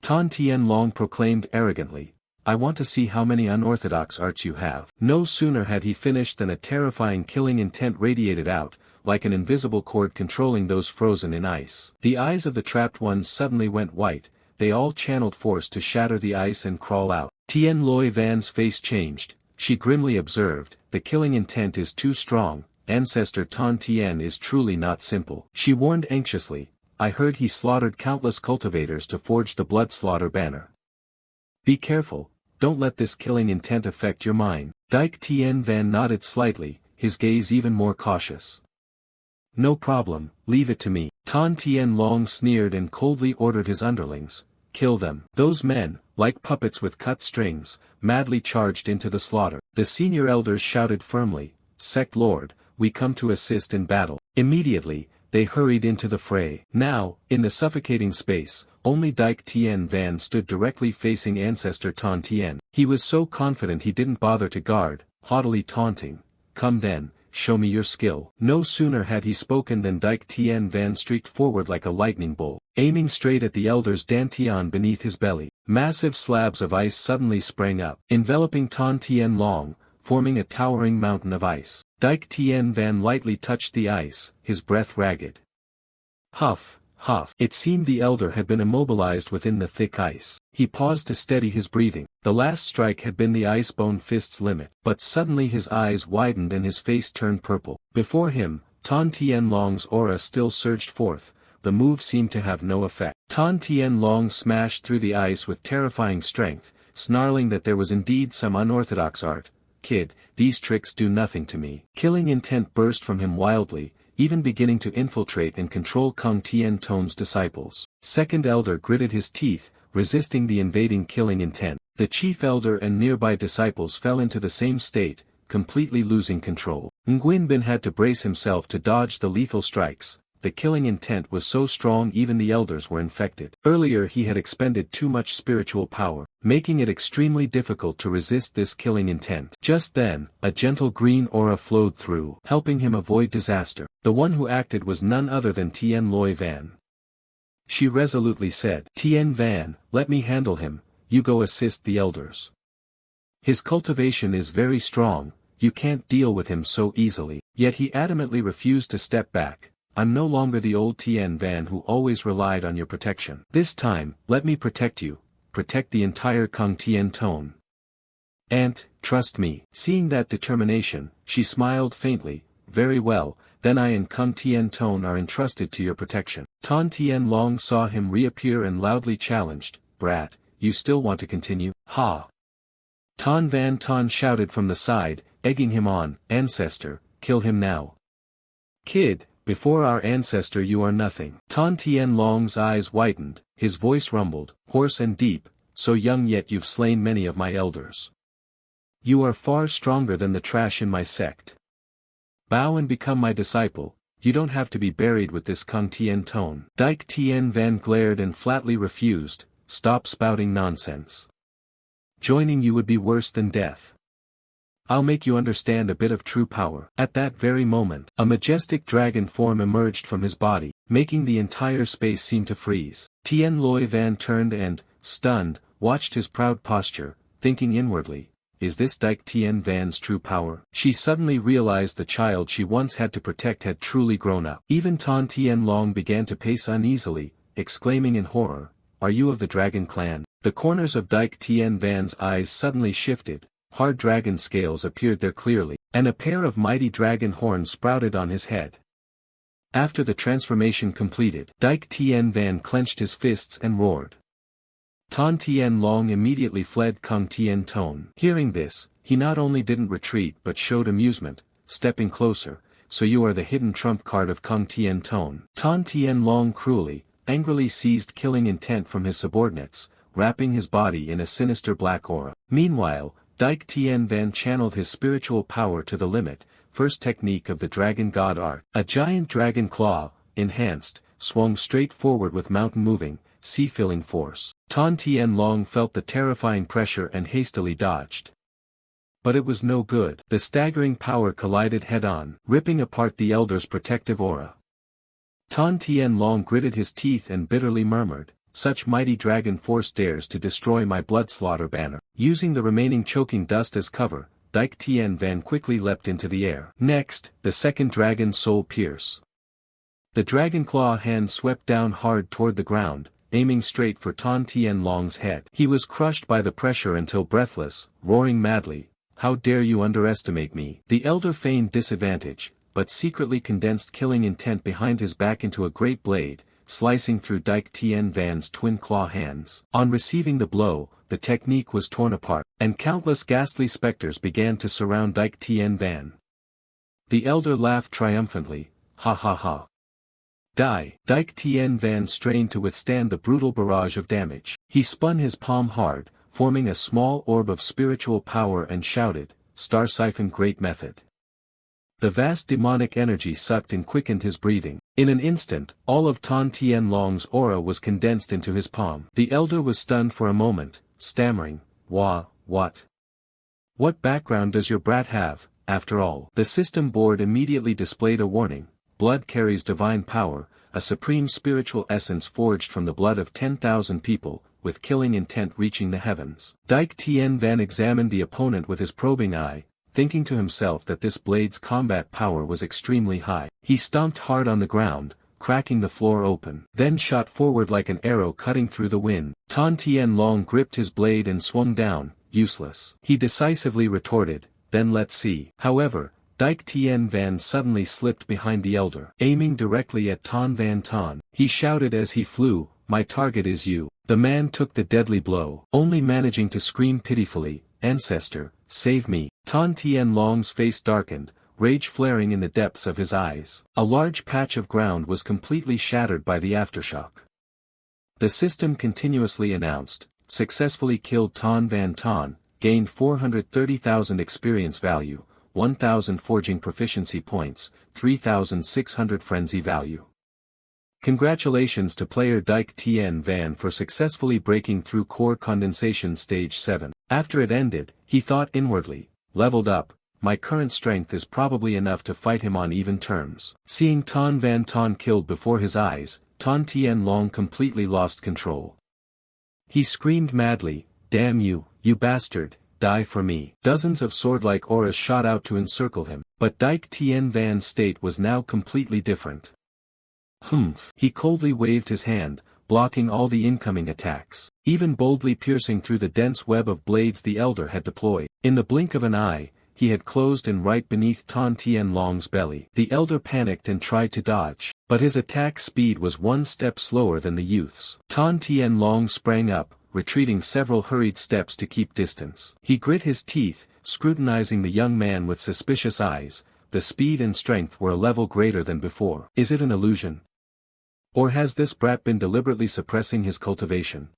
Ton Tien Long proclaimed arrogantly, I want to see how many unorthodox arts you have. No sooner had he finished than a terrifying killing intent radiated out, like an invisible cord controlling those frozen in ice. The eyes of the trapped ones suddenly went white, they all channeled force to shatter the ice and crawl out. Tien Loi Van's face changed. She grimly observed, the killing intent is too strong, Ancestor Tan Tien is truly not simple. She warned anxiously, I heard he slaughtered countless cultivators to forge the blood slaughter banner. Be careful, don't let this killing intent affect your mind. Dike Tien Van nodded slightly, his gaze even more cautious. No problem, leave it to me. Tan Tien Long sneered and coldly ordered his underlings, kill them. Those men, like puppets with cut strings, madly charged into the slaughter. The senior elders shouted firmly, Sect Lord, we come to assist in battle. Immediately, they hurried into the fray. Now, in the suffocating space, only Dike Tien Van stood directly facing Ancestor Tan Tien. He was so confident he didn't bother to guard, haughtily taunting, come then, show me your skill. No sooner had he spoken than Dike Tien Van streaked forward like a lightning bolt, aiming straight at the elder's dantian beneath his belly. Massive slabs of ice suddenly sprang up, enveloping Tan Tien Long, forming a towering mountain of ice. Dike Tien Van lightly touched the ice, his breath ragged. Huff, huff. It seemed the elder had been immobilized within the thick ice. He paused to steady his breathing. The last strike had been the ice-bone fist's limit. But suddenly his eyes widened and his face turned purple. Before him, Tan Tien Long's aura still surged forth. The move seemed to have no effect. Tan Tien Long smashed through the ice with terrifying strength, snarling that there was indeed some unorthodox art. Kid, these tricks do nothing to me. Killing intent burst from him wildly, even beginning to infiltrate and control Kung Tien Ton's disciples. Second elder gritted his teeth, resisting the invading killing intent. The chief elder and nearby disciples fell into the same state, completely losing control. Nguyen Bin had to brace himself to dodge the lethal strikes. The killing intent was so strong even the elders were infected. Earlier he had expended too much spiritual power, making it extremely difficult to resist this killing intent. Just then, a gentle green aura flowed through, helping him avoid disaster. The one who acted was none other than Tien Loi Van. She resolutely said, Tien Van, let me handle him, you go assist the elders. His cultivation is very strong, you can't deal with him so easily. Yet he adamantly refused to step back. I'm no longer the old Tien Van who always relied on your protection. This time, let me protect you, protect the entire Kung Tien Ton. Aunt, trust me. Seeing that determination, she smiled faintly, very well, then I and Kung Tien Ton are entrusted to your protection. Tan Tien Long saw him reappear and loudly challenged, Brat, you still want to continue? Ha! Tan Van Ton shouted from the side, egging him on, Ancestor, kill him now. Kid, before our ancestor you are nothing. Tan Tien Long's eyes widened, his voice rumbled, hoarse and deep, so young yet you've slain many of my elders. You are far stronger than the trash in my sect. Bow and become my disciple, you don't have to be buried with this Kung Tien Ton. Dike Tien Van glared and flatly refused, stop spouting nonsense. Joining you would be worse than death. I'll make you understand a bit of true power. At that very moment, a majestic dragon form emerged from his body, making the entire space seem to freeze. Tien Loi Van turned and, stunned, watched his proud posture, thinking inwardly, is this Dike Tien Van's true power? She suddenly realized the child she once had to protect had truly grown up. Even Tan Tien Long began to pace uneasily, exclaiming in horror, are you of the dragon clan? The corners of Dike Tien Van's eyes suddenly shifted. Hard dragon scales appeared there clearly, and a pair of mighty dragon horns sprouted on his head. After the transformation completed, Dike Tien Van clenched his fists and roared. Tan Tien Long immediately fled Kung Tien Ton. Hearing this, he not only didn't retreat but showed amusement, stepping closer, so you are the hidden trump card of Kung Tien Ton. Tan Tien Long cruelly, angrily seized killing intent from his subordinates, wrapping his body in a sinister black aura. Meanwhile, Dike Tien Van channeled his spiritual power to the limit, first technique of the dragon god art. A giant dragon claw, enhanced, swung straight forward with mountain-moving, sea-filling force. Tan Tien Long felt the terrifying pressure and hastily dodged. But it was no good. The staggering power collided head-on, ripping apart the elder's protective aura. Tan Tien Long gritted his teeth and bitterly murmured, such mighty dragon force dares to destroy my blood slaughter banner. Using the remaining choking dust as cover, Dike Tien Van quickly leapt into the air. Next, the second dragon soul pierce. The dragon claw hand swept down hard toward the ground, aiming straight for Tan Tianlong's head. He was crushed by the pressure until breathless, roaring madly, "How dare you underestimate me?" The elder feigned disadvantage, but secretly condensed killing intent behind his back into a great blade, slicing through Dike Tien Van's twin claw hands. On receiving the blow, the technique was torn apart, and countless ghastly specters began to surround Dike Tien Van. The elder laughed triumphantly, "Ha ha ha. Die!" Dike Tien Van strained to withstand the brutal barrage of damage. He spun his palm hard, forming a small orb of spiritual power and shouted, "Star Siphon Great Method." The vast demonic energy sucked and quickened his breathing. In an instant, all of Tan Tianlong's aura was condensed into his palm. The elder was stunned for a moment, stammering, What? What background does your brat have, after all?" The system board immediately displayed a warning: "Blood carries divine power, a supreme spiritual essence forged from the blood of 10,000 people, with killing intent reaching the heavens." Dike Tien Van examined the opponent with his probing eye, thinking to himself that this blade's combat power was extremely high. He stomped hard on the ground, cracking the floor open, then shot forward like an arrow cutting through the wind. Tan Tianlong gripped his blade and swung down, useless. He decisively retorted, "Then let's see." However, Dike Tien Van suddenly slipped behind the elder, aiming directly at Tan Van Tan. He shouted as he flew, "My target is you." The man took the deadly blow, only managing to scream pitifully, "Ancestor, save me." Tan Tianlong's face darkened, rage flaring in the depths of his eyes. A large patch of ground was completely shattered by the aftershock. The system continuously announced, "Successfully killed Tan Van Tan, gained 430,000 experience value, 1,000 forging proficiency points, 3,600 frenzy value. Congratulations to player Dike Tien Van for successfully breaking through core condensation stage 7. After it ended, he thought inwardly, "Leveled up, my current strength is probably enough to fight him on even terms." Seeing Tan Van Tan killed before his eyes, Tan Tianlong completely lost control. He screamed madly, "Damn you, you bastard, die for me." Dozens of sword-like auras shot out to encircle him, but Dike Tien Van's state was now completely different. "Humph." He coldly waved his hand, blocking all the incoming attacks, even boldly piercing through the dense web of blades the elder had deployed. In the blink of an eye, he had closed in right beneath Tan Tianlong's belly. The elder panicked and tried to dodge, but his attack speed was one step slower than the youth's. Tan Tianlong sprang up, retreating several hurried steps to keep distance. He grit his teeth, scrutinizing the young man with suspicious eyes. The speed and strength were a level greater than before. Is it an illusion? Or has this brat been deliberately suppressing his cultivation?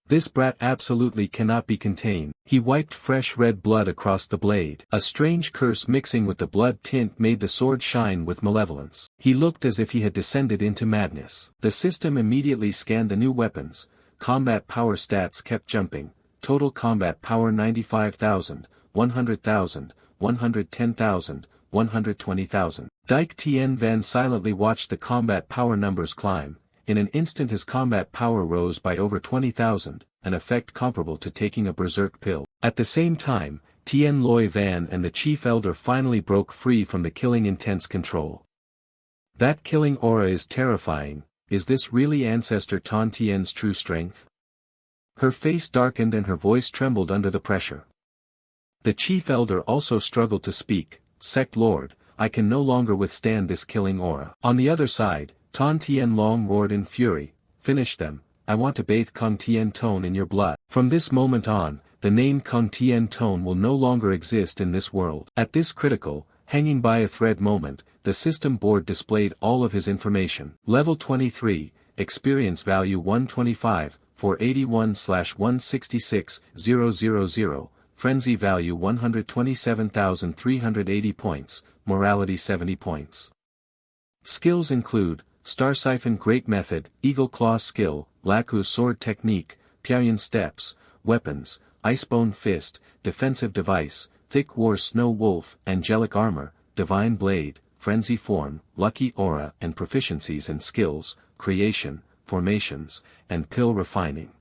This brat absolutely cannot be contained. He wiped fresh red blood across the blade. A strange curse mixing with the blood tint made the sword shine with malevolence. He looked as if he had descended into madness. The system immediately scanned the new weapons. Combat power stats kept jumping. Total combat power 95,000, 100,000, 110,000, 120,000. Dike Tien Van silently watched the combat power numbers climb. In an instant his combat power rose by over 20,000, an effect comparable to taking a berserk pill. At the same time, Tien Loi Van and the chief elder finally broke free from the killing intense control. That killing aura is terrifying. Is this really Ancestor Tan Tien's true strength? Her face darkened and her voice trembled under the pressure. The chief elder also struggled to speak. "Sect Lord, I can no longer withstand this killing aura." On the other side, Tan Tianlong roared in fury, "Finish them, I want to bathe Kung Tien Tone in your blood." From this moment on, the name Kung Tien Tone will no longer exist in this world. At this critical, hanging by a thread moment, the system board displayed all of his information. Level 23, experience value 125, 481/166,000, frenzy value 127,380 points, morality 70 points. Skills include, Star Siphon Great Method, Eagle Claw Skill, Laku Sword Technique, Piaoyan Steps, Weapons, Icebone Fist, Defensive Device, Thick War Snow Wolf, Angelic Armor, Divine Blade, Frenzy Form, Lucky Aura and Proficiencies and Skills, Creation, Formations, and Pill Refining.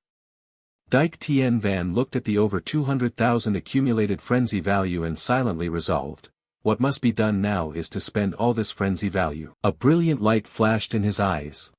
Dike Tien Van looked at the over 200,000 accumulated frenzy value and silently resolved. What must be done now is to spend all this frenzy value. A brilliant light flashed in his eyes.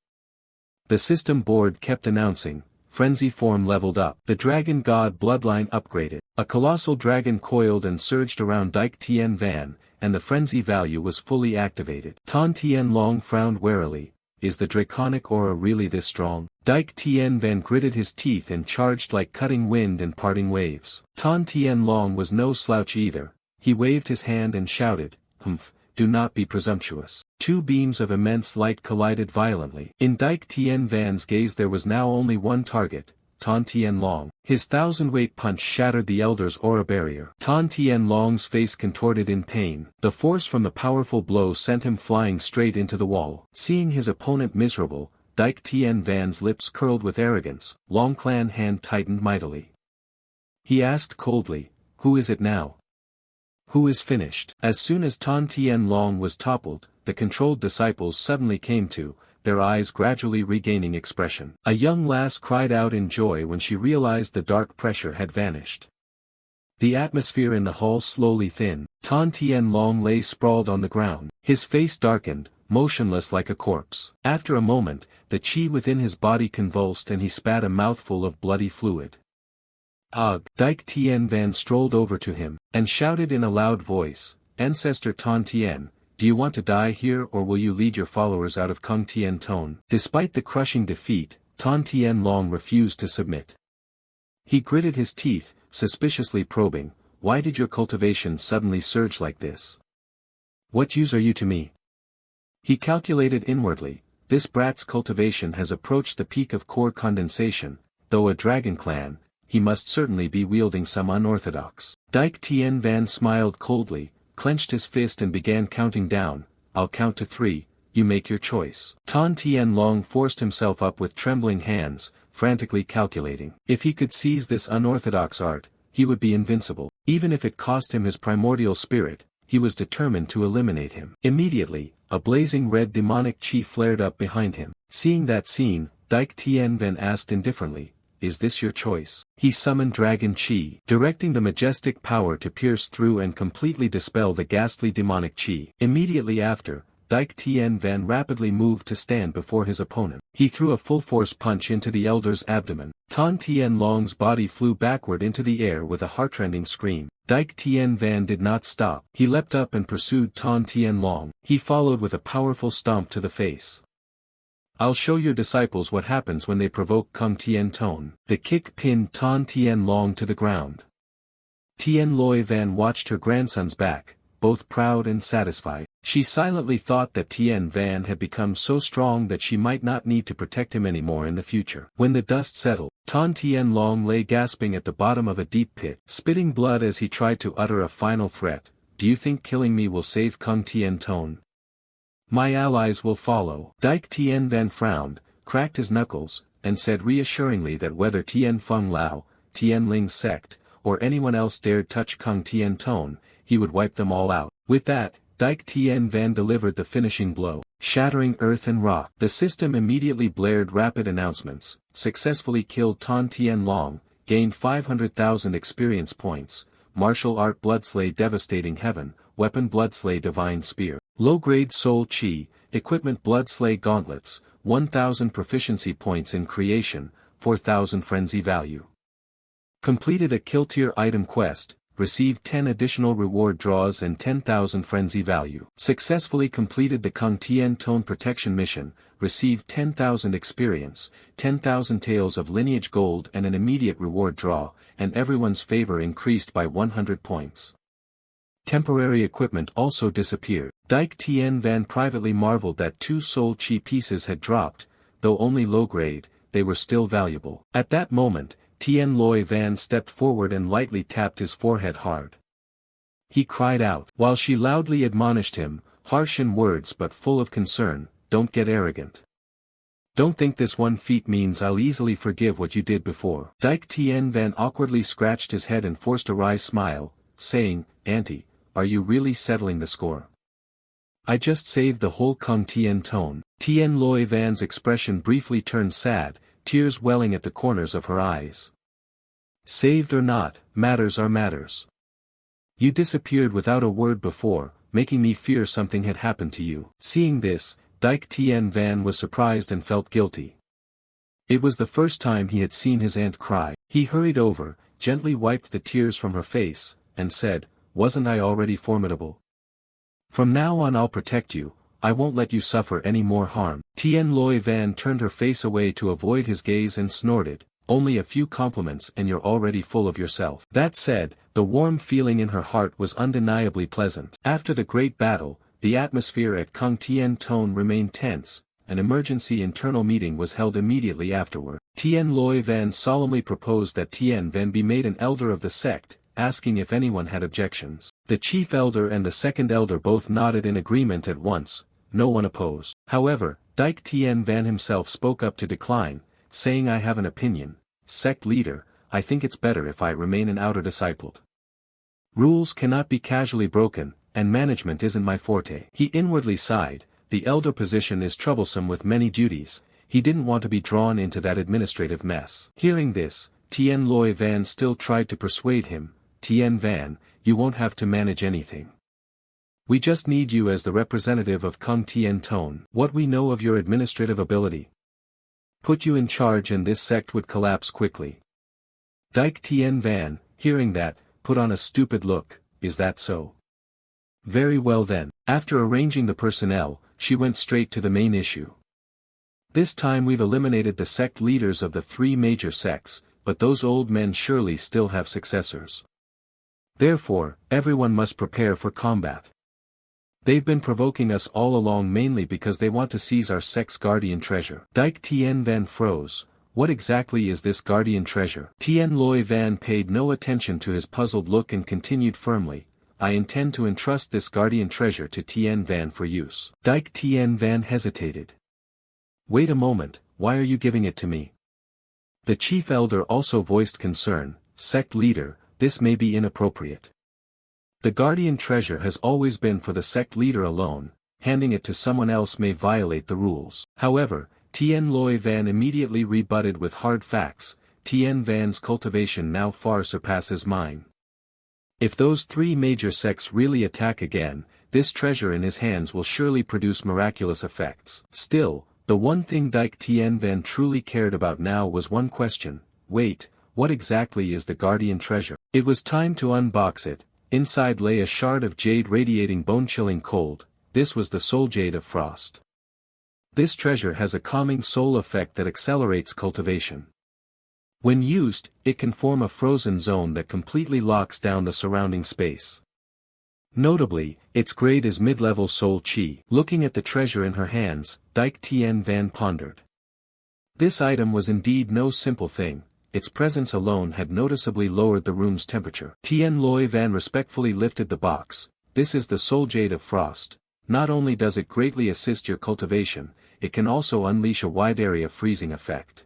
The system board kept announcing, frenzy form leveled up. The dragon god bloodline upgraded. A colossal dragon coiled and surged around Dike Tien Van, and the frenzy value was fully activated. Tan Tien Long frowned warily. Is the draconic aura really this strong? Dike Tien Van gritted his teeth and charged like cutting wind and parting waves. Tan Tien Long was no slouch either. He waved his hand and shouted, "Humph, do not be presumptuous." Two beams of immense light collided violently. In Dike Tien Van's gaze there was now only one target, Tan Tien Long. His 1,000-weight punch shattered the elder's aura barrier. Tan Tien Long's face contorted in pain. The force from the powerful blow sent him flying straight into the wall. Seeing his opponent miserable, Dike Tien Van's lips curled with arrogance. Long Clan hand tightened mightily. He asked coldly, "Who is it now? Who is finished?" As soon as Tan Tien Long was toppled, the controlled disciples suddenly came to, their eyes gradually regaining expression. A young lass cried out in joy when she realized the dark pressure had vanished. The atmosphere in the hall slowly thinned. Tan Tien Long lay sprawled on the ground, his face darkened, motionless like a corpse. After a moment, the chi within his body convulsed and he spat a mouthful of bloody fluid. Ugh! Dike Tien Van strolled over to him, and shouted in a loud voice, "Ancestor Tan Tien, do you want to die here or will you lead your followers out of Kung Tien Tone?" Despite the crushing defeat, Tan Tien Long refused to submit. He gritted his teeth, suspiciously probing, "Why did your cultivation suddenly surge like this? What use are you to me?" He calculated inwardly, this brat's cultivation has approached the peak of core condensation, though a dragon clan, he must certainly be wielding some unorthodox. Dike Tien Van smiled coldly, clenched his fist and began counting down. "I'll count to 3, you make your choice." Tan Tien Long forced himself up with trembling hands, frantically calculating. If he could seize this unorthodox art, he would be invincible. Even if it cost him his primordial spirit, he was determined to eliminate him. Immediately, a blazing red demonic chi flared up behind him. Seeing that scene, Dike Tien Van asked indifferently, "Is this your choice?" He summoned Dragon Chi, directing the majestic power to pierce through and completely dispel the ghastly demonic chi. Immediately after, Dike Tien Van rapidly moved to stand before his opponent. He threw a full-force punch into the elder's abdomen. Tan Tien Long's body flew backward into the air with a heartrending scream. Dike Tien Van did not stop. He leapt up and pursued Tan Tien Long. He followed with a powerful stomp to the face. "I'll show your disciples what happens when they provoke Kung Tien Tone." The kick pinned Tan Tien Long to the ground. Tien Loi Van watched her grandsons back, both proud and satisfied. She silently thought that Tien Van had become so strong that she might not need to protect him anymore in the future. When the dust settled, Tan Tien Long lay gasping at the bottom of a deep pit, spitting blood as he tried to utter a final threat. "Do you think killing me will save Kung Tien Tone? My allies will follow." Dike Tien Van frowned, cracked his knuckles, and said reassuringly that whether Tien Feng Lao, Tien Ling's sect, or anyone else dared touch Kung Tien Tone, he would wipe them all out. With that, Dike Tien Van delivered the finishing blow, shattering earth and rock. The system immediately blared rapid announcements: successfully killed Tan Tien Long, gained 500,000 experience points, martial art Bloodslay devastating heaven, weapon Bloodslay divine spear, low-grade soul chi, equipment Bloodslay gauntlets, 1,000 proficiency points in creation, 4,000 frenzy value. Completed a kill tier item quest, received 10 additional reward draws and 10,000 frenzy value. Successfully completed the Kung Tien Tone protection mission, received 10,000 experience, 10,000 taels of lineage gold and an immediate reward draw, and everyone's favor increased by 100 points. Temporary equipment also disappeared. Dike Tien Van privately marveled that 2 soul chi pieces had dropped, though only low grade, they were still valuable. At that moment, Tien Loi Van stepped forward and lightly tapped his forehead hard. He cried out, while she loudly admonished him, harsh in words but full of concern, "Don't get arrogant. Don't think this one feat means I'll easily forgive what you did before." Dike Tien Van awkwardly scratched his head and forced a wry smile, saying, "Auntie, are you really settling the score? I just saved the whole Kung Tien Tone." Tien Loi Van's expression briefly turned sad, tears welling at the corners of her eyes. "Saved or not, matters are matters. You disappeared without a word before, making me fear something had happened to you." Seeing this, Dike Tien Van was surprised and felt guilty. It was the first time he had seen his aunt cry. He hurried over, gently wiped the tears from her face, and said, "Wasn't I already formidable? From now on I'll protect you, I won't let you suffer any more harm." Tien Loi Van turned her face away to avoid his gaze and snorted, "Only a few compliments and you're already full of yourself." That said, the warm feeling in her heart was undeniably pleasant. After the great battle, the atmosphere at Kung Tien Tone remained tense. An emergency internal meeting was held immediately afterward. Tien Loi Van solemnly proposed that Tien Van be made an elder of the sect, asking if anyone had objections. The chief elder and the second elder both nodded in agreement at once, no one opposed. However, Dike Tien Van himself spoke up to decline, saying, "I have an opinion, sect leader, I think it's better if I remain an outer disciple. Rules cannot be casually broken, and management isn't my forte." He inwardly sighed. The elder position is troublesome with many duties, he didn't want to be drawn into that administrative mess. Hearing this, Tien Loi Van still tried to persuade him, "Tien Van, you won't have to manage anything. We just need you as the representative of Kung Tien Tone. What we know of your administrative ability put you in charge and this sect would collapse quickly." Dike Tien Van, hearing that, put on a stupid look, "Is that so? Very well then." After arranging the personnel, she went straight to the main issue. "This time we've eliminated the sect leaders of the three major sects, but those old men surely still have successors. Therefore, everyone must prepare for combat. They've been provoking us all along mainly because they want to seize our sect's guardian treasure." Dike Tien Van froze. What exactly is this guardian treasure? Tien Loi Van paid no attention to his puzzled look and continued firmly, "I intend to entrust this guardian treasure to Tien Van for use." Dike Tien Van hesitated. "Wait a moment, why are you giving it to me?" The chief elder also voiced concern, "Sect leader, this may be inappropriate. The guardian treasure has always been for the sect leader alone, handing it to someone else may violate the rules." However, Tien Loi Van immediately rebutted with hard facts, "Tien Van's cultivation now far surpasses mine. If those three major sects really attack again, this treasure in his hands will surely produce miraculous effects." Still, the one thing Dike Tien Van truly cared about now was one question, "Wait, what exactly is the guardian treasure?" It was time to unbox it. Inside lay a shard of jade radiating bone-chilling cold. This was the soul jade of frost. This treasure has a calming soul effect that accelerates cultivation. When used, it can form a frozen zone that completely locks down the surrounding space. Notably, its grade is mid-level soul chi. Looking at the treasure in her hands, Dike Tien Van pondered. This item was indeed no simple thing, its presence alone had noticeably lowered the room's temperature. Tien Loi Van respectfully lifted the box. "This is the soul jade of frost. Not only does it greatly assist your cultivation, it can also unleash a wide area freezing effect."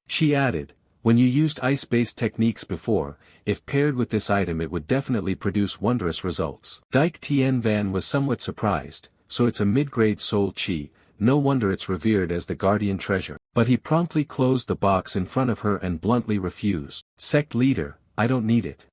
She added, "When you used ice-based techniques before, if paired with this item it would definitely produce wondrous results." Dike Tien Van was somewhat surprised, so it's a mid-grade soul chi, no wonder it's revered as the guardian treasure. But he promptly closed the box in front of her and bluntly refused. "Sect leader, I don't need it.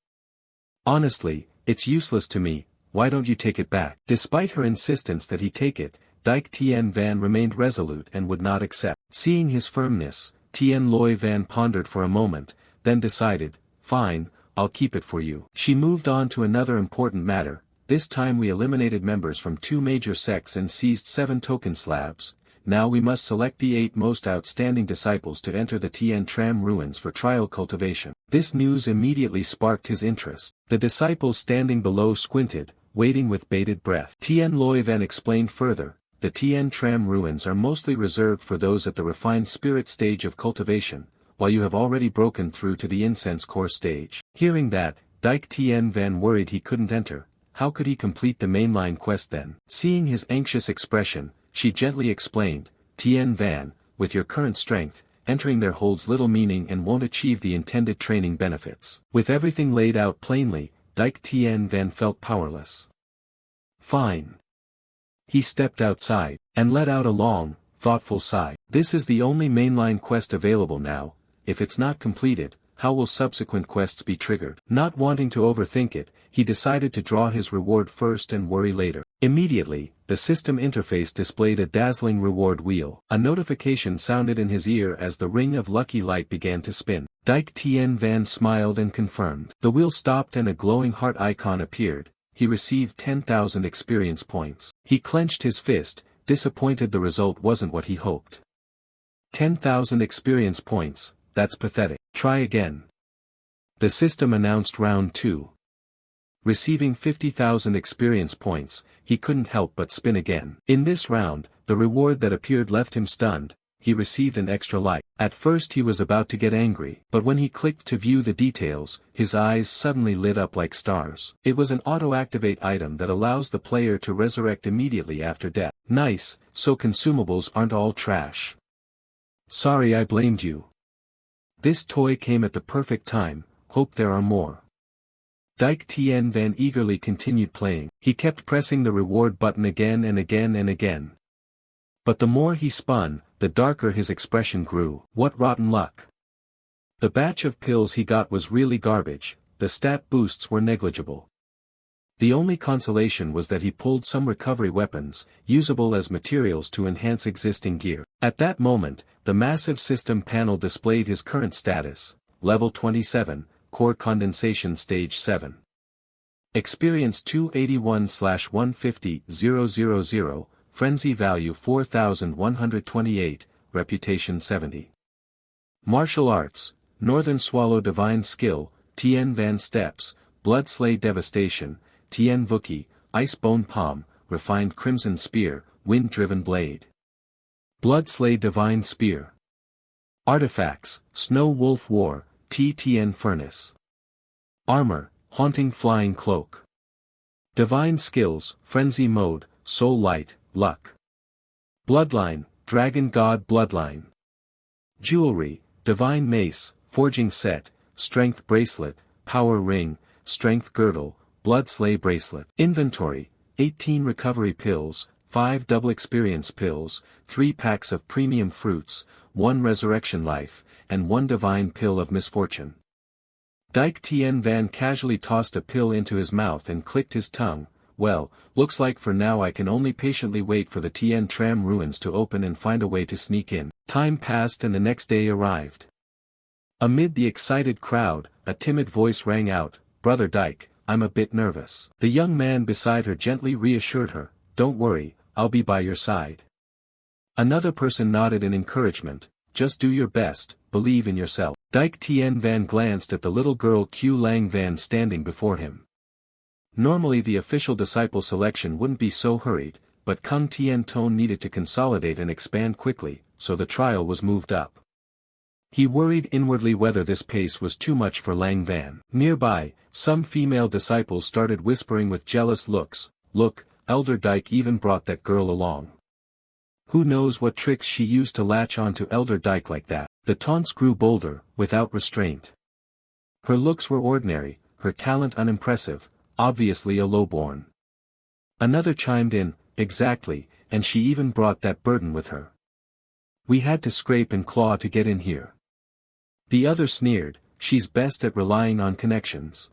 Honestly, it's useless to me, why don't you take it back?" Despite her insistence that he take it, Dike Tien Van remained resolute and would not accept. Seeing his firmness, Tien Loi Van pondered for a moment, then decided, "Fine, I'll keep it for you." She moved on to another important matter. "This time we eliminated members from two major sects and seized 7 token slabs. Now we must select the 8 most outstanding disciples to enter the Tien Tram ruins for trial cultivation." This news immediately sparked his interest. The disciples standing below squinted, waiting with bated breath. Tien Loi Van explained further, "The Tien Tram ruins are mostly reserved for those at the refined spirit stage of cultivation, while you have already broken through to the incense core stage." Hearing that, Dike Tien Van worried he couldn't enter. How could he complete the mainline quest then? Seeing his anxious expression, she gently explained, "Tien Van, with your current strength, entering there holds little meaning and won't achieve the intended training benefits." With everything laid out plainly, Dike Tien Van felt powerless. "Fine." He stepped outside, and let out a long, thoughtful sigh. This is the only mainline quest available now. If it's not completed, how will subsequent quests be triggered? Not wanting to overthink it, he decided to draw his reward first and worry later. Immediately, the system interface displayed a dazzling reward wheel. A notification sounded in his ear as the ring of lucky light began to spin. Dike Tien Van smiled and confirmed. The wheel stopped and a glowing heart icon appeared. He received 10,000 experience points. He clenched his fist, disappointed the result wasn't what he hoped. 10,000 experience points, that's pathetic. Try again. The system announced round 2. Receiving 50,000 experience points, he couldn't help but spin again. In this round, the reward that appeared left him stunned. He received an extra life. At first he was about to get angry, but when he clicked to view the details, his eyes suddenly lit up like stars. It was an auto-activate item that allows the player to resurrect immediately after death. Nice, so consumables aren't all trash. Sorry I blamed you. This toy came at the perfect time, hope there are more. Dike Tien Van eagerly continued playing. He kept pressing the reward button again and again and again. But the more he spun, the darker his expression grew. What rotten luck. The batch of pills he got was really garbage, the stat boosts were negligible. The only consolation was that he pulled some recovery weapons, usable as materials to enhance existing gear. At that moment, the massive system panel displayed his current status, level 27, core condensation stage 7. Experience 281/150,000, frenzy value 4128, reputation 70. Martial arts, Northern Swallow divine skill, Tien Van steps, Blood Slay devastation, Tien Vuki, Ice Bone Palm, refined crimson spear, wind driven blade. Blood Slay divine spear. Artifacts, Snow Wolf War, Tien Furnace. Armor, Haunting Flying Cloak. Divine skills, Frenzy mode, Soul Light, Luck. Bloodline, Dragon God Bloodline. Jewelry, Divine Mace, Forging Set, Strength Bracelet, Power Ring, Strength Girdle, Blood Slay Bracelet. Inventory, 18 recovery pills, 5 double experience pills, 3 packs of premium fruits, 1 resurrection life, and 1 divine pill of misfortune. Dike Tien Van casually tossed a pill into his mouth and clicked his tongue. Well, looks like for now I can only patiently wait for the Tien Tram ruins to open and find a way to sneak in. Time passed and the next day arrived. Amid the excited crowd, a timid voice rang out, "Brother Dike, I'm a bit nervous." The young man beside her gently reassured her, "Don't worry, I'll be by your side." Another person nodded in encouragement, "Just do your best, believe in yourself." Dike Tien Van glanced at the little girl Q Lang Van standing before him. Normally the official disciple selection wouldn't be so hurried, but Kung Tien Tone needed to consolidate and expand quickly, so the trial was moved up. He worried inwardly whether this pace was too much for Lang Van. Nearby, some female disciples started whispering with jealous looks, "Look, Elder Dike even brought that girl along. Who knows what tricks she used to latch on to Elder Dike like that." The taunts grew bolder, without restraint. Her looks were ordinary, her talent unimpressive, obviously a lowborn. Another chimed in, "Exactly, and she even brought that burden with her. We had to scrape and claw to get in here." The other sneered, "She's best at relying on connections.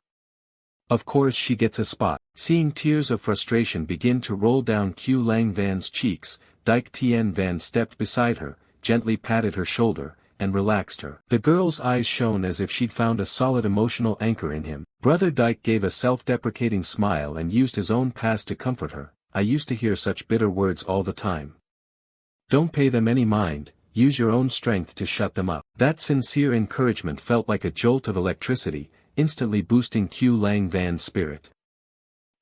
Of course she gets a spot." Seeing tears of frustration begin to roll down Q Lang Van's cheeks, Dike Tien Van stepped beside her, gently patted her shoulder, and relaxed her. The girl's eyes shone as if she'd found a solid emotional anchor in him. Brother Dike gave a self-deprecating smile and used his own past to comfort her. "I used to hear such bitter words all the time. Don't pay them any mind, use your own strength to shut them up." That sincere encouragement felt like a jolt of electricity, instantly boosting Q Lang Van's spirit.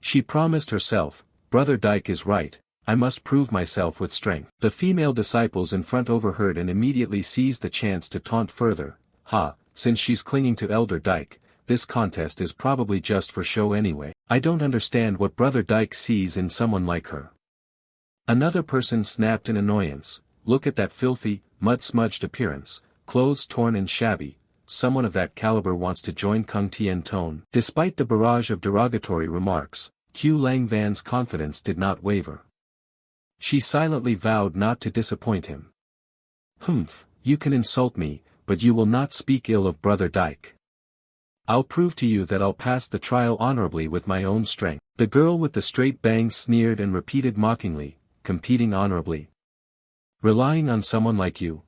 She promised herself, "Brother Dike is right, I must prove myself with strength." The female disciples in front overheard and immediately seized the chance to taunt further. "Ha, since she's clinging to Elder Dike, this contest is probably just for show anyway. I don't understand what Brother Dike sees in someone like her." Another person snapped in annoyance, "Look at that filthy, mud-smudged appearance, clothes torn and shabby. Someone of that caliber wants to join Kung Tien Tone." Despite the barrage of derogatory remarks, Q Lang Van's confidence did not waver. She silently vowed not to disappoint him. "Humph, you can insult me, but you will not speak ill of Brother Dyke. I'll prove to you that I'll pass the trial honorably with my own strength. The girl with the straight bangs sneered and repeated mockingly, competing honorably. Relying on someone like you.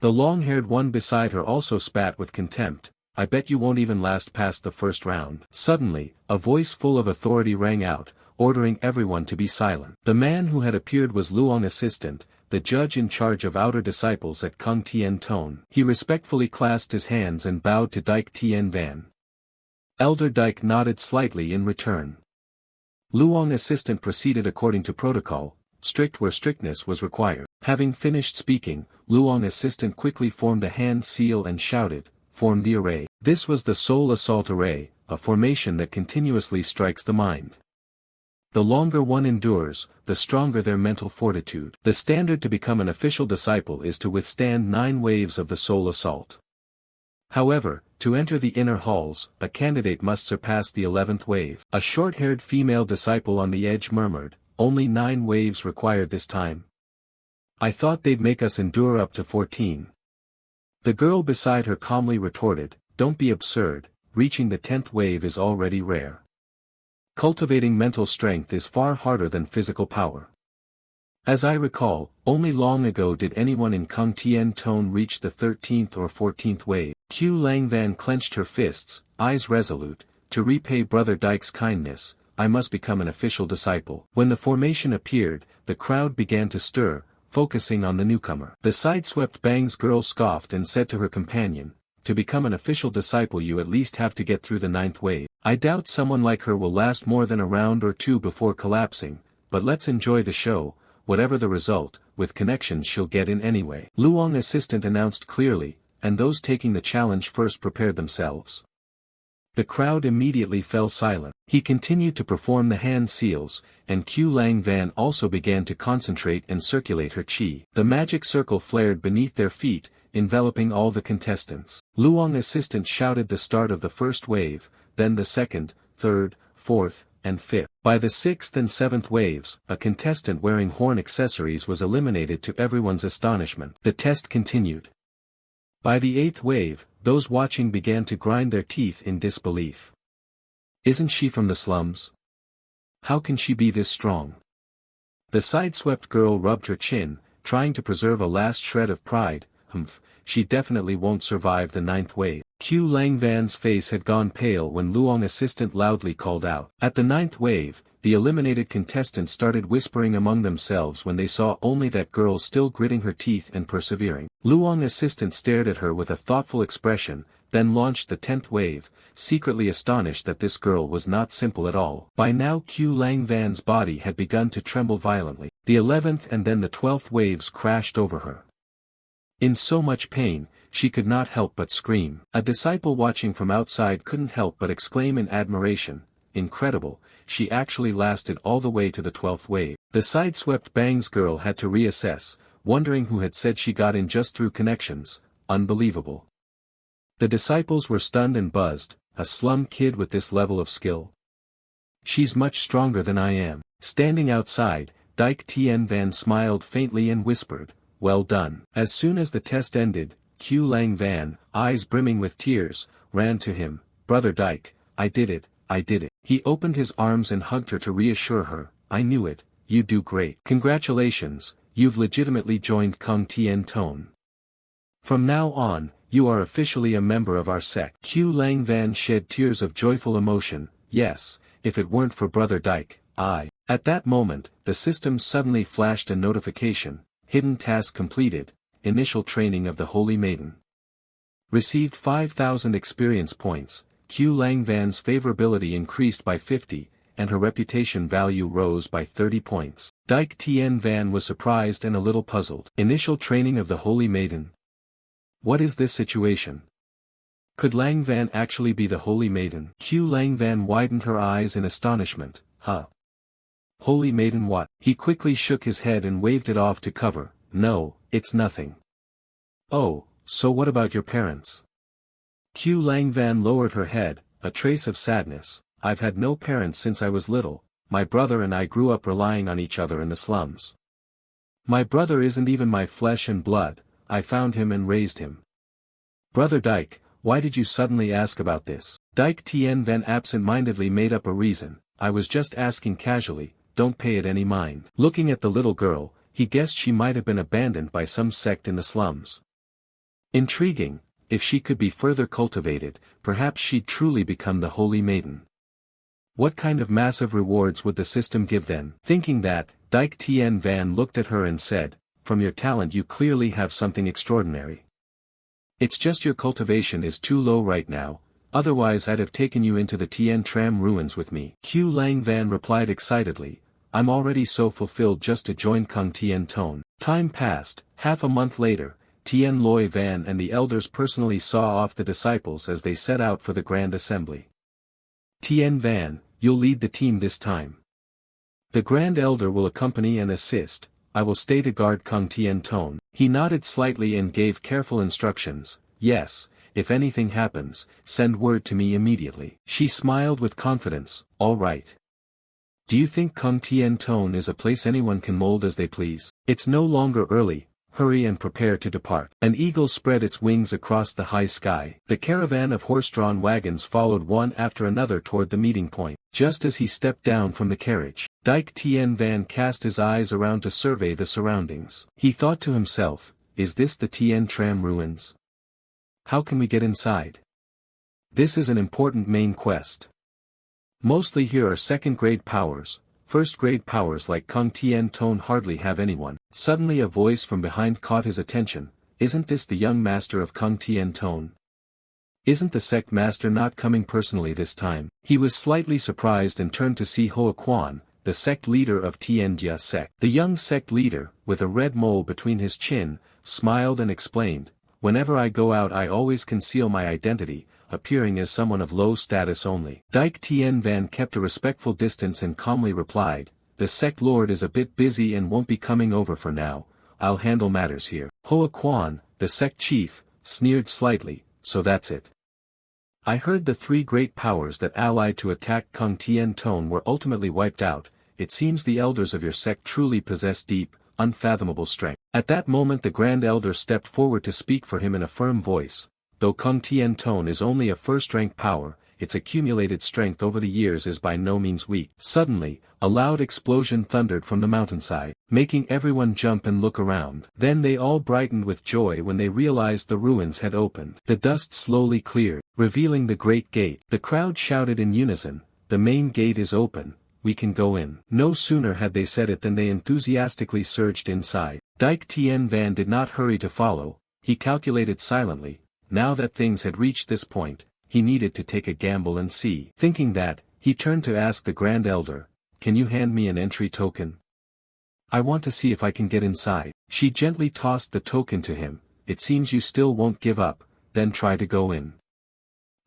The long-haired one beside her also spat with contempt. I bet you won't even last past the first round. Suddenly, a voice full of authority rang out, ordering everyone to be silent. The man who had appeared was Luong assistant, the judge in charge of outer disciples at Kung Tien Ton. He respectfully clasped his hands and bowed to Dyke Tien Van. Elder Dyke nodded slightly in return. Luong assistant proceeded according to protocol, strict where strictness was required. Having finished speaking, Luong assistant quickly formed a hand seal and shouted, "Form the array." This was the Soul Assault Array, a formation that continuously strikes the mind. The longer one endures, the stronger their mental fortitude. The standard to become an official disciple is to withstand 9 waves of the soul assault. However, to enter the inner halls, a candidate must surpass the 11th wave. A short-haired female disciple on the edge murmured, "Only 9 waves required this time. I thought they'd make us endure up to 14. The girl beside her calmly retorted, "Don't be absurd, reaching the 10th wave is already rare. Cultivating mental strength is far harder than physical power. As I recall, only long ago did anyone in Kung Tien Ton reach the 13th or 14th wave." Q Lang Van clenched her fists, eyes resolute. To repay Brother Dyke's kindness, I must become an official disciple. When the formation appeared, the crowd began to stir, focusing on the newcomer. The sideswept Bangs girl scoffed and said to her companion, "To become an official disciple you at least have to get through the 9th wave. I doubt someone like her will last more than a round or 2 before collapsing, but let's enjoy the show, whatever the result, with connections she'll get in anyway." Luong assistant announced clearly, and those taking the challenge first prepared themselves. The crowd immediately fell silent. He continued to perform the hand seals, and Q Lang Van also began to concentrate and circulate her chi. The magic circle flared beneath their feet, enveloping all the contestants. Luong assistant shouted the start of the first wave, then the second, third, fourth, and fifth. By the 6th and 7th waves, a contestant wearing horn accessories was eliminated to everyone's astonishment. The test continued. By the 8th wave, those watching began to grind their teeth in disbelief. Isn't she from the slums? How can she be this strong? The sideswept girl rubbed her chin, trying to preserve a last shred of pride. She definitely won't survive the 9th wave. Q Lang Van's face had gone pale when Luong assistant loudly called out. At the 9th wave, the eliminated contestants started whispering among themselves when they saw only that girl still gritting her teeth and persevering. Luong assistant stared at her with a thoughtful expression, then launched the 10th wave, secretly astonished that this girl was not simple at all. By now Q Lang Van's body had begun to tremble violently. The 11th and then the 12th waves crashed over her. In so much pain, she could not help but scream. A disciple watching from outside couldn't help but exclaim in admiration, "Incredible, she actually lasted all the way to the 12th wave." The sideswept Bangs girl had to reassess, wondering who had said she got in just through connections. Unbelievable. The disciples were stunned and buzzed. A slum kid with this level of skill? She's much stronger than I am. Standing outside, Dyke Tien Van smiled faintly and whispered, "Well done." As soon as the test ended, Q Lang Van, eyes brimming with tears, ran to him. "Brother Dyke, I did it, I did it." He opened his arms and hugged her to reassure her. "I knew it, you do great. Congratulations, you've legitimately joined Kung Tien Ton. From now on, you are officially a member of our sect." Q Lang Van shed tears of joyful emotion. "Yes, if it weren't for Brother Dyke, I." At that moment, the system suddenly flashed a notification. Hidden task completed, initial training of the Holy Maiden. Received 5,000 experience points, Q Lang Van's favorability increased by 50, and her reputation value rose by 30 points. Dyke Tien Van was surprised and a little puzzled. Initial training of the Holy Maiden? What is this situation? Could Lang Van actually be the Holy Maiden? Q Lang Van widened her eyes in astonishment. Huh? Holy Maiden what? He quickly shook his head and waved it off to cover. "No, it's nothing." "Oh, so what about your parents?" Q Lang Van lowered her head, a trace of sadness. "I've had no parents since I was little. My brother and I grew up relying on each other in the slums. My brother isn't even my flesh and blood, I found him and raised him. Brother Dike, why did you suddenly ask about this? Dike Tien then absent-mindedly made up a reason, I was just asking casually, don't pay it any mind. Looking at the little girl, he guessed she might have been abandoned by some sect in the slums. Intriguing, if she could be further cultivated, perhaps she'd truly become the Holy Maiden. What kind of massive rewards would the system give then? Thinking that, Dike Tien Van looked at her and said, from your talent you clearly have something extraordinary. It's just your cultivation is too low right now, otherwise I'd have taken you into the Tien Tram ruins with me. Q Lang Van replied excitedly, I'm already so fulfilled just to join Kung Tien Tone. Time passed, half a month later, Tien Loi Van and the elders personally saw off the disciples as they set out for the grand assembly. Tien Van, you'll lead the team this time. The Grand Elder will accompany and assist, I will stay to guard Kung Tien Tone. He nodded slightly and gave careful instructions, yes, if anything happens, send word to me immediately. She smiled with confidence, all right. Do you think Kung Tien Tone is a place anyone can mold as they please? It's no longer early, hurry and prepare to depart. An eagle spread its wings across the high sky. The caravan of horse-drawn wagons followed one after another toward the meeting point. Just as he stepped down from the carriage, Dike Tien Van cast his eyes around to survey the surroundings. He thought to himself, is this the Tien Tram ruins? How can we get inside? This is an important main quest. Mostly here are second-grade powers, first-grade powers like Kung Tien Tone hardly have anyone. Suddenly a voice from behind caught his attention, isn't this the young master of Kung Tien Tone? Isn't the sect master not coming personally this time? He was slightly surprised and turned to see Hoa Quan, the sect leader of Tien Jia sect. The young sect leader, with a red mole between his chin, smiled and explained, whenever I go out I always conceal my identity, appearing as someone of low status only. Dike Tien Van kept a respectful distance and calmly replied, the sect lord is a bit busy and won't be coming over for now, I'll handle matters here. Hoa Quan, the sect chief, sneered slightly, so that's it. I heard the three great powers that allied to attack Kung Tien Tone were ultimately wiped out, it seems the elders of your sect truly possess deep, unfathomable strength. At that moment the Grand Elder stepped forward to speak for him in a firm voice, though Kung Tien Tone is only a first-rank power, its accumulated strength over the years is by no means weak. Suddenly, a loud explosion thundered from the mountainside, making everyone jump and look around. Then they all brightened with joy when they realized the ruins had opened. The dust slowly cleared, revealing the great gate. The crowd shouted in unison, the main gate is open, we can go in. No sooner had they said it than they enthusiastically surged inside. Dike Tien Van did not hurry to follow, he calculated silently, now that things had reached this point, he needed to take a gamble and see. Thinking that, he turned to ask the Grand Elder, can you hand me an entry token? I want to see if I can get inside. She gently tossed the token to him, it seems you still won't give up, then try to go in.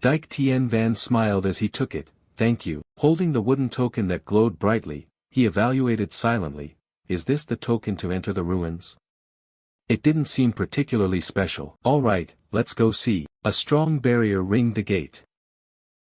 Dike Tien Van smiled as he took it, thank you. Holding the wooden token that glowed brightly, he evaluated silently, is this the token to enter the ruins? It didn't seem particularly special. All right, let's go see. A strong barrier ringed the gate.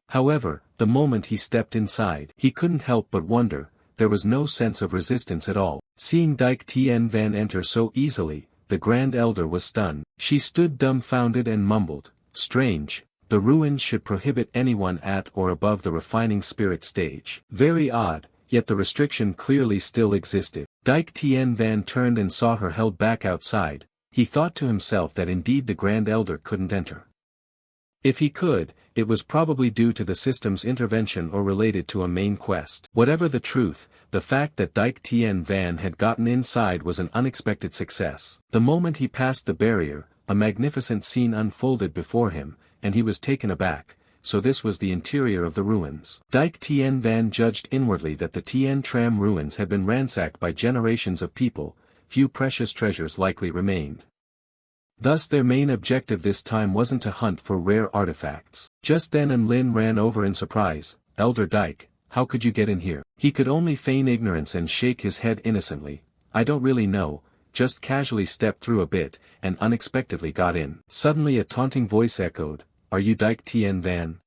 However, the moment he stepped inside, he couldn't help but wonder, there was no sense of resistance at all. Seeing Dike Tien Van enter so easily, the Grand Elder was stunned. She stood dumbfounded and mumbled, strange, the ruins should prohibit anyone at or above the refining spirit stage. Very odd, yet the restriction clearly still existed. Dike Tien Van turned and saw her held back outside, he thought to himself that indeed the Grand Elder couldn't enter. If he could, it was probably due to the system's intervention or related to a main quest. Whatever the truth, the fact that Dike Tien Van had gotten inside was an unexpected success. The moment he passed the barrier, a magnificent scene unfolded before him, and he was taken aback. So this was the interior of the ruins. Dike Tien Van judged inwardly that the Tien Tram ruins had been ransacked by generations of people, few precious treasures likely remained. Thus their main objective this time wasn't to hunt for rare artifacts. Just then Lin ran over in surprise, Elder Dike, how could you get in here? He could only feign ignorance and shake his head innocently, I don't really know, just casually stepped through a bit, and unexpectedly got in. Suddenly a taunting voice echoed, are you Dike Tien Van?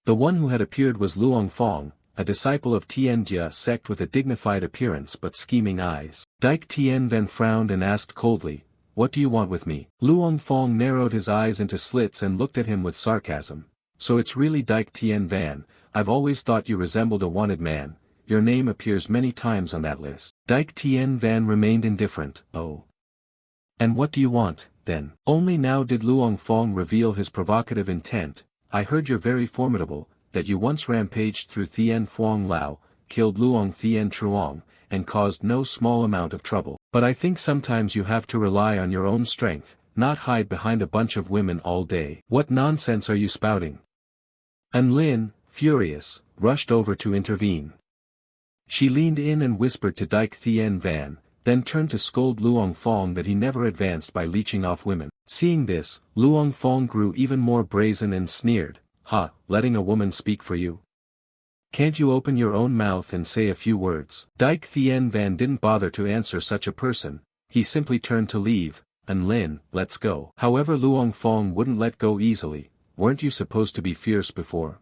The one who had appeared was Luong Fong, a disciple of Tien Jia sect with a dignified appearance but scheming eyes. Dike Tien Van frowned and asked coldly, what do you want with me? Luong Fong narrowed his eyes into slits and looked at him with sarcasm. So it's really Dyke Tien Van. I've always thought you resembled a wanted man. Your name appears many times on that list. Dyke Tien Van remained indifferent. Oh. And what do you want, then? Only now did Luong Fong reveal his provocative intent. I heard you're very formidable, that you once rampaged through Thien Phuong Lao, killed Luong Thien Truong, and caused no small amount of trouble. But I think sometimes you have to rely on your own strength, not hide behind a bunch of women all day. What nonsense are you spouting? An Lin, furious, rushed over to intervene. She leaned in and whispered to Dyke Thien Van, then turned to scold Luong Fong that he never advanced by leeching off women. Seeing this, Luong Fong grew even more brazen and sneered, "Ha, letting a woman speak for you? Can't you open your own mouth and say a few words?" Dyke Thien Van didn't bother to answer such a person, he simply turned to leave. "An Lin, let's go." However, Luong Fong wouldn't let go easily. "Weren't you supposed to be fierce before?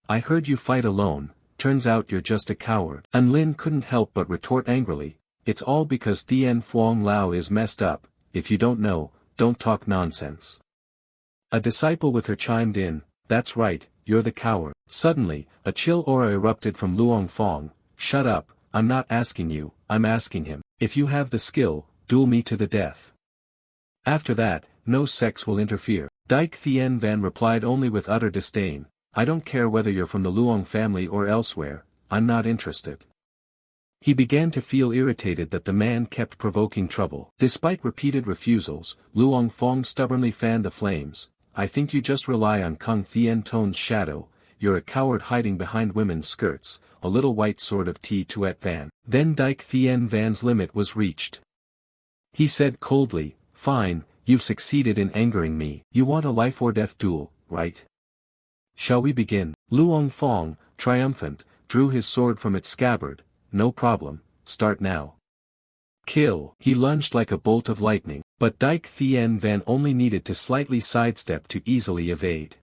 I heard you fight alone, turns out you're just a coward." An Lin couldn't help but retort angrily, "It's all because Thien Phuong Lao is messed up. If you don't know, don't talk nonsense." A disciple with her chimed in, "That's right, you're the coward." Suddenly, a chill aura erupted from Luong Fong. "Shut up, I'm not asking you, I'm asking him. If you have the skill, duel me to the death. After that, no sex will interfere." Dyke Thien Van replied only with utter disdain, "I don't care whether you're from the Luong family or elsewhere, I'm not interested." He began to feel irritated that the man kept provoking trouble. Despite repeated refusals, Luong Fong stubbornly fanned the flames. "I think you just rely on Kung Thien Ton's shadow, you're a coward hiding behind women's skirts, a little white sword of T. Tuet Van." Then Dyke Thien Van's limit was reached. He said coldly, "Fine, you've succeeded in angering me. You want a life or death duel, right? Shall we begin?" Luong Fong, triumphant, drew his sword from its scabbard. "No problem, start now. Kill." He lunged like a bolt of lightning, but Dyke Thien Van only needed to slightly sidestep to easily evade.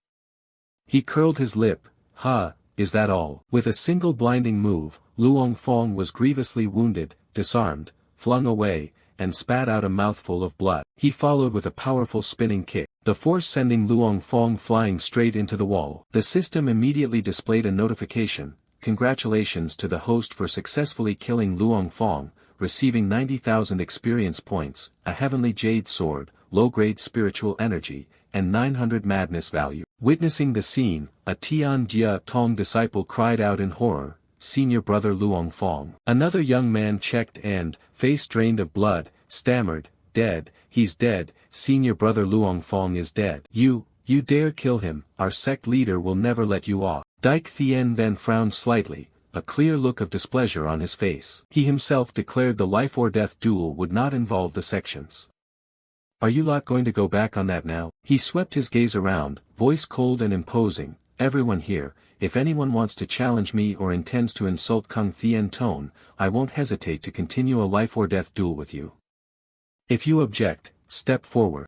He curled his lip, "Ha, is that all?" With a single blinding move, Luong Fong was grievously wounded, disarmed, flung away, and spat out a mouthful of blood. He followed with a powerful spinning kick, the force sending Luong Fong flying straight into the wall. The system immediately displayed a notification. "Congratulations to the host for successfully killing Luong Fong, receiving 90,000 experience points, a heavenly jade sword, low-grade spiritual energy, and 900 madness value." Witnessing the scene, a Tian Jia Tong disciple cried out in horror, "Senior brother Luong Fong." Another young man checked and, face drained of blood, stammered, "Dead, he's dead, senior brother Luong Fong is dead." You dare kill him, our sect leader will never let you off." Dyke Thien then frowned slightly, a clear look of displeasure on his face. He himself declared the life or death duel would not involve the sections. "Are you lot going to go back on that now?" He swept his gaze around, voice cold and imposing, "Everyone here, if anyone wants to challenge me or intends to insult Kung Thien Ton, I won't hesitate to continue a life or death duel with you. If you object, step forward."